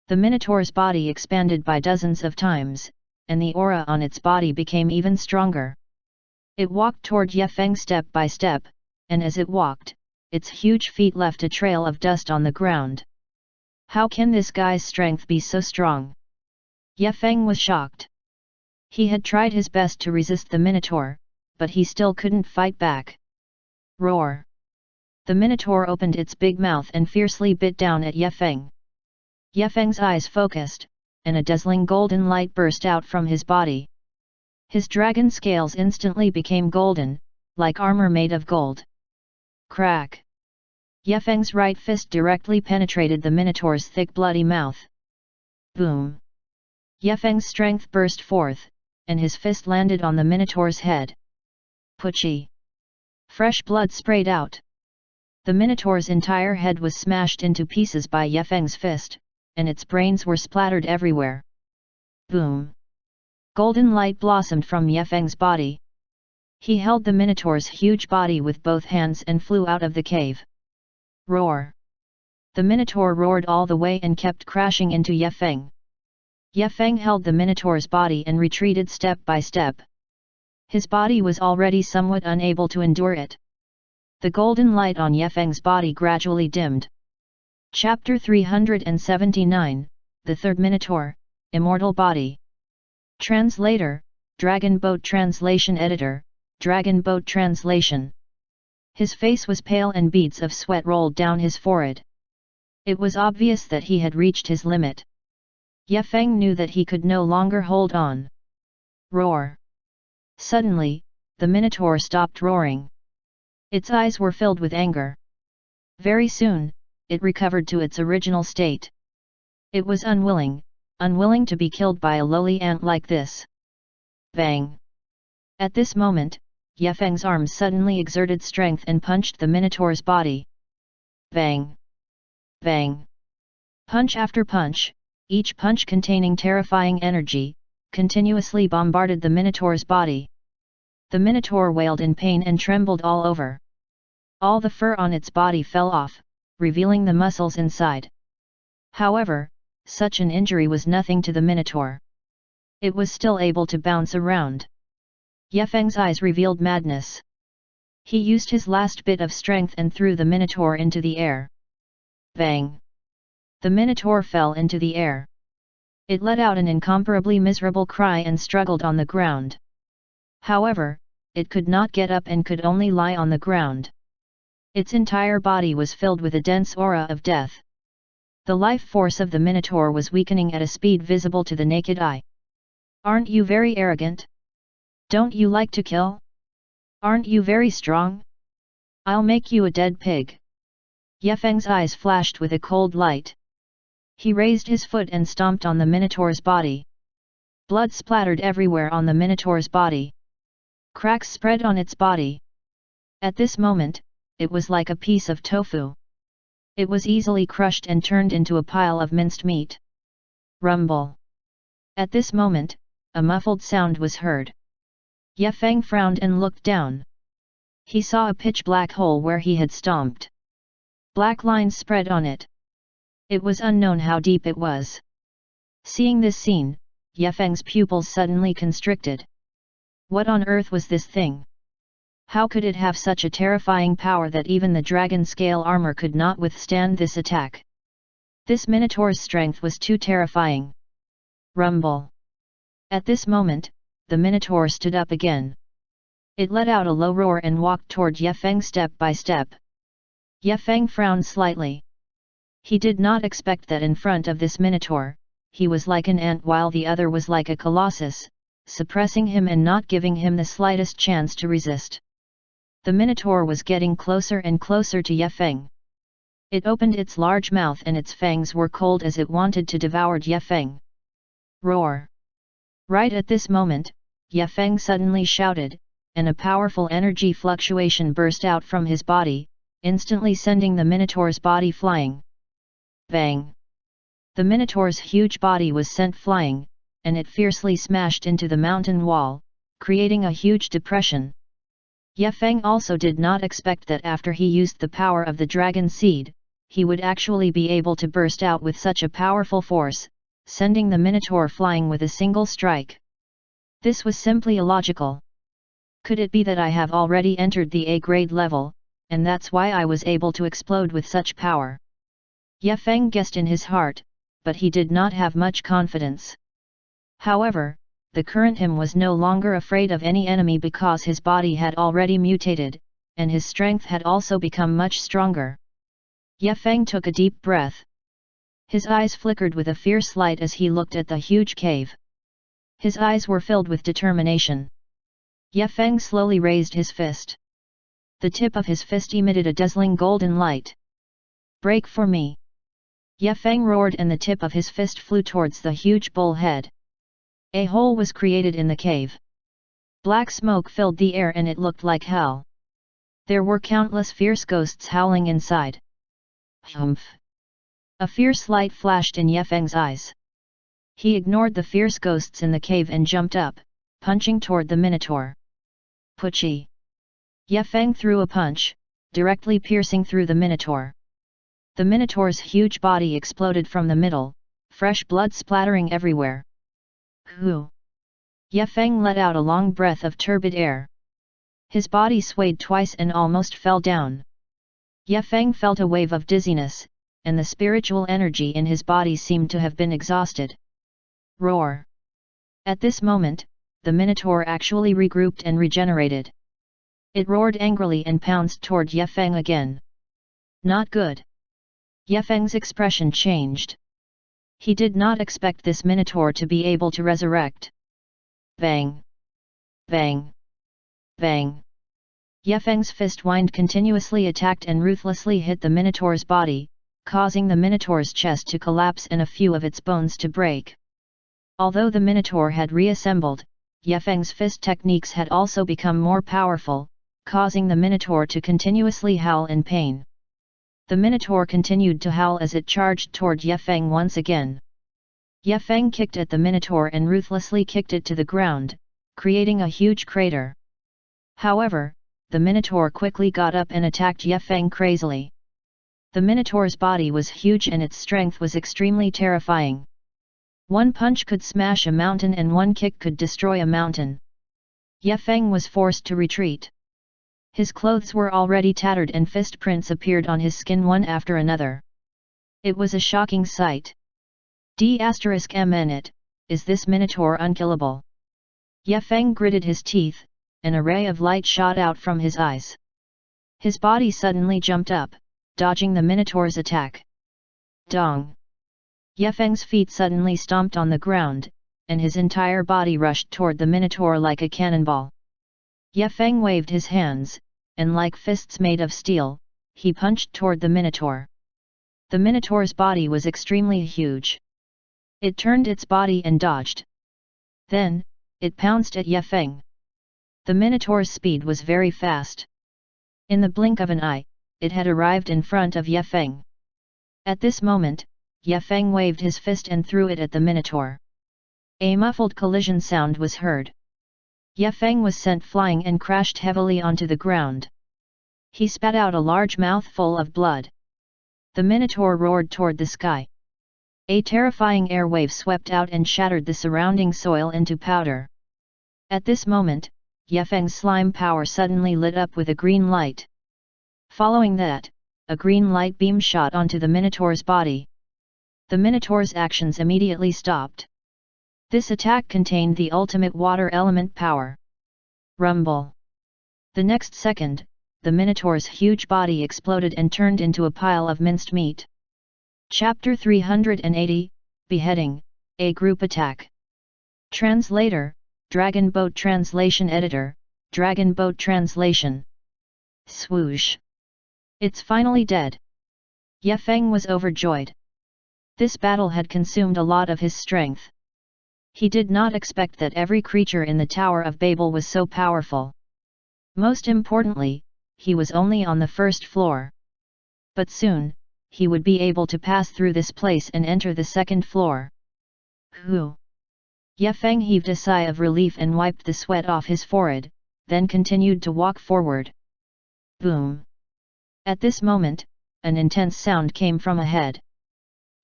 The Minotaur's body expanded by dozens of times, and the aura on its body became even stronger. It walked toward Yefeng step by step, and as it walked, its huge feet left a trail of dust on the ground. How can this guy's strength be so strong? Yefeng was shocked. He had tried his best to resist the Minotaur, but he still couldn't fight back. Roar! The Minotaur opened its big mouth and fiercely bit down at Yefeng. Yefeng's eyes focused, and a dazzling golden light burst out from his body. His dragon scales instantly became golden, like armor made of gold. Crack! Yefeng's right fist directly penetrated the Minotaur's thick bloody mouth. Boom! Yefeng's strength burst forth, and his fist landed on the Minotaur's head. Pucci! Fresh blood sprayed out. The Minotaur's entire head was smashed into pieces by Yefeng's fist, and its brains were splattered everywhere. Boom! Golden light blossomed from Yefeng's body. He held the Minotaur's huge body with both hands and flew out of the cave. Roar! The Minotaur roared all the way and kept crashing into Yefeng. Yefeng held the Minotaur's body and retreated step by step. His body was already somewhat unable to endure it. The golden light on Yefeng's body gradually dimmed. Chapter 379, The Third Minotaur, Immortal Body. Translator, Dragon Boat Translation Editor, Dragon Boat Translation. His face was pale and beads of sweat rolled down his forehead. It was obvious that he had reached his limit. Yefeng knew that he could no longer hold on. Roar! Suddenly, the Minotaur stopped roaring. Its eyes were filled with anger. Very soon, it recovered to its original state. It was unwilling to be killed by a lowly ant like this. Bang! At this moment, Yefeng's arms suddenly exerted strength and punched the Minotaur's body. Bang! Bang! Punch after punch, each punch containing terrifying energy, continuously bombarded the Minotaur's body. The Minotaur wailed in pain and trembled all over. All the fur on its body fell off, revealing the muscles inside. However, such an injury was nothing to the Minotaur. It was still able to bounce around. Yefeng's eyes revealed madness. He used his last bit of strength and threw the Minotaur into the air. Bang! The Minotaur fell into the air. It let out an incomparably miserable cry and struggled on the ground. However, it could not get up and could only lie on the ground. Its entire body was filled with a dense aura of death. The life force of the Minotaur was weakening at a speed visible to the naked eye. Aren't you very arrogant? Don't you like to kill? Aren't you very strong? I'll make you a dead pig. Yefeng's eyes flashed with a cold light. He raised his foot and stomped on the Minotaur's body. Blood splattered everywhere on the Minotaur's body. Cracks spread on its body. At this moment, it was like a piece of tofu. It was easily crushed and turned into a pile of minced meat. Rumble. At this moment, a muffled sound was heard. Yefeng frowned and looked down. He saw a pitch-black hole where he had stomped. Black lines spread on it. It was unknown how deep it was. Seeing this scene, Yefeng's pupils suddenly constricted. What on earth was this thing? How could it have such a terrifying power that even the dragon scale armor could not withstand this attack? This Minotaur's strength was too terrifying. Rumble. At this moment, the Minotaur stood up again. It let out a low roar and walked toward Yefeng step by step. Yefeng frowned slightly. He did not expect that in front of this Minotaur, he was like an ant while the other was like a colossus, suppressing him and not giving him the slightest chance to resist. The Minotaur was getting closer and closer to Yefeng. It opened its large mouth and its fangs were cold as it wanted to devour Yefeng. Roar! Right at this moment, Yefeng suddenly shouted, and a powerful energy fluctuation burst out from his body, instantly sending the Minotaur's body flying. Bang! The Minotaur's huge body was sent flying, and it fiercely smashed into the mountain wall, creating a huge depression. Yefeng also did not expect that after he used the power of the dragon seed, he would actually be able to burst out with such a powerful force, sending the Minotaur flying with a single strike. This was simply illogical. Could it be that I have already entered the A-grade level, and that's why I was able to explode with such power? Yefeng guessed in his heart, but he did not have much confidence. However, the current him was no longer afraid of any enemy because his body had already mutated, and his strength had also become much stronger. Yefeng took a deep breath. His eyes flickered with a fierce light as he looked at the huge cave. His eyes were filled with determination. Yefeng slowly raised his fist. The tip of his fist emitted a dazzling golden light. Break for me! Yefeng roared and the tip of his fist flew towards the huge bull head. A hole was created in the cave. Black smoke filled the air and it looked like hell. There were countless fierce ghosts howling inside. Humph! A fierce light flashed in Yefeng's eyes. He ignored the fierce ghosts in the cave and jumped up, punching toward the Minotaur. Pucci! Yefeng threw a punch, directly piercing through the Minotaur. The Minotaur's huge body exploded from the middle, fresh blood splattering everywhere. Hoo! Yefeng let out a long breath of turbid air. His body swayed twice and almost fell down. Yefeng felt a wave of dizziness, and the spiritual energy in his body seemed to have been exhausted. Roar! At this moment, the Minotaur actually regrouped and regenerated. It roared angrily and pounced toward Yefeng again. Not good. Yefeng's expression changed. He did not expect this Minotaur to be able to resurrect. Bang! Bang! Bang! Yefeng's fist wind continuously attacked and ruthlessly hit the Minotaur's body, causing the Minotaur's chest to collapse and a few of its bones to break. Although the Minotaur had reassembled, Yefeng's fist techniques had also become more powerful, causing the Minotaur to continuously howl in pain. The Minotaur continued to howl as it charged toward Yefeng once again. Yefeng kicked at the Minotaur and ruthlessly kicked it to the ground, creating a huge crater. However, the Minotaur quickly got up and attacked Yefeng crazily. The Minotaur's body was huge and its strength was extremely terrifying. One punch could smash a mountain and one kick could destroy a mountain. Yefeng was forced to retreat. His clothes were already tattered and fist prints appeared on his skin one after another. It was a shocking sight. D*MN, is this Minotaur unkillable? Yefeng gritted his teeth, and a ray of light shot out from his eyes. His body suddenly jumped up, dodging the Minotaur's attack. Dong! Yefeng's feet suddenly stomped on the ground, and his entire body rushed toward the Minotaur like a cannonball. Yefeng waved his hands, and like fists made of steel, he punched toward the Minotaur. The Minotaur's body was extremely huge. It turned its body and dodged. Then, it pounced at Yefeng. The Minotaur's speed was very fast. In the blink of an eye, it had arrived in front of Yefeng. At this moment, Yefeng waved his fist and threw it at the Minotaur. A muffled collision sound was heard. Yefeng was sent flying and crashed heavily onto the ground. He spat out a large mouthful of blood. The Minotaur roared toward the sky. A terrifying air wave swept out and shattered the surrounding soil into powder. At this moment, Yefeng's slime power suddenly lit up with a green light. Following that, a green light beam shot onto the Minotaur's body. The Minotaur's actions immediately stopped. This attack contained the ultimate water element power. Rumble! The next second, the Minotaur's huge body exploded and turned into a pile of minced meat. Chapter 380, Beheading, A Group Attack. Translator, Dragon Boat Translation Editor, Dragon Boat Translation. Swoosh! It's finally dead. Yefeng was overjoyed. This battle had consumed a lot of his strength. He did not expect that every creature in the Tower of Babel was so powerful. Most importantly, he was only on the first floor. But soon, he would be able to pass through this place and enter the second floor. Whew! Yefeng heaved a sigh of relief and wiped the sweat off his forehead, then continued to walk forward. Boom! At this moment, an intense sound came from ahead.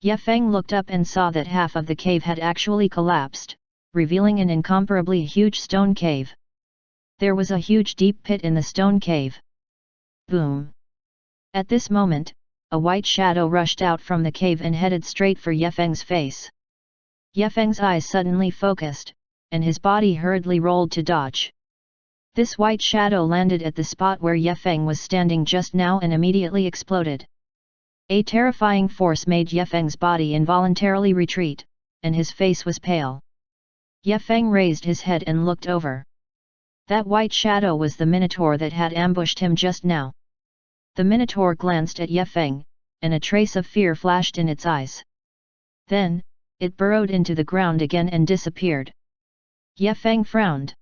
Yefeng looked up and saw that half of the cave had actually collapsed, revealing an incomparably huge stone cave. There was a huge deep pit in the stone cave. Boom! At this moment, a white shadow rushed out from the cave and headed straight for Yefeng's face. Yefeng's eyes suddenly focused, and his body hurriedly rolled to dodge. This white shadow landed at the spot where Yefeng was standing just now and immediately exploded. A terrifying force made Yefeng's body involuntarily retreat, and his face was pale. Yefeng raised his head and looked over. That white shadow was the Minotaur that had ambushed him just now. The Minotaur glanced at Yefeng, and a trace of fear flashed in its eyes. Then, it burrowed into the ground again and disappeared. Yefeng frowned.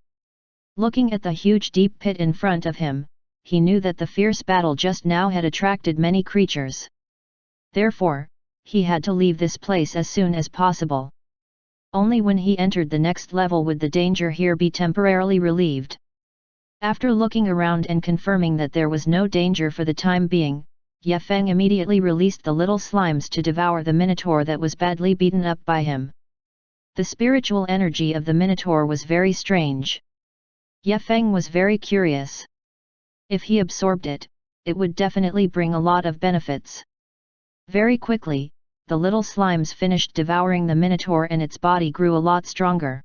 Looking at the huge deep pit in front of him, he knew that the fierce battle just now had attracted many creatures. Therefore, he had to leave this place as soon as possible. Only when he entered the next level would the danger here be temporarily relieved. After looking around and confirming that there was no danger for the time being, Yefeng immediately released the little slimes to devour the Minotaur that was badly beaten up by him. The spiritual energy of the Minotaur was very strange. Yefeng was very curious. If he absorbed it, it would definitely bring a lot of benefits. Very quickly, the little slimes finished devouring the Minotaur and its body grew a lot stronger.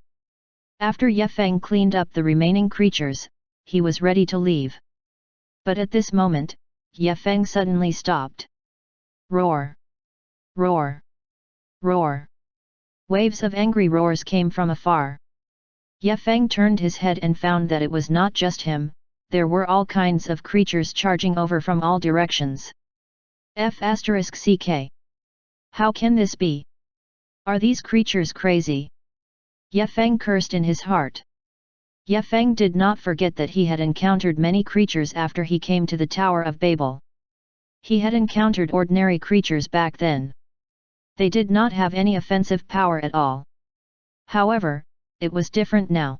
After Yefeng cleaned up the remaining creatures, he was ready to leave. But at this moment, Yefeng suddenly stopped. Roar! Roar! Roar! Waves of angry roars came from afar. Yefeng turned his head and found that it was not just him, there were all kinds of creatures charging over from all directions. F***ck. How can this be? Are these creatures crazy? Ye Feng cursed in his heart. Ye Feng did not forget that he had encountered many creatures after he came to the Tower of Babel. He had encountered ordinary creatures back then. They did not have any offensive power at all. However, it was different now.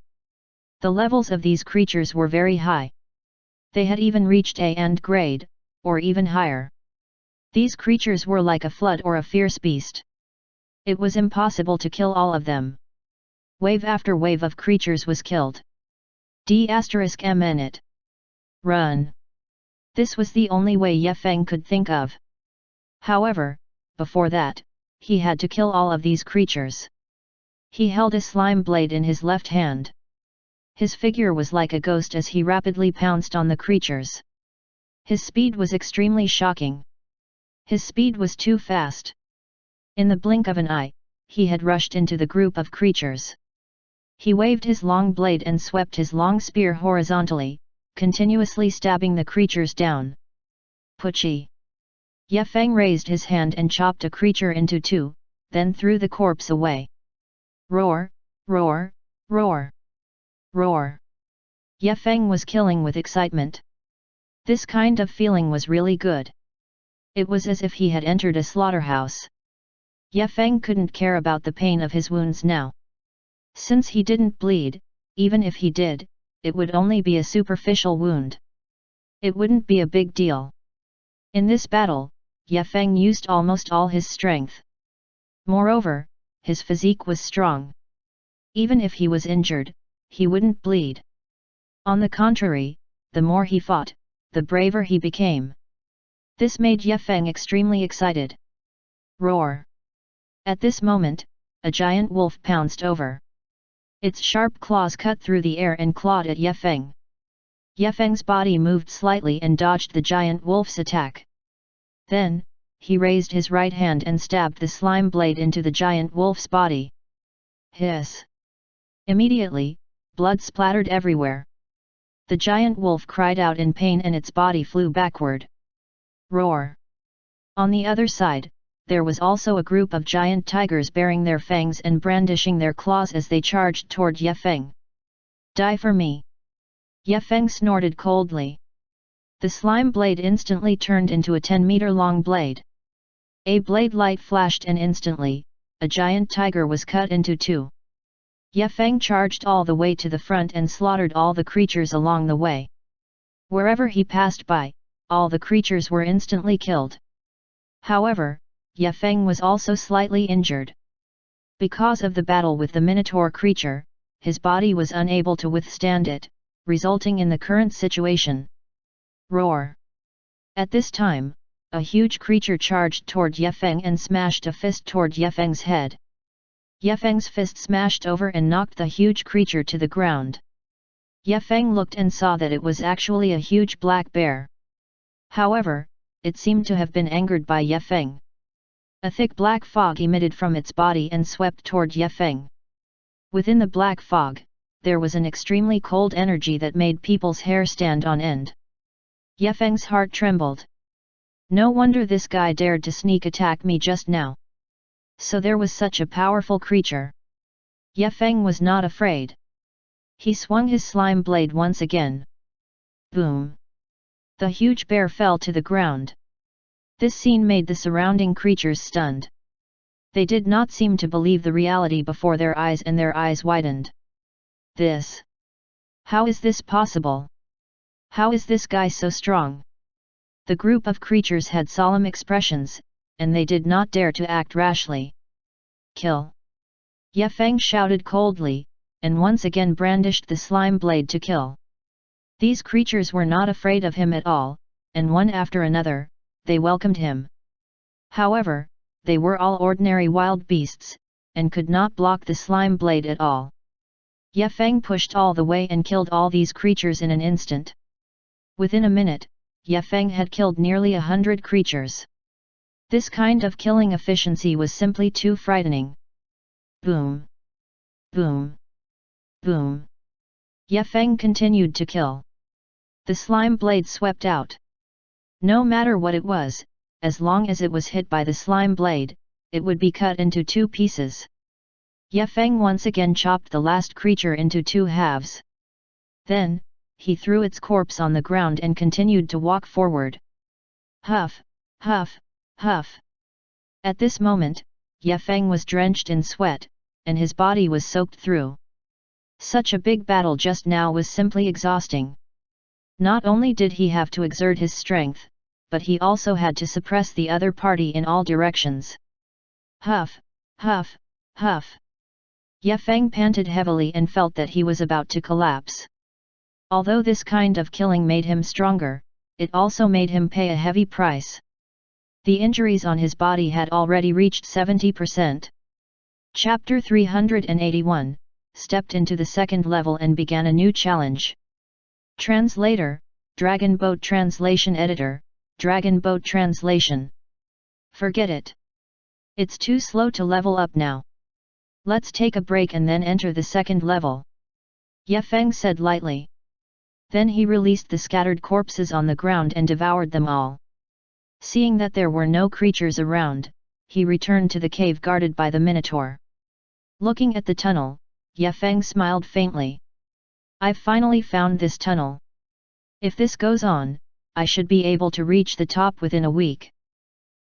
The levels of these creatures were very high. They had even reached A and grade, or even higher. These creatures were like a flood or a fierce beast. It was impossible to kill all of them. Wave after wave of creatures was killed. D***mn. Run. This was the only way Ye Feng could think of. However, before that, he had to kill all of these creatures. He held a slime blade in his left hand. His figure was like a ghost as he rapidly pounced on the creatures. His speed was extremely shocking. His speed was too fast. In the blink of an eye, he had rushed into the group of creatures. He waved his long blade and swept his long spear horizontally, continuously stabbing the creatures down. Pucci! Ye Feng raised his hand and chopped a creature into two, then threw the corpse away. Roar, roar, roar, roar. Ye Feng was killing with excitement. This kind of feeling was really good. It was as if he had entered a slaughterhouse. Ye Feng couldn't care about the pain of his wounds now. Since he didn't bleed, even if he did, it would only be a superficial wound. It wouldn't be a big deal. In this battle, Ye Feng used almost all his strength. Moreover, his physique was strong. Even if he was injured, he wouldn't bleed. On the contrary, the more he fought, the braver he became. This made Ye Feng extremely excited. Roar! At this moment, a giant wolf pounced over. Its sharp claws cut through the air and clawed at Ye Feng. Ye Feng's body moved slightly and dodged the giant wolf's attack. Then, he raised his right hand and stabbed the slime blade into the giant wolf's body. Hiss! Immediately, blood splattered everywhere. The giant wolf cried out in pain and its body flew backward. Roar! On the other side, there was also a group of giant tigers baring their fangs and brandishing their claws as they charged toward Ye Feng. Die for me! Ye Feng snorted coldly. The slime blade instantly turned into a 10-meter-long blade. A blade light flashed and instantly, a giant tiger was cut into two. Ye Feng charged all the way to the front and slaughtered all the creatures along the way. Wherever he passed by, all the creatures were instantly killed. However, Ye Feng was also slightly injured. Because of the battle with the Minotaur creature, his body was unable to withstand it, resulting in the current situation. Roar! At this time, a huge creature charged toward Ye Feng and smashed a fist toward Ye Feng's head. Ye Feng's fist smashed over and knocked the huge creature to the ground. Ye Feng looked and saw that it was actually a huge black bear. However, it seemed to have been angered by Ye Feng. A thick black fog emitted from its body and swept toward Ye Feng. Within the black fog, there was an extremely cold energy that made people's hair stand on end. Ye Feng's heart trembled. No wonder this guy dared to sneak attack me just now. So there was such a powerful creature. Ye Feng was not afraid. He swung his slime blade once again. Boom! The huge bear fell to the ground. This scene made the surrounding creatures stunned. They did not seem to believe the reality before their eyes and their eyes widened. This! How is this possible? How is this guy so strong? The group of creatures had solemn expressions, and they did not dare to act rashly. Kill! Ye Feng shouted coldly, and once again brandished the slime blade to kill. These creatures were not afraid of him at all, and one after another, they welcomed him. However, they were all ordinary wild beasts, and could not block the slime blade at all. Ye Feng pushed all the way and killed all these creatures in an instant. Within a minute, Ye Feng had killed nearly 100 creatures. This kind of killing efficiency was simply too frightening. Boom! Boom! Boom! Ye Feng continued to kill. The slime blade swept out. No matter what it was, as long as it was hit by the slime blade, it would be cut into 2 pieces. Ye Feng once again chopped the last creature into 2 halves. Then, he threw its corpse on the ground and continued to walk forward. Huff, huff, huff. At this moment, Ye Feng was drenched in sweat, and his body was soaked through. Such a big battle just now was simply exhausting. Not only did he have to exert his strength, but he also had to suppress the other party in all directions. Huff, huff, huff. Ye Feng panted heavily and felt that he was about to collapse. Although this kind of killing made him stronger, it also made him pay a heavy price. The injuries on his body had already reached 70%. Chapter 381, stepped into the second level and began a new challenge. Translator, Dragon Boat Translation Editor, Dragon Boat Translation. Forget it. It's too slow to level up now. Let's take a break and then enter the second level. Ye Feng said lightly. Then he released the scattered corpses on the ground and devoured them all. Seeing that there were no creatures around, he returned to the cave guarded by the Minotaur. Looking at the tunnel, Ye Feng smiled faintly. I've finally found this tunnel. If this goes on, I should be able to reach the top within a week.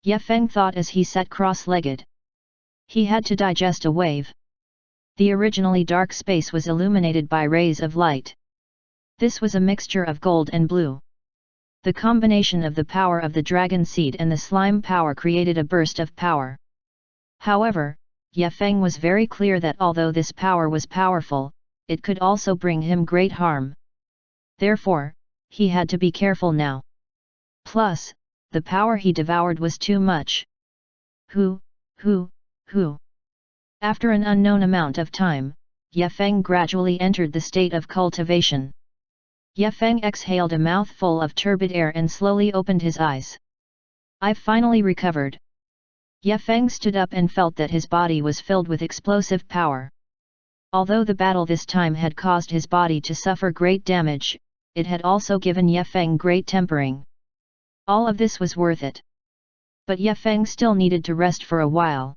Ye Feng thought as he sat cross-legged. He had to digest a wave. The originally dark space was illuminated by rays of light. This was a mixture of gold and blue. The combination of the power of the dragon seed and the slime power created a burst of power. However, Ye Feng was very clear that although this power was powerful, it could also bring him great harm. Therefore, he had to be careful now. Plus, the power he devoured was too much. Who? After an unknown amount of time, Ye Feng gradually entered the state of cultivation. Ye Feng exhaled a mouthful of turbid air and slowly opened his eyes. I've finally recovered. Ye Feng stood up and felt that his body was filled with explosive power. Although the battle this time had caused his body to suffer great damage, it had also given Ye Feng great tempering. All of this was worth it. But Ye Feng still needed to rest for a while.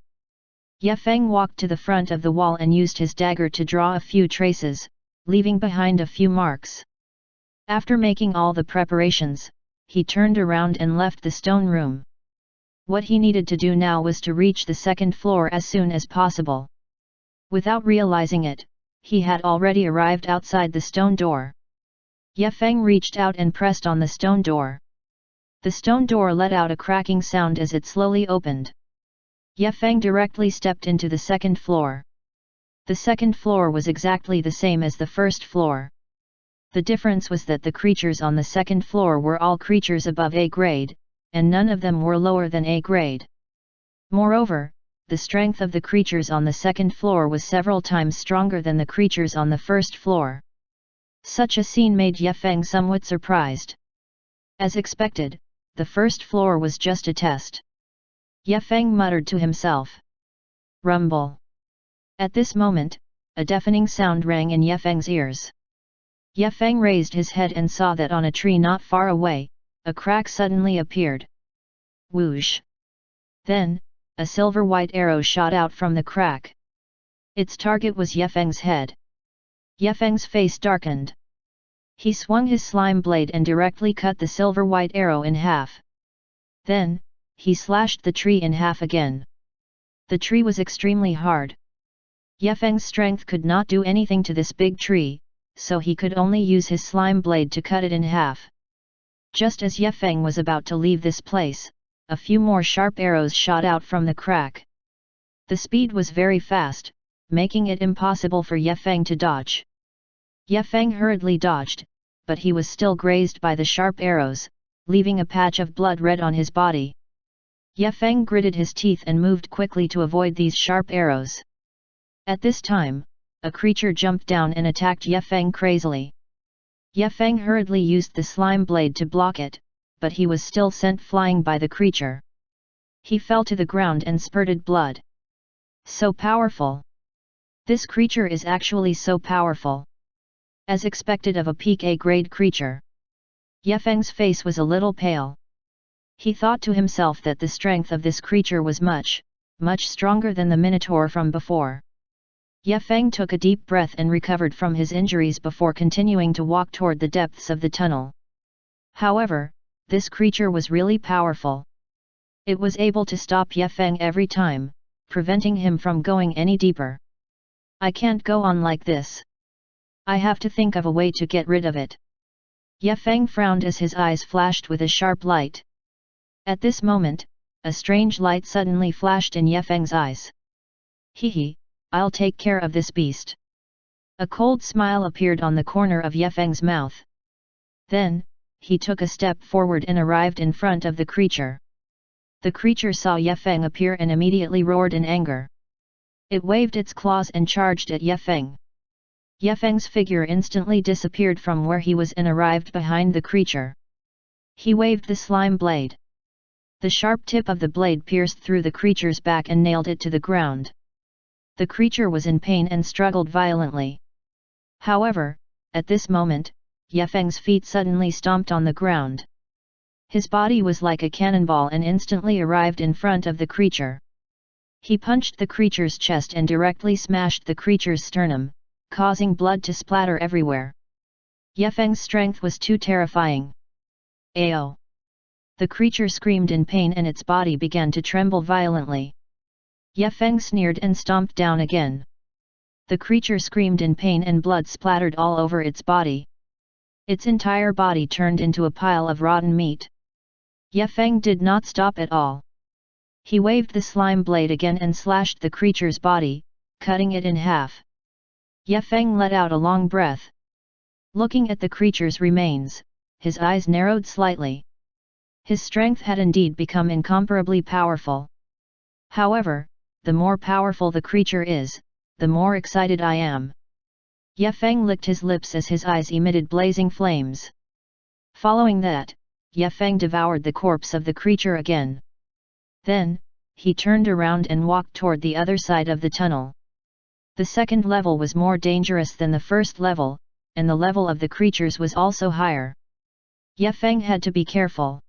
Ye Feng walked to the front of the wall and used his dagger to draw a few traces, leaving behind a few marks. After making all the preparations, he turned around and left the stone room. What he needed to do now was to reach the second floor as soon as possible. Without realizing it, he had already arrived outside the stone door. Ye Feng reached out and pressed on the stone door. The stone door let out a cracking sound as it slowly opened. Ye Feng directly stepped into the second floor. The second floor was exactly the same as the first floor. The difference was that the creatures on the second floor were all creatures above A grade, and none of them were lower than A grade. Moreover, the strength of the creatures on the second floor was several times stronger than the creatures on the first floor. Such a scene made Ye Feng somewhat surprised. As expected, the first floor was just a test. Ye Feng muttered to himself. Rumble. At this moment, a deafening sound rang in Ye Feng's ears. Ye Feng raised his head and saw that on a tree not far away, a crack suddenly appeared. Whoosh! Then, a silver-white arrow shot out from the crack. Its target was Ye Feng's head. Ye Feng's face darkened. He swung his slime blade and directly cut the silver-white arrow in half. Then, he slashed the tree in half again. The tree was extremely hard. Ye Feng's strength could not do anything to this big tree, so he could only use his slime blade to cut it in half. Just as Ye Feng was about to leave this place, a few more sharp arrows shot out from the crack. The speed was very fast, making it impossible for Ye Feng to dodge. Ye Feng hurriedly dodged, but he was still grazed by the sharp arrows, leaving a patch of blood red on his body. Ye Feng gritted his teeth and moved quickly to avoid these sharp arrows. At this time, a creature jumped down and attacked Ye Feng crazily. Ye Feng hurriedly used the slime blade to block it, but he was still sent flying by the creature. He fell to the ground and spurted blood. So powerful! This creature is actually so powerful. As expected of a peak A grade creature. Yefeng's face was a little pale. He thought to himself that the strength of this creature was much stronger than the Minotaur from before. Yefeng took a deep breath and recovered from his injuries before continuing to walk toward the depths of the tunnel. However, this creature was really powerful. It was able to stop Yefeng every time, preventing him from going any deeper. I can't go on like this. I have to think of a way to get rid of it. Yefeng frowned as his eyes flashed with a sharp light. At this moment, a strange light suddenly flashed in Yefeng's eyes. Hehe, I'll take care of this beast. A cold smile appeared on the corner of Yefeng's mouth. Then, he took a step forward and arrived in front of the creature. The creature saw Yefeng appear and immediately roared in anger. It waved its claws and charged at Yefeng. Yefeng's figure instantly disappeared from where he was and arrived behind the creature. He waved the slime blade. The sharp tip of the blade pierced through the creature's back and nailed it to the ground. The creature was in pain and struggled violently. However, at this moment, Yefeng's feet suddenly stomped on the ground. His body was like a cannonball and instantly arrived in front of the creature. He punched the creature's chest and directly smashed the creature's sternum, causing blood to splatter everywhere. Yefeng's strength was too terrifying. Ayo! The creature screamed in pain and its body began to tremble violently. Yefeng sneered and stomped down again. The creature screamed in pain and blood splattered all over its body. Its entire body turned into a pile of rotten meat. Yefeng did not stop at all. He waved the slime blade again and slashed the creature's body, cutting it in half. Yefeng let out a long breath. Looking at the creature's remains, his eyes narrowed slightly. His strength had indeed become incomparably powerful. However, the more powerful the creature is, the more excited I am. Yefeng licked his lips as his eyes emitted blazing flames. Following that, Yefeng devoured the corpse of the creature again. Then, he turned around and walked toward the other side of the tunnel. The second level was more dangerous than the first level, and the level of the creatures was also higher. Yefeng had to be careful.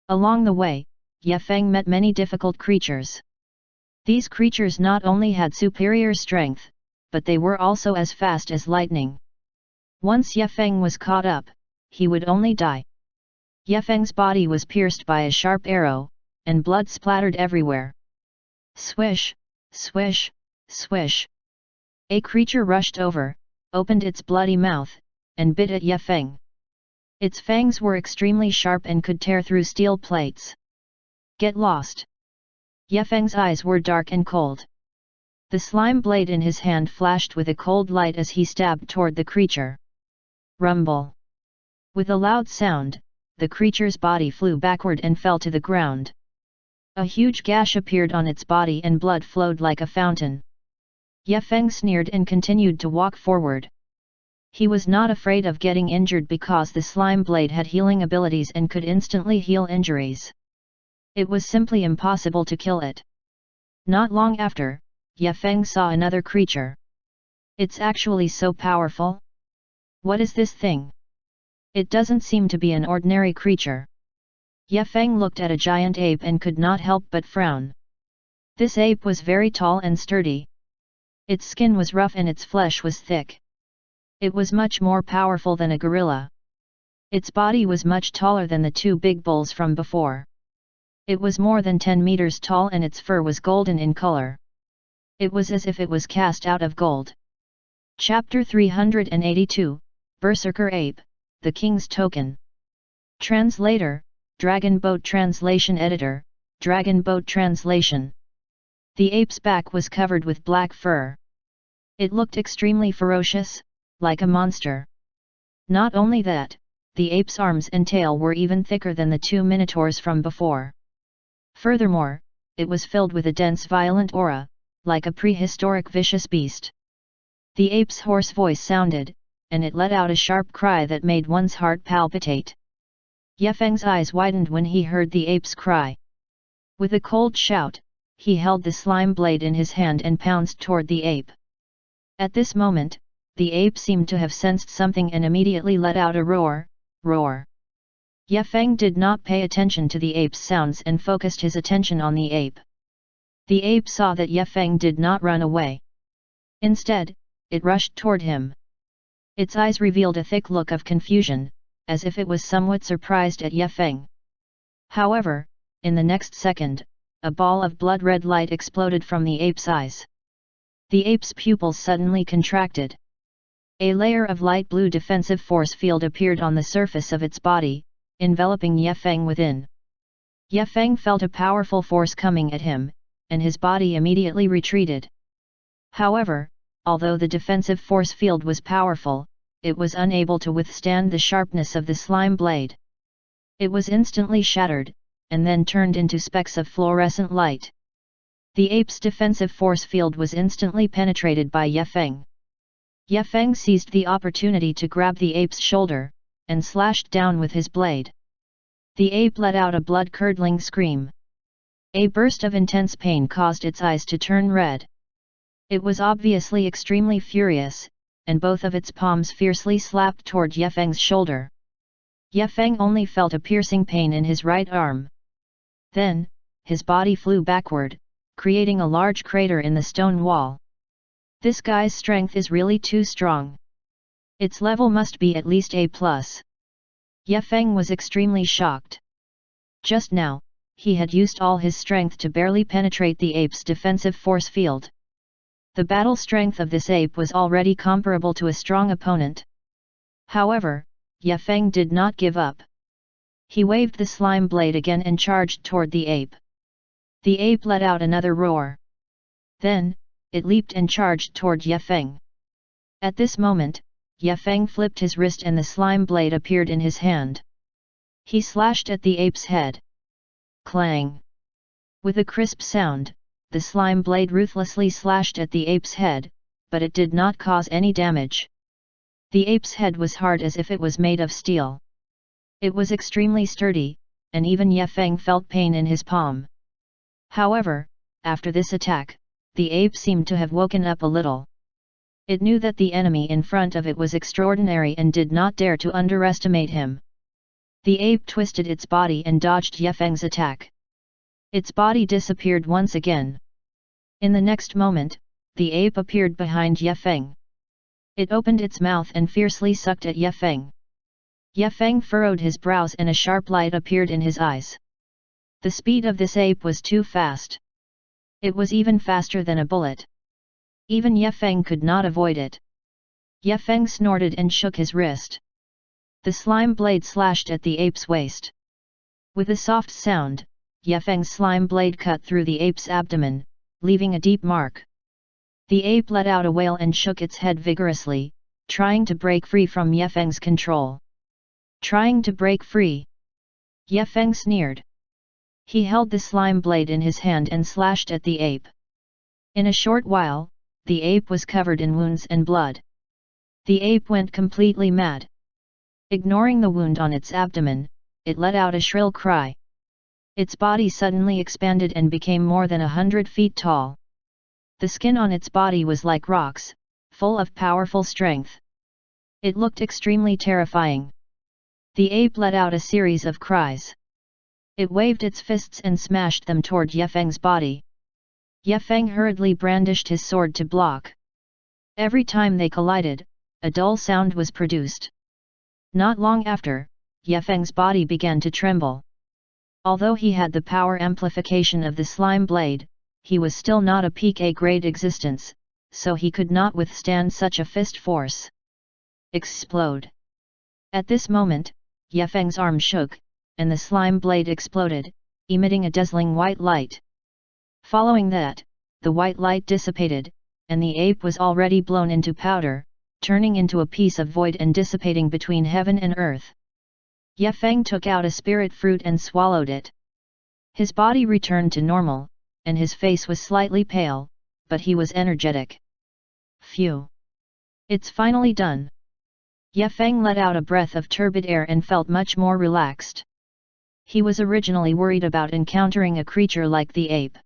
Along the way, Yefeng met many difficult creatures. These creatures not only had superior strength, but they were also as fast as lightning. Once Yefeng was caught up, he would only die. Yefeng's body was pierced by a sharp arrow, and blood splattered everywhere. Swish, swish, swish. A creature rushed over, opened its bloody mouth, and bit at Yefeng. Its fangs were extremely sharp and could tear through steel plates. Get lost! Yefeng's eyes were dark and cold. The slime blade in his hand flashed with a cold light as he stabbed toward the creature. Rumble! With a loud sound, the creature's body flew backward and fell to the ground. A huge gash appeared on its body and blood flowed like a fountain. Yefeng sneered and continued to walk forward. He was not afraid of getting injured because the slime blade had healing abilities and could instantly heal injuries. It was simply impossible to kill it. Not long after, Yefeng saw another creature. It's actually so powerful? What is this thing? It doesn't seem to be an ordinary creature. Yefeng looked at a giant ape and could not help but frown. This ape was very tall and sturdy. Its skin was rough and its flesh was thick. It was much more powerful than a gorilla. Its body was much taller than the two big bulls from before. It was more than 10 meters tall and its fur was golden in color. It was as if it was cast out of gold. Chapter 382, Berserker Ape, the King's Token. Translator, Dragon Boat Translation Editor, Dragon Boat Translation. The ape's back was covered with black fur. It looked extremely ferocious, like a monster. Not only that, the ape's arms and tail were even thicker than the two minotaurs from before. Furthermore, it was filled with a dense violent aura, like a prehistoric vicious beast. The ape's hoarse voice sounded, and it let out a sharp cry that made one's heart palpitate. Yefeng's eyes widened when he heard the ape's cry. With a cold shout, he held the slime blade in his hand and pounced toward the ape. At this moment, the ape seemed to have sensed something and immediately let out a roar, roar. Ye Feng did not pay attention to the ape's sounds and focused his attention on the ape. The ape saw that Ye Feng did not run away. Instead, it rushed toward him. Its eyes revealed a thick look of confusion, as if it was somewhat surprised at Ye Feng. However, in the next second, a ball of blood-red light exploded from the ape's eyes. The ape's pupils suddenly contracted. A layer of light blue defensive force field appeared on the surface of its body, enveloping Ye Feng within. Ye Feng felt a powerful force coming at him, and his body immediately retreated. However, although the defensive force field was powerful, it was unable to withstand the sharpness of the slime blade. It was instantly shattered, and then turned into specks of fluorescent light. The ape's defensive force field was instantly penetrated by Ye Feng. Ye Feng seized the opportunity to grab the ape's shoulder, and slashed down with his blade. The ape let out a blood-curdling scream. A burst of intense pain caused its eyes to turn red. It was obviously extremely furious, and both of its palms fiercely slapped toward Ye Feng's shoulder. Ye Feng only felt a piercing pain in his right arm. Then, his body flew backward, creating a large crater in the stone wall. This guy's strength is really too strong. Its level must be at least A+. Ye Feng was extremely shocked. Just now, he had used all his strength to barely penetrate the ape's defensive force field. The battle strength of this ape was already comparable to a strong opponent. However, Ye Feng did not give up. He waved the slime blade again and charged toward the ape. The ape let out another roar. Then, it leaped and charged toward Ye Feng. At this moment, Ye Feng flipped his wrist and the slime blade appeared in his hand. He slashed at the ape's head. Clang! With a crisp sound, the slime blade ruthlessly slashed at the ape's head, but it did not cause any damage. The ape's head was hard as if it was made of steel. It was extremely sturdy, and even Ye Feng felt pain in his palm. However, after this attack, the ape seemed to have woken up a little. It knew that the enemy in front of it was extraordinary and did not dare to underestimate him. The ape twisted its body and dodged Ye Feng's attack. Its body disappeared once again. In the next moment, the ape appeared behind Ye Feng. It opened its mouth and fiercely sucked at Ye Feng. Ye Feng furrowed his brows and a sharp light appeared in his eyes. The speed of this ape was too fast. It was even faster than a bullet. Even Ye Feng could not avoid it. Ye Feng snorted and shook his wrist. The slime blade slashed at the ape's waist. With a soft sound, Ye Feng's slime blade cut through the ape's abdomen, leaving a deep mark. The ape let out a wail and shook its head vigorously, trying to break free from Ye Feng's control. Trying to break free? Ye Feng sneered. He held the slime blade in his hand and slashed at the ape. In a short while, the ape was covered in wounds and blood. The ape went completely mad. Ignoring the wound on its abdomen, it let out a shrill cry. Its body suddenly expanded and became more than 100 feet tall. The skin on its body was like rocks, full of powerful strength. It looked extremely terrifying. The ape let out a series of cries. It waved its fists and smashed them toward Ye Feng's body. Ye Feng hurriedly brandished his sword to block. Every time they collided, a dull sound was produced. Not long after, Ye Feng's body began to tremble. Although he had the power amplification of the slime blade, he was still not a peak A-grade existence, so he could not withstand such a fist force. Explode! At this moment, Ye Feng's arm shook, and the slime blade exploded, emitting a dazzling white light. Following that, the white light dissipated, and the ape was already blown into powder, turning into a piece of void and dissipating between heaven and earth. Ye Feng took out a spirit fruit and swallowed it. His body returned to normal, and his face was slightly pale, but he was energetic. Phew! It's finally done. Ye Feng let out a breath of turbid air and felt much more relaxed. He was originally worried about encountering a creature like the ape.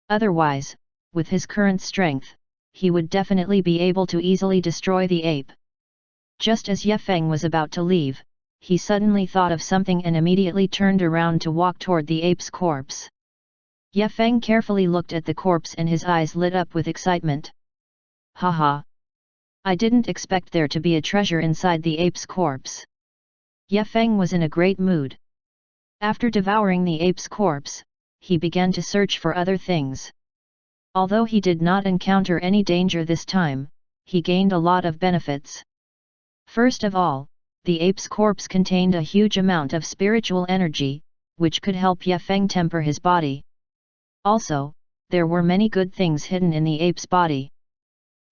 Otherwise, with his current strength, he would definitely be able to easily destroy the ape. Just as Ye Feng was about to leave, he suddenly thought of something and immediately turned around to walk toward the ape's corpse. Ye Feng carefully looked at the corpse and his eyes lit up with excitement. Haha! I didn't expect there to be a treasure inside the ape's corpse. Ye Feng was in a great mood. After devouring the ape's corpse, he began to search for other things. Although he did not encounter any danger this time, he gained a lot of benefits. First of all, the ape's corpse contained a huge amount of spiritual energy, which could help Ye Feng temper his body. Also, there were many good things hidden in the ape's body.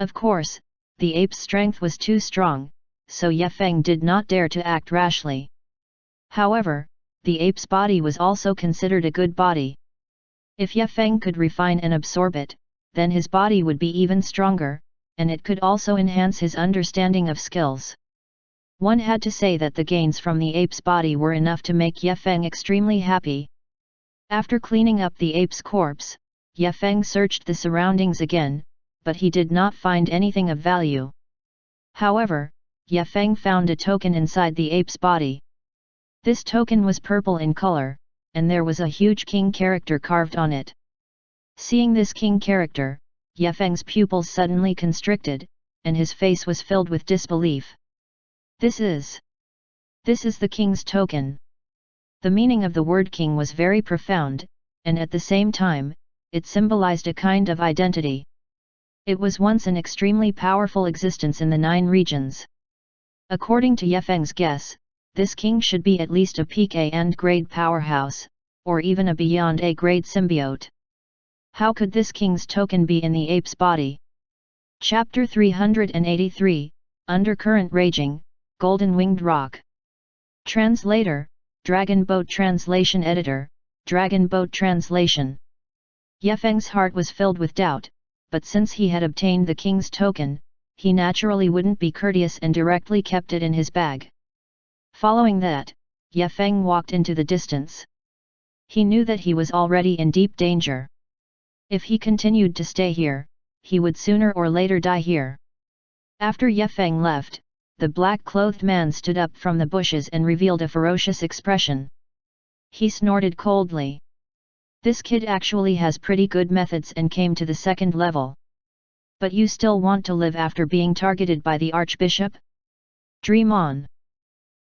Of course, the ape's strength was too strong, so Ye Feng did not dare to act rashly. However, the ape's body was also considered a good body. If Ye Feng could refine and absorb it, then his body would be even stronger, and it could also enhance his understanding of skills. One had to say that the gains from the ape's body were enough to make Ye Feng extremely happy. After cleaning up the ape's corpse, Ye Feng searched the surroundings again, but he did not find anything of value. However, Ye Feng found a token inside the ape's body. This token was purple in color, and there was a huge king character carved on it. Seeing this king character, Ye Feng's pupils suddenly constricted, and his face was filled with disbelief. This is the king's token. The meaning of the word king was very profound, and at the same time, it symbolized a kind of identity. It was once an extremely powerful existence in the 9 regions. According to Ye Feng's guess, this king should be at least a peak A and grade powerhouse, or even a beyond A grade symbiote. How could this king's token be in the ape's body? Chapter 383, Undercurrent Raging, Golden Winged Rock. Translator, Dragon Boat Translation Editor, Dragon Boat Translation. Ye Feng's heart was filled with doubt, but since he had obtained the king's token, he naturally wouldn't be courteous and directly kept it in his bag. Following that, Ye Feng walked into the distance. He knew that he was already in deep danger. If he continued to stay here, he would sooner or later die here. After Ye Feng left, the black-clothed man stood up from the bushes and revealed a ferocious expression. He snorted coldly. This kid actually has pretty good methods and came to the 2nd level. But you still want to live after being targeted by the Archbishop? Dream on.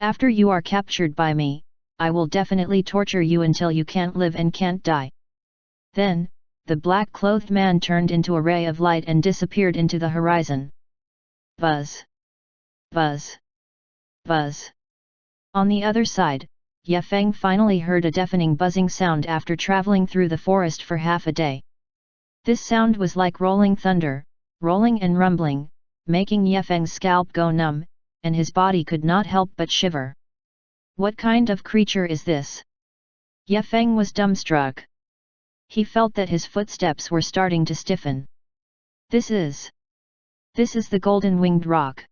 After you are captured by me, I will definitely torture you until you can't live and can't die. Then, the black-clothed man turned into a ray of light and disappeared into the horizon. Buzz! Buzz! Buzz! On the other side, Ye Feng finally heard a deafening buzzing sound after traveling through the forest for half a day. This sound was like rolling thunder, rolling and rumbling, making Ye Feng's scalp go numb, and his body could not help but shiver. What kind of creature is this? Ye Feng was dumbstruck. He felt that his footsteps were starting to stiffen. This is the Golden Winged Rock.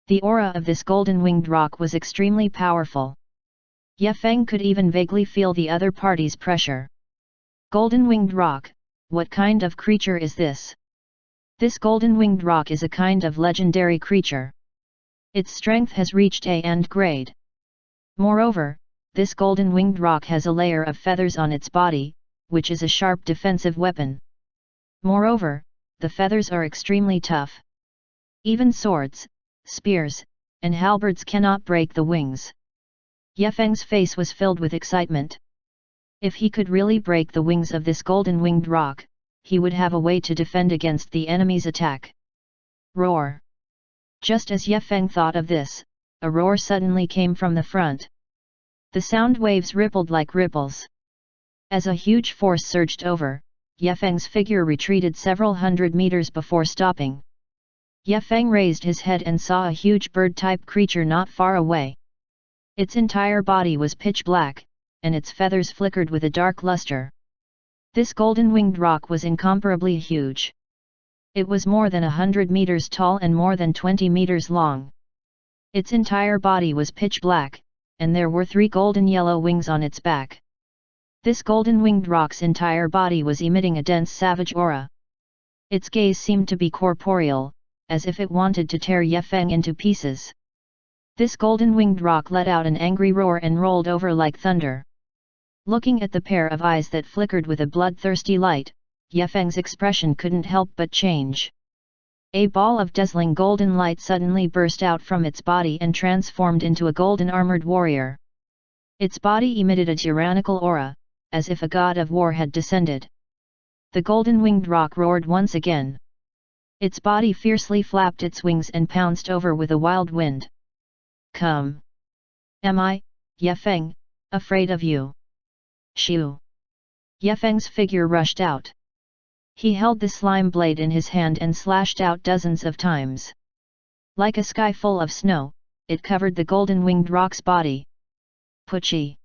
The aura of this Golden Winged Rock was extremely powerful. Ye Feng could even vaguely feel the other party's pressure. Golden Winged Rock, what kind of creature is this? This Golden Winged Rock is a kind of legendary creature. Its strength has reached A and grade. Moreover, this Golden Winged Rock has a layer of feathers on its body, which is a sharp defensive weapon. Moreover, the feathers are extremely tough. Even swords, spears, and halberds cannot break the wings. Ye Feng's face was filled with excitement. If he could really break the wings of this Golden Winged Rock, he would have a way to defend against the enemy's attack. Roar! Just as Ye Feng thought of this, a roar suddenly came from the front. The sound waves rippled like ripples. As a huge force surged over, Ye Feng's figure retreated several hundred meters before stopping. Ye Feng raised his head and saw a huge bird-type creature not far away. Its entire body was pitch black, and its feathers flickered with a dark luster. This Golden Winged Rock was incomparably huge. It was more than 100 meters tall and more than 20 meters long. Its entire body was pitch black, and there were 3 golden yellow wings on its back. This Golden Winged Rock's entire body was emitting a dense savage aura. Its gaze seemed to be corporeal, as if it wanted to tear Ye Feng into pieces. This golden-winged rock let out an angry roar and rolled over like thunder. Looking at the pair of eyes that flickered with a bloodthirsty light, Yefeng's expression couldn't help but change. A ball of dazzling golden light suddenly burst out from its body and transformed into a golden-armored warrior. Its body emitted a tyrannical aura, as if a god of war had descended. The golden-winged rock roared once again. Its body fiercely flapped its wings and pounced over with a wild wind. Come! Am I, Yefeng, afraid of you? Shoo! Yefeng's figure rushed out. He held the slime blade in his hand and slashed out dozens of times. Like a sky full of snow, it covered the golden-winged rock's body. Puchi!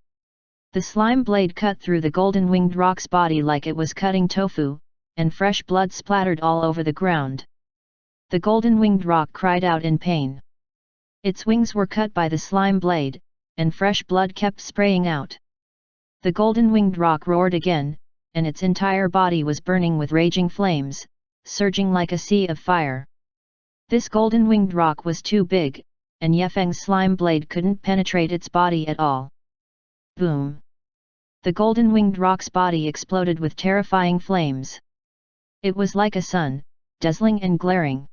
The slime blade cut through the golden-winged rock's body like it was cutting tofu, and fresh blood splattered all over the ground. The golden-winged rock cried out in pain. Its wings were cut by the slime blade, and fresh blood kept spraying out. The golden-winged rock roared again, and its entire body was burning with raging flames, surging like a sea of fire. This golden-winged rock was too big, and Yefeng's slime blade couldn't penetrate its body at all. Boom! The golden-winged rock's body exploded with terrifying flames. It was like a sun, dazzling and glaring.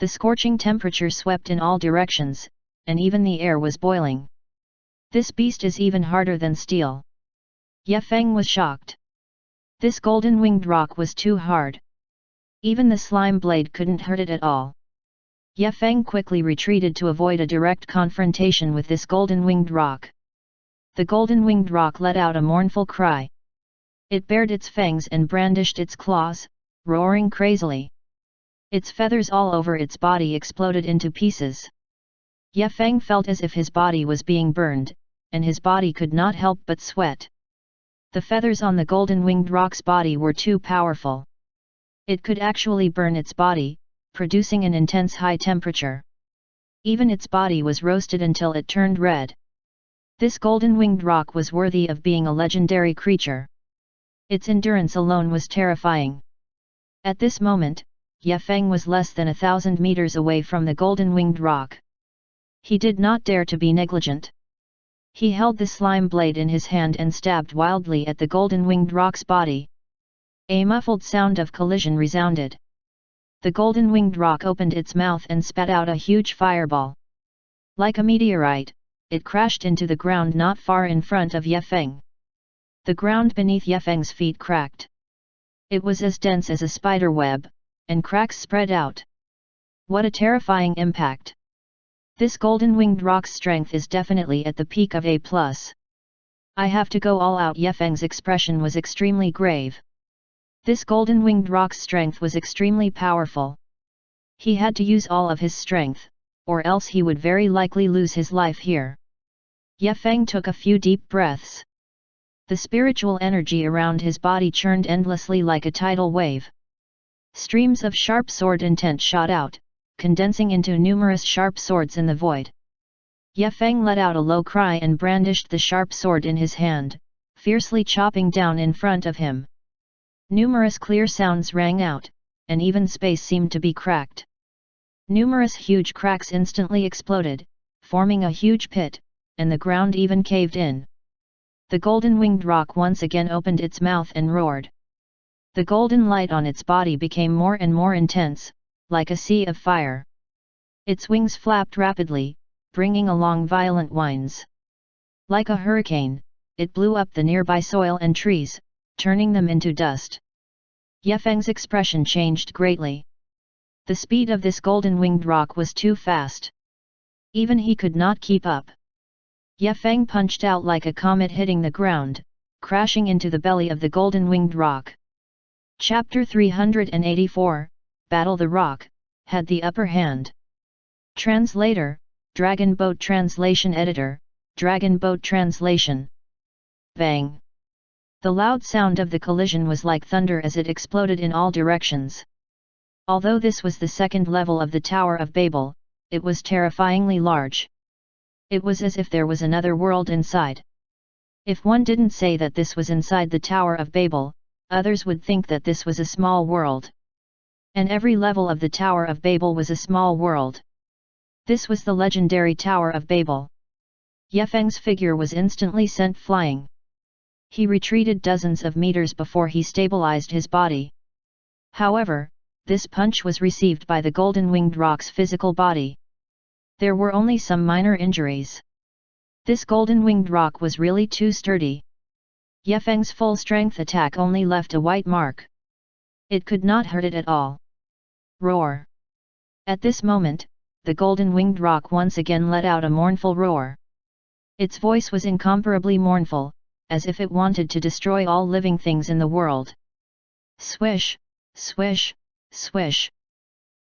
The scorching temperature swept in all directions, and even the air was boiling. This beast is even harder than steel. Yefeng was shocked. This golden-winged rock was too hard. Even the slime blade couldn't hurt it at all. Yefeng quickly retreated to avoid a direct confrontation with this golden-winged rock. The golden-winged rock let out a mournful cry. It bared its fangs and brandished its claws, roaring crazily. Its feathers all over its body exploded into pieces. Yefeng felt as if his body was being burned, and his body could not help but sweat. The feathers on the golden-winged rock's body were too powerful. It could actually burn its body, producing an intense high temperature. Even its body was roasted until it turned red. This golden-winged rock was worthy of being a legendary creature. Its endurance alone was terrifying. At this moment, Yefeng was less than 1,000 meters away from the golden-winged rock. He did not dare to be negligent. He held the slime blade in his hand and stabbed wildly at the golden-winged rock's body. A muffled sound of collision resounded. The golden-winged rock opened its mouth and spat out a huge fireball. Like a meteorite, it crashed into the ground not far in front of Yefeng. The ground beneath Yefeng's feet cracked. It was as dense as a spider web, and cracks spread out. What a terrifying impact! This golden-winged rock's strength is definitely at the peak of A+. I have to go all out. Yefeng's expression was extremely grave. This golden-winged rock's strength was extremely powerful. He had to use all of his strength, or else he would very likely lose his life here. Yefeng took a few deep breaths. The spiritual energy around his body churned endlessly like a tidal wave. Streams of sharp sword intent shot out, condensing into numerous sharp swords in the void. Yefeng let out a low cry and brandished the sharp sword in his hand, fiercely chopping down in front of him. Numerous clear sounds rang out, and even space seemed to be cracked. Numerous huge cracks instantly exploded, forming a huge pit, and the ground even caved in. The golden-winged rock once again opened its mouth and roared. The golden light on its body became more and more intense, like a sea of fire. Its wings flapped rapidly, bringing along violent winds. Like a hurricane, it blew up the nearby soil and trees, turning them into dust. Yefeng's expression changed greatly. The speed of this golden-winged rock was too fast. Even he could not keep up. Yefeng punched out like a comet hitting the ground, crashing into the belly of the golden-winged rock. Chapter 384, Battle. The rock had the upper hand. Translator, Dragon Boat Translation Editor, Dragon Boat Translation. Bang! The loud sound of the collision was like thunder as it exploded in all directions. Although this was the second level of the Tower of Babel, it was terrifyingly large. It was as if there was another world inside. If one didn't say that this was inside the Tower of Babel, others would think that this was a small world. And every level of the Tower of Babel was a small world. This was the legendary Tower of Babel. Ye Feng's figure was instantly sent flying. He retreated dozens of meters before he stabilized his body. However, this punch was received by the golden-winged rock's physical body. There were only some minor injuries. This golden-winged rock was really too sturdy. Ye Feng's full-strength attack only left a white mark. It could not hurt it at all. Roar! At this moment, the golden-winged rock once again let out a mournful roar. Its voice was incomparably mournful, as if it wanted to destroy all living things in the world. Swish! Swish! Swish!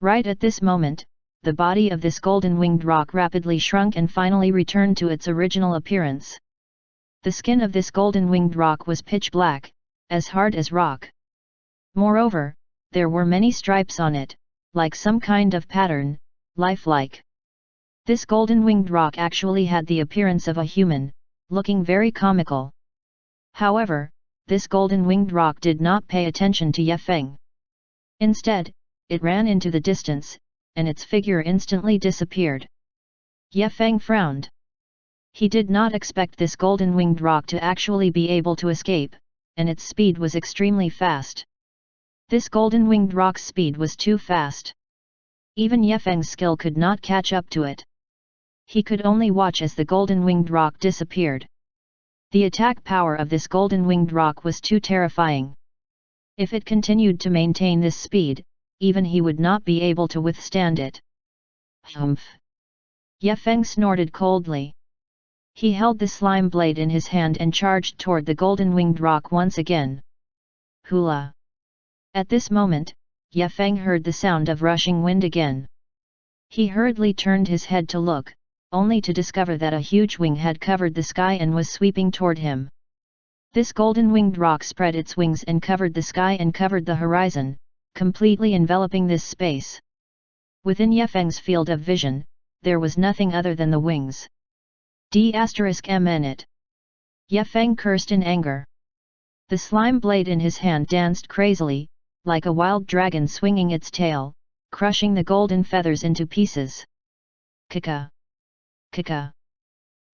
Right at this moment, the body of this golden-winged rock rapidly shrunk and finally returned to its original appearance. The skin of this golden-winged rock was pitch black, as hard as rock. Moreover, there were many stripes on it, like some kind of pattern, lifelike. This golden-winged rock actually had the appearance of a human, looking very comical. However, this golden-winged rock did not pay attention to Ye Feng. Instead, it ran into the distance, and its figure instantly disappeared. Ye Feng frowned. He did not expect this golden-winged rock to actually be able to escape, and its speed was extremely fast. This golden-winged rock's speed was too fast. Even Ye Feng's skill could not catch up to it. He could only watch as the golden-winged rock disappeared. The attack power of this golden-winged rock was too terrifying. If it continued to maintain this speed, even he would not be able to withstand it. Humph! Ye Feng snorted coldly. He held the slime blade in his hand and charged toward the golden-winged rock once again. Hula! At this moment, Ye Feng heard the sound of rushing wind again. He hurriedly turned his head to look, only to discover that a huge wing had covered the sky and was sweeping toward him. This golden-winged rock spread its wings and covered the sky and covered the horizon, completely enveloping this space. Within Ye Feng's field of vision, there was nothing other than the wings. D**m it. Ye Feng cursed in anger. The slime blade in his hand danced crazily, like a wild dragon swinging its tail, crushing the golden feathers into pieces. Kika! Kika!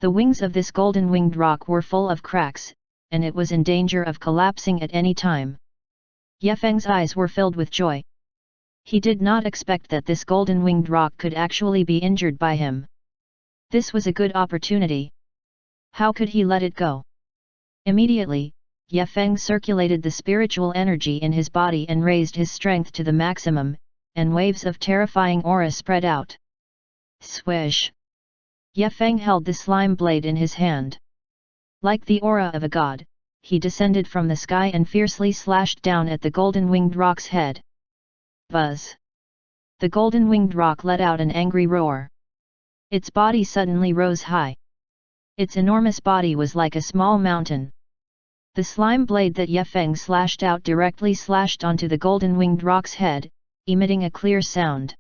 The wings of this golden-winged rock were full of cracks, and it was in danger of collapsing at any time. Ye Feng's eyes were filled with joy. He did not expect that this golden-winged rock could actually be injured by him. This was a good opportunity. How could he let it go? Immediately, Ye Feng circulated the spiritual energy in his body and raised his strength to the maximum, and waves of terrifying aura spread out. Swish! Ye Feng held the slime blade in his hand. Like the aura of a god, he descended from the sky and fiercely slashed down at the golden-winged rock's head. Buzz! The golden-winged rock let out an angry roar. Its body suddenly rose high. Its enormous body was like a small mountain. The slime blade that Ye Feng slashed out directly slashed onto the golden-winged rock's head, emitting a clear sound.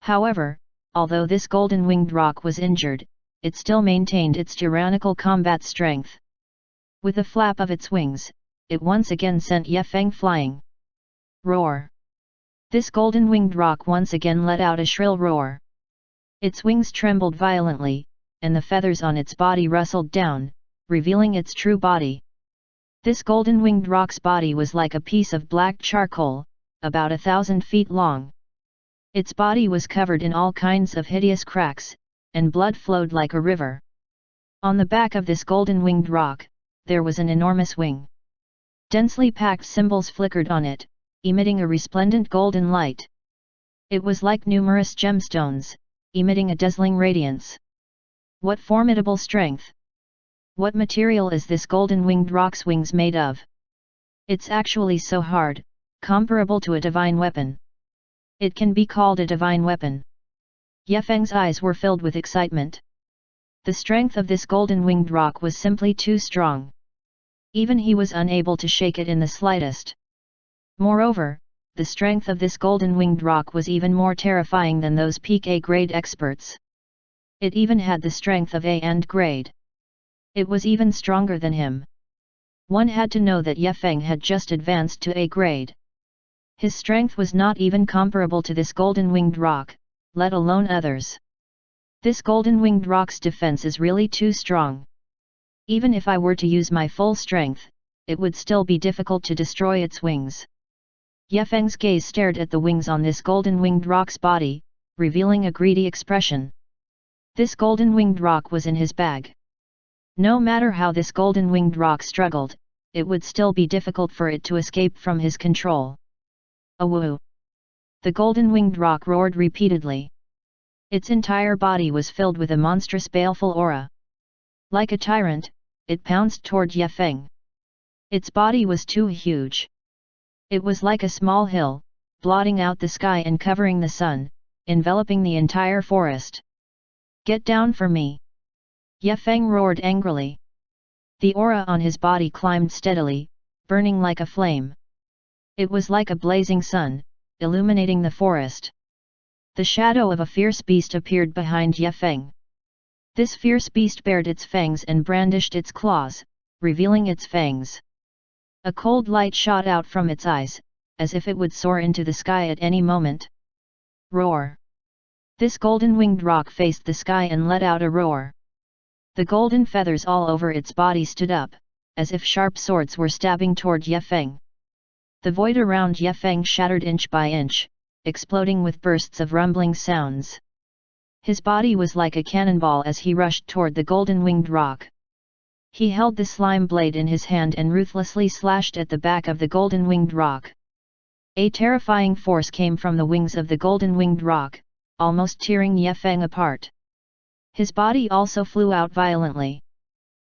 However, although this golden-winged rock was injured, it still maintained its tyrannical combat strength. With a flap of its wings, it once again sent Ye Feng flying. Roar! This golden-winged rock once again let out a shrill roar. Its wings trembled violently, and the feathers on its body rustled down, revealing its true body. This golden-winged rock's body was like a piece of black charcoal, about 1,000 feet long. Its body was covered in all kinds of hideous cracks, and blood flowed like a river. On the back of this golden-winged rock, there was an enormous wing. Densely packed symbols flickered on it, emitting a resplendent golden light. It was like numerous gemstones, emitting a dazzling radiance. What formidable strength! What material is this golden-winged rock's wings made of? It's actually so hard, comparable to a divine weapon. It can be called a divine weapon. Ye Feng's eyes were filled with excitement. The strength of this golden-winged rock was simply too strong. Even he was unable to shake it in the slightest. Moreover, the strength of this golden-winged rock was even more terrifying than those peak A-grade experts. It even had the strength of A and grade. It was even stronger than him. One had to know that Ye Feng had just advanced to A grade. His strength was not even comparable to this golden-winged rock, let alone others. This golden-winged rock's defense is really too strong. Even if I were to use my full strength, it would still be difficult to destroy its wings. Ye Feng's gaze stared at the wings on this golden-winged rock's body, revealing a greedy expression. This golden-winged rock was in his bag. No matter how this golden-winged rock struggled, it would still be difficult for it to escape from his control. Awoo! The golden-winged rock roared repeatedly. Its entire body was filled with a monstrous baleful aura. Like a tyrant, it pounced toward Ye Feng. Its body was too huge. It was like a small hill, blotting out the sky and covering the sun, enveloping the entire forest. Get down for me! Ye Feng roared angrily. The aura on his body climbed steadily, burning like a flame. It was like a blazing sun, illuminating the forest. The shadow of a fierce beast appeared behind Ye Feng. This fierce beast bared its fangs and brandished its claws, revealing its fangs. A cold light shot out from its eyes, as if it would soar into the sky at any moment. Roar! This golden-winged rock faced the sky and let out a roar. The golden feathers all over its body stood up, as if sharp swords were stabbing toward Ye Feng. The void around Ye Feng shattered inch by inch, exploding with bursts of rumbling sounds. His body was like a cannonball as he rushed toward the golden-winged rock. He held the slime blade in his hand and ruthlessly slashed at the back of the golden-winged rock. A terrifying force came from the wings of the golden-winged rock, almost tearing Ye Feng apart. His body also flew out violently.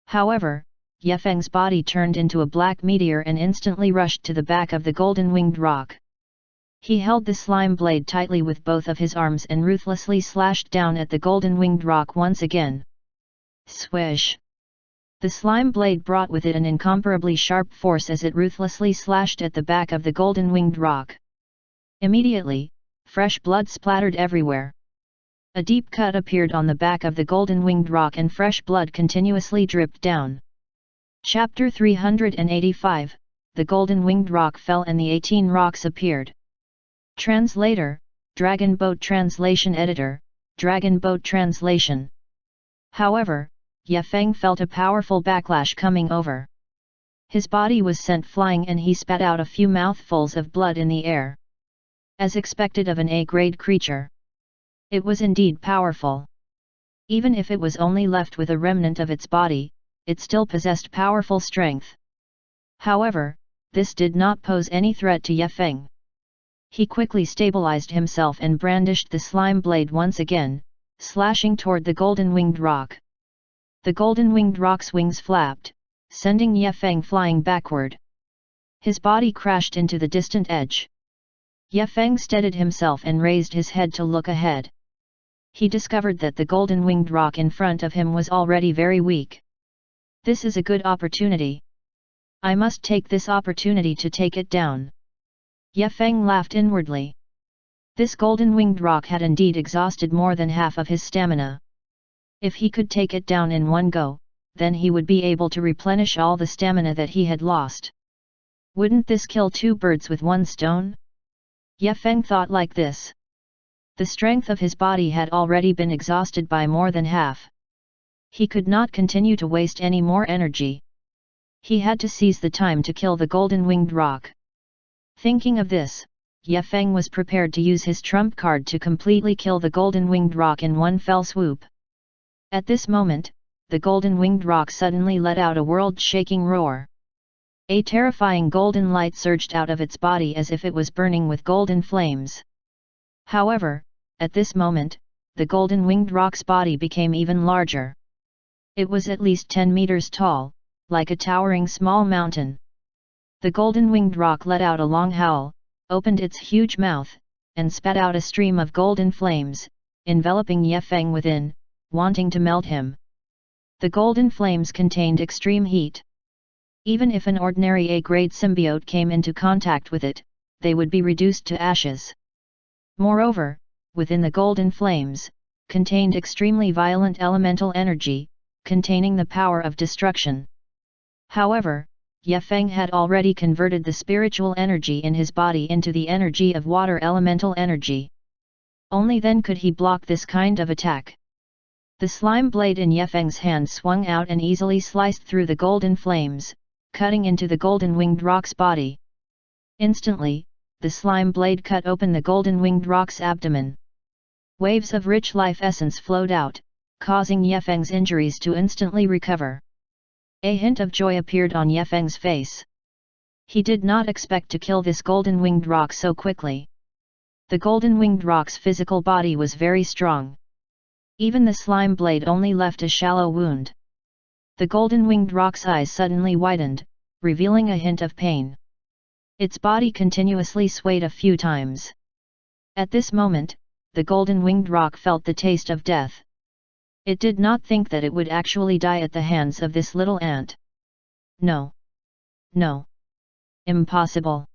However, Ye Feng's body turned into a black meteor and instantly rushed to the back of the golden-winged rock. He held the slime blade tightly with both of his arms and ruthlessly slashed down at the golden-winged rock once again. Swish! The slime blade brought with it an incomparably sharp force as it ruthlessly slashed at the back of the golden-winged rock. Immediately, fresh blood splattered everywhere. A deep cut appeared on the back of the golden-winged rock and fresh blood continuously dripped down. Chapter 385, The Golden-Winged Rock Fell and the 18 Rocks Appeared. Translator, Dragon Boat Translation Editor, Dragon Boat Translation. However, Ye Feng felt a powerful backlash coming over. His body was sent flying and he spat out a few mouthfuls of blood in the air. As expected of an A-grade creature. It was indeed powerful. Even if it was only left with a remnant of its body, it still possessed powerful strength. However, this did not pose any threat to Ye Feng. He quickly stabilized himself and brandished the slime blade once again, slashing toward the golden-winged rock. The golden-winged rock's wings flapped, sending Ye Feng flying backward. His body crashed into the distant edge. Ye Feng steadied himself and raised his head to look ahead. He discovered that the golden-winged rock in front of him was already very weak. This is a good opportunity. I must take this opportunity to take it down. Ye Feng laughed inwardly. This golden-winged rock had indeed exhausted more than half of his stamina. If he could take it down in one go, then he would be able to replenish all the stamina that he had lost. Wouldn't this kill two birds with one stone? Ye Feng thought like this. The strength of his body had already been exhausted by more than half. He could not continue to waste any more energy. He had to seize the time to kill the golden-winged rock. Thinking of this, Ye Feng was prepared to use his trump card to completely kill the golden-winged rock in one fell swoop. At this moment, the golden-winged rock suddenly let out a world-shaking roar. A terrifying golden light surged out of its body as if it was burning with golden flames. However, at this moment, the golden-winged rock's body became even larger. It was at least 10 meters tall, like a towering small mountain. The golden-winged rock let out a long howl, opened its huge mouth, and spat out a stream of golden flames, enveloping Ye Feng within, wanting to melt him. The golden flames contained extreme heat. Even if an ordinary A-grade symbiote came into contact with it, they would be reduced to ashes. Moreover, within the golden flames, contained extremely violent elemental energy, containing the power of destruction. However, Ye Feng had already converted the spiritual energy in his body into the energy of water elemental energy. Only then could he block this kind of attack. The slime blade in Yefeng's hand swung out and easily sliced through the golden flames, cutting into the golden winged rock's body. Instantly, the slime blade cut open the golden winged rock's abdomen. Waves of rich life essence flowed out, causing Yefeng's injuries to instantly recover. A hint of joy appeared on Yefeng's face. He did not expect to kill this golden winged rock so quickly. The golden winged rock's physical body was very strong. Even the slime blade only left a shallow wound. The golden winged rock's eyes suddenly widened, revealing a hint of pain. Its body continuously swayed a few times. At this moment, the golden winged rock felt the taste of death. It did not think that it would actually die at the hands of this little ant. No. No. Impossible.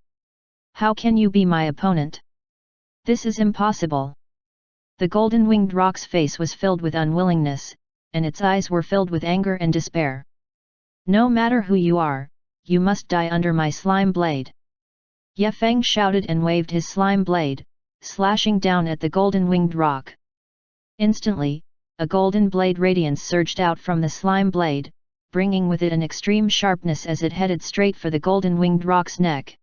How can you be my opponent? This is impossible. The golden winged rock's face was filled with unwillingness, and its eyes were filled with anger and despair. No matter who you are, you must die under my slime blade. Yefeng shouted and waved his slime blade, slashing down at the golden winged rock. Instantly, a golden blade radiance surged out from the slime blade, bringing with it an extreme sharpness as it headed straight for the golden winged rock's neck.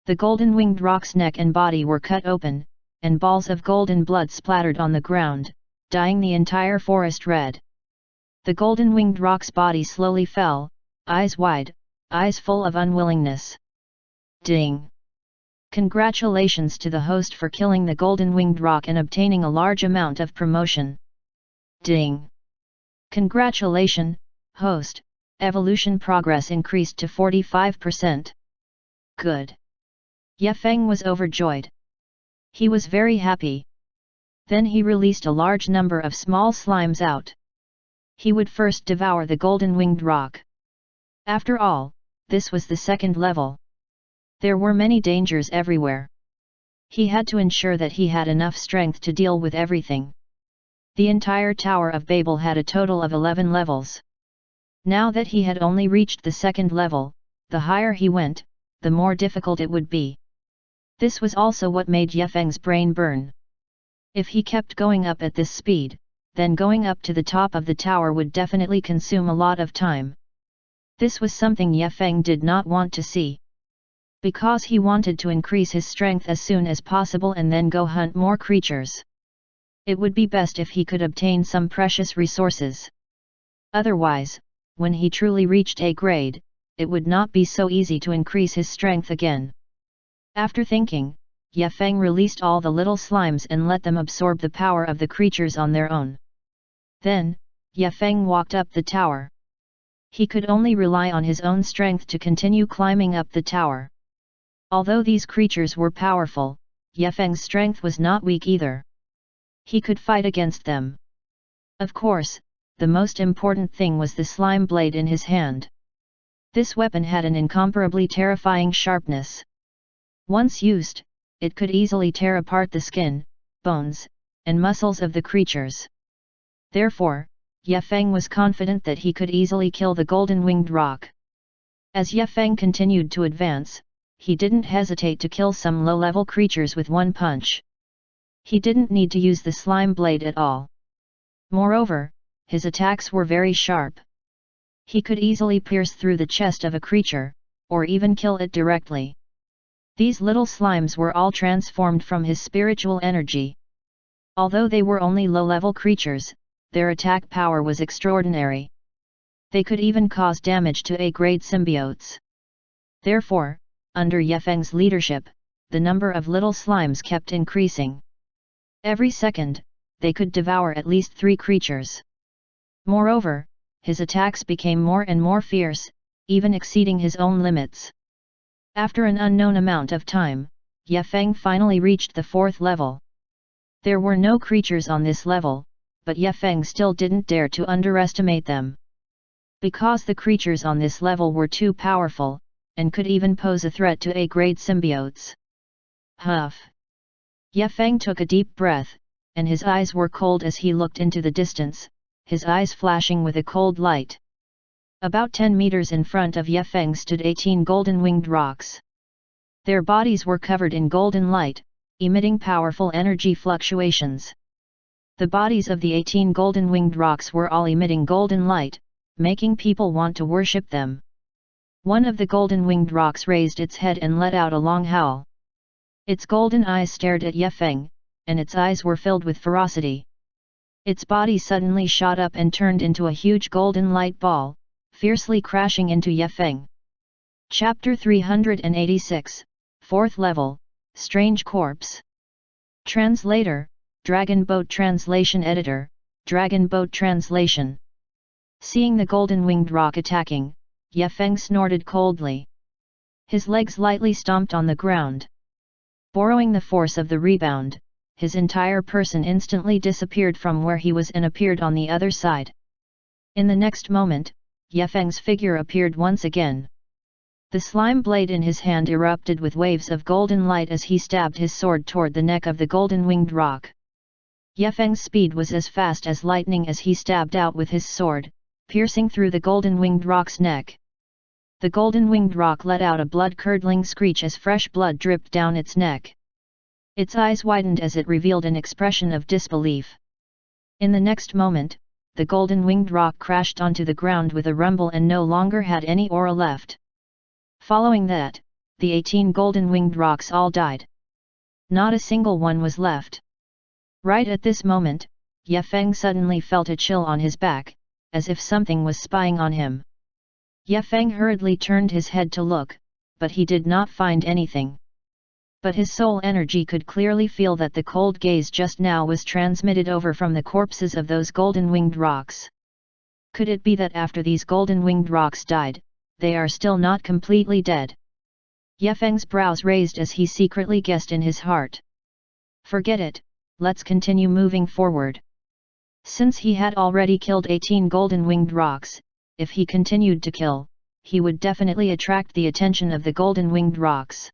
The golden winged rock's neck and body were cut open, and balls of golden blood splattered on the ground, dyeing the entire forest red. The golden winged rock's body slowly fell, eyes wide, eyes full of unwillingness. Ding! Congratulations to the host for killing the golden winged rock and obtaining a large amount of promotion. Ding! Congratulations, host, evolution progress increased to 45%. Good! Yefeng was overjoyed. He was very happy. Then he released a large number of small slimes out. He would first devour the golden winged rock. After all, this was the second level. There were many dangers everywhere. He had to ensure that he had enough strength to deal with everything. The entire Tower of Babel had a total of 11 levels. Now that he had only reached the second level, the higher he went, the more difficult it would be. This was also what made Yefeng's brain burn. If he kept going up at this speed, then going up to the top of the tower would definitely consume a lot of time. This was something Yefeng did not want to see. Because he wanted to increase his strength as soon as possible and then go hunt more creatures. It would be best if he could obtain some precious resources. Otherwise, when he truly reached A grade, it would not be so easy to increase his strength again. After thinking, Yefeng released all the little slimes and let them absorb the power of the creatures on their own. Then, Yefeng walked up the tower. He could only rely on his own strength to continue climbing up the tower. Although these creatures were powerful, Yefeng's strength was not weak either. He could fight against them. Of course, the most important thing was the slime blade in his hand. This weapon had an incomparably terrifying sharpness. Once used, it could easily tear apart the skin, bones, and muscles of the creatures. Therefore, Yefeng was confident that he could easily kill the golden winged rock. As Yefeng continued to advance, he didn't hesitate to kill some low-level creatures with one punch. He didn't need to use the slime blade at all. Moreover, his attacks were very sharp. He could easily pierce through the chest of a creature, or even kill it directly. These little slimes were all transformed from his spiritual energy. Although they were only low-level creatures, their attack power was extraordinary. They could even cause damage to A-grade symbiotes. Therefore, under Yefeng's leadership, the number of little slimes kept increasing. Every second, they could devour at least 3 creatures. Moreover, his attacks became more and more fierce, even exceeding his own limits. After an unknown amount of time, Yefeng finally reached the 4th level. There were no creatures on this level, but Yefeng still didn't dare to underestimate them. Because the creatures on this level were too powerful, and could even pose a threat to A-grade symbiotes. Huff! Yefeng took a deep breath, and his eyes were cold as he looked into the distance, his eyes flashing with a cold light. About 10 meters in front of Yefeng stood 18 golden winged rocks. Their bodies were covered in golden light, emitting powerful energy fluctuations. The bodies of the 18 golden-winged rocks were all emitting golden light, making people want to worship them. One of the golden-winged rocks raised its head and let out a long howl. Its golden eyes stared at Ye Feng, and its eyes were filled with ferocity. Its body suddenly shot up and turned into a huge golden light ball, fiercely crashing into Ye Feng. Chapter 386, 4th Level, Strange Corpse. Translator, Dragon Boat Translation Editor, Dragon Boat Translation. Seeing the golden-winged rock attacking, Ye Feng snorted coldly. His legs lightly stomped on the ground. Borrowing the force of the rebound, his entire person instantly disappeared from where he was and appeared on the other side. In the next moment, Ye Feng's figure appeared once again. The slime blade in his hand erupted with waves of golden light as he stabbed his sword toward the neck of the golden-winged rock. Ye Feng's speed was as fast as lightning as he stabbed out with his sword, piercing through the golden-winged rock's neck. The golden-winged rock let out a blood-curdling screech as fresh blood dripped down its neck. Its eyes widened as it revealed an expression of disbelief. In the next moment, the golden-winged rock crashed onto the ground with a rumble and no longer had any aura left. Following that, the 18 golden-winged rocks all died. Not a single one was left. Right at this moment, Ye Feng suddenly felt a chill on his back, as if something was spying on him. Ye Feng hurriedly turned his head to look, but he did not find anything. But his soul energy could clearly feel that the cold gaze just now was transmitted over from the corpses of those golden-winged rocks. Could it be that after these golden-winged rocks died, they are still not completely dead? Ye Feng's brows raised as he secretly guessed in his heart. Forget it, let's continue moving forward. Since he had already killed 18 golden-winged rocks, if he continued to kill, he would definitely attract the attention of the golden-winged rocks.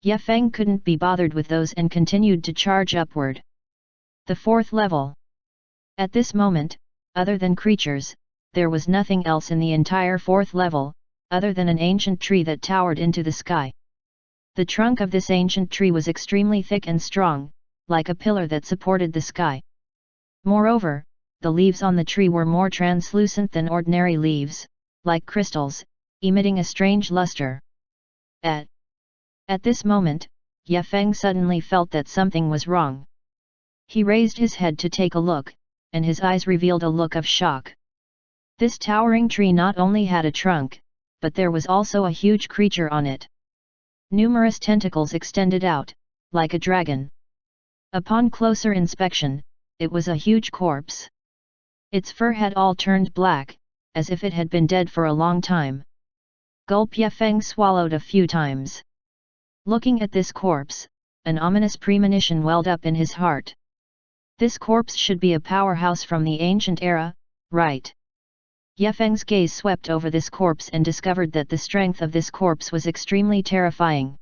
Ye Feng couldn't be bothered with those and continued to charge upward. The 4th level. At this moment, other than creatures, there was nothing else in the entire 4th level, other than an ancient tree that towered into the sky. The trunk of this ancient tree was extremely thick and strong, like a pillar that supported the sky. Moreover, the leaves on the tree were more translucent than ordinary leaves, like crystals, emitting a strange luster. At this moment, Ye Feng suddenly felt that something was wrong. He raised his head to take a look, and his eyes revealed a look of shock. This towering tree not only had a trunk, but there was also a huge creature on it. Numerous tentacles extended out, like a dragon. Upon closer inspection, it was a huge corpse. Its fur had all turned black, as if it had been dead for a long time. Gulp. Ye Feng swallowed a few times. Looking at this corpse, an ominous premonition welled up in his heart. This corpse should be a powerhouse from the ancient era, right? Ye Feng's gaze swept over this corpse and discovered that the strength of this corpse was extremely terrifying.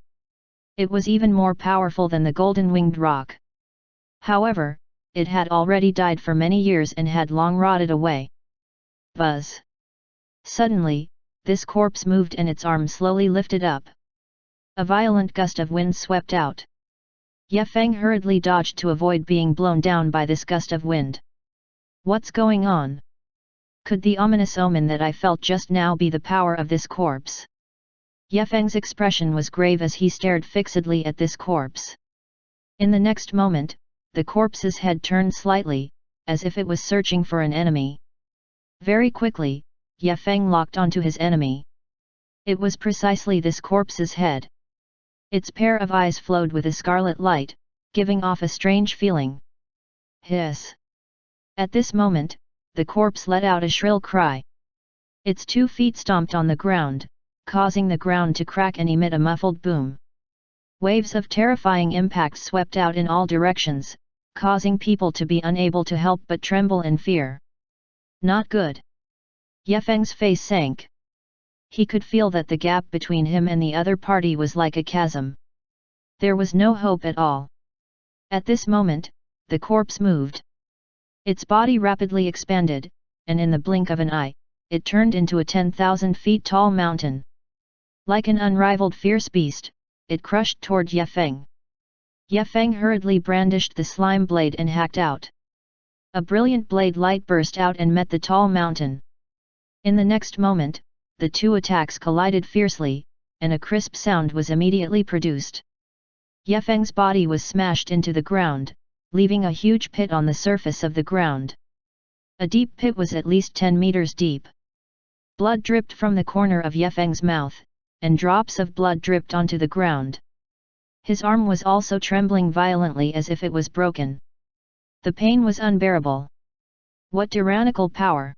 It was even more powerful than the golden-winged rock. However, it had already died for many years and had long rotted away. Buzz! Suddenly, this corpse moved and its arm slowly lifted up. A violent gust of wind swept out. Ye Feng hurriedly dodged to avoid being blown down by this gust of wind. What's going on? Could the ominous omen that I felt just now be the power of this corpse? Ye Feng's expression was grave as he stared fixedly at this corpse. In the next moment, the corpse's head turned slightly, as if it was searching for an enemy. Very quickly, Ye Feng locked onto his enemy. It was precisely this corpse's head. Its pair of eyes flowed with a scarlet light, giving off a strange feeling. Hiss! At this moment, the corpse let out a shrill cry. Its 2 feet stomped on the ground, causing the ground to crack and emit a muffled boom. Waves of terrifying impacts swept out in all directions, causing people to be unable to help but tremble in fear. Not good. Ye Feng's face sank. He could feel that the gap between him and the other party was like a chasm. There was no hope at all. At this moment, the corpse moved. Its body rapidly expanded, and in the blink of an eye, it turned into a 10,000 feet tall mountain. Like an unrivaled fierce beast, it crushed toward Ye Feng. Ye Feng hurriedly brandished the slime blade and hacked out. A brilliant blade light burst out and met the tall mountain. In the next moment, the two attacks collided fiercely, and a crisp sound was immediately produced. Ye Feng's body was smashed into the ground, leaving a huge pit on the surface of the ground. A deep pit was at least 10 meters deep. Blood dripped from the corner of Ye Feng's mouth, and drops of blood dripped onto the ground. His arm was also trembling violently as if it was broken. The pain was unbearable. What tyrannical power!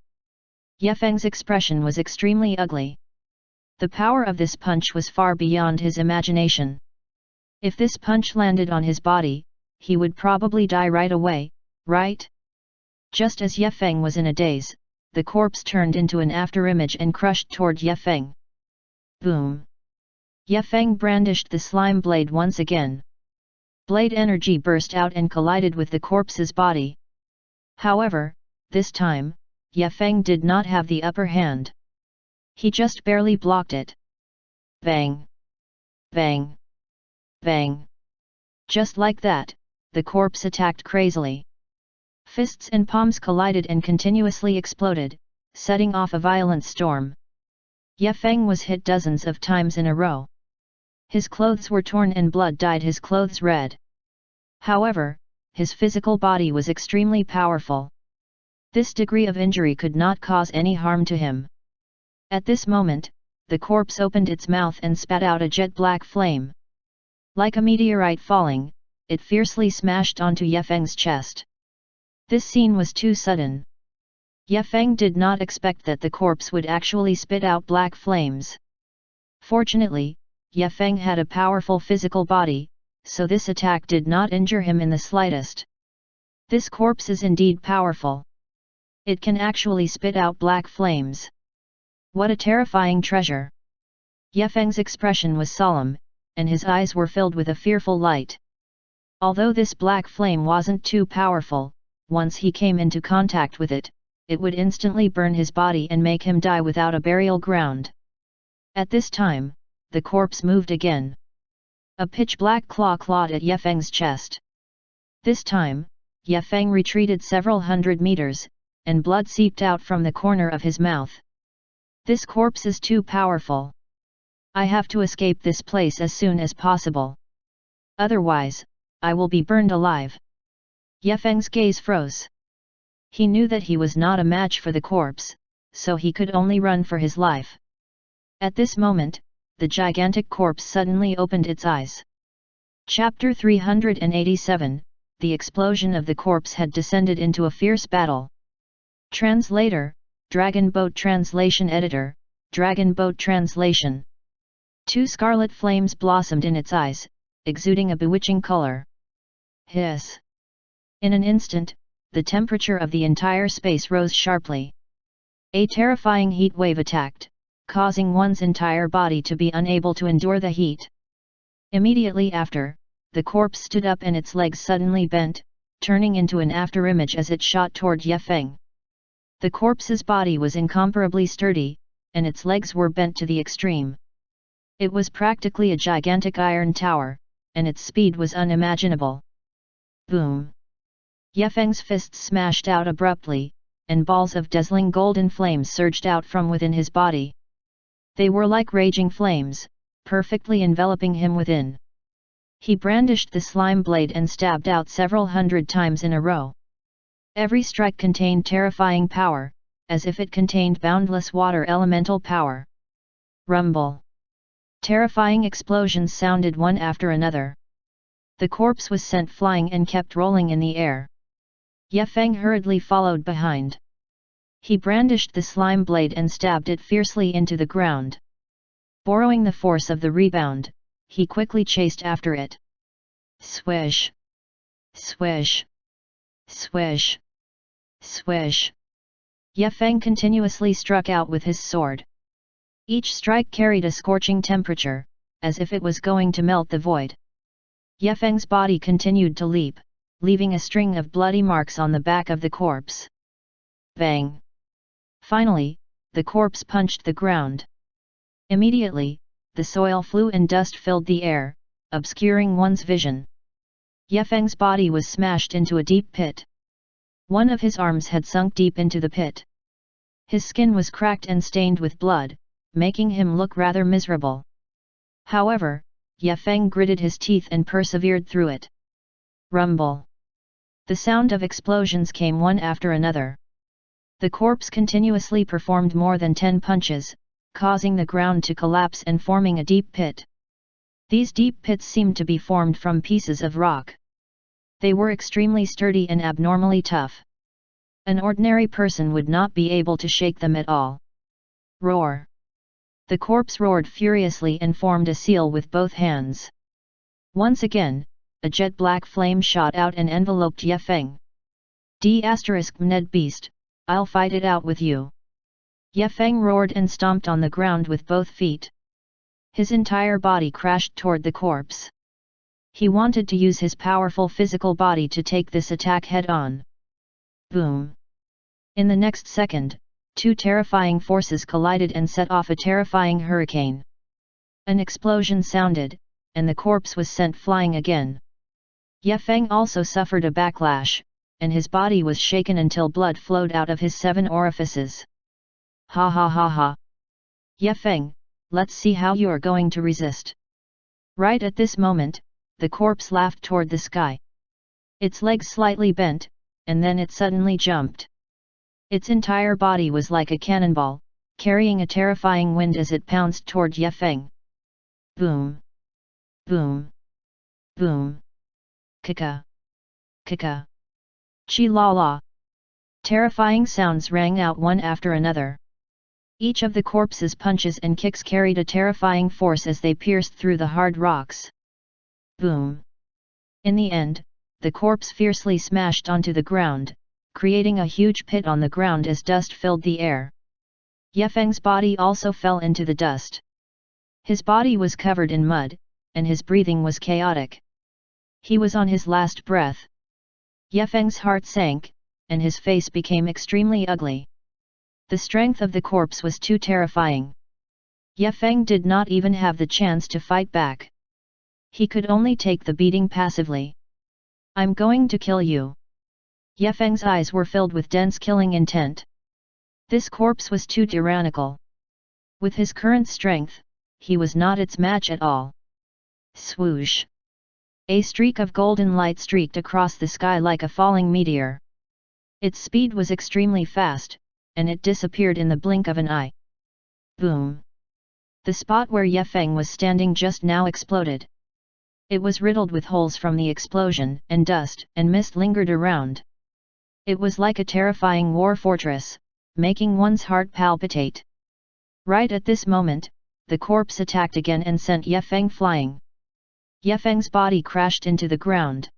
Ye Feng's expression was extremely ugly. The power of this punch was far beyond his imagination. If this punch landed on his body, he would probably die right away, right? Just as Ye Feng was in a daze, the corpse turned into an afterimage and crushed toward Ye Feng. Boom! Ye Feng brandished the slime blade once again. Blade energy burst out and collided with the corpse's body. However, this time, Ye Feng did not have the upper hand. He just barely blocked it. Bang! Bang! Bang! Just like that, the corpse attacked crazily. Fists and palms collided and continuously exploded, setting off a violent storm. Ye Feng was hit dozens of times in a row. His clothes were torn and blood dyed his clothes red. However, his physical body was extremely powerful. This degree of injury could not cause any harm to him. At this moment, the corpse opened its mouth and spat out a jet-black flame. Like a meteorite falling, it fiercely smashed onto Ye Feng's chest. This scene was too sudden. Ye Feng did not expect that the corpse would actually spit out black flames. Fortunately, Ye Feng had a powerful physical body, so this attack did not injure him in the slightest. This corpse is indeed powerful. It can actually spit out black flames. What a terrifying treasure! Ye Feng's expression was solemn, and his eyes were filled with a fearful light. Although this black flame wasn't too powerful, once he came into contact with it, it would instantly burn his body and make him die without a burial ground. At this time, the corpse moved again. A pitch-black claw clawed at Ye Feng's chest. This time, Ye Feng retreated several hundred meters, and blood seeped out from the corner of his mouth. This corpse is too powerful. I have to escape this place as soon as possible. Otherwise, I will be burned alive. Ye Feng's gaze froze. He knew that he was not a match for the corpse, so he could only run for his life. At this moment, the gigantic corpse suddenly opened its eyes. Chapter 387, The explosion of the corpse had descended into a fierce battle. Translator, Dragon Boat Translation Editor, Dragon Boat Translation. Two scarlet flames blossomed in its eyes, exuding a bewitching color. Hiss! In an instant, the temperature of the entire space rose sharply. A terrifying heat wave attacked, causing one's entire body to be unable to endure the heat. Immediately after, the corpse stood up and its legs suddenly bent, turning into an afterimage as it shot toward Ye Feng. The corpse's body was incomparably sturdy, and its legs were bent to the extreme. It was practically a gigantic iron tower, and its speed was unimaginable. Boom! Ye Feng's fists smashed out abruptly, and balls of dazzling golden flames surged out from within his body. They were like raging flames, perfectly enveloping him within. He brandished the slime blade and stabbed out several hundred times in a row. Every strike contained terrifying power, as if it contained boundless water elemental power. Rumble! Terrifying explosions sounded one after another. The corpse was sent flying and kept rolling in the air. Ye Feng hurriedly followed behind. He brandished the slime blade and stabbed it fiercely into the ground. Borrowing the force of the rebound, he quickly chased after it. Swish! Swish! Swish! Swish! Ye Feng continuously struck out with his sword. Each strike carried a scorching temperature, as if it was going to melt the void. Ye Feng's body continued to leap, leaving a string of bloody marks on the back of the corpse. Bang! Finally, the corpse punched the ground. Immediately, the soil flew and dust filled the air, obscuring one's vision. Ye Feng's body was smashed into a deep pit. One of his arms had sunk deep into the pit. His skin was cracked and stained with blood, making him look rather miserable. However, Ye Feng gritted his teeth and persevered through it. Rumble. The sound of explosions came one after another. The corpse continuously performed more than 10 punches, causing the ground to collapse and forming a deep pit. These deep pits seemed to be formed from pieces of rock. They were extremely sturdy and abnormally tough. An ordinary person would not be able to shake them at all. Roar! The corpse roared furiously and formed a seal with both hands. Once again, a jet-black flame shot out and enveloped Ye Feng. D*Ned beast, I'll fight it out with you. Ye Feng roared and stomped on the ground with both feet. His entire body crashed toward the corpse. He wanted to use his powerful physical body to take this attack head-on. Boom! In the next second, two terrifying forces collided and set off a terrifying hurricane. An explosion sounded, and the corpse was sent flying again. Ye Feng also suffered a backlash, and his body was shaken until blood flowed out of his 7 orifices. Ha ha ha ha! Ye Feng, let's see how you are going to resist. Right at this moment, the corpse laughed toward the sky. Its legs slightly bent, and then it suddenly jumped. Its entire body was like a cannonball, carrying a terrifying wind as it pounced toward Ye Feng. Boom! Boom! Boom! Kika! Kika! Chi la la! Terrifying sounds rang out one after another. Each of the corpse's punches and kicks carried a terrifying force as they pierced through the hard rocks. Boom! In the end, the corpse fiercely smashed onto the ground, creating a huge pit on the ground as dust filled the air. Ye Feng's body also fell into the dust. His body was covered in mud, and his breathing was chaotic. He was on his last breath. Ye Feng's heart sank, and his face became extremely ugly. The strength of the corpse was too terrifying. Ye Feng did not even have the chance to fight back. He could only take the beating passively. I'm going to kill you. Ye Feng's eyes were filled with dense killing intent. This corpse was too tyrannical. With his current strength, he was not its match at all. Swoosh! A streak of golden light streaked across the sky like a falling meteor. Its speed was extremely fast, and it disappeared in the blink of an eye. Boom! The spot where Ye Feng was standing just now exploded. It was riddled with holes from the explosion, and dust and mist lingered around. It was like a terrifying war fortress, making one's heart palpitate. Right at this moment, the corpse attacked again and sent Ye Feng flying. Ye Feng's body crashed into the ground.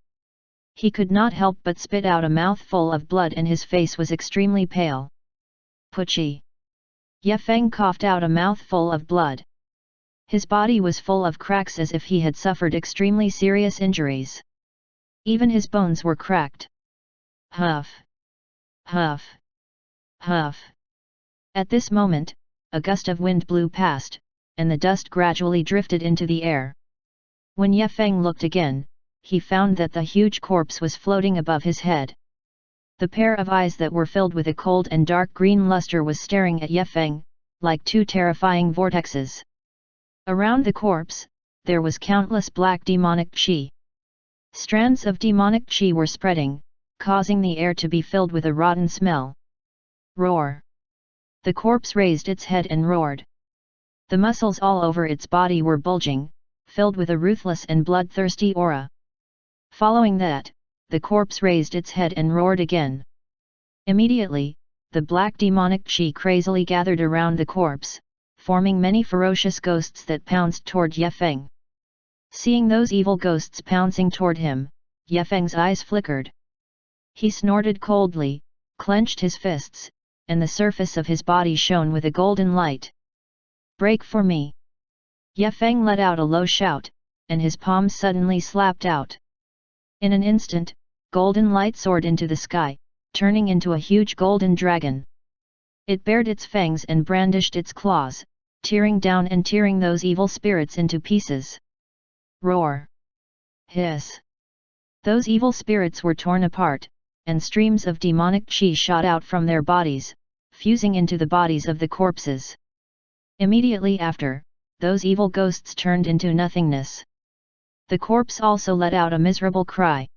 He could not help but spit out a mouthful of blood and his face was extremely pale. Pucci! Ye Feng coughed out a mouthful of blood. His body was full of cracks as if he had suffered extremely serious injuries. Even his bones were cracked. Huff! Huff! Huff! At this moment, a gust of wind blew past, and the dust gradually drifted into the air. When Ye Feng looked again, he found that the huge corpse was floating above his head. The pair of eyes that were filled with a cold and dark green luster was staring at Ye Feng, like two terrifying vortexes. Around the corpse, there was countless black demonic qi. Strands of demonic qi were spreading, causing the air to be filled with a rotten smell. Roar! The corpse raised its head and roared. The muscles all over its body were bulging, filled with a ruthless and bloodthirsty aura. Following that, the corpse raised its head and roared again. Immediately, the black demonic qi crazily gathered around the corpse, forming many ferocious ghosts that pounced toward Ye Feng. Seeing those evil ghosts pouncing toward him, Ye Feng's eyes flickered. He snorted coldly, clenched his fists, and the surface of his body shone with a golden light. Break for me! Ye Feng let out a low shout, and his palms suddenly slapped out. In an instant, golden light soared into the sky, turning into a huge golden dragon. It bared its fangs and brandished its claws, tearing down and tearing those evil spirits into pieces. Roar! Hiss! Those evil spirits were torn apart, and streams of demonic qi shot out from their bodies, fusing into the bodies of the corpses. Immediately after, those evil ghosts turned into nothingness. The corpse also let out a miserable cry.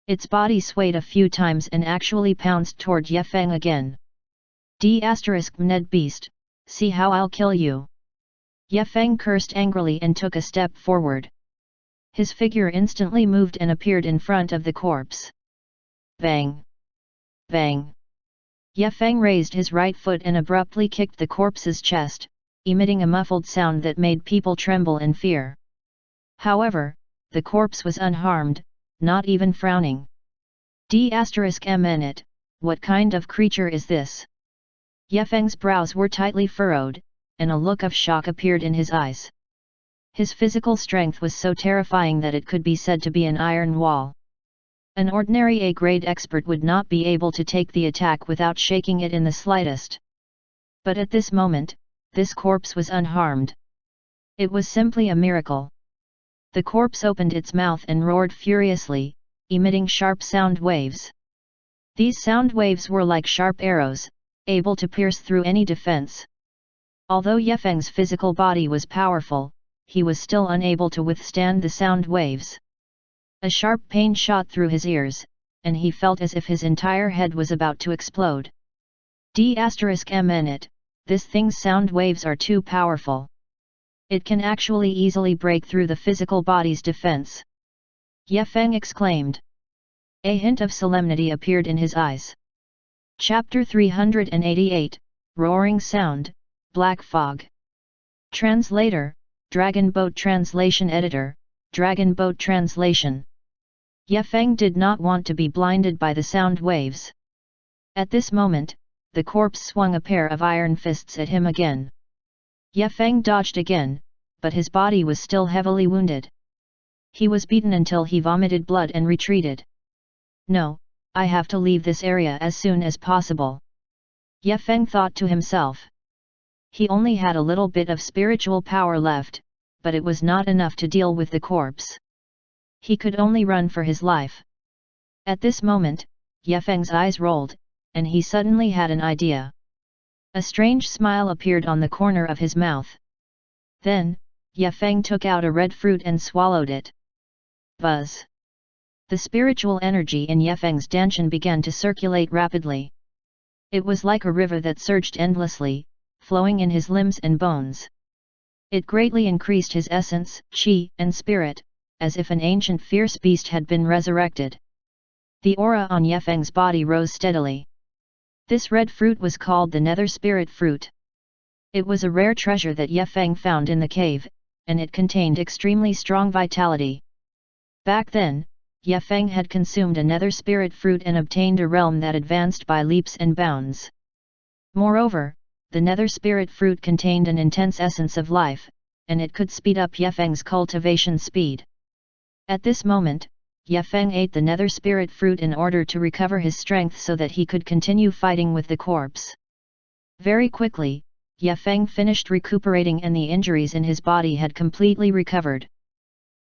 Its body swayed a few times and actually pounced toward Yefeng again. Ned beast, see how I'll kill you. Yefeng cursed angrily and took a step forward. His figure instantly moved and appeared in front of the corpse. Bang! Bang! Yefeng raised his right foot and abruptly kicked the corpse's chest, emitting a muffled sound that made people tremble in fear. However, the corpse was unharmed, not even frowning. It, what kind of creature is this? Yefeng's brows were tightly furrowed, and a look of shock appeared in his eyes. His physical strength was so terrifying that it could be said to be an iron wall. An ordinary A-grade expert would not be able to take the attack without shaking it in the slightest. But at this moment, this corpse was unharmed. It was simply a miracle. The corpse opened its mouth and roared furiously, emitting sharp sound waves. These sound waves were like sharp arrows, able to pierce through any defense. Although Yefeng's physical body was powerful, he was still unable to withstand the sound waves. A sharp pain shot through his ears, and he felt as if his entire head was about to explode. This thing's sound waves are too powerful. It can actually easily break through the physical body's defense. Yefeng exclaimed. A hint of solemnity appeared in his eyes. Chapter 388, Roaring Sound, Black Fog. Translator, Dragon Boat Translation Editor, Dragon Boat Translation. Yefeng did not want to be blinded by the sound waves. At this moment, the corpse swung a pair of iron fists at him again. Yefeng dodged again, but his body was still heavily wounded. He was beaten until he vomited blood and retreated. No, I have to leave this area as soon as possible. Yefeng thought to himself. He only had a little bit of spiritual power left, but it was not enough to deal with the corpse. He could only run for his life. At this moment, Yefeng's eyes rolled, and he suddenly had an idea. A strange smile appeared on the corner of his mouth. Then, Yefeng took out a red fruit and swallowed it. Buzz! The spiritual energy in Yefeng's danshan began to circulate rapidly. It was like a river that surged endlessly, flowing in his limbs and bones. It greatly increased his essence, qi, and spirit, as if an ancient fierce beast had been resurrected. The aura on Yefeng's body rose steadily. This red fruit was called the Nether Spirit Fruit. It was a rare treasure that Yefeng found in the cave, and it contained extremely strong vitality. Back then, Yefeng had consumed a Nether Spirit Fruit and obtained a realm that advanced by leaps and bounds. Moreover, the Nether Spirit Fruit contained an intense essence of life, and it could speed up Yefeng's cultivation speed. At this moment, Yefeng ate the Nether Spirit Fruit in order to recover his strength so that he could continue fighting with the corpse. Very quickly, Yefeng finished recuperating and the injuries in his body had completely recovered.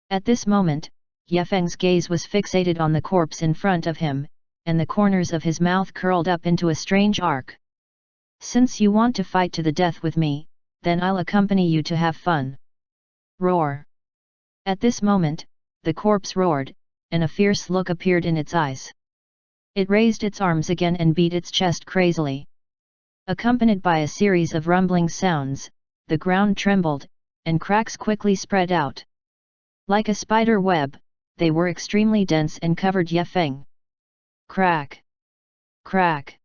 At this moment, Yefeng's gaze was fixated on the corpse in front of him, and the corners of his mouth curled up into a strange arc. Since you want to fight to the death with me, then I'll accompany you to have fun. Roar! At this moment, the corpse roared, and a fierce look appeared in its eyes. It raised its arms again and beat its chest crazily. Accompanied by a series of rumbling sounds, the ground trembled, and cracks quickly spread out. Like a spider web, they were extremely dense and covered Yefeng. Crack! Crack!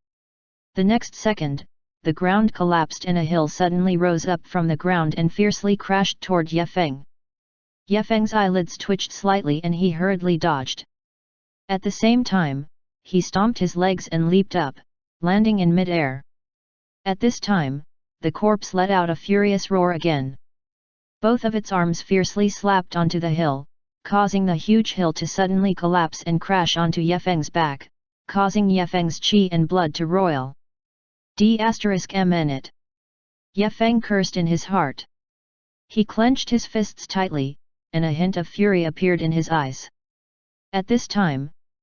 The next second, the ground collapsed and a hill suddenly rose up from the ground and fiercely crashed toward Yefeng. Yefeng's eyelids twitched slightly and he hurriedly dodged. At the same time, he stomped his legs and leaped up, landing in mid-air. At this time, the corpse let out a furious roar again. Both of its arms fiercely slapped onto the hill, causing the huge hill to suddenly collapse and crash onto Yefeng's back, causing Yefeng's qi and blood to roil. Yefeng cursed in his heart. He clenched his fists tightly, and a hint of fury appeared in his eyes. At this time,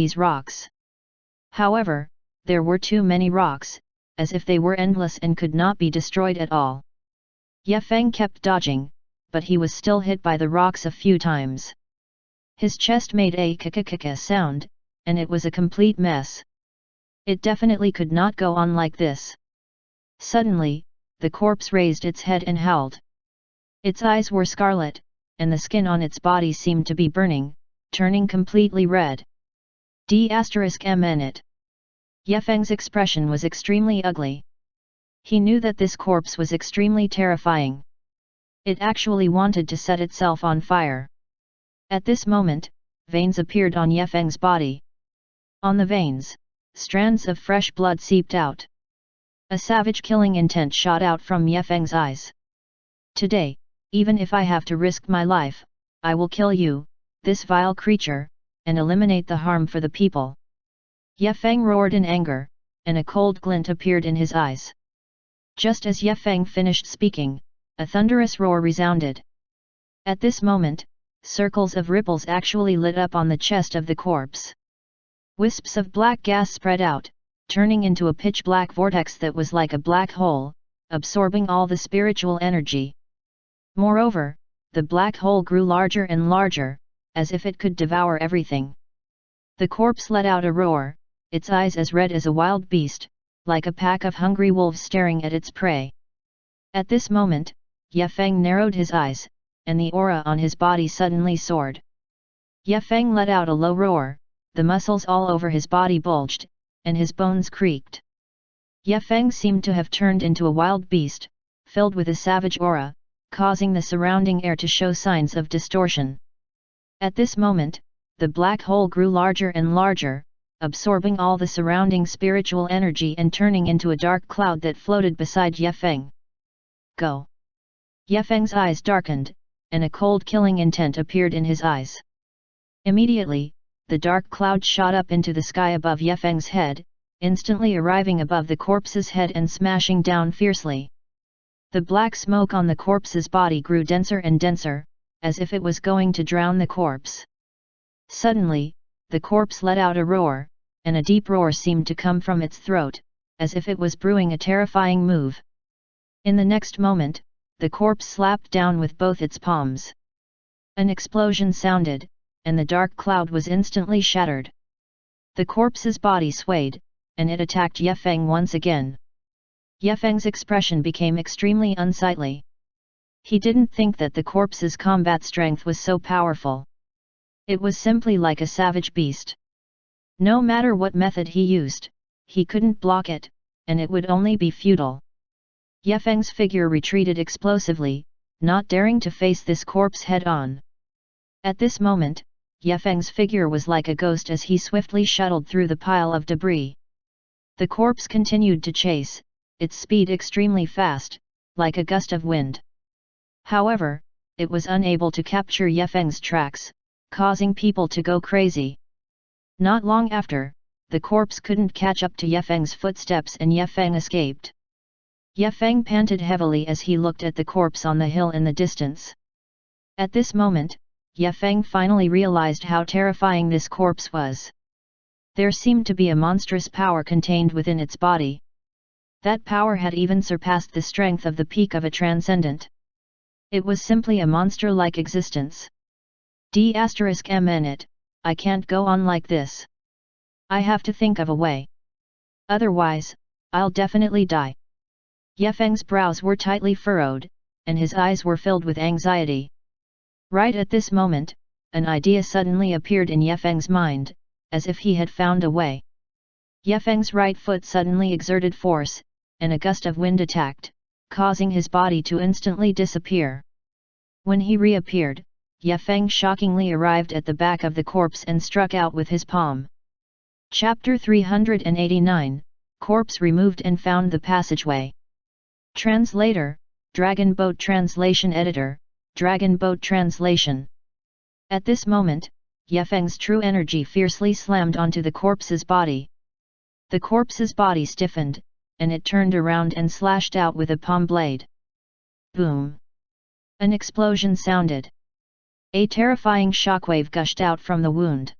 these rocks. However, there were too many rocks, as if they were endless and could not be destroyed at all. Ye Feng kept dodging, but he was still hit by the rocks a few times. His chest made a kaka sound, and it was a complete mess. It definitely could not go on like this. Suddenly, the corpse raised its head and howled. Its eyes were scarlet, and the skin on its body seemed to be burning, turning completely red. D***mn. Ye Feng's expression was extremely ugly. He knew that this corpse was extremely terrifying. It actually wanted to set itself on fire. At this moment, veins appeared on Ye Feng's body. On the veins, strands of fresh blood seeped out. A savage killing intent shot out from Ye Feng's eyes. Today, even if I have to risk my life, I will kill you, this vile creature, and eliminate the harm for the people. Ye Feng roared in anger, and a cold glint appeared in his eyes. Just as Ye Feng finished speaking, a thunderous roar resounded. At this moment, circles of ripples actually lit up on the chest of the corpse. Wisps of black gas spread out, turning into a pitch-black vortex that was like a black hole, absorbing all the spiritual energy. Moreover, the black hole grew larger and larger, as if it could devour everything. The corpse let out a roar, its eyes as red as a wild beast, like a pack of hungry wolves staring at its prey. At this moment, Ye Feng narrowed his eyes, and the aura on his body suddenly soared. Ye Feng let out a low roar, the muscles all over his body bulged, and his bones creaked. Ye Feng seemed to have turned into a wild beast, filled with a savage aura, causing the surrounding air to show signs of distortion. At this moment, the black hole grew larger and larger, absorbing all the surrounding spiritual energy and turning into a dark cloud that floated beside Ye Feng. Go! Ye Feng's eyes darkened, and a cold killing intent appeared in his eyes. Immediately, the dark cloud shot up into the sky above Ye Feng's head, instantly arriving above the corpse's head and smashing down fiercely. The black smoke on the corpse's body grew denser and denser, as if it was going to drown the corpse. Suddenly, the corpse let out a roar, and a deep roar seemed to come from its throat, as if it was brewing a terrifying move. In the next moment, the corpse slapped down with both its palms. An explosion sounded, and the dark cloud was instantly shattered. The corpse's body swayed, and it attacked Ye Feng once again. Ye Feng's expression became extremely unsightly. He didn't think that the corpse's combat strength was so powerful. It was simply like a savage beast. No matter what method he used, he couldn't block it, and it would only be futile. Ye Feng's figure retreated explosively, not daring to face this corpse head-on. At this moment, Ye Feng's figure was like a ghost as he swiftly shuttled through the pile of debris. The corpse continued to chase, its speed extremely fast, like a gust of wind. However, it was unable to capture Ye Feng's tracks, causing people to go crazy. Not long after, the corpse couldn't catch up to Ye Feng's footsteps and Ye Feng escaped. Ye Feng panted heavily as he looked at the corpse on the hill in the distance. At this moment, Ye Feng finally realized how terrifying this corpse was. There seemed to be a monstrous power contained within its body. That power had even surpassed the strength of the peak of a transcendent. It was simply a monster-like existence. D***mn, I can't go on like this. I have to think of a way. Otherwise, I'll definitely die. Ye Feng's brows were tightly furrowed, and his eyes were filled with anxiety. Right at this moment, an idea suddenly appeared in Ye Feng's mind, as if he had found a way. Ye Feng's right foot suddenly exerted force, and a gust of wind attacked, causing his body to instantly disappear. When he reappeared, Ye Feng shockingly arrived at the back of the corpse and struck out with his palm. Chapter 389, Corpse removed and found the passageway. Translator, Dragon Boat Translation Editor, Dragon Boat Translation. At this moment, Ye Feng's true energy fiercely slammed onto the corpse's body. The corpse's body stiffened, and it turned around and slashed out with a palm blade. Boom! An explosion sounded. A terrifying shockwave gushed out from the wound.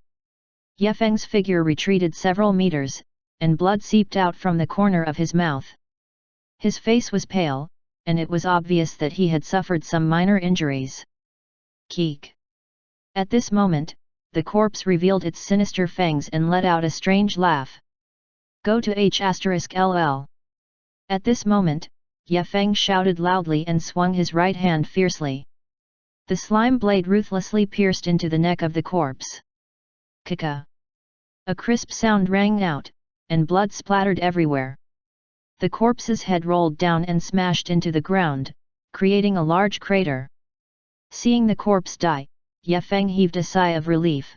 Ye Feng's figure retreated several meters, and blood seeped out from the corner of his mouth. His face was pale, and it was obvious that he had suffered some minor injuries. Keek! At this moment, the corpse revealed its sinister fangs and let out a strange laugh. Go to H*LL. At this moment, Ye Feng shouted loudly and swung his right hand fiercely. The slime blade ruthlessly pierced into the neck of the corpse. Kaka! A crisp sound rang out, and blood splattered everywhere. The corpse's head rolled down and smashed into the ground, creating a large crater. Seeing the corpse die, Ye Feng heaved a sigh of relief.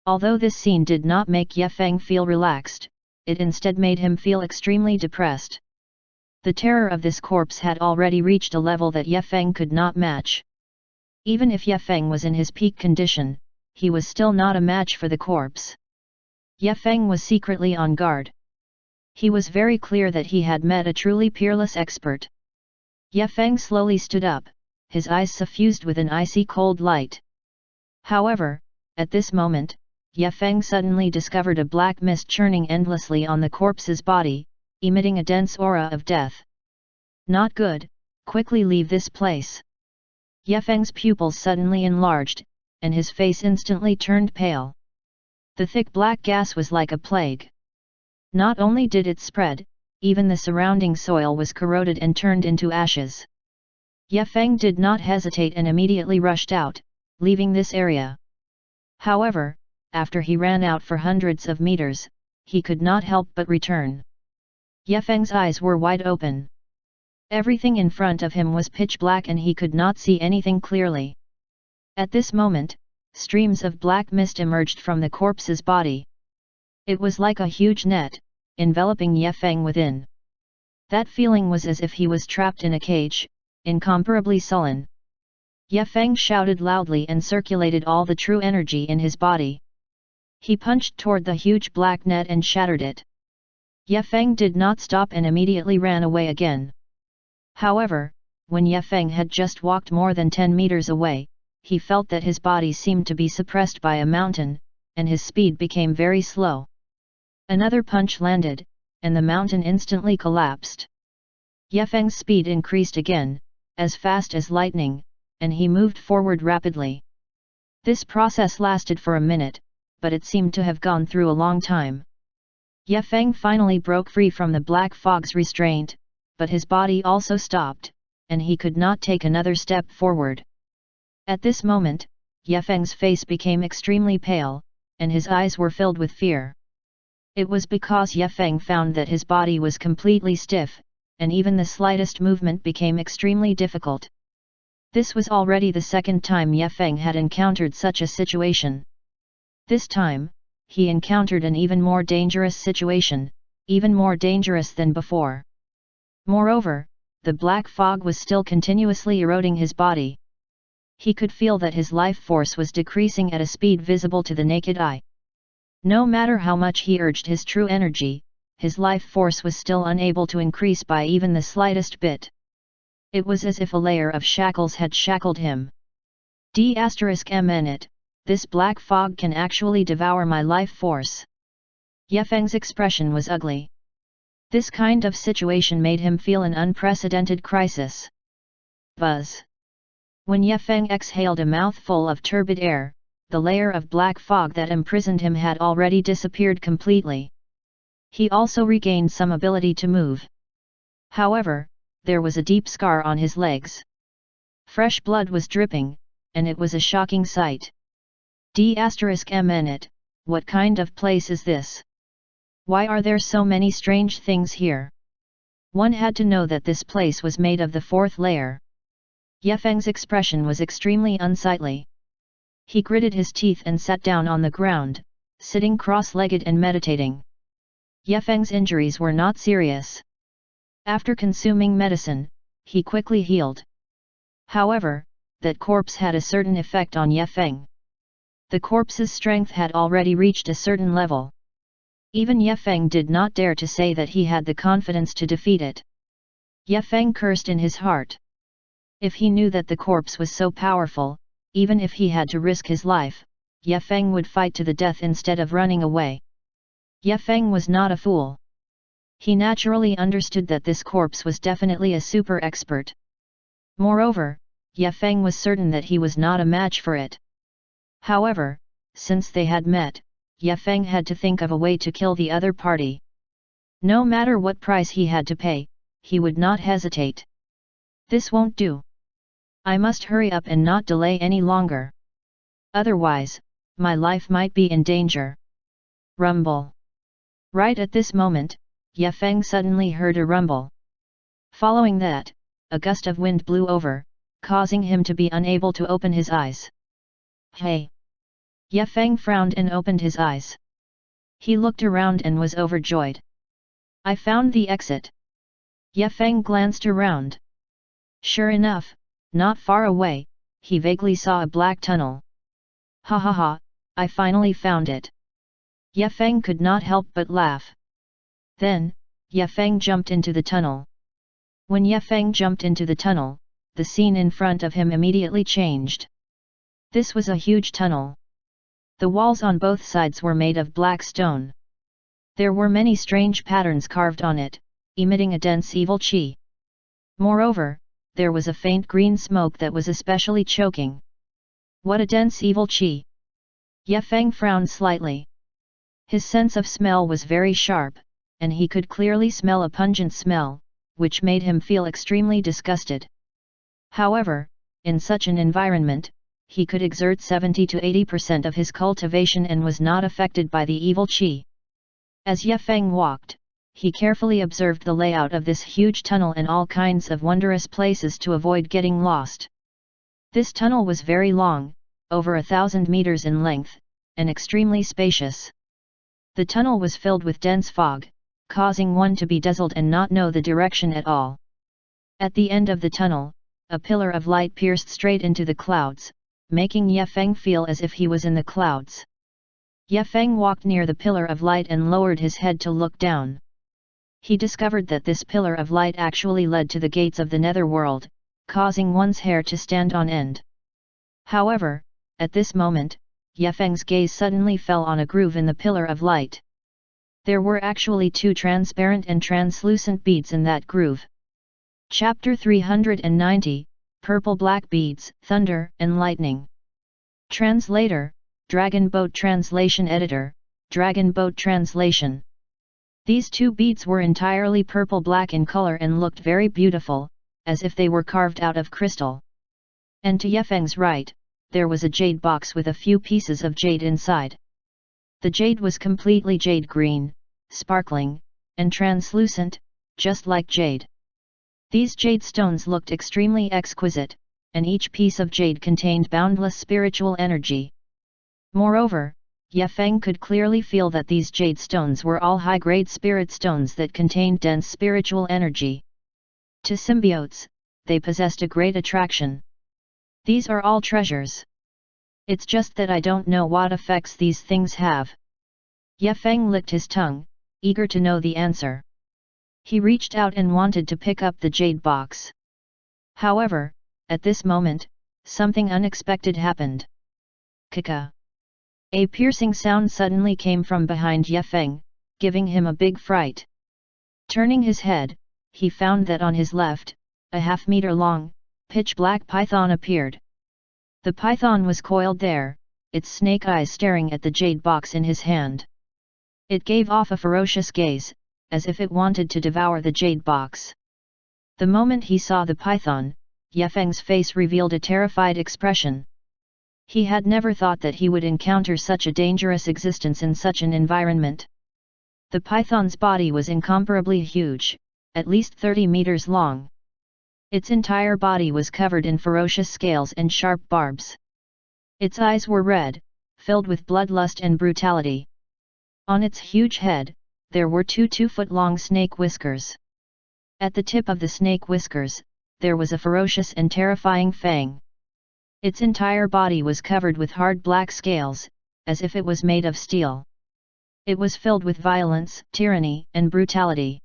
Although this scene did not make Ye Feng feel relaxed, it instead made him feel extremely depressed. The terror of this corpse had already reached a level that Ye Feng could not match. Even if Ye Feng was in his peak condition, he was still not a match for the corpse. Ye Feng was secretly on guard. He was very clear that he had met a truly peerless expert. Ye Feng slowly stood up, his eyes suffused with an icy cold light. However, at this moment, Ye Feng suddenly discovered a black mist churning endlessly on the corpse's body, emitting a dense aura of death. Not good, quickly leave this place. Ye Feng's pupils suddenly enlarged, and his face instantly turned pale. The thick black gas was like a plague. Not only did it spread, even the surrounding soil was corroded and turned into ashes. Ye Feng did not hesitate and immediately rushed out, leaving this area. However, after he ran out for hundreds of meters, he could not help but return. Ye Feng's eyes were wide open. Everything in front of him was pitch black and he could not see anything clearly. At this moment, streams of black mist emerged from the corpse's body. It was like a huge net, enveloping Ye Feng within. That feeling was as if he was trapped in a cage, incomparably sullen. Ye Feng shouted loudly and circulated all the true energy in his body. He punched toward the huge black net and shattered it. Ye Feng did not stop and immediately ran away again. However, when Ye Feng had just walked more than 10 meters away, he felt that his body seemed to be suppressed by a mountain, and his speed became very slow. Another punch landed, and the mountain instantly collapsed. Ye Feng's speed increased again, as fast as lightning, and he moved forward rapidly. This process lasted for a minute, but it seemed to have gone through a long time. Ye Feng finally broke free from the black fog's restraint, but his body also stopped, and he could not take another step forward. At this moment, Ye Feng's face became extremely pale, and his eyes were filled with fear. It was because Ye Feng found that his body was completely stiff, and even the slightest movement became extremely difficult. This was already the second time Ye Feng had encountered such a situation. This time, he encountered an even more dangerous situation, even more dangerous than before. Moreover, the black fog was still continuously eroding his body. He could feel that his life force was decreasing at a speed visible to the naked eye. No matter how much he urged his true energy, his life force was still unable to increase by even the slightest bit. It was as if a layer of shackles had shackled him. D*MN, this black fog can actually devour my life force. Ye Feng's expression was ugly. This kind of situation made him feel an unprecedented crisis. Buzz! When Ye Feng exhaled a mouthful of turbid air, the layer of black fog that imprisoned him had already disappeared completely. He also regained some ability to move. However, there was a deep scar on his legs. Fresh blood was dripping, and it was a shocking sight. D*MN, what kind of place is this? Why are there so many strange things here? One had to know that this place was made of the fourth layer. Ye Feng's expression was extremely unsightly. He gritted his teeth and sat down on the ground, sitting cross-legged and meditating. Ye Feng's injuries were not serious. After consuming medicine, he quickly healed. However, that corpse had a certain effect on Ye Feng. The corpse's strength had already reached a certain level. Even Ye Feng did not dare to say that he had the confidence to defeat it. Ye Feng cursed in his heart. If he knew that the corpse was so powerful, even if he had to risk his life, Ye Feng would fight to the death instead of running away. Ye Feng was not a fool. He naturally understood that this corpse was definitely a super expert. Moreover, Ye Feng was certain that he was not a match for it. However, since they had met, Ye Feng had to think of a way to kill the other party. No matter what price he had to pay, he would not hesitate. This won't do. I must hurry up and not delay any longer. Otherwise, my life might be in danger. Rumble. Right at this moment, Ye Feng suddenly heard a rumble. Following that, a gust of wind blew over, causing him to be unable to open his eyes. Hey! Ye Feng frowned and opened his eyes. He looked around and was overjoyed. I found the exit. Ye Feng glanced around. Sure enough, not far away, he vaguely saw a black tunnel. Ha ha ha, I finally found it. Ye Feng could not help but laugh. Then, Ye Feng jumped into the tunnel. When Ye Feng jumped into the tunnel, the scene in front of him immediately changed. This was a huge tunnel. The walls on both sides were made of black stone. There were many strange patterns carved on it, emitting a dense evil qi. Moreover, there was a faint green smoke that was especially choking. What a dense evil qi! Ye Feng frowned slightly. His sense of smell was very sharp, and he could clearly smell a pungent smell, which made him feel extremely disgusted. However, in such an environment, he could exert 70 to 80% of his cultivation and was not affected by the evil qi. As Ye Feng walked, he carefully observed the layout of this huge tunnel and all kinds of wondrous places to avoid getting lost. This tunnel was very long, over 1,000 meters in length, and extremely spacious. The tunnel was filled with dense fog, causing one to be dazzled and not know the direction at all. At the end of the tunnel, a pillar of light pierced straight into the clouds, making Ye Feng feel as if he was in the clouds. Ye Feng walked near the pillar of light and lowered his head to look down. He discovered that this pillar of light actually led to the gates of the netherworld, causing one's hair to stand on end. However, at this moment, Ye Feng's gaze suddenly fell on a groove in the pillar of light. There were actually two transparent and translucent beads in that groove. Chapter 390, Purple-Black Beads, Thunder and Lightning. Translator, Dragon Boat Translation Editor, Dragon Boat Translation. These two beads were entirely purple-black in color and looked very beautiful, as if they were carved out of crystal. And to Ye Feng's right, there was a jade box with a few pieces of jade inside. The jade was completely jade green, sparkling, and translucent, just like jade. These jade stones looked extremely exquisite, and each piece of jade contained boundless spiritual energy. Moreover, Ye Feng could clearly feel that these jade stones were all high-grade spirit stones that contained dense spiritual energy. To symbiotes, they possessed a great attraction. These are all treasures. It's just that I don't know what effects these things have. Ye Feng licked his tongue, eager to know the answer. He reached out and wanted to pick up the jade box. However, at this moment, something unexpected happened. Kaka! A piercing sound suddenly came from behind Ye Feng, giving him a big fright. Turning his head, he found that on his left, a half-meter-long, pitch-black python appeared. The python was coiled there, its snake eyes staring at the jade box in his hand. It gave off a ferocious gaze, as if it wanted to devour the jade box. The moment he saw the python, Ye Feng's face revealed a terrified expression. He had never thought that he would encounter such a dangerous existence in such an environment. The python's body was incomparably huge, at least 30 meters long. Its entire body was covered in ferocious scales and sharp barbs. Its eyes were red, filled with bloodlust and brutality. On its huge head, there were two 2-foot-long snake whiskers. At the tip of the snake whiskers, there was a ferocious and terrifying fang. Its entire body was covered with hard black scales, as if it was made of steel. It was filled with violence, tyranny, and brutality.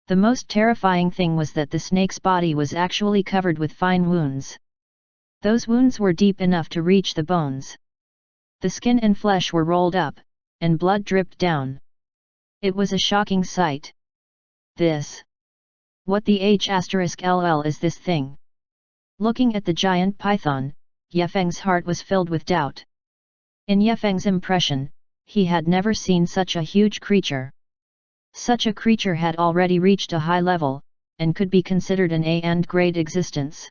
The most terrifying thing was that the snake's body was actually covered with fine wounds. Those wounds were deep enough to reach the bones. The skin and flesh were rolled up, and blood dripped down. It was a shocking sight. What the h*ll is this thing? Looking at the giant python, Yefeng's heart was filled with doubt. In Yefeng's impression, he had never seen such a huge creature. Such a creature had already reached a high level, and could be considered an A grade existence.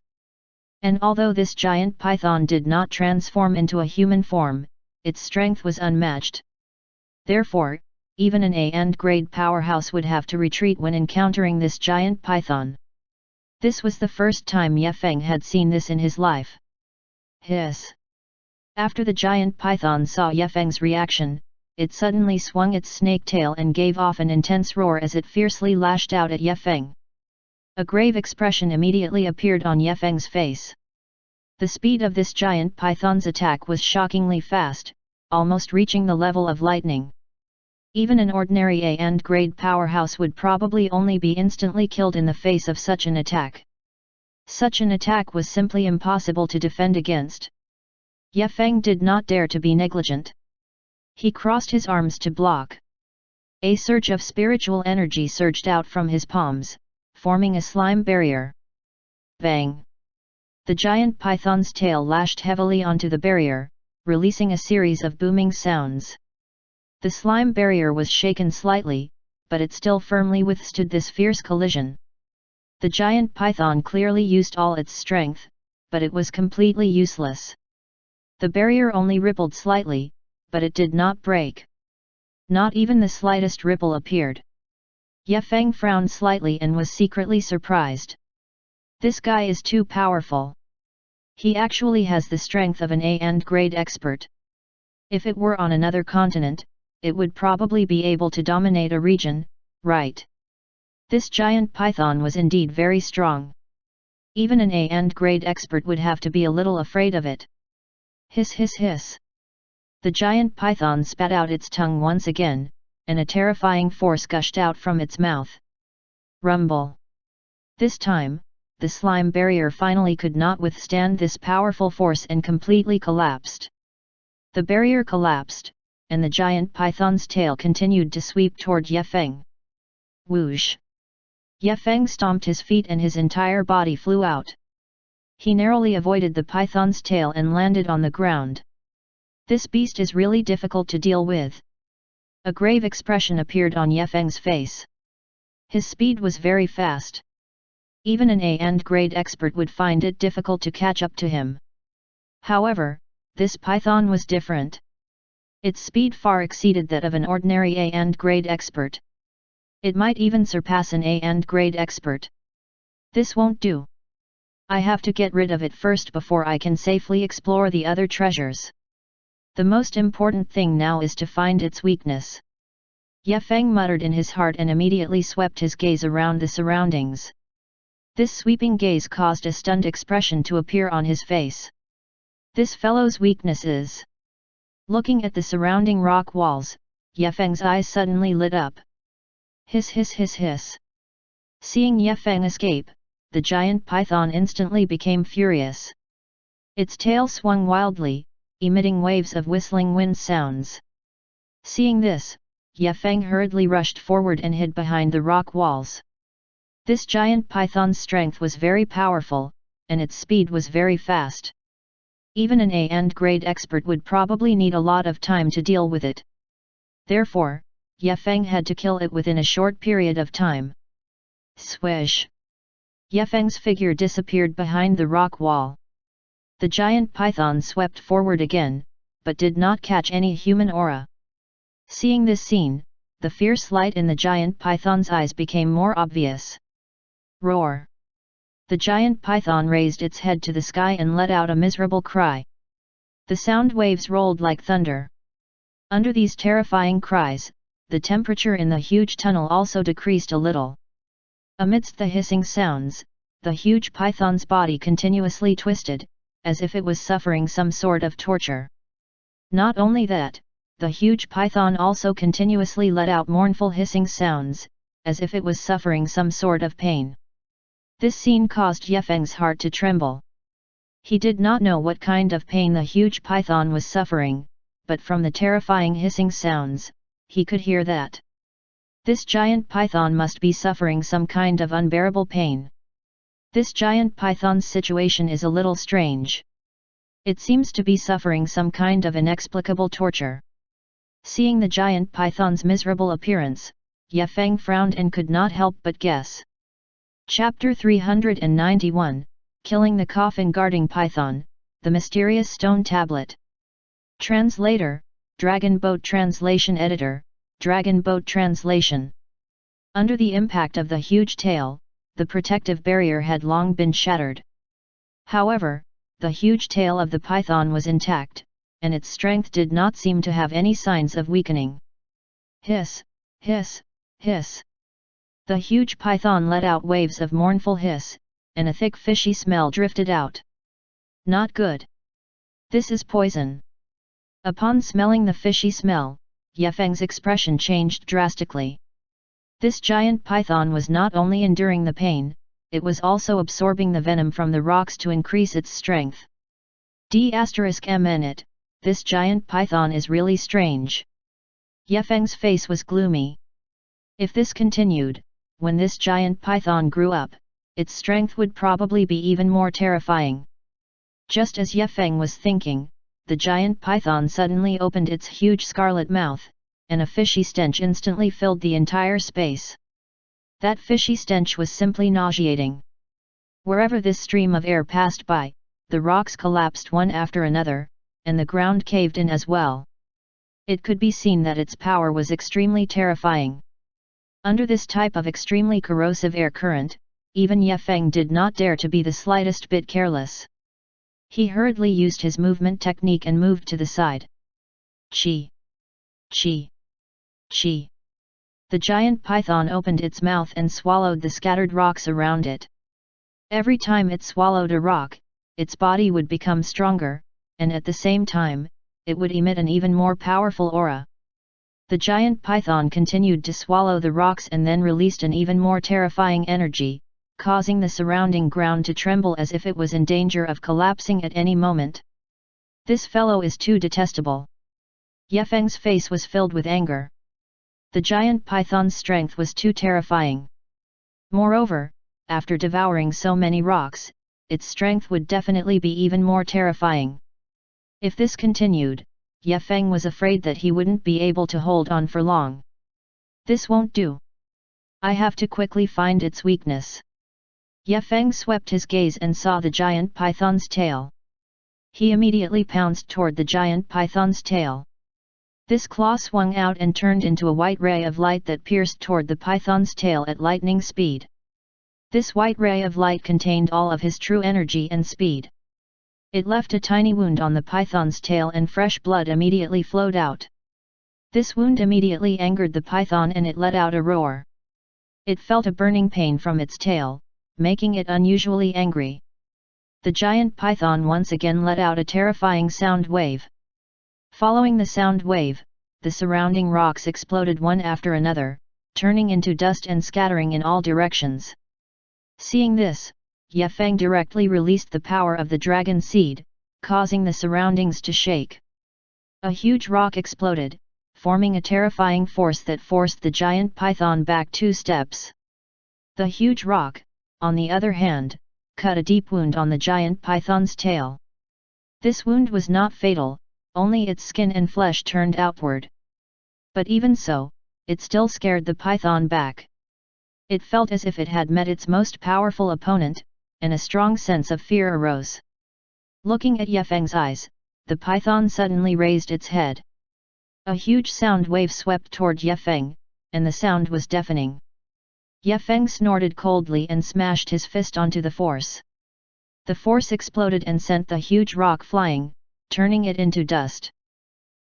And although this giant python did not transform into a human form, its strength was unmatched. Therefore, even an A grade powerhouse would have to retreat when encountering this giant python. This was the first time Yefeng had seen this in his life. Hiss! After the giant python saw Yefeng's reaction, it suddenly swung its snake tail and gave off an intense roar as it fiercely lashed out at Yefeng. A grave expression immediately appeared on Yefeng's face. The speed of this giant python's attack was shockingly fast, almost reaching the level of lightning. Even an ordinary A grade powerhouse would probably only be instantly killed in the face of such an attack. Such an attack was simply impossible to defend against. Yefeng did not dare to be negligent. He crossed his arms to block. A surge of spiritual energy surged out from his palms, forming a slime barrier. Bang! The giant python's tail lashed heavily onto the barrier, releasing a series of booming sounds. The slime barrier was shaken slightly, but it still firmly withstood this fierce collision. The giant python clearly used all its strength, but it was completely useless. The barrier only rippled slightly, but it did not break. Not even the slightest ripple appeared. Yefeng frowned slightly and was secretly surprised. This guy is too powerful. He actually has the strength of an A grade expert. If it were on another continent, it would probably be able to dominate a region, right? This giant python was indeed very strong. Even an A grade expert would have to be a little afraid of it. Hiss hiss hiss. The giant python spat out its tongue once again, and a terrifying force gushed out from its mouth. Rumble. This time, the slime barrier finally could not withstand this powerful force and completely collapsed. The barrier collapsed, and the giant python's tail continued to sweep toward Yefeng. Whoosh! Yefeng stomped his feet and his entire body flew out. He narrowly avoided the python's tail and landed on the ground. This beast is really difficult to deal with. A grave expression appeared on Yefeng's face. His speed was very fast. Even an A grade expert would find it difficult to catch up to him. However, this python was different. Its speed far exceeded that of an ordinary A grade expert. It might even surpass an A grade expert. This won't do. I have to get rid of it first before I can safely explore the other treasures. The most important thing now is to find its weakness. Yefeng muttered in his heart and immediately swept his gaze around the surroundings. This sweeping gaze caused a stunned expression to appear on his face. This fellow's weakness is... Looking at the surrounding rock walls, Yefeng's eyes suddenly lit up. Hiss hiss hiss hiss. Seeing Yefeng escape, the giant python instantly became furious. Its tail swung wildly, emitting waves of whistling wind sounds. Seeing this, Yefeng hurriedly rushed forward and hid behind the rock walls. This giant python's strength was very powerful, and its speed was very fast. Even an A grade expert would probably need a lot of time to deal with it. Therefore, Yefeng had to kill it within a short period of time. Swish! Yefeng's figure disappeared behind the rock wall. The giant python swept forward again, but did not catch any human aura. Seeing this scene, the fierce light in the giant python's eyes became more obvious. Roar! The giant python raised its head to the sky and let out a miserable cry. The sound waves rolled like thunder. Under these terrifying cries, the temperature in the huge tunnel also decreased a little. Amidst the hissing sounds, the huge python's body continuously twisted, as if it was suffering some sort of torture. Not only that, the huge python also continuously let out mournful hissing sounds, as if it was suffering some sort of pain. This scene caused Yefeng's heart to tremble. He did not know what kind of pain the huge python was suffering, but from the terrifying hissing sounds, he could hear that this giant python must be suffering some kind of unbearable pain. This giant python's situation is a little strange. It seems to be suffering some kind of inexplicable torture. Seeing the giant python's miserable appearance, Yefeng frowned and could not help but guess. Chapter 391, Killing the Coffin Guarding Python, The Mysterious Stone Tablet. Translator, Dragon Boat Translation Editor, Dragon Boat Translation. Under the impact of the huge tail, the protective barrier had long been shattered. However, the huge tail of the python was intact, and its strength did not seem to have any signs of weakening. Hiss, hiss, hiss. The huge python let out waves of mournful hiss, and a thick fishy smell drifted out. Not good. This is poison. Upon smelling the fishy smell, Yefeng's expression changed drastically. This giant python was not only enduring the pain, it was also absorbing the venom from the rocks to increase its strength. D***mn, this giant python is really strange. Yefeng's face was gloomy. If this continued, when this giant python grew up, its strength would probably be even more terrifying. Just as Yefeng was thinking, the giant python suddenly opened its huge scarlet mouth, and a fishy stench instantly filled the entire space. That fishy stench was simply nauseating. Wherever this stream of air passed by, the rocks collapsed one after another, and the ground caved in as well. It could be seen that its power was extremely terrifying. Under this type of extremely corrosive air current, even Yefeng did not dare to be the slightest bit careless. He hurriedly used his movement technique and moved to the side. Chi! Chi! Chi! The giant python opened its mouth and swallowed the scattered rocks around it. Every time it swallowed a rock, its body would become stronger, and at the same time, it would emit an even more powerful aura. The giant python continued to swallow the rocks and then released an even more terrifying energy, causing the surrounding ground to tremble as if it was in danger of collapsing at any moment. This fellow is too detestable. Yefeng's face was filled with anger. The giant python's strength was too terrifying. Moreover, after devouring so many rocks, its strength would definitely be even more terrifying. If this continued, Yefeng was afraid that he wouldn't be able to hold on for long. This won't do. I have to quickly find its weakness. Yefeng swept his gaze and saw the giant python's tail. He immediately pounced toward the giant python's tail. This claw swung out and turned into a white ray of light that pierced toward the python's tail at lightning speed. This white ray of light contained all of his true energy and speed. It left a tiny wound on the python's tail and fresh blood immediately flowed out. This wound immediately angered the python and it let out a roar. It felt a burning pain from its tail, making it unusually angry. The giant python once again let out a terrifying sound wave. Following the sound wave, the surrounding rocks exploded one after another, turning into dust and scattering in all directions. Seeing this, Yefeng directly released the power of the dragon seed, causing the surroundings to shake. A huge rock exploded, forming a terrifying force that forced the giant python back 2 steps. The huge rock, on the other hand, cut a deep wound on the giant python's tail. This wound was not fatal, only its skin and flesh turned outward. But even so, it still scared the python back. It felt as if it had met its most powerful opponent, and a strong sense of fear arose. Looking at Yefeng's eyes, the python suddenly raised its head. A huge sound wave swept toward Yefeng, and the sound was deafening. Ye Feng snorted coldly and smashed his fist onto the force. The force exploded and sent the huge rock flying, turning it into dust.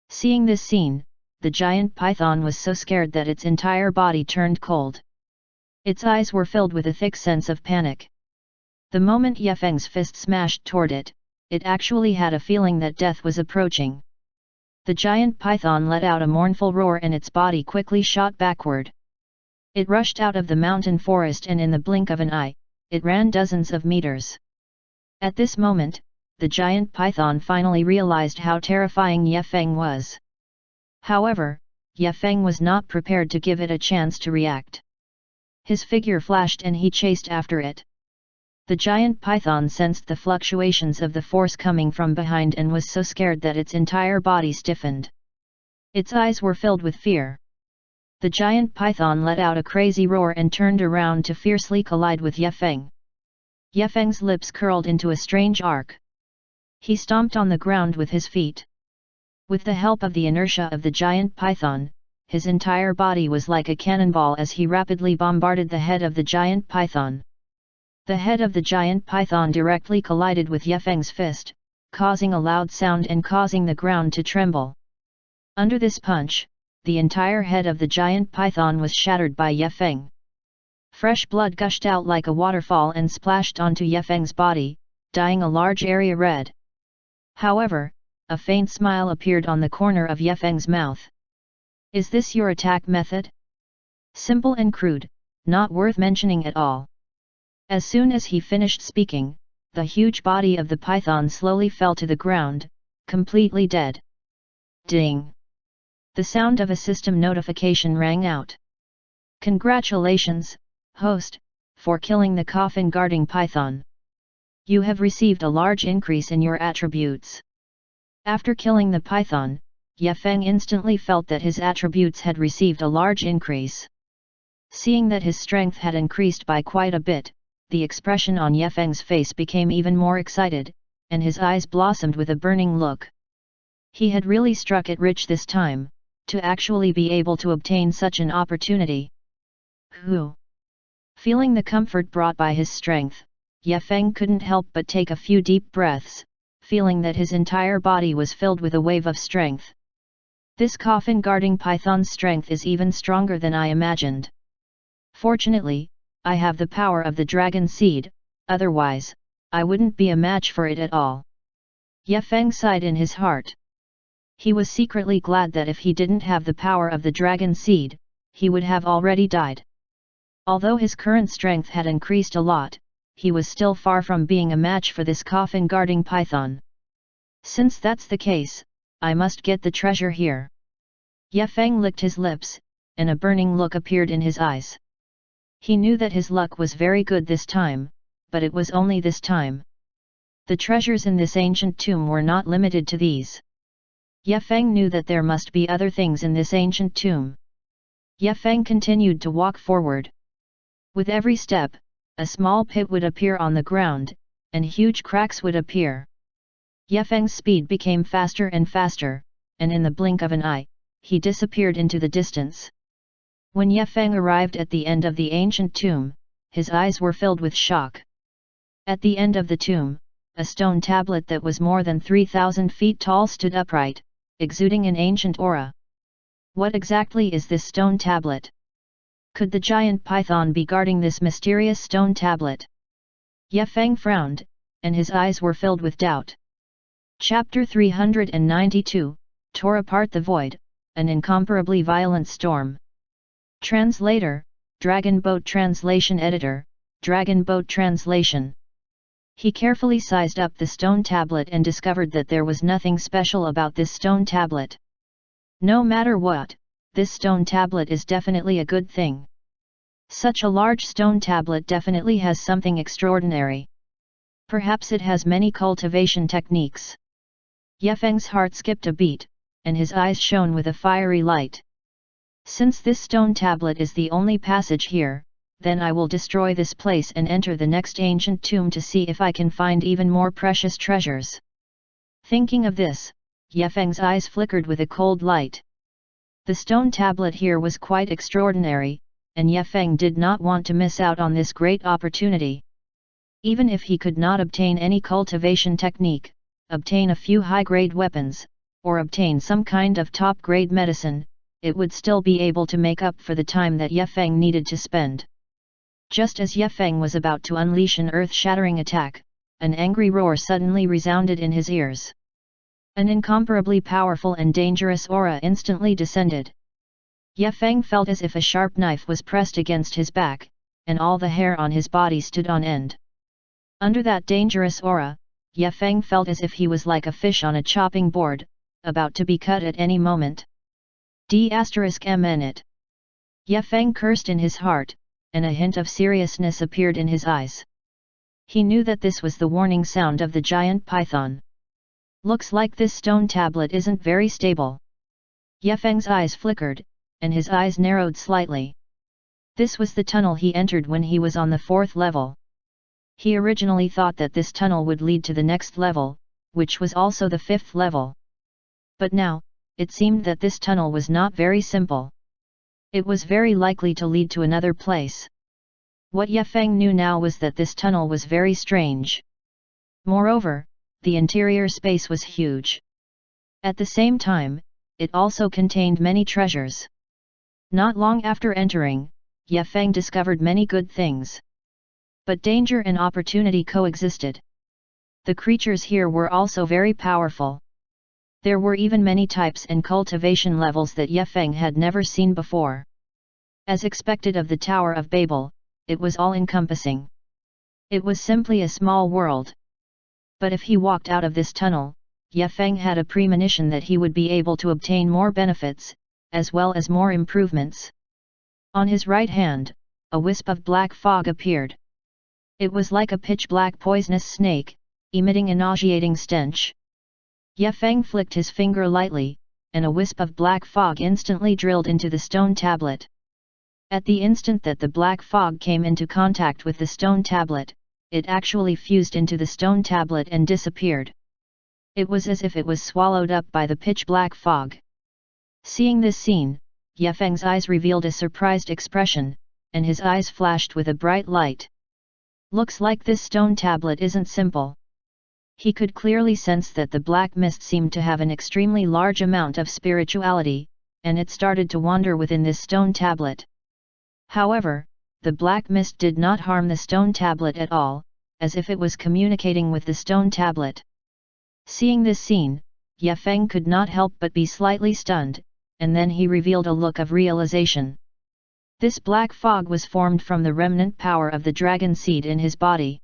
Seeing this scene, the giant python was so scared that its entire body turned cold. Its eyes were filled with a thick sense of panic. The moment Ye Feng's fist smashed toward it, it actually had a feeling that death was approaching. The giant python let out a mournful roar and its body quickly shot backward. It rushed out of the mountain forest and in the blink of an eye, it ran dozens of meters. At this moment, the giant python finally realized how terrifying Ye Feng was. However, Ye Feng was not prepared to give it a chance to react. His figure flashed and he chased after it. The giant python sensed the fluctuations of the force coming from behind and was so scared that its entire body stiffened. Its eyes were filled with fear. The giant python let out a crazy roar and turned around to fiercely collide with Ye Feng. Ye Feng's lips curled into a strange arc. He stomped on the ground with his feet. With the help of the inertia of the giant python, his entire body was like a cannonball as he rapidly bombarded the head of the giant python. The head of the giant python directly collided with Ye Feng's fist, causing a loud sound and causing the ground to tremble. Under this punch, the entire head of the giant python was shattered by Ye Feng. Fresh blood gushed out like a waterfall and splashed onto Ye Feng's body, dyeing a large area red. However, a faint smile appeared on the corner of Ye Feng's mouth. "Is this your attack method? Simple and crude, not worth mentioning at all." As soon as he finished speaking, the huge body of the python slowly fell to the ground, completely dead. Ding! The sound of a system notification rang out. "Congratulations, host, for killing the coffin-guarding python. You have received a large increase in your attributes." After killing the python, Ye Feng instantly felt that his attributes had received a large increase. Seeing that his strength had increased by quite a bit, the expression on Ye Feng's face became even more excited, and his eyes blossomed with a burning look. He had really struck it rich this time, to actually be able to obtain such an opportunity. Whew! Feeling the comfort brought by his strength, Ye Feng couldn't help but take a few deep breaths, feeling that his entire body was filled with a wave of strength. This coffin-guarding python's strength is even stronger than I imagined. Fortunately, I have the power of the dragon seed, otherwise, I wouldn't be a match for it at all. Ye Feng sighed in his heart. He was secretly glad that if he didn't have the power of the dragon seed, he would have already died. Although his current strength had increased a lot, he was still far from being a match for this coffin-guarding python. Since that's the case, I must get the treasure here. Ye Feng licked his lips, and a burning look appeared in his eyes. He knew that his luck was very good this time, but it was only this time. The treasures in this ancient tomb were not limited to these. Ye Feng knew that there must be other things in this ancient tomb. Ye Feng continued to walk forward. With every step, a small pit would appear on the ground, and huge cracks would appear. Ye Feng's speed became faster and faster, and in the blink of an eye, he disappeared into the distance. When Ye Feng arrived at the end of the ancient tomb, his eyes were filled with shock. At the end of the tomb, a stone tablet that was more than 3,000 feet tall stood upright, exuding an ancient aura. What exactly is this stone tablet? Could the giant python be guarding this mysterious stone tablet? Ye Feng frowned, and his eyes were filled with doubt. Chapter 392, Tore Apart the Void, An Incomparably Violent Storm. Translator, Dragon Boat Translation Editor, Dragon Boat Translation. He carefully sized up the stone tablet and discovered that there was nothing special about this stone tablet. No matter what, this stone tablet is definitely a good thing. Such a large stone tablet definitely has something extraordinary. Perhaps it has many cultivation techniques. Ye Feng's heart skipped a beat, and his eyes shone with a fiery light. Since this stone tablet is the only passage here, then I will destroy this place and enter the next ancient tomb to see if I can find even more precious treasures. Thinking of this, Ye Feng's eyes flickered with a cold light. The stone tablet here was quite extraordinary, and Ye Feng did not want to miss out on this great opportunity. Even if he could not obtain any cultivation technique, obtain a few high-grade weapons, or obtain some kind of top-grade medicine, it would still be able to make up for the time that Ye Feng needed to spend. Just as Ye Feng was about to unleash an earth-shattering attack, an angry roar suddenly resounded in his ears. An incomparably powerful and dangerous aura instantly descended. Ye Feng felt as if a sharp knife was pressed against his back, and all the hair on his body stood on end. Under that dangerous aura, Ye Feng felt as if he was like a fish on a chopping board, about to be cut at any moment. D****it. Ye Feng cursed in his heart, and a hint of seriousness appeared in his eyes. He knew that this was the warning sound of the giant python. Looks like this stone tablet isn't very stable. Ye Feng's eyes flickered, and his eyes narrowed slightly. This was the tunnel he entered when he was on the 4th level. He originally thought that this tunnel would lead to the next level, which was also the 5th level. But now, it seemed that this tunnel was not very simple. It was very likely to lead to another place. What Ye Feng knew now was that this tunnel was very strange. Moreover, the interior space was huge. At the same time, it also contained many treasures. Not long after entering, Ye Feng discovered many good things. But danger and opportunity coexisted. The creatures here were also very powerful. There were even many types and cultivation levels that Ye Feng had never seen before. As expected of the Tower of Babel, it was all-encompassing. It was simply a small world. But if he walked out of this tunnel, Ye Feng had a premonition that he would be able to obtain more benefits, as well as more improvements. On his right hand, a wisp of black fog appeared. It was like a pitch-black poisonous snake, emitting a nauseating stench. Ye Feng flicked his finger lightly, and a wisp of black fog instantly drilled into the stone tablet. At the instant that the black fog came into contact with the stone tablet, it actually fused into the stone tablet and disappeared. It was as if it was swallowed up by the pitch-black fog. Seeing this scene, Ye Feng's eyes revealed a surprised expression, and his eyes flashed with a bright light. Looks like this stone tablet isn't simple. He could clearly sense that the black mist seemed to have an extremely large amount of spirituality, and it started to wander within this stone tablet. However, the black mist did not harm the stone tablet at all, as if it was communicating with the stone tablet. Seeing this scene, Ye Feng could not help but be slightly stunned, and then he revealed a look of realization. This black fog was formed from the remnant power of the dragon seed in his body.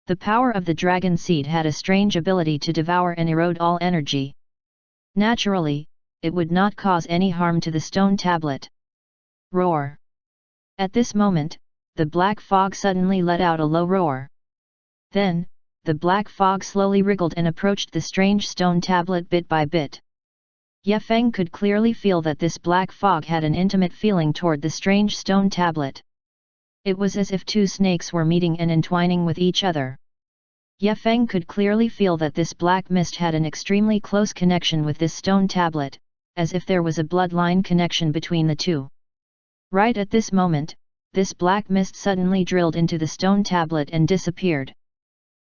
The power of the dragon seed had a strange ability to devour and erode all energy. Naturally, it would not cause any harm to the stone tablet. Roar! At this moment, the black fog suddenly let out a low roar. Then, the black fog slowly wriggled and approached the strange stone tablet bit by bit. Ye Feng could clearly feel that this black fog had an intimate feeling toward the strange stone tablet. It was as if two snakes were meeting and entwining with each other. Ye Feng could clearly feel that this black mist had an extremely close connection with this stone tablet, as if there was a bloodline connection between the two. Right at this moment, this black mist suddenly drilled into the stone tablet and disappeared.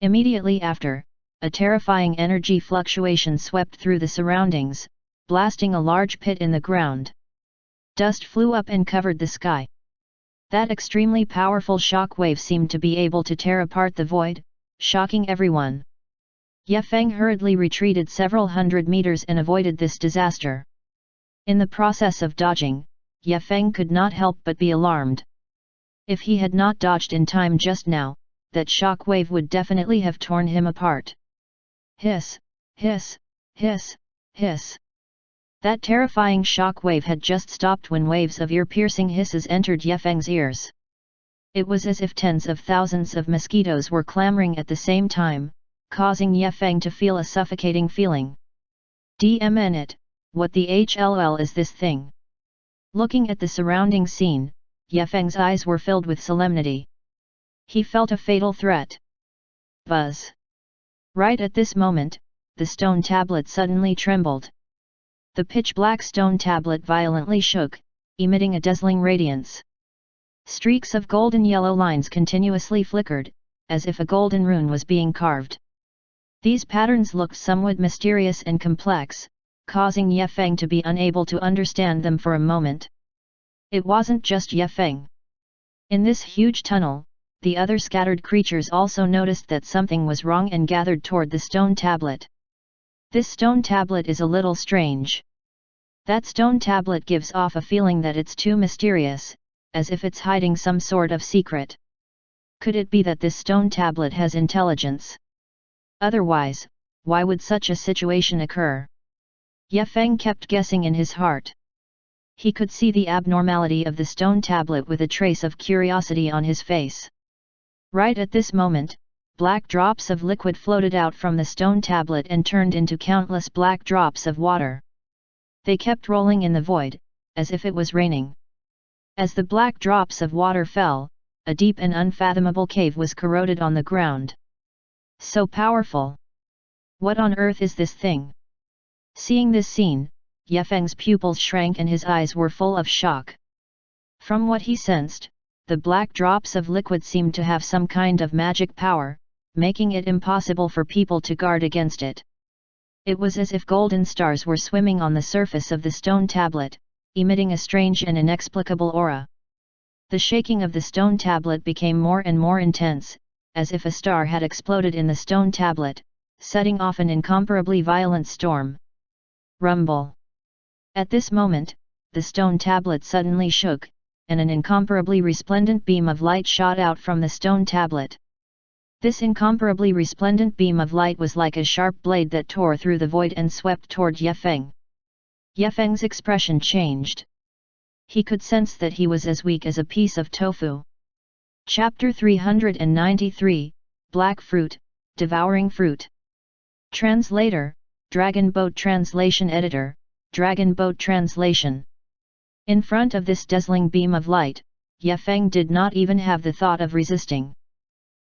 Immediately after, a terrifying energy fluctuation swept through the surroundings, blasting a large pit in the ground. Dust flew up and covered the sky. That extremely powerful shock wave seemed to be able to tear apart the void, shocking everyone. Ye Feng hurriedly retreated several hundred meters and avoided this disaster. In the process of dodging, Ye Feng could not help but be alarmed. If he had not dodged in time just now, that shock wave would definitely have torn him apart. Hiss, hiss, hiss, hiss. That terrifying shock wave had just stopped when waves of ear-piercing hisses entered Ye Feng's ears. It was as if tens of thousands of mosquitoes were clamoring at the same time, causing Ye Feng to feel a suffocating feeling. It, what the hell is this thing? Looking at the surrounding scene, Ye Feng's eyes were filled with solemnity. He felt a fatal threat. Buzz! Right at this moment, the stone tablet suddenly trembled. The pitch-black stone tablet violently shook, emitting a dazzling radiance. Streaks of golden yellow lines continuously flickered, as if a golden rune was being carved. These patterns looked somewhat mysterious and complex, causing Ye Feng to be unable to understand them for a moment. It wasn't just Ye Feng. In this huge tunnel, the other scattered creatures also noticed that something was wrong and gathered toward the stone tablet. This stone tablet is a little strange. That stone tablet gives off a feeling that it's too mysterious, as if it's hiding some sort of secret. Could it be that this stone tablet has intelligence? Otherwise, why would such a situation occur? Ye Feng kept guessing in his heart. He could see the abnormality of the stone tablet with a trace of curiosity on his face. Right at this moment, black drops of liquid floated out from the stone tablet and turned into countless black drops of water. They kept rolling in the void, as if it was raining. As the black drops of water fell, a deep and unfathomable cave was corroded on the ground. So powerful! What on earth is this thing? Seeing this scene, Ye Feng's pupils shrank and his eyes were full of shock. From what he sensed, the black drops of liquid seemed to have some kind of magic power, making it impossible for people to guard against it. It was as if golden stars were swimming on the surface of the stone tablet, emitting a strange and inexplicable aura. The shaking of the stone tablet became more and more intense, as if a star had exploded in the stone tablet, setting off an incomparably violent storm. Rumble! At this moment, the stone tablet suddenly shook, and an incomparably resplendent beam of light shot out from the stone tablet. This incomparably resplendent beam of light was like a sharp blade that tore through the void and swept toward Ye Feng. Ye Feng's expression changed. He could sense that he was as weak as a piece of tofu. Chapter 393, Black Fruit, Devouring Fruit. Translator, Dragon Boat Translation Editor, Dragon Boat Translation. In front of this dazzling beam of light, Ye Feng did not even have the thought of resisting.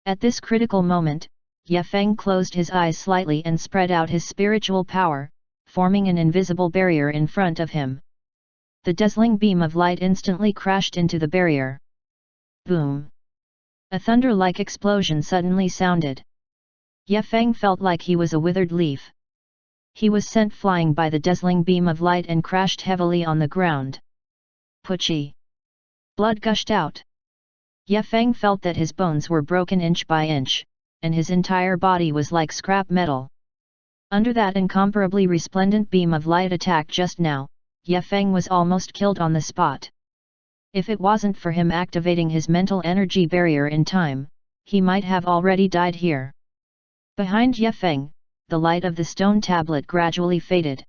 At this critical moment, Ye Feng closed his eyes slightly and spread out his spiritual power, forming an invisible barrier in front of him. The dazzling beam of light instantly crashed into the barrier. Boom! A thunder-like explosion suddenly sounded. Ye Feng felt like he was a withered leaf. He was sent flying by the dazzling beam of light and crashed heavily on the ground. Pucci! Blood gushed out. Ye Feng felt that his bones were broken inch by inch, and his entire body was like scrap metal. Under that incomparably resplendent beam of light attack just now, Ye Feng was almost killed on the spot. If it wasn't for him activating his mental energy barrier in time, he might have already died here. Behind Ye Feng, the light of the stone tablet gradually faded.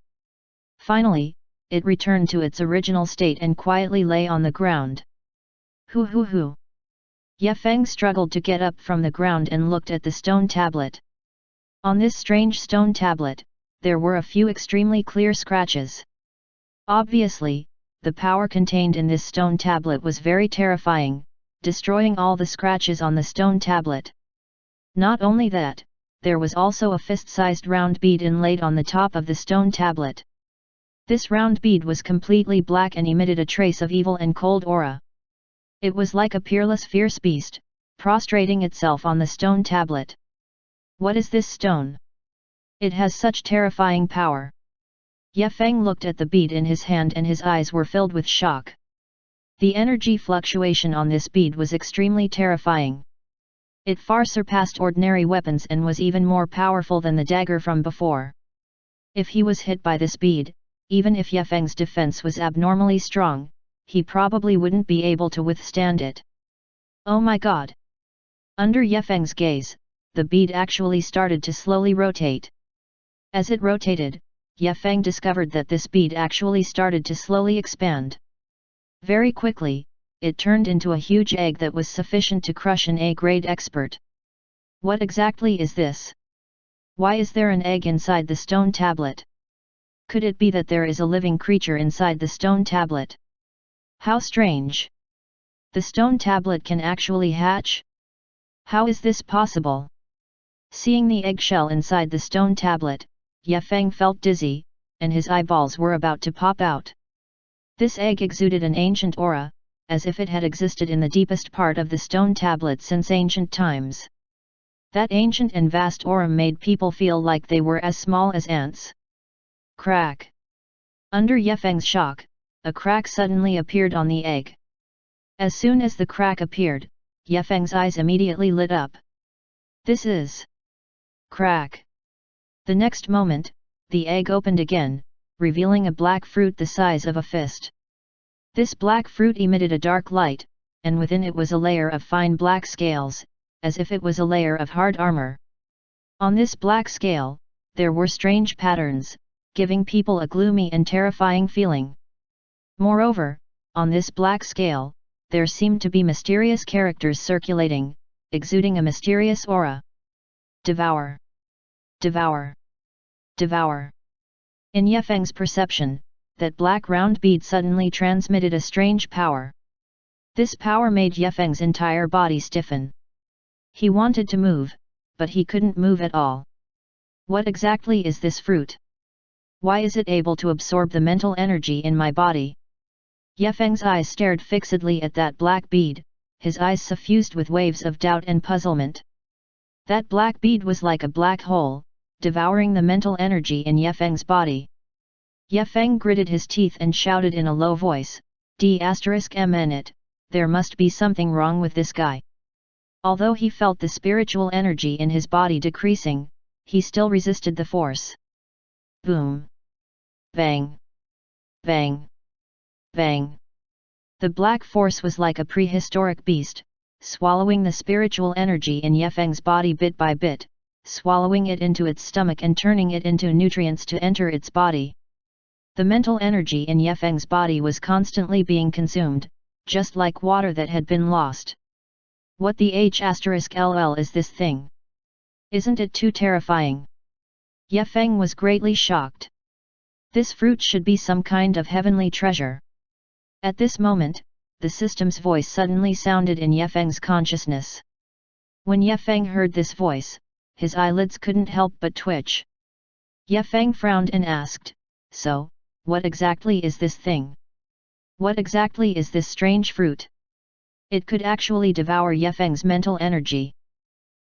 Finally, it returned to its original state and quietly lay on the ground. Hoo! Ye Feng struggled to get up from the ground and looked at the stone tablet. On this strange stone tablet, there were a few extremely clear scratches. Obviously, the power contained in this stone tablet was very terrifying, destroying all the scratches on the stone tablet. Not only that, there was also a fist-sized round bead inlaid on the top of the stone tablet. This round bead was completely black and emitted a trace of evil and cold aura. It was like a peerless fierce beast, prostrating itself on the stone tablet. What is this stone? It has such terrifying power. Ye Feng looked at the bead in his hand and his eyes were filled with shock. The energy fluctuation on this bead was extremely terrifying. It far surpassed ordinary weapons and was even more powerful than the dagger from before. If he was hit by this bead, even if Ye Feng's defense was abnormally strong, he probably wouldn't be able to withstand it. Oh my god! Under Ye Feng's gaze, the bead actually started to slowly rotate. As it rotated, Ye Feng discovered that this bead actually started to slowly expand. Very quickly, it turned into a huge egg that was sufficient to crush an A-grade expert. What exactly is this? Why is there an egg inside the stone tablet? Could it be that there is a living creature inside the stone tablet? How strange! The stone tablet can actually hatch? How is this possible? Seeing the eggshell inside the stone tablet, Ye Feng felt dizzy, and his eyeballs were about to pop out. This egg exuded an ancient aura, as if it had existed in the deepest part of the stone tablet since ancient times. That ancient and vast aura made people feel like they were as small as ants. Crack! Under Yefeng's shock, a crack suddenly appeared on the egg. As soon as the crack appeared, Yefeng's eyes immediately lit up. This is... Crack! The next moment, the egg opened again, revealing a black fruit the size of a fist. This black fruit emitted a dark light, and within it was a layer of fine black scales, as if it was a layer of hard armor. On this black scale, there were strange patterns, giving people a gloomy and terrifying feeling. Moreover, on this black scale, there seemed to be mysterious characters circulating, exuding a mysterious aura. Devour! Devour! Devour! In Yefeng's perception, that black round bead suddenly transmitted a strange power. This power made Yefeng's entire body stiffen. He wanted to move, but he couldn't move at all. What exactly is this fruit? Why is it able to absorb the mental energy in my body? Yefeng's eyes stared fixedly at that black bead, his eyes suffused with waves of doubt and puzzlement. That black bead was like a black hole, devouring the mental energy in Yefeng's body. Yefeng gritted his teeth and shouted in a low voice, D***mn, there must be something wrong with this guy. Although he felt the spiritual energy in his body decreasing, he still resisted the force. Boom! Bang! Bang! Bang! The black force was like a prehistoric beast, swallowing the spiritual energy in Yefeng's body bit by bit, swallowing it into its stomach and turning it into nutrients to enter its body. The mental energy in Yefeng's body was constantly being consumed, just like water that had been lost. What the h**ll is this thing? Isn't it too terrifying? Yefeng was greatly shocked. This fruit should be some kind of heavenly treasure. At this moment, the system's voice suddenly sounded in Yefeng's consciousness. When Yefeng heard this voice, his eyelids couldn't help but twitch. Yefeng frowned and asked, so, what exactly is this thing? What exactly is this strange fruit? It could actually devour Yefeng's mental energy.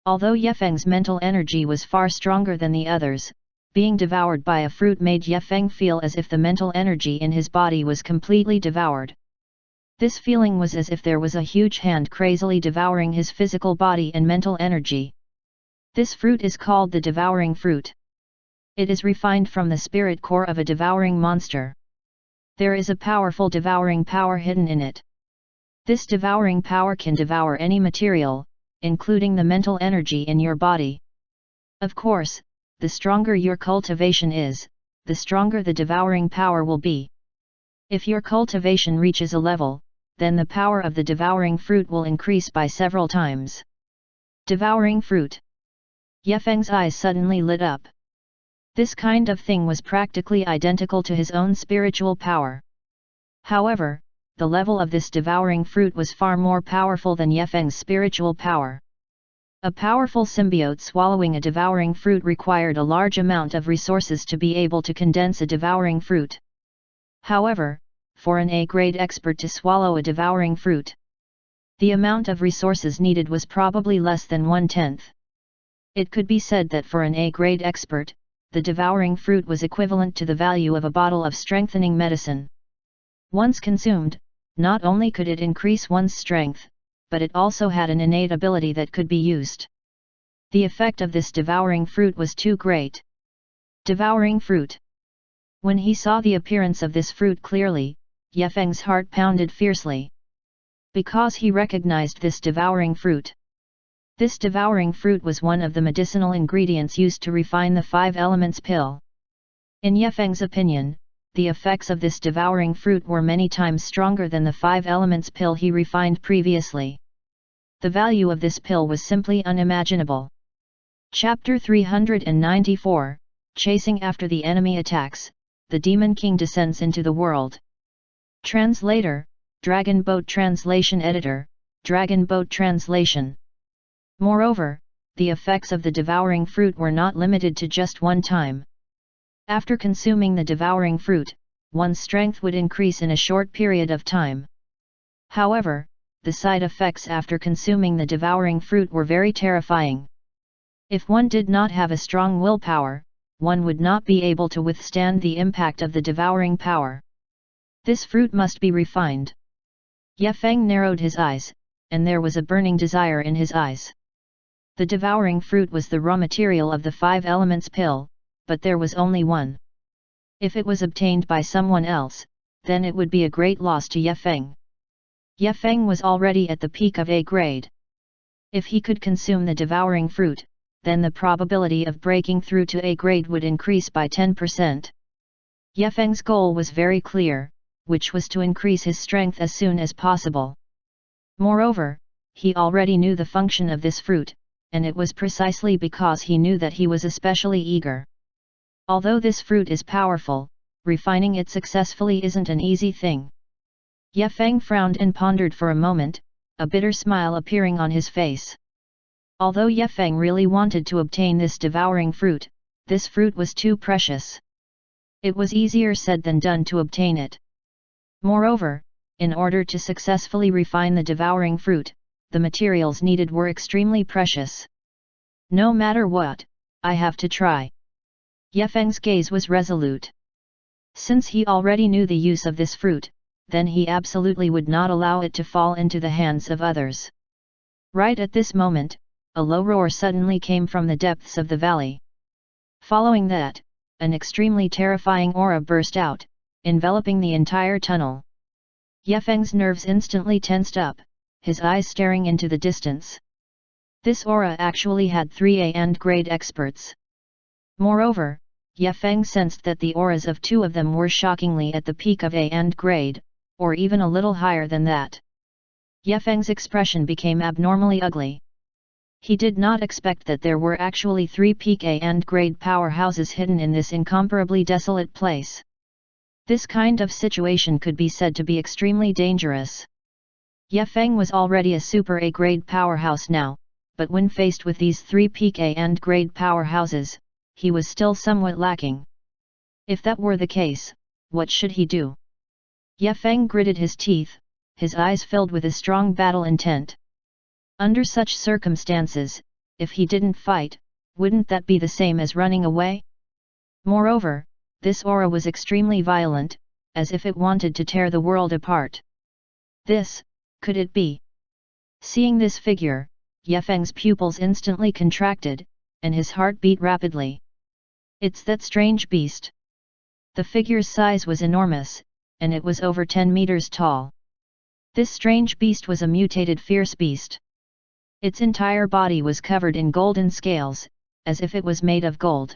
Although Yefeng's mental energy was far stronger than the others, being devoured by a fruit made Yefeng feel as if the mental energy in his body was completely devoured. This feeling was as if there was a huge hand crazily devouring his physical body and mental energy. This fruit is called the devouring fruit. It is refined from the spirit core of a devouring monster. There is a powerful devouring power hidden in it. This devouring power can devour any material, including the mental energy in your body. Of course, the stronger your cultivation is, the stronger the devouring power will be. If your cultivation reaches a level, then the power of the devouring fruit will increase by several times. Devouring fruit. Yefeng's eyes suddenly lit up. This kind of thing was practically identical to his own spiritual power. However, the level of this devouring fruit was far more powerful than Yefeng's spiritual power. A powerful symbiote swallowing a devouring fruit required a large amount of resources to be able to condense a devouring fruit. However, for an A-grade expert to swallow a devouring fruit, the amount of resources needed was probably less than 1/10. It could be said that for an A-grade expert, the devouring fruit was equivalent to the value of a bottle of strengthening medicine. Once consumed, not only could it increase one's strength, but it also had an innate ability that could be used. The effect of this devouring fruit was too great. Devouring fruit. When he saw the appearance of this fruit clearly, Yefeng's heart pounded fiercely. Because he recognized this devouring fruit. This devouring fruit was one of the medicinal ingredients used to refine the 5 elements pill. In Yefeng's opinion, the effects of this devouring fruit were many times stronger than the 5 elements pill he refined previously. The value of this pill was simply unimaginable. Chapter 394, Chasing after the enemy attacks, the Demon King descends into the world. Translator, Dragon Boat Translation Editor, Dragon Boat Translation. Moreover, the effects of the devouring fruit were not limited to just one time. After consuming the devouring fruit, one's strength would increase in a short period of time. However, the side effects after consuming the devouring fruit were very terrifying. If one did not have a strong willpower, one would not be able to withstand the impact of the devouring power. This fruit must be refined. Ye Feng narrowed his eyes, and there was a burning desire in his eyes. The devouring fruit was the raw material of the 5 elements pill, but there was only one. If it was obtained by someone else, then it would be a great loss to Ye Feng. Ye Feng was already at the peak of A grade. If he could consume the devouring fruit, then the probability of breaking through to A grade would increase by 10%. Ye Feng's goal was very clear, which was to increase his strength as soon as possible. Moreover, he already knew the function of this fruit, and it was precisely because he knew that he was especially eager. Although this fruit is powerful, refining it successfully isn't an easy thing. Ye Feng frowned and pondered for a moment, a bitter smile appearing on his face. Although Ye Feng really wanted to obtain this devouring fruit, this fruit was too precious. It was easier said than done to obtain it. Moreover, in order to successfully refine the devouring fruit, the materials needed were extremely precious. No matter what, I have to try. Ye Feng's gaze was resolute. Since he already knew the use of this fruit, then he absolutely would not allow it to fall into the hands of others. Right at this moment, a low roar suddenly came from the depths of the valley. Following that, an extremely terrifying aura burst out, enveloping the entire tunnel. Ye Feng's nerves instantly tensed up, his eyes staring into the distance. This aura actually had 3A and grade experts. Moreover, Ye Feng sensed that the auras of 2 of them were shockingly at the peak of A and grade, or even a little higher than that. Ye Feng's expression became abnormally ugly. He did not expect that there were actually 3 peak A and grade powerhouses hidden in this incomparably desolate place. This kind of situation could be said to be extremely dangerous. Ye Feng was already a super A grade powerhouse now, but when faced with these 3 peak A and grade powerhouses, he was still somewhat lacking. If that were the case, what should he do? Ye Feng gritted his teeth, his eyes filled with a strong battle intent. Under such circumstances, if he didn't fight, wouldn't that be the same as running away? Moreover, this aura was extremely violent, as if it wanted to tear the world apart. This, could it be? Seeing this figure, Ye Feng's pupils instantly contracted, and his heart beat rapidly. It's that strange beast. The figure's size was enormous, and it was over 10 meters tall. This strange beast was a mutated fierce beast. Its entire body was covered in golden scales, as if it was made of gold.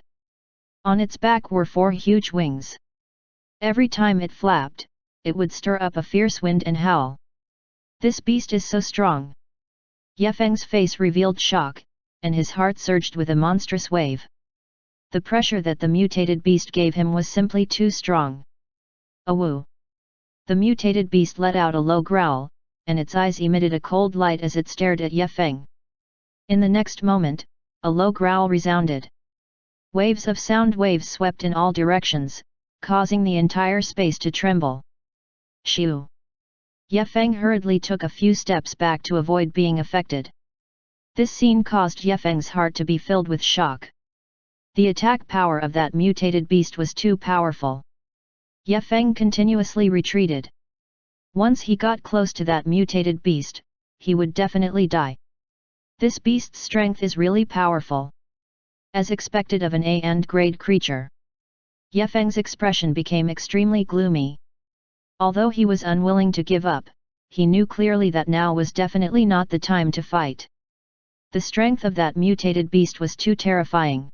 On its back were 4 huge wings. Every time it flapped, it would stir up a fierce wind and howl. This beast is so strong. Ye Feng's face revealed shock, and his heart surged with a monstrous wave. The pressure that the mutated beast gave him was simply too strong. Awoo! The mutated beast let out a low growl, and its eyes emitted a cold light as it stared at Ye Feng. In the next moment, a low growl resounded. Waves of sound waves swept in all directions, causing the entire space to tremble. Shoo! Ye Feng hurriedly took a few steps back to avoid being affected. This scene caused Ye Feng's heart to be filled with shock. The attack power of that mutated beast was too powerful. Ye Feng continuously retreated. Once he got close to that mutated beast, he would definitely die. This beast's strength is really powerful. As expected of an A and grade creature. Ye Feng's expression became extremely gloomy. Although he was unwilling to give up, he knew clearly that now was definitely not the time to fight. The strength of that mutated beast was too terrifying.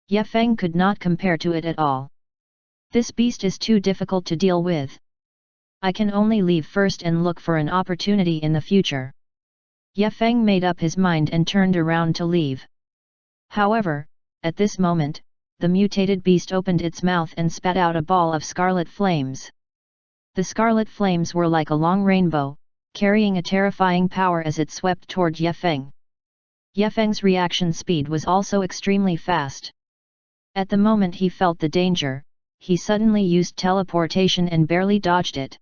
Ye Feng could not compare to it at all. This beast is too difficult to deal with. I can only leave first and look for an opportunity in the future. Ye Feng made up his mind and turned around to leave. However, at this moment, the mutated beast opened its mouth and spat out a ball of scarlet flames. The scarlet flames were like a long rainbow, carrying a terrifying power as it swept toward Ye Feng. Ye Feng's reaction speed was also extremely fast. At the moment he felt the danger, he suddenly used teleportation and barely dodged it.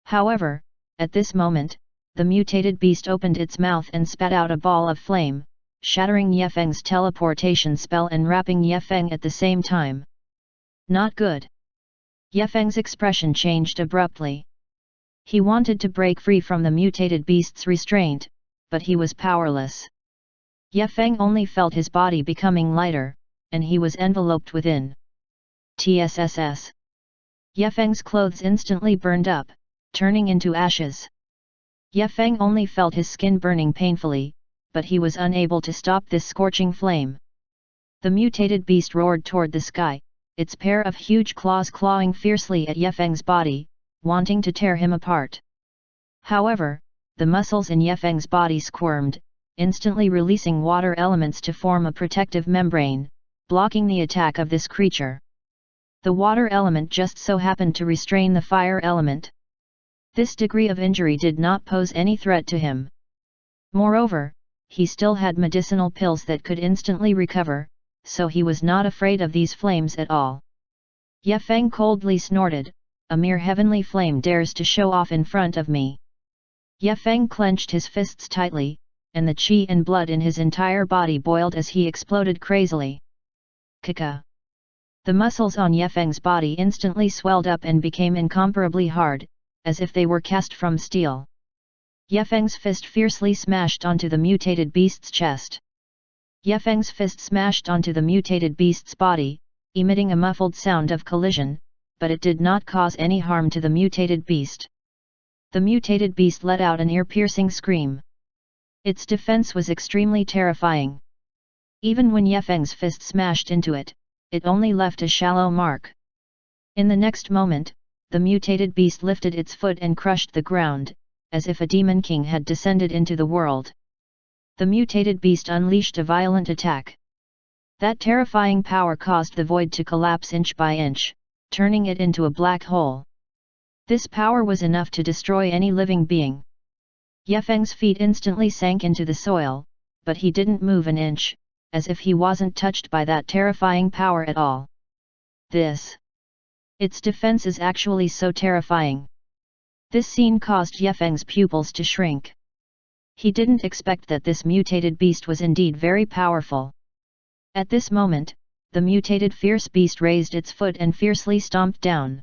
However, at this moment, the mutated beast opened its mouth and spat out a ball of flame, shattering Yefeng's teleportation spell and wrapping Yefeng at the same time. Not good. Yefeng's expression changed abruptly. He wanted to break free from the mutated beast's restraint, but he was powerless. Yefeng only felt his body becoming lighter, and he was enveloped within. TSSS. Yefeng's clothes instantly burned up, turning into ashes. Yefeng only felt his skin burning painfully, but he was unable to stop this scorching flame. The mutated beast roared toward the sky, its pair of huge claws clawing fiercely at Yefeng's body, wanting to tear him apart. However, the muscles in Yefeng's body squirmed, instantly releasing water elements to form a protective membrane, blocking the attack of this creature. The water element just so happened to restrain the fire element. This degree of injury did not pose any threat to him. Moreover, he still had medicinal pills that could instantly recover, so he was not afraid of these flames at all. Yefeng coldly snorted, "A mere heavenly flame dares to show off in front of me." Yefeng clenched his fists tightly, and the qi and blood in his entire body boiled as he exploded crazily. Kaka! The muscles on Yefeng's body instantly swelled up and became incomparably hard, as if they were cast from steel. Yefeng's fist fiercely smashed onto the mutated beast's chest. Yefeng's fist smashed onto the mutated beast's body, emitting a muffled sound of collision, but it did not cause any harm to the mutated beast. The mutated beast let out an ear-piercing scream. Its defense was extremely terrifying. Even when Yefeng's fist smashed into it, it only left a shallow mark. In the next moment, the mutated beast lifted its foot and crushed the ground, as if a demon king had descended into the world. The mutated beast unleashed a violent attack. That terrifying power caused the void to collapse inch by inch, turning it into a black hole. This power was enough to destroy any living being. Yefeng's feet instantly sank into the soil, but he didn't move an inch, as if he wasn't touched by that terrifying power at all. Its defense is actually so terrifying. This scene caused Yefeng's pupils to shrink. He didn't expect that this mutated beast was indeed very powerful. At this moment, the mutated fierce beast raised its foot and fiercely stomped down.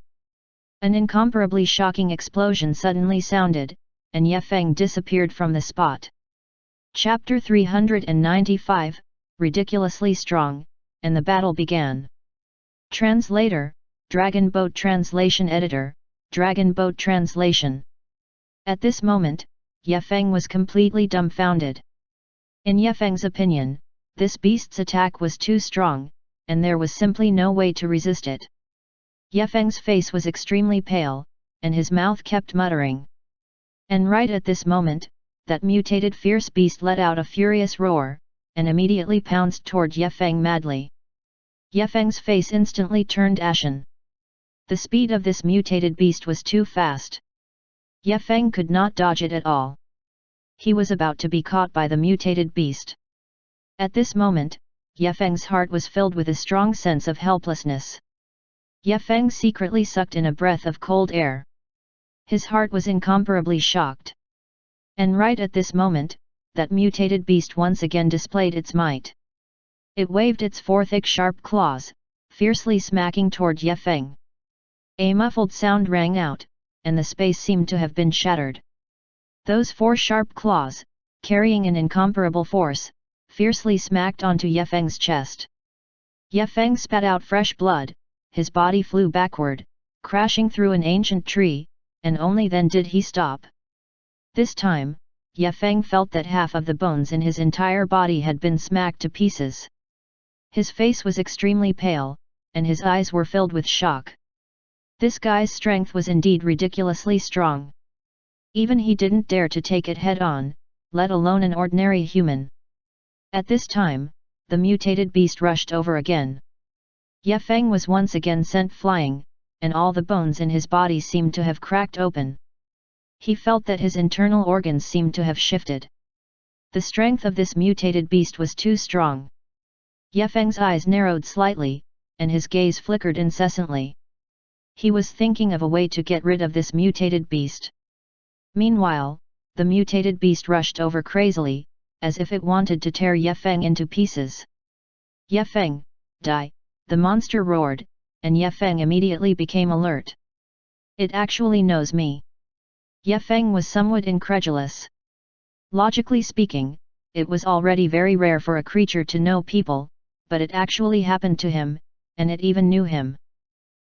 An incomparably shocking explosion suddenly sounded, and Yefeng disappeared from the spot. Chapter 395, Ridiculously Strong, and the battle began. Translator, Dragon Boat Translation Editor, Dragon Boat Translation. At this moment, Yefeng was completely dumbfounded. In Yefeng's opinion, this beast's attack was too strong, and there was simply no way to resist it. Yefeng's face was extremely pale, and his mouth kept muttering. And right at this moment, that mutated fierce beast let out a furious roar, and immediately pounced toward Yefeng madly. Yefeng's face instantly turned ashen. The speed of this mutated beast was too fast. Yefeng could not dodge it at all. He was about to be caught by the mutated beast. At this moment, Yefeng's heart was filled with a strong sense of helplessness. Yefeng secretly sucked in a breath of cold air. His heart was incomparably shocked. And right at this moment, that mutated beast once again displayed its might. It waved its four thick sharp claws, fiercely smacking toward Yefeng. A muffled sound rang out, and the space seemed to have been shattered. Those four sharp claws, carrying an incomparable force, fiercely smacked onto Yefeng's chest. Yefeng spat out fresh blood, his body flew backward, crashing through an ancient tree, and only then did he stop. This time, Yefeng felt that half of the bones in his entire body had been smacked to pieces. His face was extremely pale, and his eyes were filled with shock. This guy's strength was indeed ridiculously strong. Even he didn't dare to take it head-on, let alone an ordinary human. At this time, the mutated beast rushed over again. Yefeng was once again sent flying, and all the bones in his body seemed to have cracked open. He felt that his internal organs seemed to have shifted. The strength of this mutated beast was too strong. Yefeng's eyes narrowed slightly, and his gaze flickered incessantly. He was thinking of a way to get rid of this mutated beast. Meanwhile, the mutated beast rushed over crazily, as if it wanted to tear Ye Feng into pieces. "Ye Feng, die!" the monster roared, and Ye Feng immediately became alert. "It actually knows me." Ye Feng was somewhat incredulous. Logically speaking, it was already very rare for a creature to know people, but it actually happened to him, and it even knew him.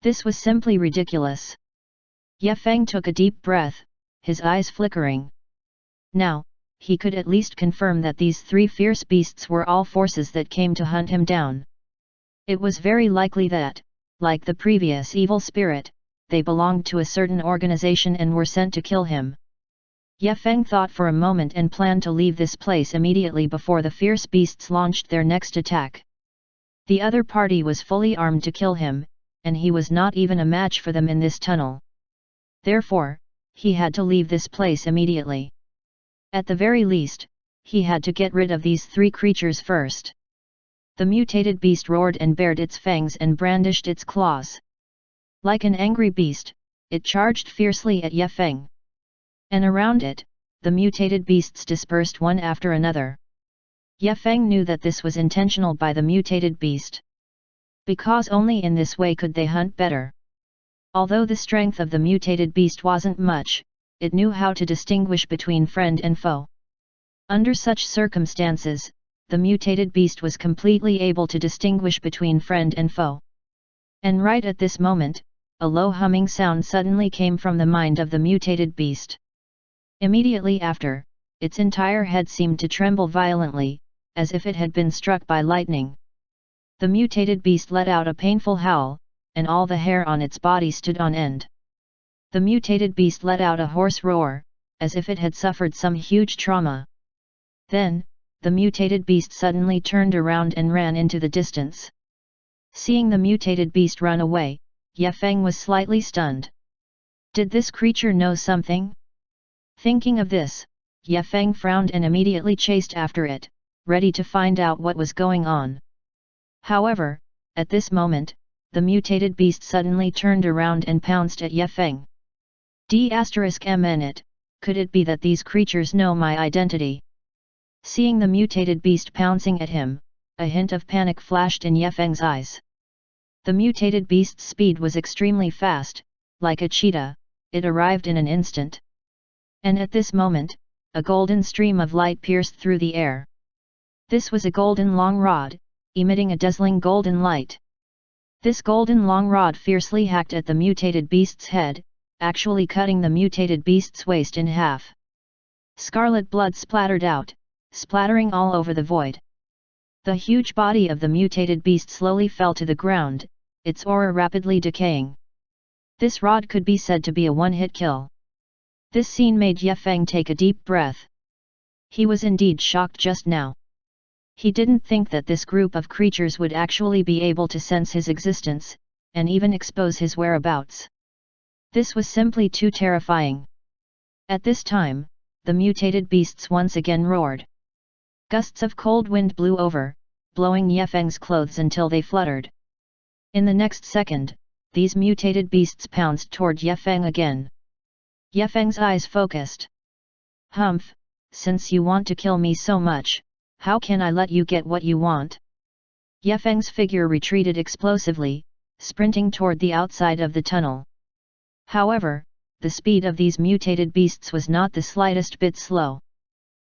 This was simply ridiculous. Ye Feng took a deep breath, his eyes flickering. Now, he could at least confirm that these three fierce beasts were all forces that came to hunt him down. It was very likely that, like the previous evil spirit, they belonged to a certain organization and were sent to kill him. Ye Feng thought for a moment and planned to leave this place immediately before the fierce beasts launched their next attack. The other party was fully armed to kill him, and he was not even a match for them in this tunnel. Therefore, he had to leave this place immediately. At the very least, he had to get rid of these three creatures first. The mutated beast roared and bared its fangs and brandished its claws. Like an angry beast, it charged fiercely at Ye Feng. And around it, the mutated beasts dispersed one after another. Ye Feng knew that this was intentional by the mutated beast. Because only in this way could they hunt better. Although the strength of the mutated beast wasn't much, it knew how to distinguish between friend and foe. Under such circumstances, the mutated beast was completely able to distinguish between friend and foe. And right at this moment, a low humming sound suddenly came from the mind of the mutated beast. Immediately after, its entire head seemed to tremble violently, as if it had been struck by lightning. The mutated beast let out a painful howl, and all the hair on its body stood on end. The mutated beast let out a hoarse roar, as if it had suffered some huge trauma. Then, the mutated beast suddenly turned around and ran into the distance. Seeing the mutated beast run away, Ye Feng was slightly stunned. Did this creature know something? Thinking of this, Ye Feng frowned and immediately chased after it, ready to find out what was going on. However, at this moment, the mutated beast suddenly turned around and pounced at Ye Feng. D*MN, could it be that these creatures know my identity? Seeing the mutated beast pouncing at him, a hint of panic flashed in Ye Feng's eyes. The mutated beast's speed was extremely fast, like a cheetah, it arrived in an instant. And at this moment, a golden stream of light pierced through the air. This was a golden long rod, emitting a dazzling golden light. This golden long rod fiercely hacked at the mutated beast's head, actually cutting the mutated beast's waist in half. Scarlet blood splattered out, splattering all over the void. The huge body of the mutated beast slowly fell to the ground, its aura rapidly decaying. This rod could be said to be a one-hit kill. This scene made Ye Feng take a deep breath. He was indeed shocked just now. He didn't think that this group of creatures would actually be able to sense his existence, and even expose his whereabouts. This was simply too terrifying. At this time, the mutated beasts once again roared. Gusts of cold wind blew over, blowing Ye Feng's clothes until they fluttered. In the next second, these mutated beasts pounced toward Ye Feng again. Ye Feng's eyes focused. "Humph, since you want to kill me so much, how can I let you get what you want?" Ye Feng's figure retreated explosively, sprinting toward the outside of the tunnel. However, the speed of these mutated beasts was not the slightest bit slow.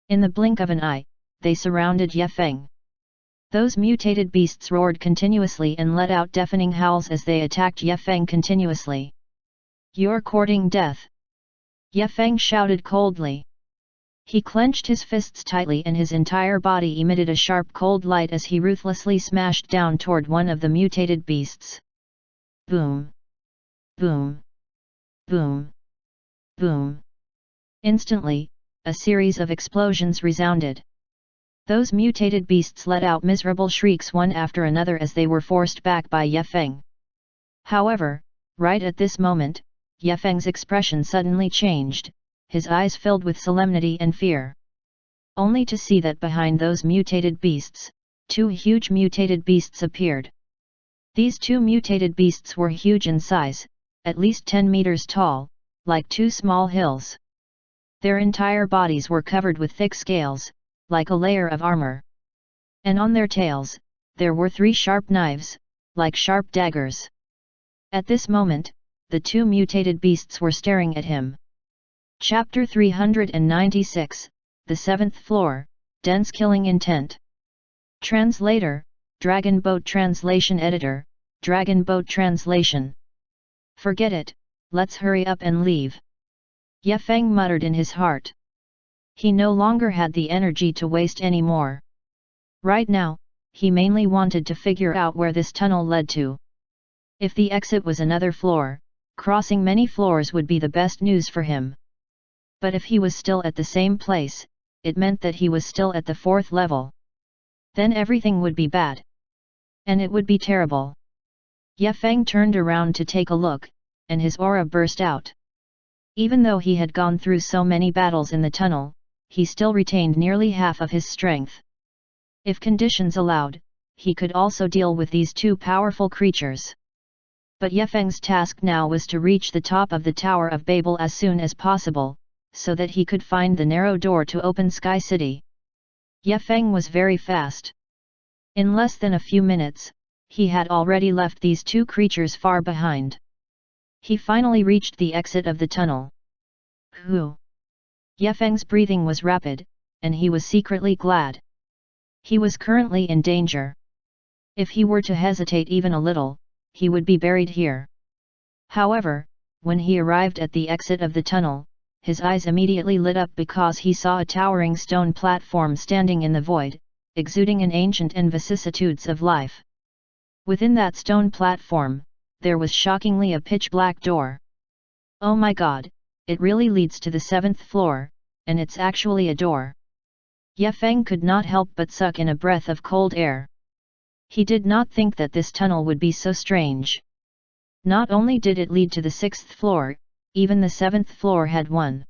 In the blink of an eye, they surrounded Ye Feng. Those mutated beasts roared continuously and let out deafening howls as they attacked Ye Feng continuously. "You're courting death!" Ye Feng shouted coldly. He clenched his fists tightly and his entire body emitted a sharp cold light as he ruthlessly smashed down toward one of the mutated beasts. Boom! Boom! Boom! Boom! Instantly, a series of explosions resounded. Those mutated beasts let out miserable shrieks one after another as they were forced back by Ye Feng. However, right at this moment, Ye Feng's expression suddenly changed, his eyes filled with solemnity and fear. Only to see that behind those mutated beasts, two huge mutated beasts appeared. These two mutated beasts were huge in size, at least 10 meters tall, like two small hills. Their entire bodies were covered with thick scales, like a layer of armor. And on their tails, there were 3 sharp knives, like sharp daggers. At this moment, the two mutated beasts were staring at him. Chapter 396, The Seventh Floor, Dense Killing Intent. Translator, Dragon Boat Translation Editor, Dragon Boat Translation. Forget it, let's hurry up and leave. Ye Feng muttered in his heart. He no longer had the energy to waste any more. Right now, he mainly wanted to figure out where this tunnel led to. If the exit was another floor, crossing many floors would be the best news for him. But if he was still at the same place, it meant that he was still at the 4th level. Then everything would be bad. And it would be terrible. Ye Feng turned around to take a look, and his aura burst out. Even though he had gone through so many battles in the tunnel, he still retained nearly half of his strength. If conditions allowed, he could also deal with these two powerful creatures. But Ye Feng's task now was to reach the top of the Tower of Babel as soon as possible, so that he could find the narrow door to open Sky City. Ye Feng was very fast. In less than a few minutes, he had already left these two creatures far behind. He finally reached the exit of the tunnel. Whew! Ye Feng's breathing was rapid, and he was secretly glad. He was currently in danger. If he were to hesitate even a little, he would be buried here. However, when he arrived at the exit of the tunnel, his eyes immediately lit up because he saw a towering stone platform standing in the void, exuding an ancient and vicissitudes of life. Within that stone platform, there was shockingly a pitch-black door. Oh my god, it really leads to the 7th floor, and it's actually a door. Ye Feng could not help but suck in a breath of cold air. He did not think that this tunnel would be so strange. Not only did it lead to the 6th floor, even the 7th floor had one.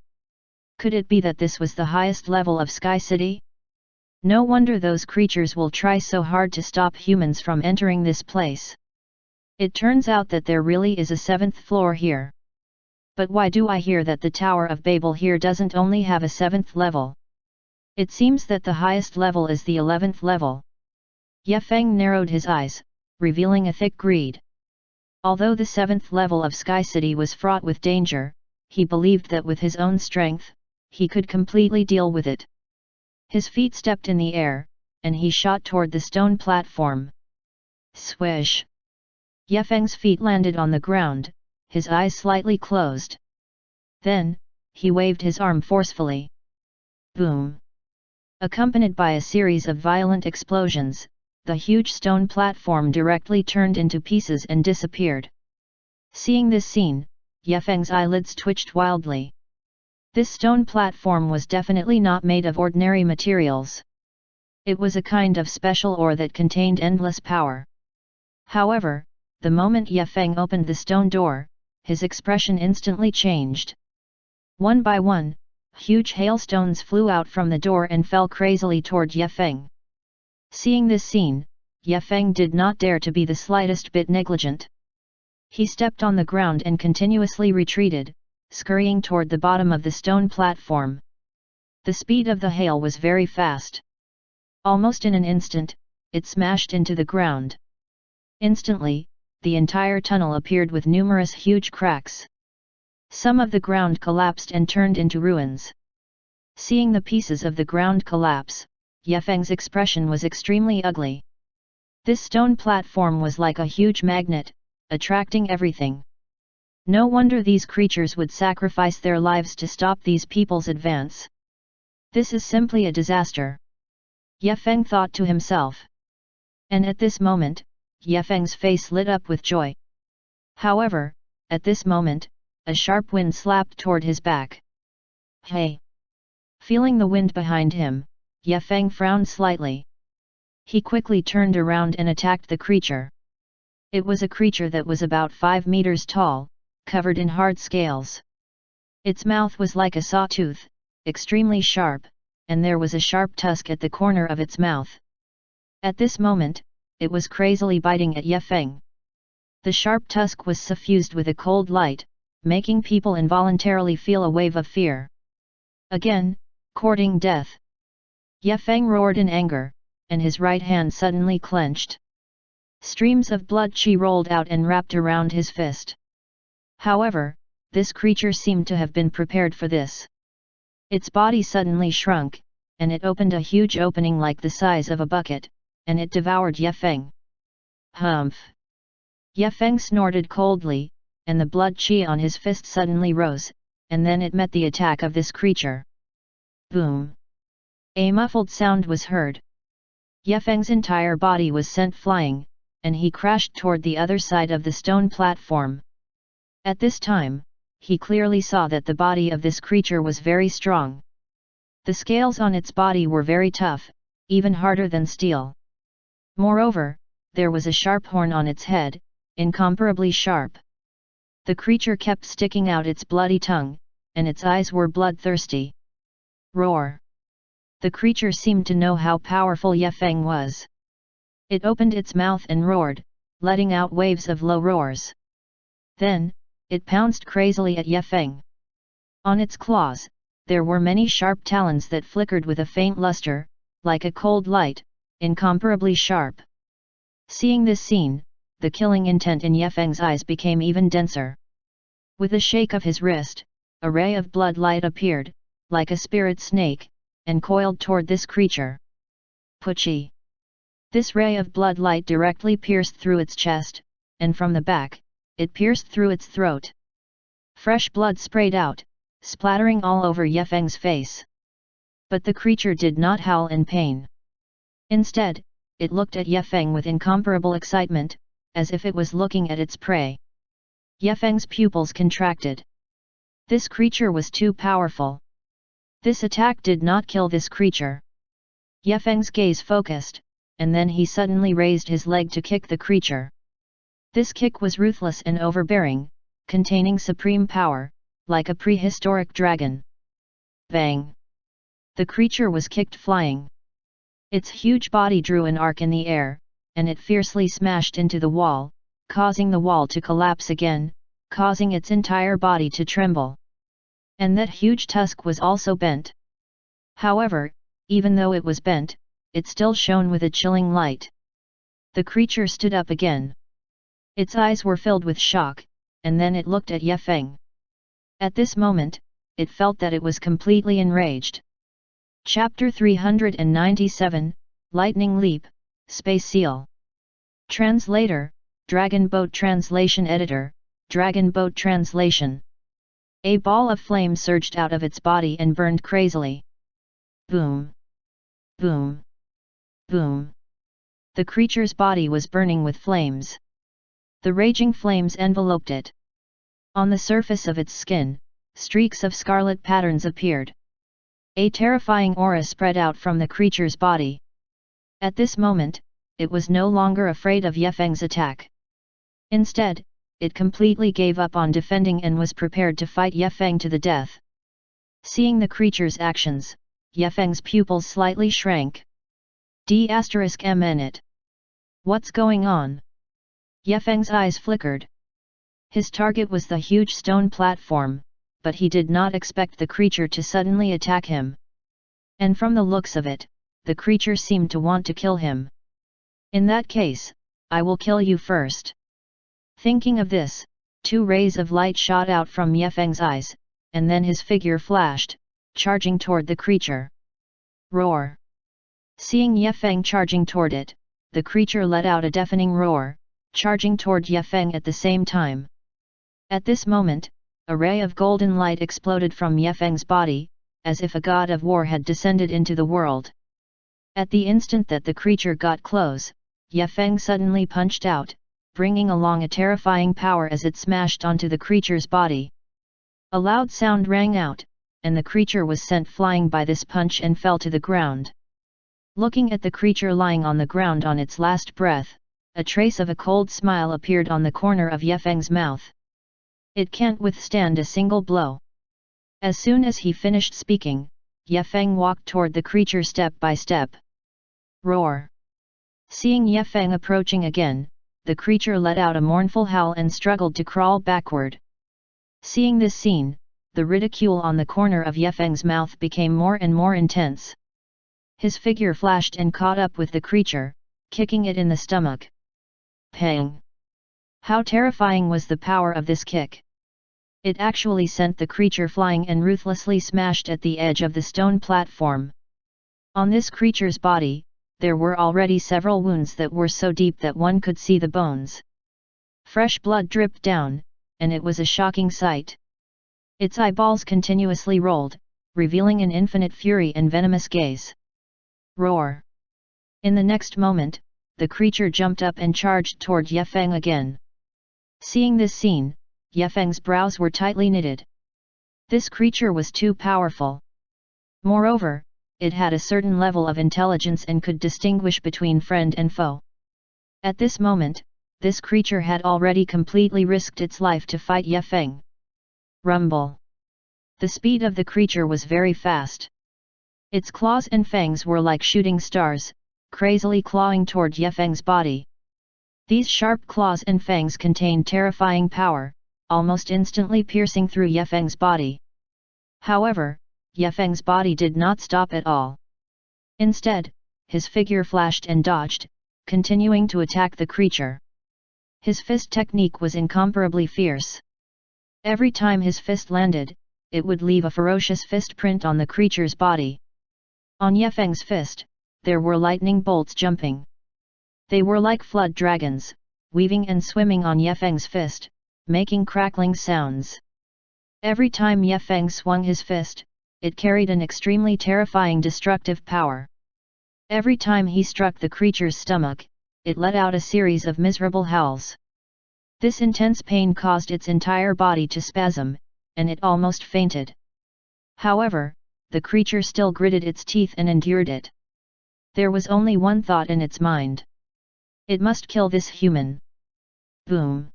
Could it be that this was the highest level of Sky City? No wonder those creatures will try so hard to stop humans from entering this place. It turns out that there really is a 7th floor here. But why do I hear that the Tower of Babel here doesn't only have a 7th level? It seems that the highest level is the 11th level. Ye Feng narrowed his eyes, revealing a thick greed. Although the 7th level of Sky City was fraught with danger, he believed that with his own strength, he could completely deal with it. His feet stepped in the air, and he shot toward the stone platform. Swish! Ye Feng's feet landed on the ground, his eyes slightly closed. Then, he waved his arm forcefully. Boom! Accompanied by a series of violent explosions, the huge stone platform directly turned into pieces and disappeared. Seeing this scene, Ye Feng's eyelids twitched wildly. This stone platform was definitely not made of ordinary materials. It was a kind of special ore that contained endless power. However, the moment Ye Feng opened the stone door, his expression instantly changed. One by one, huge hailstones flew out from the door and fell crazily toward Ye Feng. Seeing this scene, Ye Feng did not dare to be the slightest bit negligent. He stepped on the ground and continuously retreated, scurrying toward the bottom of the stone platform. The speed of the hail was very fast. Almost in an instant, it smashed into the ground. Instantly, the entire tunnel appeared with numerous huge cracks. Some of the ground collapsed and turned into ruins. Seeing the pieces of the ground collapse, Ye Feng's expression was extremely ugly. This stone platform was like a huge magnet, attracting everything. No wonder these creatures would sacrifice their lives to stop these people's advance. This is simply a disaster. Ye Feng thought to himself. And at this moment, Ye Feng's face lit up with joy. However, at this moment, a sharp wind slapped toward his back. Hey! Feeling the wind behind him, Ye Feng frowned slightly. He quickly turned around and attacked the creature. It was a creature that was about 5 meters tall, covered in hard scales. Its mouth was like a sawtooth, extremely sharp, and there was a sharp tusk at the corner of its mouth. At this moment, it was crazily biting at Ye Feng. The sharp tusk was suffused with a cold light, making people involuntarily feel a wave of fear. Again, courting death. Ye Feng roared in anger, and his right hand suddenly clenched. Streams of blood qi rolled out and wrapped around his fist. However, this creature seemed to have been prepared for this. Its body suddenly shrunk, and it opened a huge opening like the size of a bucket, and it devoured Ye Feng. Humph! Ye Feng snorted coldly, and the blood qi on his fist suddenly rose, and then it met the attack of this creature. Boom! A muffled sound was heard. Ye Feng's entire body was sent flying, and he crashed toward the other side of the stone platform. At this time, he clearly saw that the body of this creature was very strong. The scales on its body were very tough, even harder than steel. Moreover, there was a sharp horn on its head, incomparably sharp. The creature kept sticking out its bloody tongue, and its eyes were bloodthirsty. Roar! The creature seemed to know how powerful Ye Feng was. It opened its mouth and roared, letting out waves of low roars. Then, it pounced crazily at Ye Feng. On its claws, there were many sharp talons that flickered with a faint luster, like a cold light, incomparably sharp. Seeing this scene, the killing intent in Ye Feng's eyes became even denser. With a shake of his wrist, a ray of blood light appeared, like a spirit snake, and coiled toward this creature. Puchi! This ray of blood light directly pierced through its chest, and from the back, it pierced through its throat. Fresh blood sprayed out, splattering all over Ye Feng's face. But the creature did not howl in pain. Instead, it looked at Ye Feng with incomparable excitement, as if it was looking at its prey. Ye Feng's pupils contracted. This creature was too powerful. This attack did not kill this creature. Ye Feng's gaze focused, and then he suddenly raised his leg to kick the creature. This kick was ruthless and overbearing, containing supreme power, like a prehistoric dragon. Bang! The creature was kicked flying. Its huge body drew an arc in the air, and it fiercely smashed into the wall, causing the wall to collapse again, causing its entire body to tremble. And that huge tusk was also bent. However, even though it was bent, it still shone with a chilling light. The creature stood up again. Its eyes were filled with shock, and then it looked at Ye Feng. At this moment, it felt that it was completely enraged. Chapter 397, Lightning Leap, Space Seal. Translator, Dragon Boat Translation Editor, Dragon Boat Translation. A ball of flame surged out of its body and burned crazily. Boom! Boom! Boom! The creature's body was burning with flames. The raging flames enveloped it. On the surface of its skin, streaks of scarlet patterns appeared. A terrifying aura spread out from the creature's body. At this moment, it was no longer afraid of Ye Feng's attack. Instead, it completely gave up on defending and was prepared to fight Ye Feng to the death. Seeing the creature's actions, Ye Feng's pupils slightly shrank. D****. What's going on? Ye Feng's eyes flickered. His target was the huge stone platform, but he did not expect the creature to suddenly attack him. And from the looks of it, the creature seemed to want to kill him. In that case, I will kill you first. Thinking of this, two rays of light shot out from Ye Feng's eyes, and then his figure flashed, charging toward the creature. Roar! Seeing Ye Feng charging toward it, the creature let out a deafening roar, charging toward Ye Feng at the same time. At this moment, a ray of golden light exploded from Ye Feng's body, as if a god of war had descended into the world. At the instant that the creature got close, Ye Feng suddenly punched out, bringing along a terrifying power as it smashed onto the creature's body. A loud sound rang out, and the creature was sent flying by this punch and fell to the ground. Looking at the creature lying on the ground on its last breath, a trace of a cold smile appeared on the corner of Ye Feng's mouth. It can't withstand a single blow. As soon as he finished speaking, Ye Feng walked toward the creature step by step. Roar! Seeing Ye Feng approaching again, the creature let out a mournful howl and struggled to crawl backward. Seeing this scene, the ridicule on the corner of Yefeng's mouth became more and more intense. His figure flashed and caught up with the creature, kicking it in the stomach. Pang! How terrifying was the power of this kick! It actually sent the creature flying and ruthlessly smashed at the edge of the stone platform. On this creature's body, there were already several wounds that were so deep that one could see the bones. Fresh blood dripped down, and it was a shocking sight. Its eyeballs continuously rolled, revealing an infinite fury and venomous gaze. Roar! In the next moment, the creature jumped up and charged toward Yefeng again. Seeing this scene, Yefeng's brows were tightly knitted. This creature was too powerful. Moreover, it had a certain level of intelligence and could distinguish between friend and foe. At this moment, this creature had already completely risked its life to fight Yefeng. Rumble! The speed of the creature was very fast. Its claws and fangs were like shooting stars, crazily clawing toward Yefeng's body. These sharp claws and fangs contained terrifying power, almost instantly piercing through Yefeng's body. However, Yefeng's body did not stop at all. Instead, his figure flashed and dodged, continuing to attack the creature. His fist technique was incomparably fierce. Every time his fist landed, it would leave a ferocious fist print on the creature's body. On Yefeng's fist, there were lightning bolts jumping. They were like flood dragons, weaving and swimming on Yefeng's fist, making crackling sounds. Every time Yefeng swung his fist, it carried an extremely terrifying destructive power. Every time he struck the creature's stomach, it let out a series of miserable howls. This intense pain caused its entire body to spasm, and it almost fainted. However, the creature still gritted its teeth and endured it. There was only one thought in its mind. It must kill this human. Boom!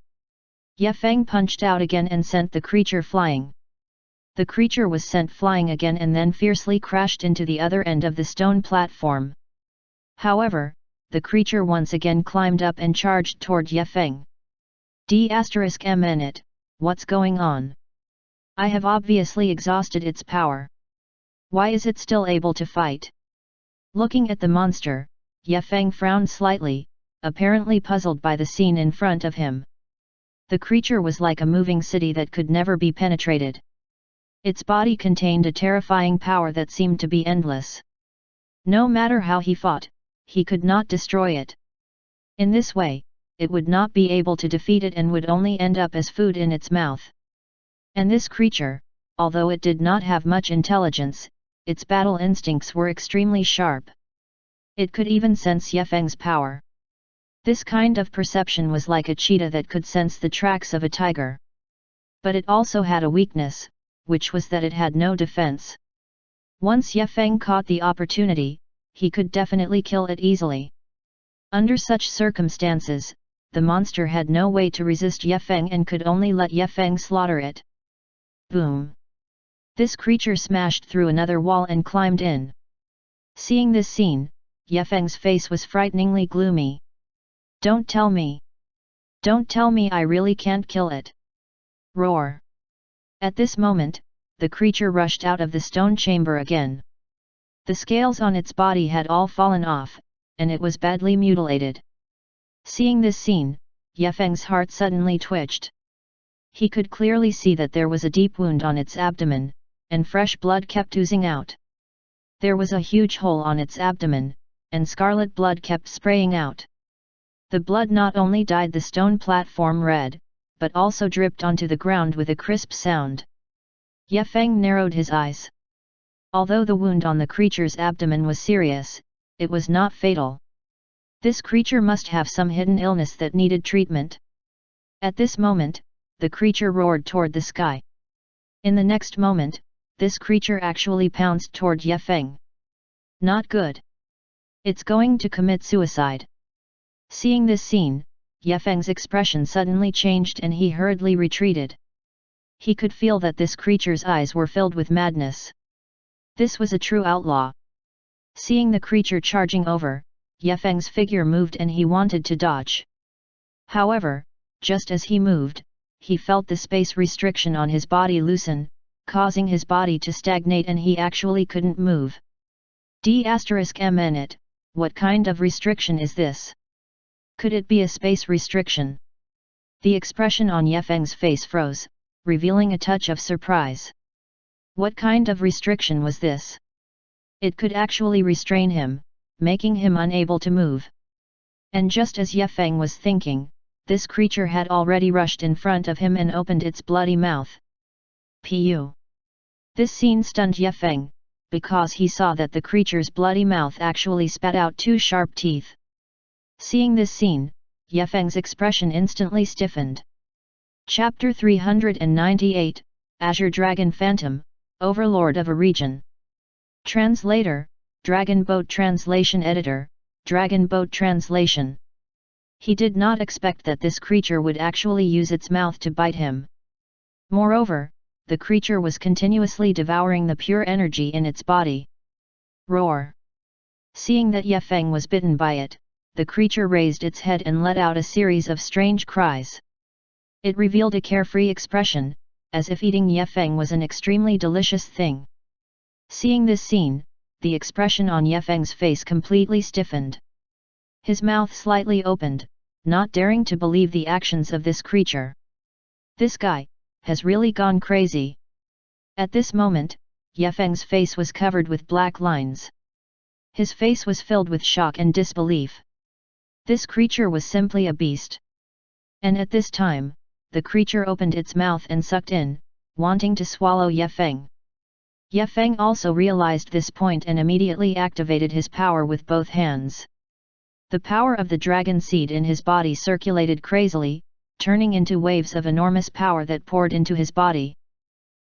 Yefeng punched out again and sent the creature flying. The creature was sent flying again and then fiercely crashed into the other end of the stone platform. However, the creature once again climbed up and charged toward Yefeng. D****, what's going on? I have obviously exhausted its power. Why is it still able to fight? Looking at the monster, Yefeng frowned slightly, apparently puzzled by the scene in front of him. The creature was like a moving city that could never be penetrated. Its body contained a terrifying power that seemed to be endless. No matter how he fought, he could not destroy it. In this way, it would not be able to defeat it and would only end up as food in its mouth. And this creature, although it did not have much intelligence, its battle instincts were extremely sharp. It could even sense Yefeng's power. This kind of perception was like a cheetah that could sense the tracks of a tiger. But it also had a weakness, which was that it had no defense. Once Yefeng caught the opportunity, he could definitely kill it easily. Under such circumstances, the monster had no way to resist Yefeng and could only let Yefeng slaughter it. Boom! This creature smashed through another wall and climbed in. Seeing this scene, Yefeng's face was frighteningly gloomy. Don't tell me! Don't tell me I really can't kill it! Roar! At this moment, the creature rushed out of the stone chamber again. The scales on its body had all fallen off, and it was badly mutilated. Seeing this scene, Yefeng's heart suddenly twitched. He could clearly see that there was a deep wound on its abdomen, and fresh blood kept oozing out. There was a huge hole on its abdomen, and scarlet blood kept spraying out. The blood not only dyed the stone platform red, but also dripped onto the ground with a crisp sound. Yefeng narrowed his eyes. Although the wound on the creature's abdomen was serious, it was not fatal. This creature must have some hidden illness that needed treatment. At this moment, the creature roared toward the sky. In the next moment, this creature actually pounced toward Yefeng. Not good. It's going to commit suicide. Seeing this scene, Yefeng's expression suddenly changed and he hurriedly retreated. He could feel that this creature's eyes were filled with madness. This was a true outlaw. Seeing the creature charging over, Yefeng's figure moved and he wanted to dodge. However, just as he moved, he felt the space restriction on his body loosen, causing his body to stagnate and he actually couldn't move. D***mn, what kind of restriction is this? Could it be a space restriction? The expression on Yefeng's face froze, revealing a touch of surprise. What kind of restriction was this? It could actually restrain him, making him unable to move. And just as Yefeng was thinking, this creature had already rushed in front of him and opened its bloody mouth. Pu. This scene stunned Yefeng, because he saw that the creature's bloody mouth actually spat out 2 sharp teeth. Seeing this scene, Yefeng's expression instantly stiffened. Chapter 398, Azure Dragon Phantom, Overlord of a Region. Translator, Dragon Boat Translation Editor, Dragon Boat Translation. He did not expect that this creature would actually use its mouth to bite him. Moreover, the creature was continuously devouring the pure energy in its body. Roar! Seeing that Yefeng was bitten by it, the creature raised its head and let out a series of strange cries. It revealed a carefree expression, as if eating Yefeng was an extremely delicious thing. Seeing this scene, the expression on Yefeng's face completely stiffened. His mouth slightly opened, not daring to believe the actions of this creature. This guy has really gone crazy. At this moment, Yefeng's face was covered with black lines. His face was filled with shock and disbelief. This creature was simply a beast. And at this time, the creature opened its mouth and sucked in, wanting to swallow Yefeng. Yefeng also realized this point and immediately activated his power with both hands. The power of the dragon seed in his body circulated crazily, turning into waves of enormous power that poured into his body.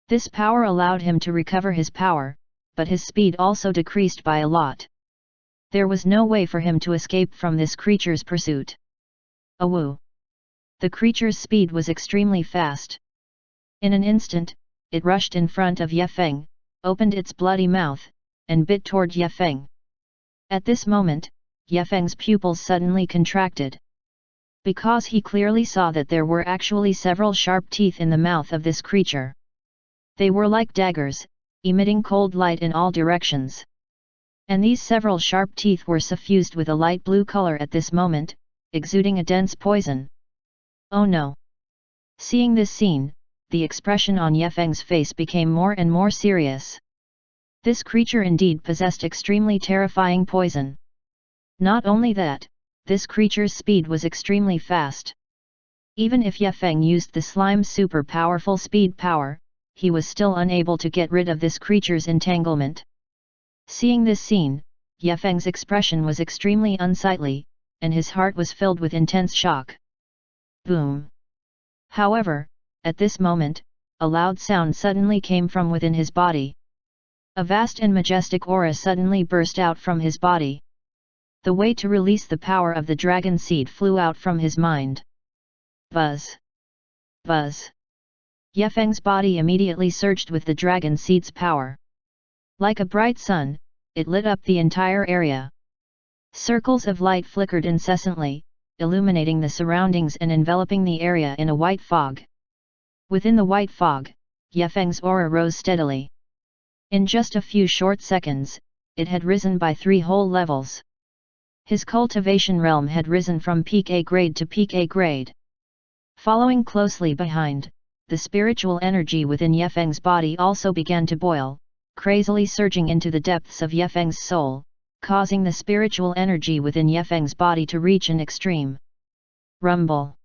This power allowed him to recover his power, but his speed also decreased by a lot. There was no way for him to escape from this creature's pursuit. Awoo! The creature's speed was extremely fast. In an instant, it rushed in front of Yefeng, opened its bloody mouth, and bit toward Yefeng. At this moment, Yefeng's pupils suddenly contracted. Because he clearly saw that there were actually several sharp teeth in the mouth of this creature. They were like daggers, emitting cold light in all directions. And these several sharp teeth were suffused with a light blue color at this moment, exuding a dense poison. Oh no! Seeing this scene, the expression on Yefeng's face became more and more serious. This creature indeed possessed extremely terrifying poison. Not only that, this creature's speed was extremely fast. Even if Yefeng used the slime's super powerful speed power, he was still unable to get rid of this creature's entanglement. Seeing this scene, Yefeng's expression was extremely unsightly, and his heart was filled with intense shock. Boom! However, at this moment, a loud sound suddenly came from within his body. A vast and majestic aura suddenly burst out from his body. The way to release the power of the dragon seed flew out from his mind. Buzz! Buzz! Yefeng's body immediately surged with the dragon seed's power. Like a bright sun, it lit up the entire area. Circles of light flickered incessantly, illuminating the surroundings and enveloping the area in a white fog. Within the white fog, Yefeng's aura rose steadily. In just a few short seconds, it had risen by 3 whole levels. His cultivation realm had risen from peak A grade to peak A grade. Following closely behind, the spiritual energy within Yefeng's body also began to boil, crazily surging into the depths of Yefeng's soul, causing the spiritual energy within Yefeng's body to reach an extreme. Rumble!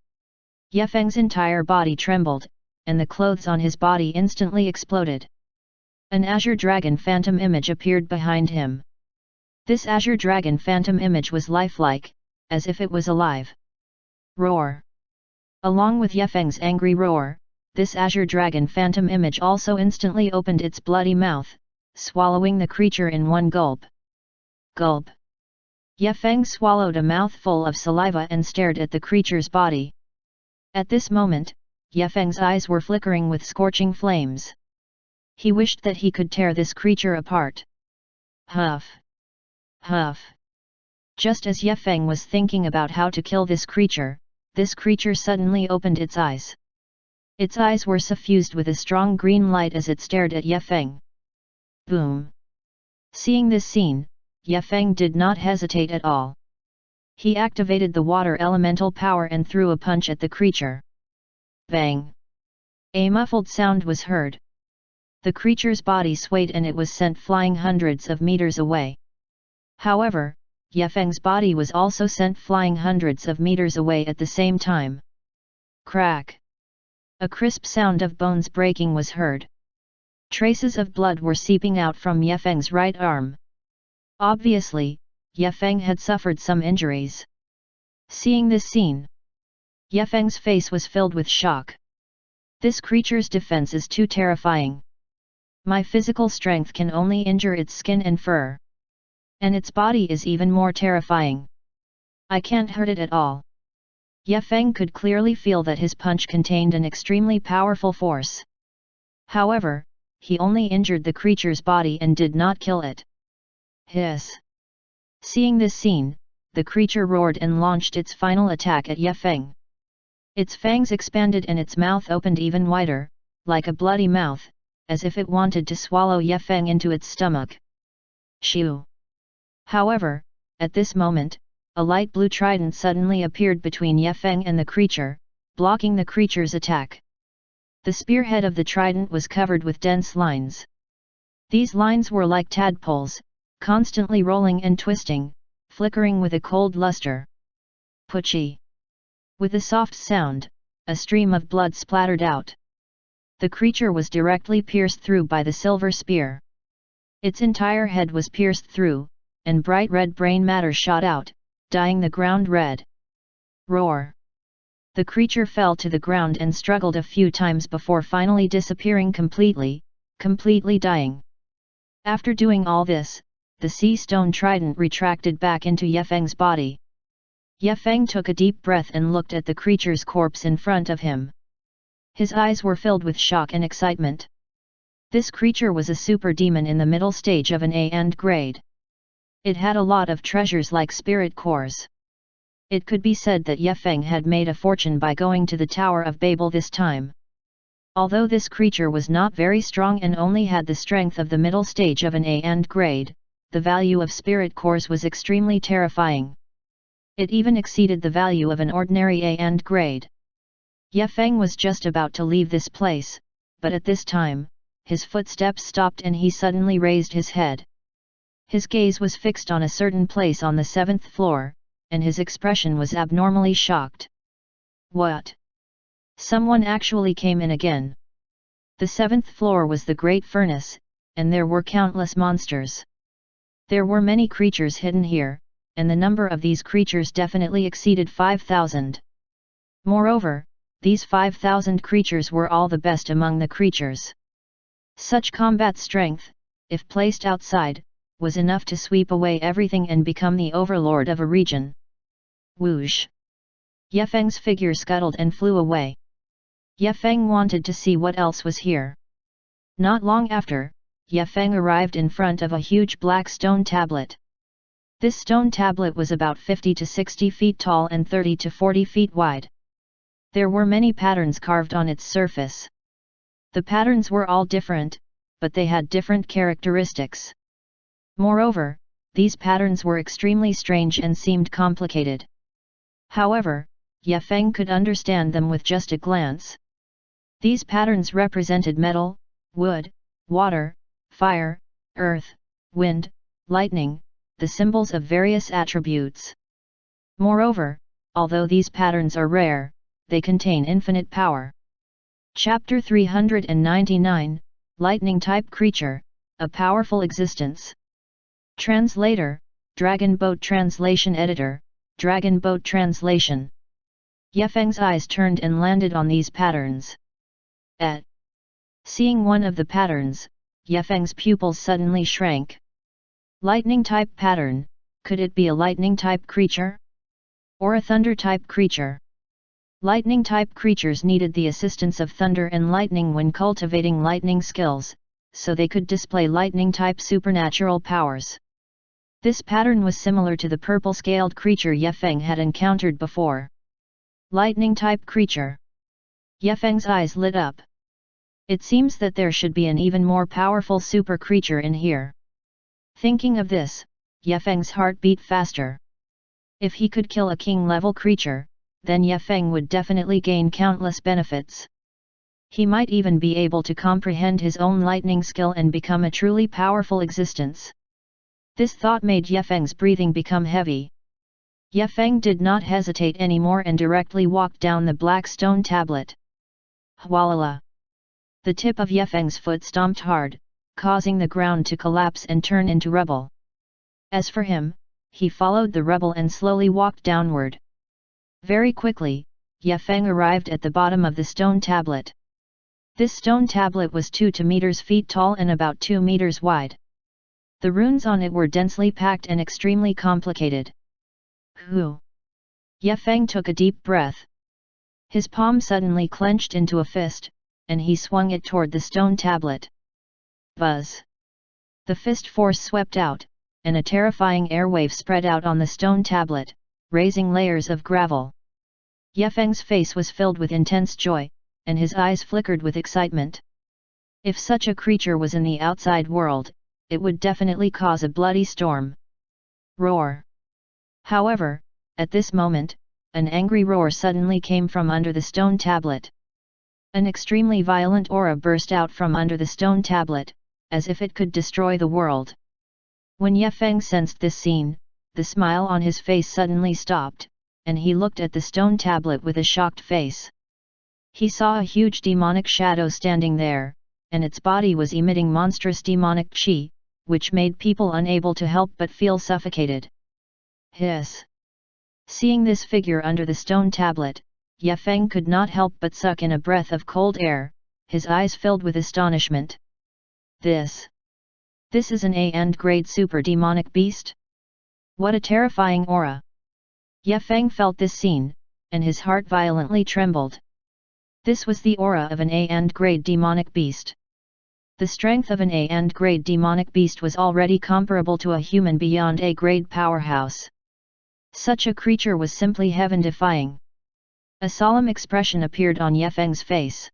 Yefeng's entire body trembled, and the clothes on his body instantly exploded. An azure dragon phantom image appeared behind him. This azure dragon phantom image was lifelike, as if it was alive. Roar! Along with Yefeng's angry roar, this azure dragon phantom image also instantly opened its bloody mouth, swallowing the creature in one gulp. Gulp! Yefeng swallowed a mouthful of saliva and stared at the creature's body. At this moment, Yefeng's eyes were flickering with scorching flames. He wished that he could tear this creature apart. Huff! Huff! Just as Yefeng was thinking about how to kill this creature, this creature suddenly opened its eyes. Its eyes were suffused with a strong green light as it stared at Ye Feng. Boom! Seeing this scene, Ye Feng did not hesitate at all. He activated the water elemental power and threw a punch at the creature. Bang! A muffled sound was heard. The creature's body swayed and it was sent flying hundreds of meters away. However, Ye Feng's body was also sent flying hundreds of meters away at the same time. Crack! A crisp sound of bones breaking was heard. Traces of blood were seeping out from Ye Feng's right arm. Obviously, Ye Feng had suffered some injuries. Seeing this scene, Ye Feng's face was filled with shock. This creature's defense is too terrifying. My physical strength can only injure its skin and fur. And its body is even more terrifying. I can't hurt it at all. Ye Feng could clearly feel that his punch contained an extremely powerful force. However, he only injured the creature's body and did not kill it. Hiss! Seeing this scene, the creature roared and launched its final attack at Ye Feng. Its fangs expanded and its mouth opened even wider, like a bloody mouth, as if it wanted to swallow Ye Feng into its stomach. Shoo! However, at this moment, a light blue trident suddenly appeared between Ye Feng and the creature, blocking the creature's attack. The spearhead of the trident was covered with dense lines. These lines were like tadpoles, constantly rolling and twisting, flickering with a cold luster. Puchy! With a soft sound, a stream of blood splattered out. The creature was directly pierced through by the silver spear. Its entire head was pierced through, and bright red brain matter shot out, dyeing the ground red. Roar! The creature fell to the ground and struggled a few times before finally disappearing completely dying. After doing all this, the sea stone trident retracted back into Ye Feng's body. Ye Feng took a deep breath and looked at the creature's corpse in front of him. His eyes were filled with shock and excitement. This creature was a super demon in the middle stage of an A grade. It had a lot of treasures like spirit cores. It could be said that Ye Feng had made a fortune by going to the Tower of Babel this time. Although this creature was not very strong and only had the strength of the middle stage of an A grade, the value of spirit cores was extremely terrifying. It even exceeded the value of an ordinary A grade. Ye Feng was just about to leave this place, but at this time, his footsteps stopped and he suddenly raised his head. His gaze was fixed on a certain place on the 7th floor, and his expression was abnormally shocked. What? Someone actually came in again. The 7th floor was the Great Furnace, and there were countless monsters. There were many creatures hidden here, and the number of these creatures definitely exceeded 5,000. Moreover, these 5,000 creatures were all the best among the creatures. Such combat strength, if placed outside, was enough to sweep away everything and become the overlord of a region. Whoosh! Ye Feng's figure scuttled and flew away. Ye Feng wanted to see what else was here. Not long after, Ye Feng arrived in front of a huge black stone tablet. This stone tablet was about 50 to 60 feet tall and 30 to 40 feet wide. There were many patterns carved on its surface. The patterns were all different, but they had different characteristics. Moreover, these patterns were extremely strange and seemed complicated. However, Ye Feng could understand them with just a glance. These patterns represented metal, wood, water, fire, earth, wind, lightning, the symbols of various attributes. Moreover, although these patterns are rare, they contain infinite power. Chapter 399, Lightning-type creature, a powerful existence. Translator, Dragon Boat Translation Editor, Dragon Boat Translation. Ye Feng's eyes turned and landed on these patterns. Seeing one of the patterns, Ye Feng's pupils suddenly shrank. Lightning-type pattern, could it be a lightning-type creature? Or a thunder-type creature? Lightning-type creatures needed the assistance of thunder and lightning when cultivating lightning skills, so they could display lightning-type supernatural powers. This pattern was similar to the purple-scaled creature Ye Feng had encountered before. Lightning-type creature. Yefeng's eyes lit up. It seems that there should be an even more powerful super creature in here. Thinking of this, Yefeng's heart beat faster. If he could kill a king-level creature, then Yefeng would definitely gain countless benefits. He might even be able to comprehend his own lightning skill and become a truly powerful existence. This thought made Yefeng's breathing become heavy. Yefeng did not hesitate anymore and directly walked down the black stone tablet. Hwalala! The tip of Yefeng's foot stomped hard, causing the ground to collapse and turn into rubble. As for him, he followed the rubble and slowly walked downward. Very quickly, Yefeng arrived at the bottom of the stone tablet. This stone tablet was 2 feet tall and about 2 meters wide. The runes on it were densely packed and extremely complicated. Hoo! Yefeng took a deep breath. His palm suddenly clenched into a fist, and he swung it toward the stone tablet. Buzz! The fist force swept out, and a terrifying airwave spread out on the stone tablet, raising layers of gravel. Yefeng's face was filled with intense joy, and his eyes flickered with excitement. If such a creature was in the outside world, it would definitely cause a bloody storm. Roar! However, at this moment, an angry roar suddenly came from under the stone tablet. An extremely violent aura burst out from under the stone tablet, as if it could destroy the world. When Yefeng sensed this scene, the smile on his face suddenly stopped, and he looked at the stone tablet with a shocked face. He saw a huge demonic shadow standing there, and its body was emitting monstrous demonic chi, which made people unable to help but feel suffocated. Hiss! Seeing this figure under the stone tablet, Yefeng could not help but suck in a breath of cold air, his eyes filled with astonishment. This is an A-end grade super demonic beast? What a terrifying aura! Yefeng felt this scene, and his heart violently trembled. This was the aura of an A-end grade demonic beast. The strength of an A-end grade demonic beast was already comparable to a human beyond A-grade powerhouse. Such a creature was simply heaven-defying. A solemn expression appeared on Yefeng's face.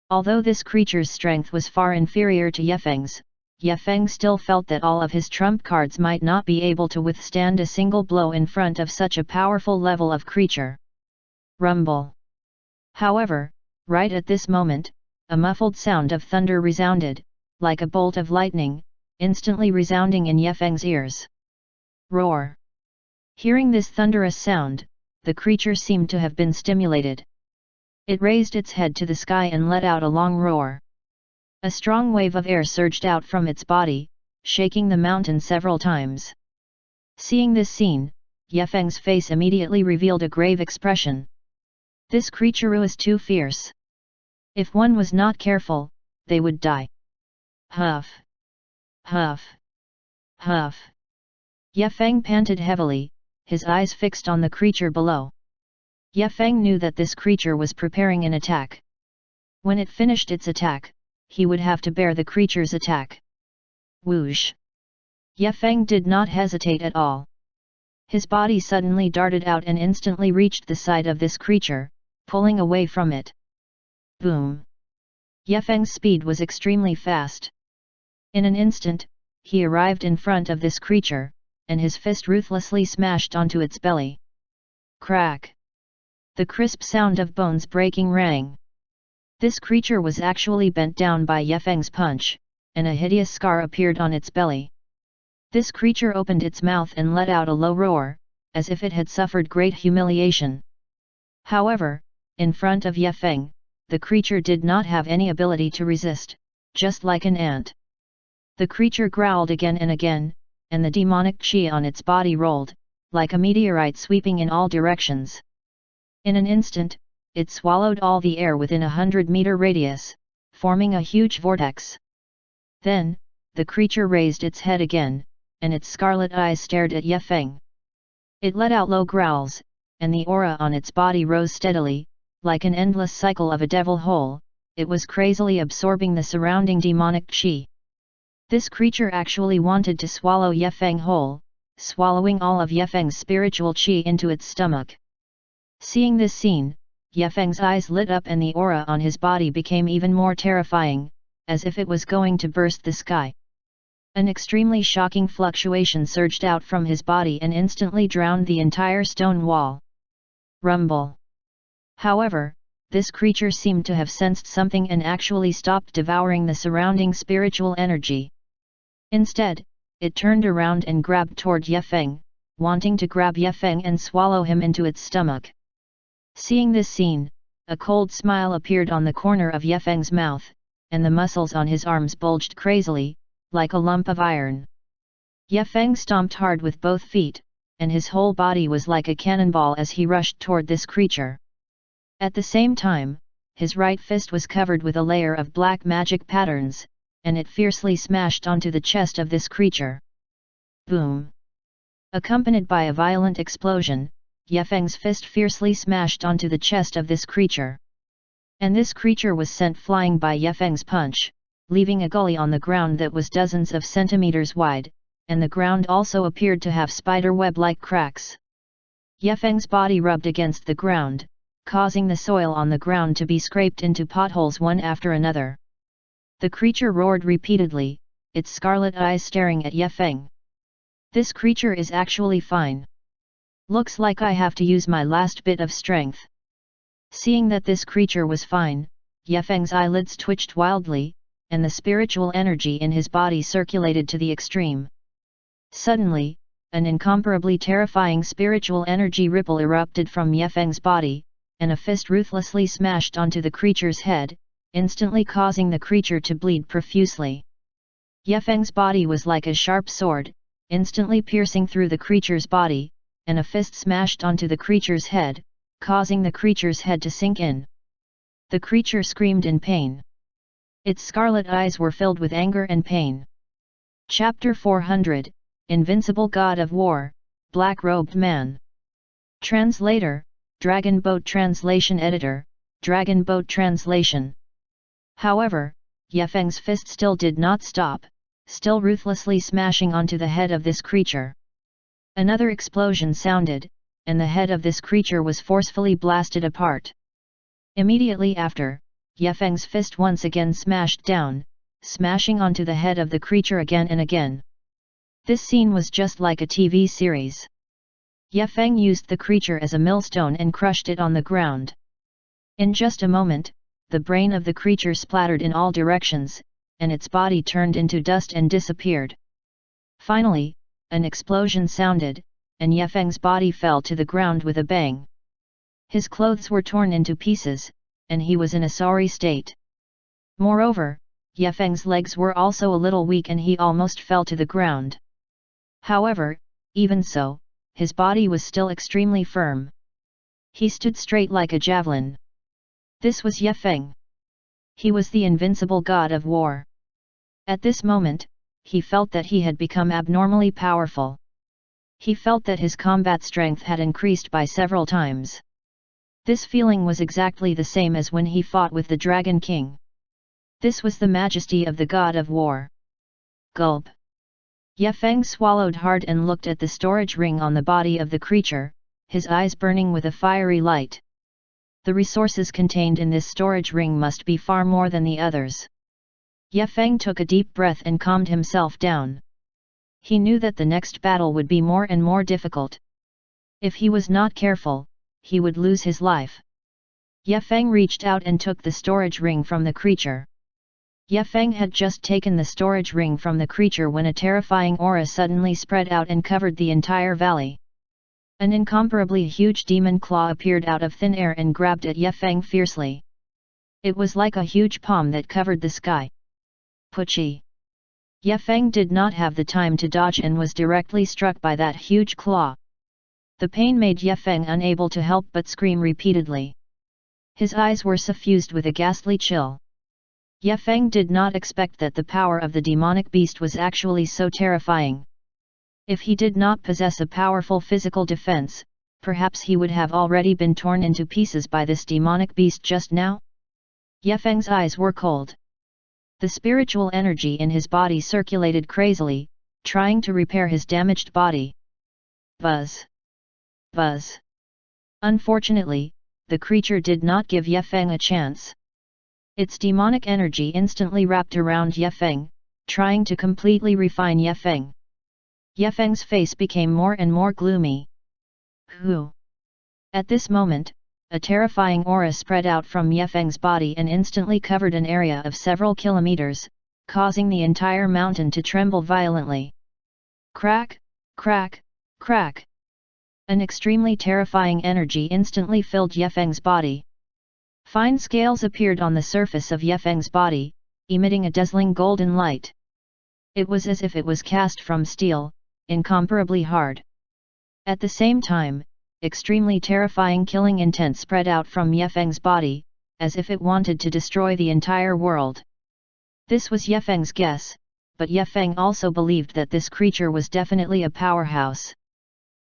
Although this creature's strength was far inferior to Yefeng's, Yefeng still felt that all of his trump cards might not be able to withstand a single blow in front of such a powerful level of creature. Rumble! However, right at this moment, a muffled sound of thunder resounded, like a bolt of lightning, instantly resounding in Yefeng's ears. Roar! Hearing this thunderous sound, the creature seemed to have been stimulated. It raised its head to the sky and let out a long roar. A strong wave of air surged out from its body, shaking the mountain several times. Seeing this scene, Yefeng's face immediately revealed a grave expression. This creature was too fierce. If one was not careful, they would die. Huff! Huff! Huff! Yefeng panted heavily, his eyes fixed on the creature below. Yefeng knew that this creature was preparing an attack. When it finished its attack, he would have to bear the creature's attack. Whoosh! Yefeng did not hesitate at all. His body suddenly darted out and instantly reached the side of this creature, pulling away from it. Boom! Yefeng's speed was extremely fast. In an instant, he arrived in front of this creature, and his fist ruthlessly smashed onto its belly. Crack! The crisp sound of bones breaking rang. This creature was actually bent down by Yefeng's punch, and a hideous scar appeared on its belly. This creature opened its mouth and let out a low roar, as if it had suffered great humiliation. However, in front of Yefeng, the creature did not have any ability to resist, just like an ant. The creature growled again and again, and the demonic chi on its body rolled, like a meteorite sweeping in all directions. In an instant, it swallowed all the air within 100-meter radius, forming a huge vortex. Then, the creature raised its head again, and its scarlet eyes stared at Yefeng. It let out low growls, and the aura on its body rose steadily, like an endless cycle of a devil hole. It was crazily absorbing the surrounding demonic chi. This creature actually wanted to swallow Yefeng whole, swallowing all of Yefeng's spiritual chi into its stomach. Seeing this scene, Yefeng's eyes lit up and the aura on his body became even more terrifying, as if it was going to burst the sky. An extremely shocking fluctuation surged out from his body and instantly drowned the entire stone wall. Rumble. However, this creature seemed to have sensed something and actually stopped devouring the surrounding spiritual energy. Instead, it turned around and grabbed toward Yefeng, wanting to grab Yefeng and swallow him into its stomach. Seeing this scene, a cold smile appeared on the corner of Yefeng's mouth, and the muscles on his arms bulged crazily, like a lump of iron. Yefeng stomped hard with both feet, and his whole body was like a cannonball as he rushed toward this creature. At the same time, his right fist was covered with a layer of black magic patterns, and it fiercely smashed onto the chest of this creature. Boom! Accompanied by a violent explosion, Yefeng's fist fiercely smashed onto the chest of this creature. And this creature was sent flying by Yefeng's punch, leaving a gully on the ground that was dozens of centimeters wide, and the ground also appeared to have spider web-like cracks. Yefeng's body rubbed against the ground, causing the soil on the ground to be scraped into potholes one after another. The creature roared repeatedly, its scarlet eyes staring at Yefeng. This creature is actually fine. Looks like I have to use my last bit of strength. Seeing that this creature was fine, Yefeng's eyelids twitched wildly, and the spiritual energy in his body circulated to the extreme. Suddenly, an incomparably terrifying spiritual energy ripple erupted from Yefeng's body, and a fist ruthlessly smashed onto the creature's head, instantly causing the creature to bleed profusely. Yefeng's body was like a sharp sword, instantly piercing through the creature's body, and a fist smashed onto the creature's head, causing the creature's head to sink in. The creature screamed in pain. Its scarlet eyes were filled with anger and pain. Chapter 400, Invincible God of War, Black-Robed Man. Translator, Dragon Boat Translation Editor, Dragon Boat Translation. However, Yefeng's fist still did not stop, still ruthlessly smashing onto the head of this creature. Another explosion sounded, and the head of this creature was forcefully blasted apart. Immediately after, Yefeng's fist once again smashed down, smashing onto the head of the creature again and again. This scene was just like a TV series. Yefeng used the creature as a millstone and crushed it on the ground. In just a moment, the brain of the creature splattered in all directions, and its body turned into dust and disappeared. Finally, an explosion sounded, and Yefeng's body fell to the ground with a bang. His clothes were torn into pieces, and he was in a sorry state. Moreover, Yefeng's legs were also a little weak and he almost fell to the ground. However, even so, his body was still extremely firm. He stood straight like a javelin. This was Yefeng. He was the invincible god of war. At this moment, he felt that he had become abnormally powerful. He felt that his combat strength had increased by several times. This feeling was exactly the same as when he fought with the Dragon King. This was the majesty of the god of war. Gulp. Yefeng swallowed hard and looked at the storage ring on the body of the creature, his eyes burning with a fiery light. The resources contained in this storage ring must be far more than the others. Yefeng took a deep breath and calmed himself down. He knew that the next battle would be more and more difficult. If he was not careful, he would lose his life. Yefeng reached out and took the storage ring from the creature. Yefeng had just taken the storage ring from the creature when a terrifying aura suddenly spread out and covered the entire valley. An incomparably huge demon claw appeared out of thin air and grabbed at Yefeng fiercely. It was like a huge palm that covered the sky. Puchi! Yefeng did not have the time to dodge and was directly struck by that huge claw. The pain made Yefeng unable to help but scream repeatedly. His eyes were suffused with a ghastly chill. Yefeng did not expect that the power of the demonic beast was actually so terrifying. If he did not possess a powerful physical defense, perhaps he would have already been torn into pieces by this demonic beast just now? Yefeng's eyes were cold. The spiritual energy in his body circulated crazily, trying to repair his damaged body. Buzz! Buzz! Unfortunately, the creature did not give Ye Feng a chance. Its demonic energy instantly wrapped around Ye Feng, trying to completely refine Ye Feng. Ye Feng's face became more and more gloomy. Who? At this moment, a terrifying aura spread out from Ye Feng's body and instantly covered an area of several kilometers, causing the entire mountain to tremble violently. Crack, crack, crack. An extremely terrifying energy instantly filled Ye Feng's body. Fine scales appeared on the surface of Ye Feng's body, emitting a dazzling golden light. It was as if it was cast from steel, incomparably hard. At the same time, extremely terrifying killing intent spread out from Ye Feng's body, as if it wanted to destroy the entire world. This was Ye Feng's guess, but Ye Feng also believed that this creature was definitely a powerhouse.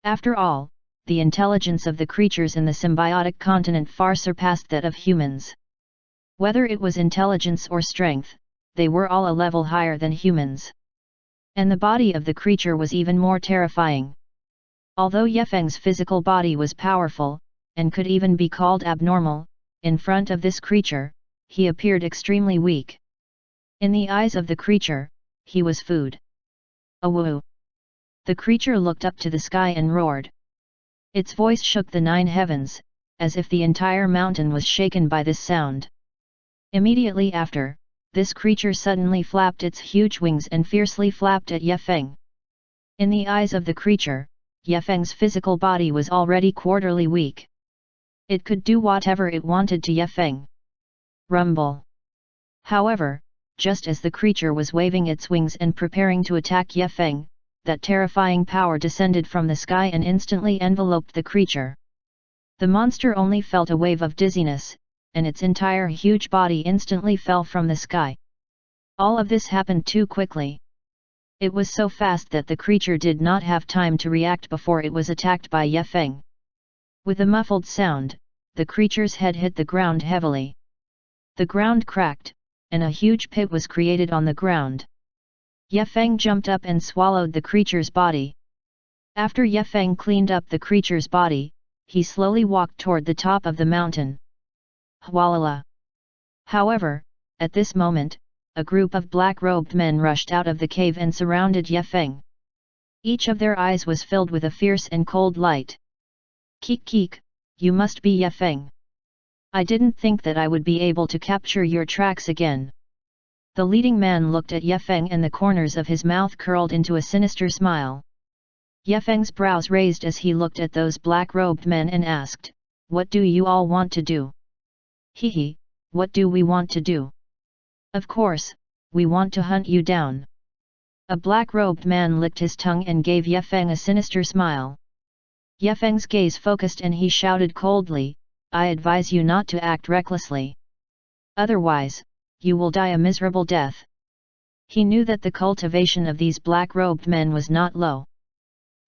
After all, the intelligence of the creatures in the symbiotic continent far surpassed that of humans. Whether it was intelligence or strength, they were all a level higher than humans. And the body of the creature was even more terrifying. Although Ye Feng's physical body was powerful, and could even be called abnormal, in front of this creature, he appeared extremely weak. In the eyes of the creature, he was food. Awoo! The creature looked up to the sky and roared. Its voice shook the 9 heavens, as if the entire mountain was shaken by this sound. Immediately after, this creature suddenly flapped its huge wings and fiercely flapped at Ye Feng. In the eyes of the creature, Ye Feng's physical body was already quarterly weak. It could do whatever it wanted to Ye Feng. Rumble! However, just as the creature was waving its wings and preparing to attack Ye Feng, that terrifying power descended from the sky and instantly enveloped the creature. The monster only felt a wave of dizziness, and its entire huge body instantly fell from the sky. All of this happened too quickly. It was so fast that the creature did not have time to react before it was attacked by Ye Feng. With a muffled sound, the creature's head hit the ground heavily. The ground cracked, and a huge pit was created on the ground. Ye Feng jumped up and swallowed the creature's body. After Ye Feng cleaned up the creature's body, he slowly walked toward the top of the mountain. Hwalala! However, at this moment, a group of black-robed men rushed out of the cave and surrounded Ye Feng. Each of their eyes was filled with a fierce and cold light. Keek keek, you must be Ye Feng. I didn't think that I would be able to capture your tracks again. The leading man looked at Ye Feng and the corners of his mouth curled into a sinister smile. Ye Feng's brows raised as he looked at those black-robed men and asked, "What do you all want to do?" "Hehe, what do we want to do? Of course, we want to hunt you down." A black-robed man licked his tongue and gave Ye Feng a sinister smile. Ye Feng's gaze focused and he shouted coldly, "I advise you not to act recklessly. Otherwise, you will die a miserable death." He knew that the cultivation of these black-robed men was not low.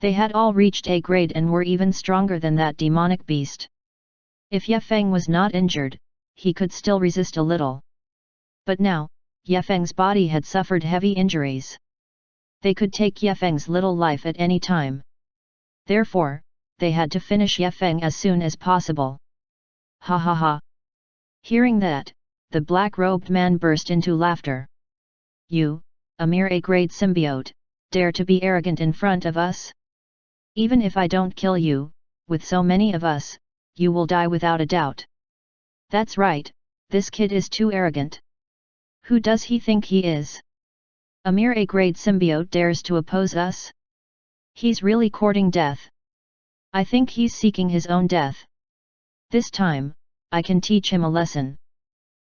They had all reached A grade and were even stronger than that demonic beast. If Ye Feng was not injured, he could still resist a little. But now, Ye Feng's body had suffered heavy injuries. They could take Ye Feng's little life at any time. Therefore, they had to finish Ye Feng as soon as possible. Ha ha ha! Hearing that, the black-robed man burst into laughter. "You, a mere A-grade symbiote, dare to be arrogant in front of us? Even if I don't kill you, with so many of us, you will die without a doubt. That's right, this kid is too arrogant. Who does he think he is? A mere A-grade symbiote dares to oppose us? He's really courting death. I think he's seeking his own death. This time, I can teach him a lesson."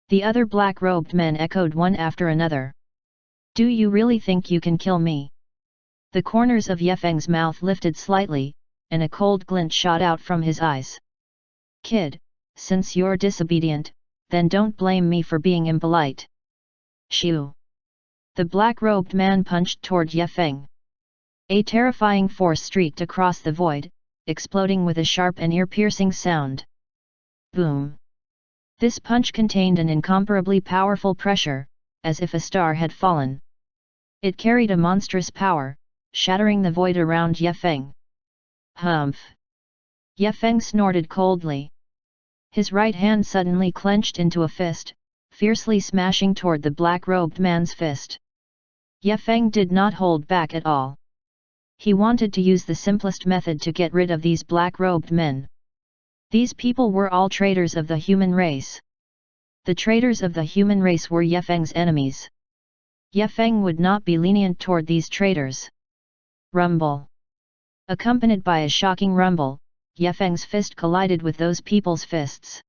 The other black-robed men echoed one after another. "Do you really think you can kill me?" The corners of Ye Feng's mouth lifted slightly, and a cold glint shot out from his eyes. "Kid, since you're disobedient, then don't blame me for being impolite." Shoo! The black-robed man punched toward Ye Feng. A terrifying force streaked across the void, exploding with a sharp and ear-piercing sound. Boom! This punch contained an incomparably powerful pressure, as if a star had fallen. It carried a monstrous power, shattering the void around Ye Feng. Humph! Ye Feng snorted coldly. His right hand suddenly clenched into a fist, fiercely smashing toward the black-robed man's fist. Ye Feng did not hold back at all. He wanted to use the simplest method to get rid of these black-robed men. These people were all traitors of the human race. The traitors of the human race were Ye Feng's enemies. Ye Feng would not be lenient toward these traitors. Rumble. Accompanied by a shocking rumble, Ye Feng's fist collided with those people's fists.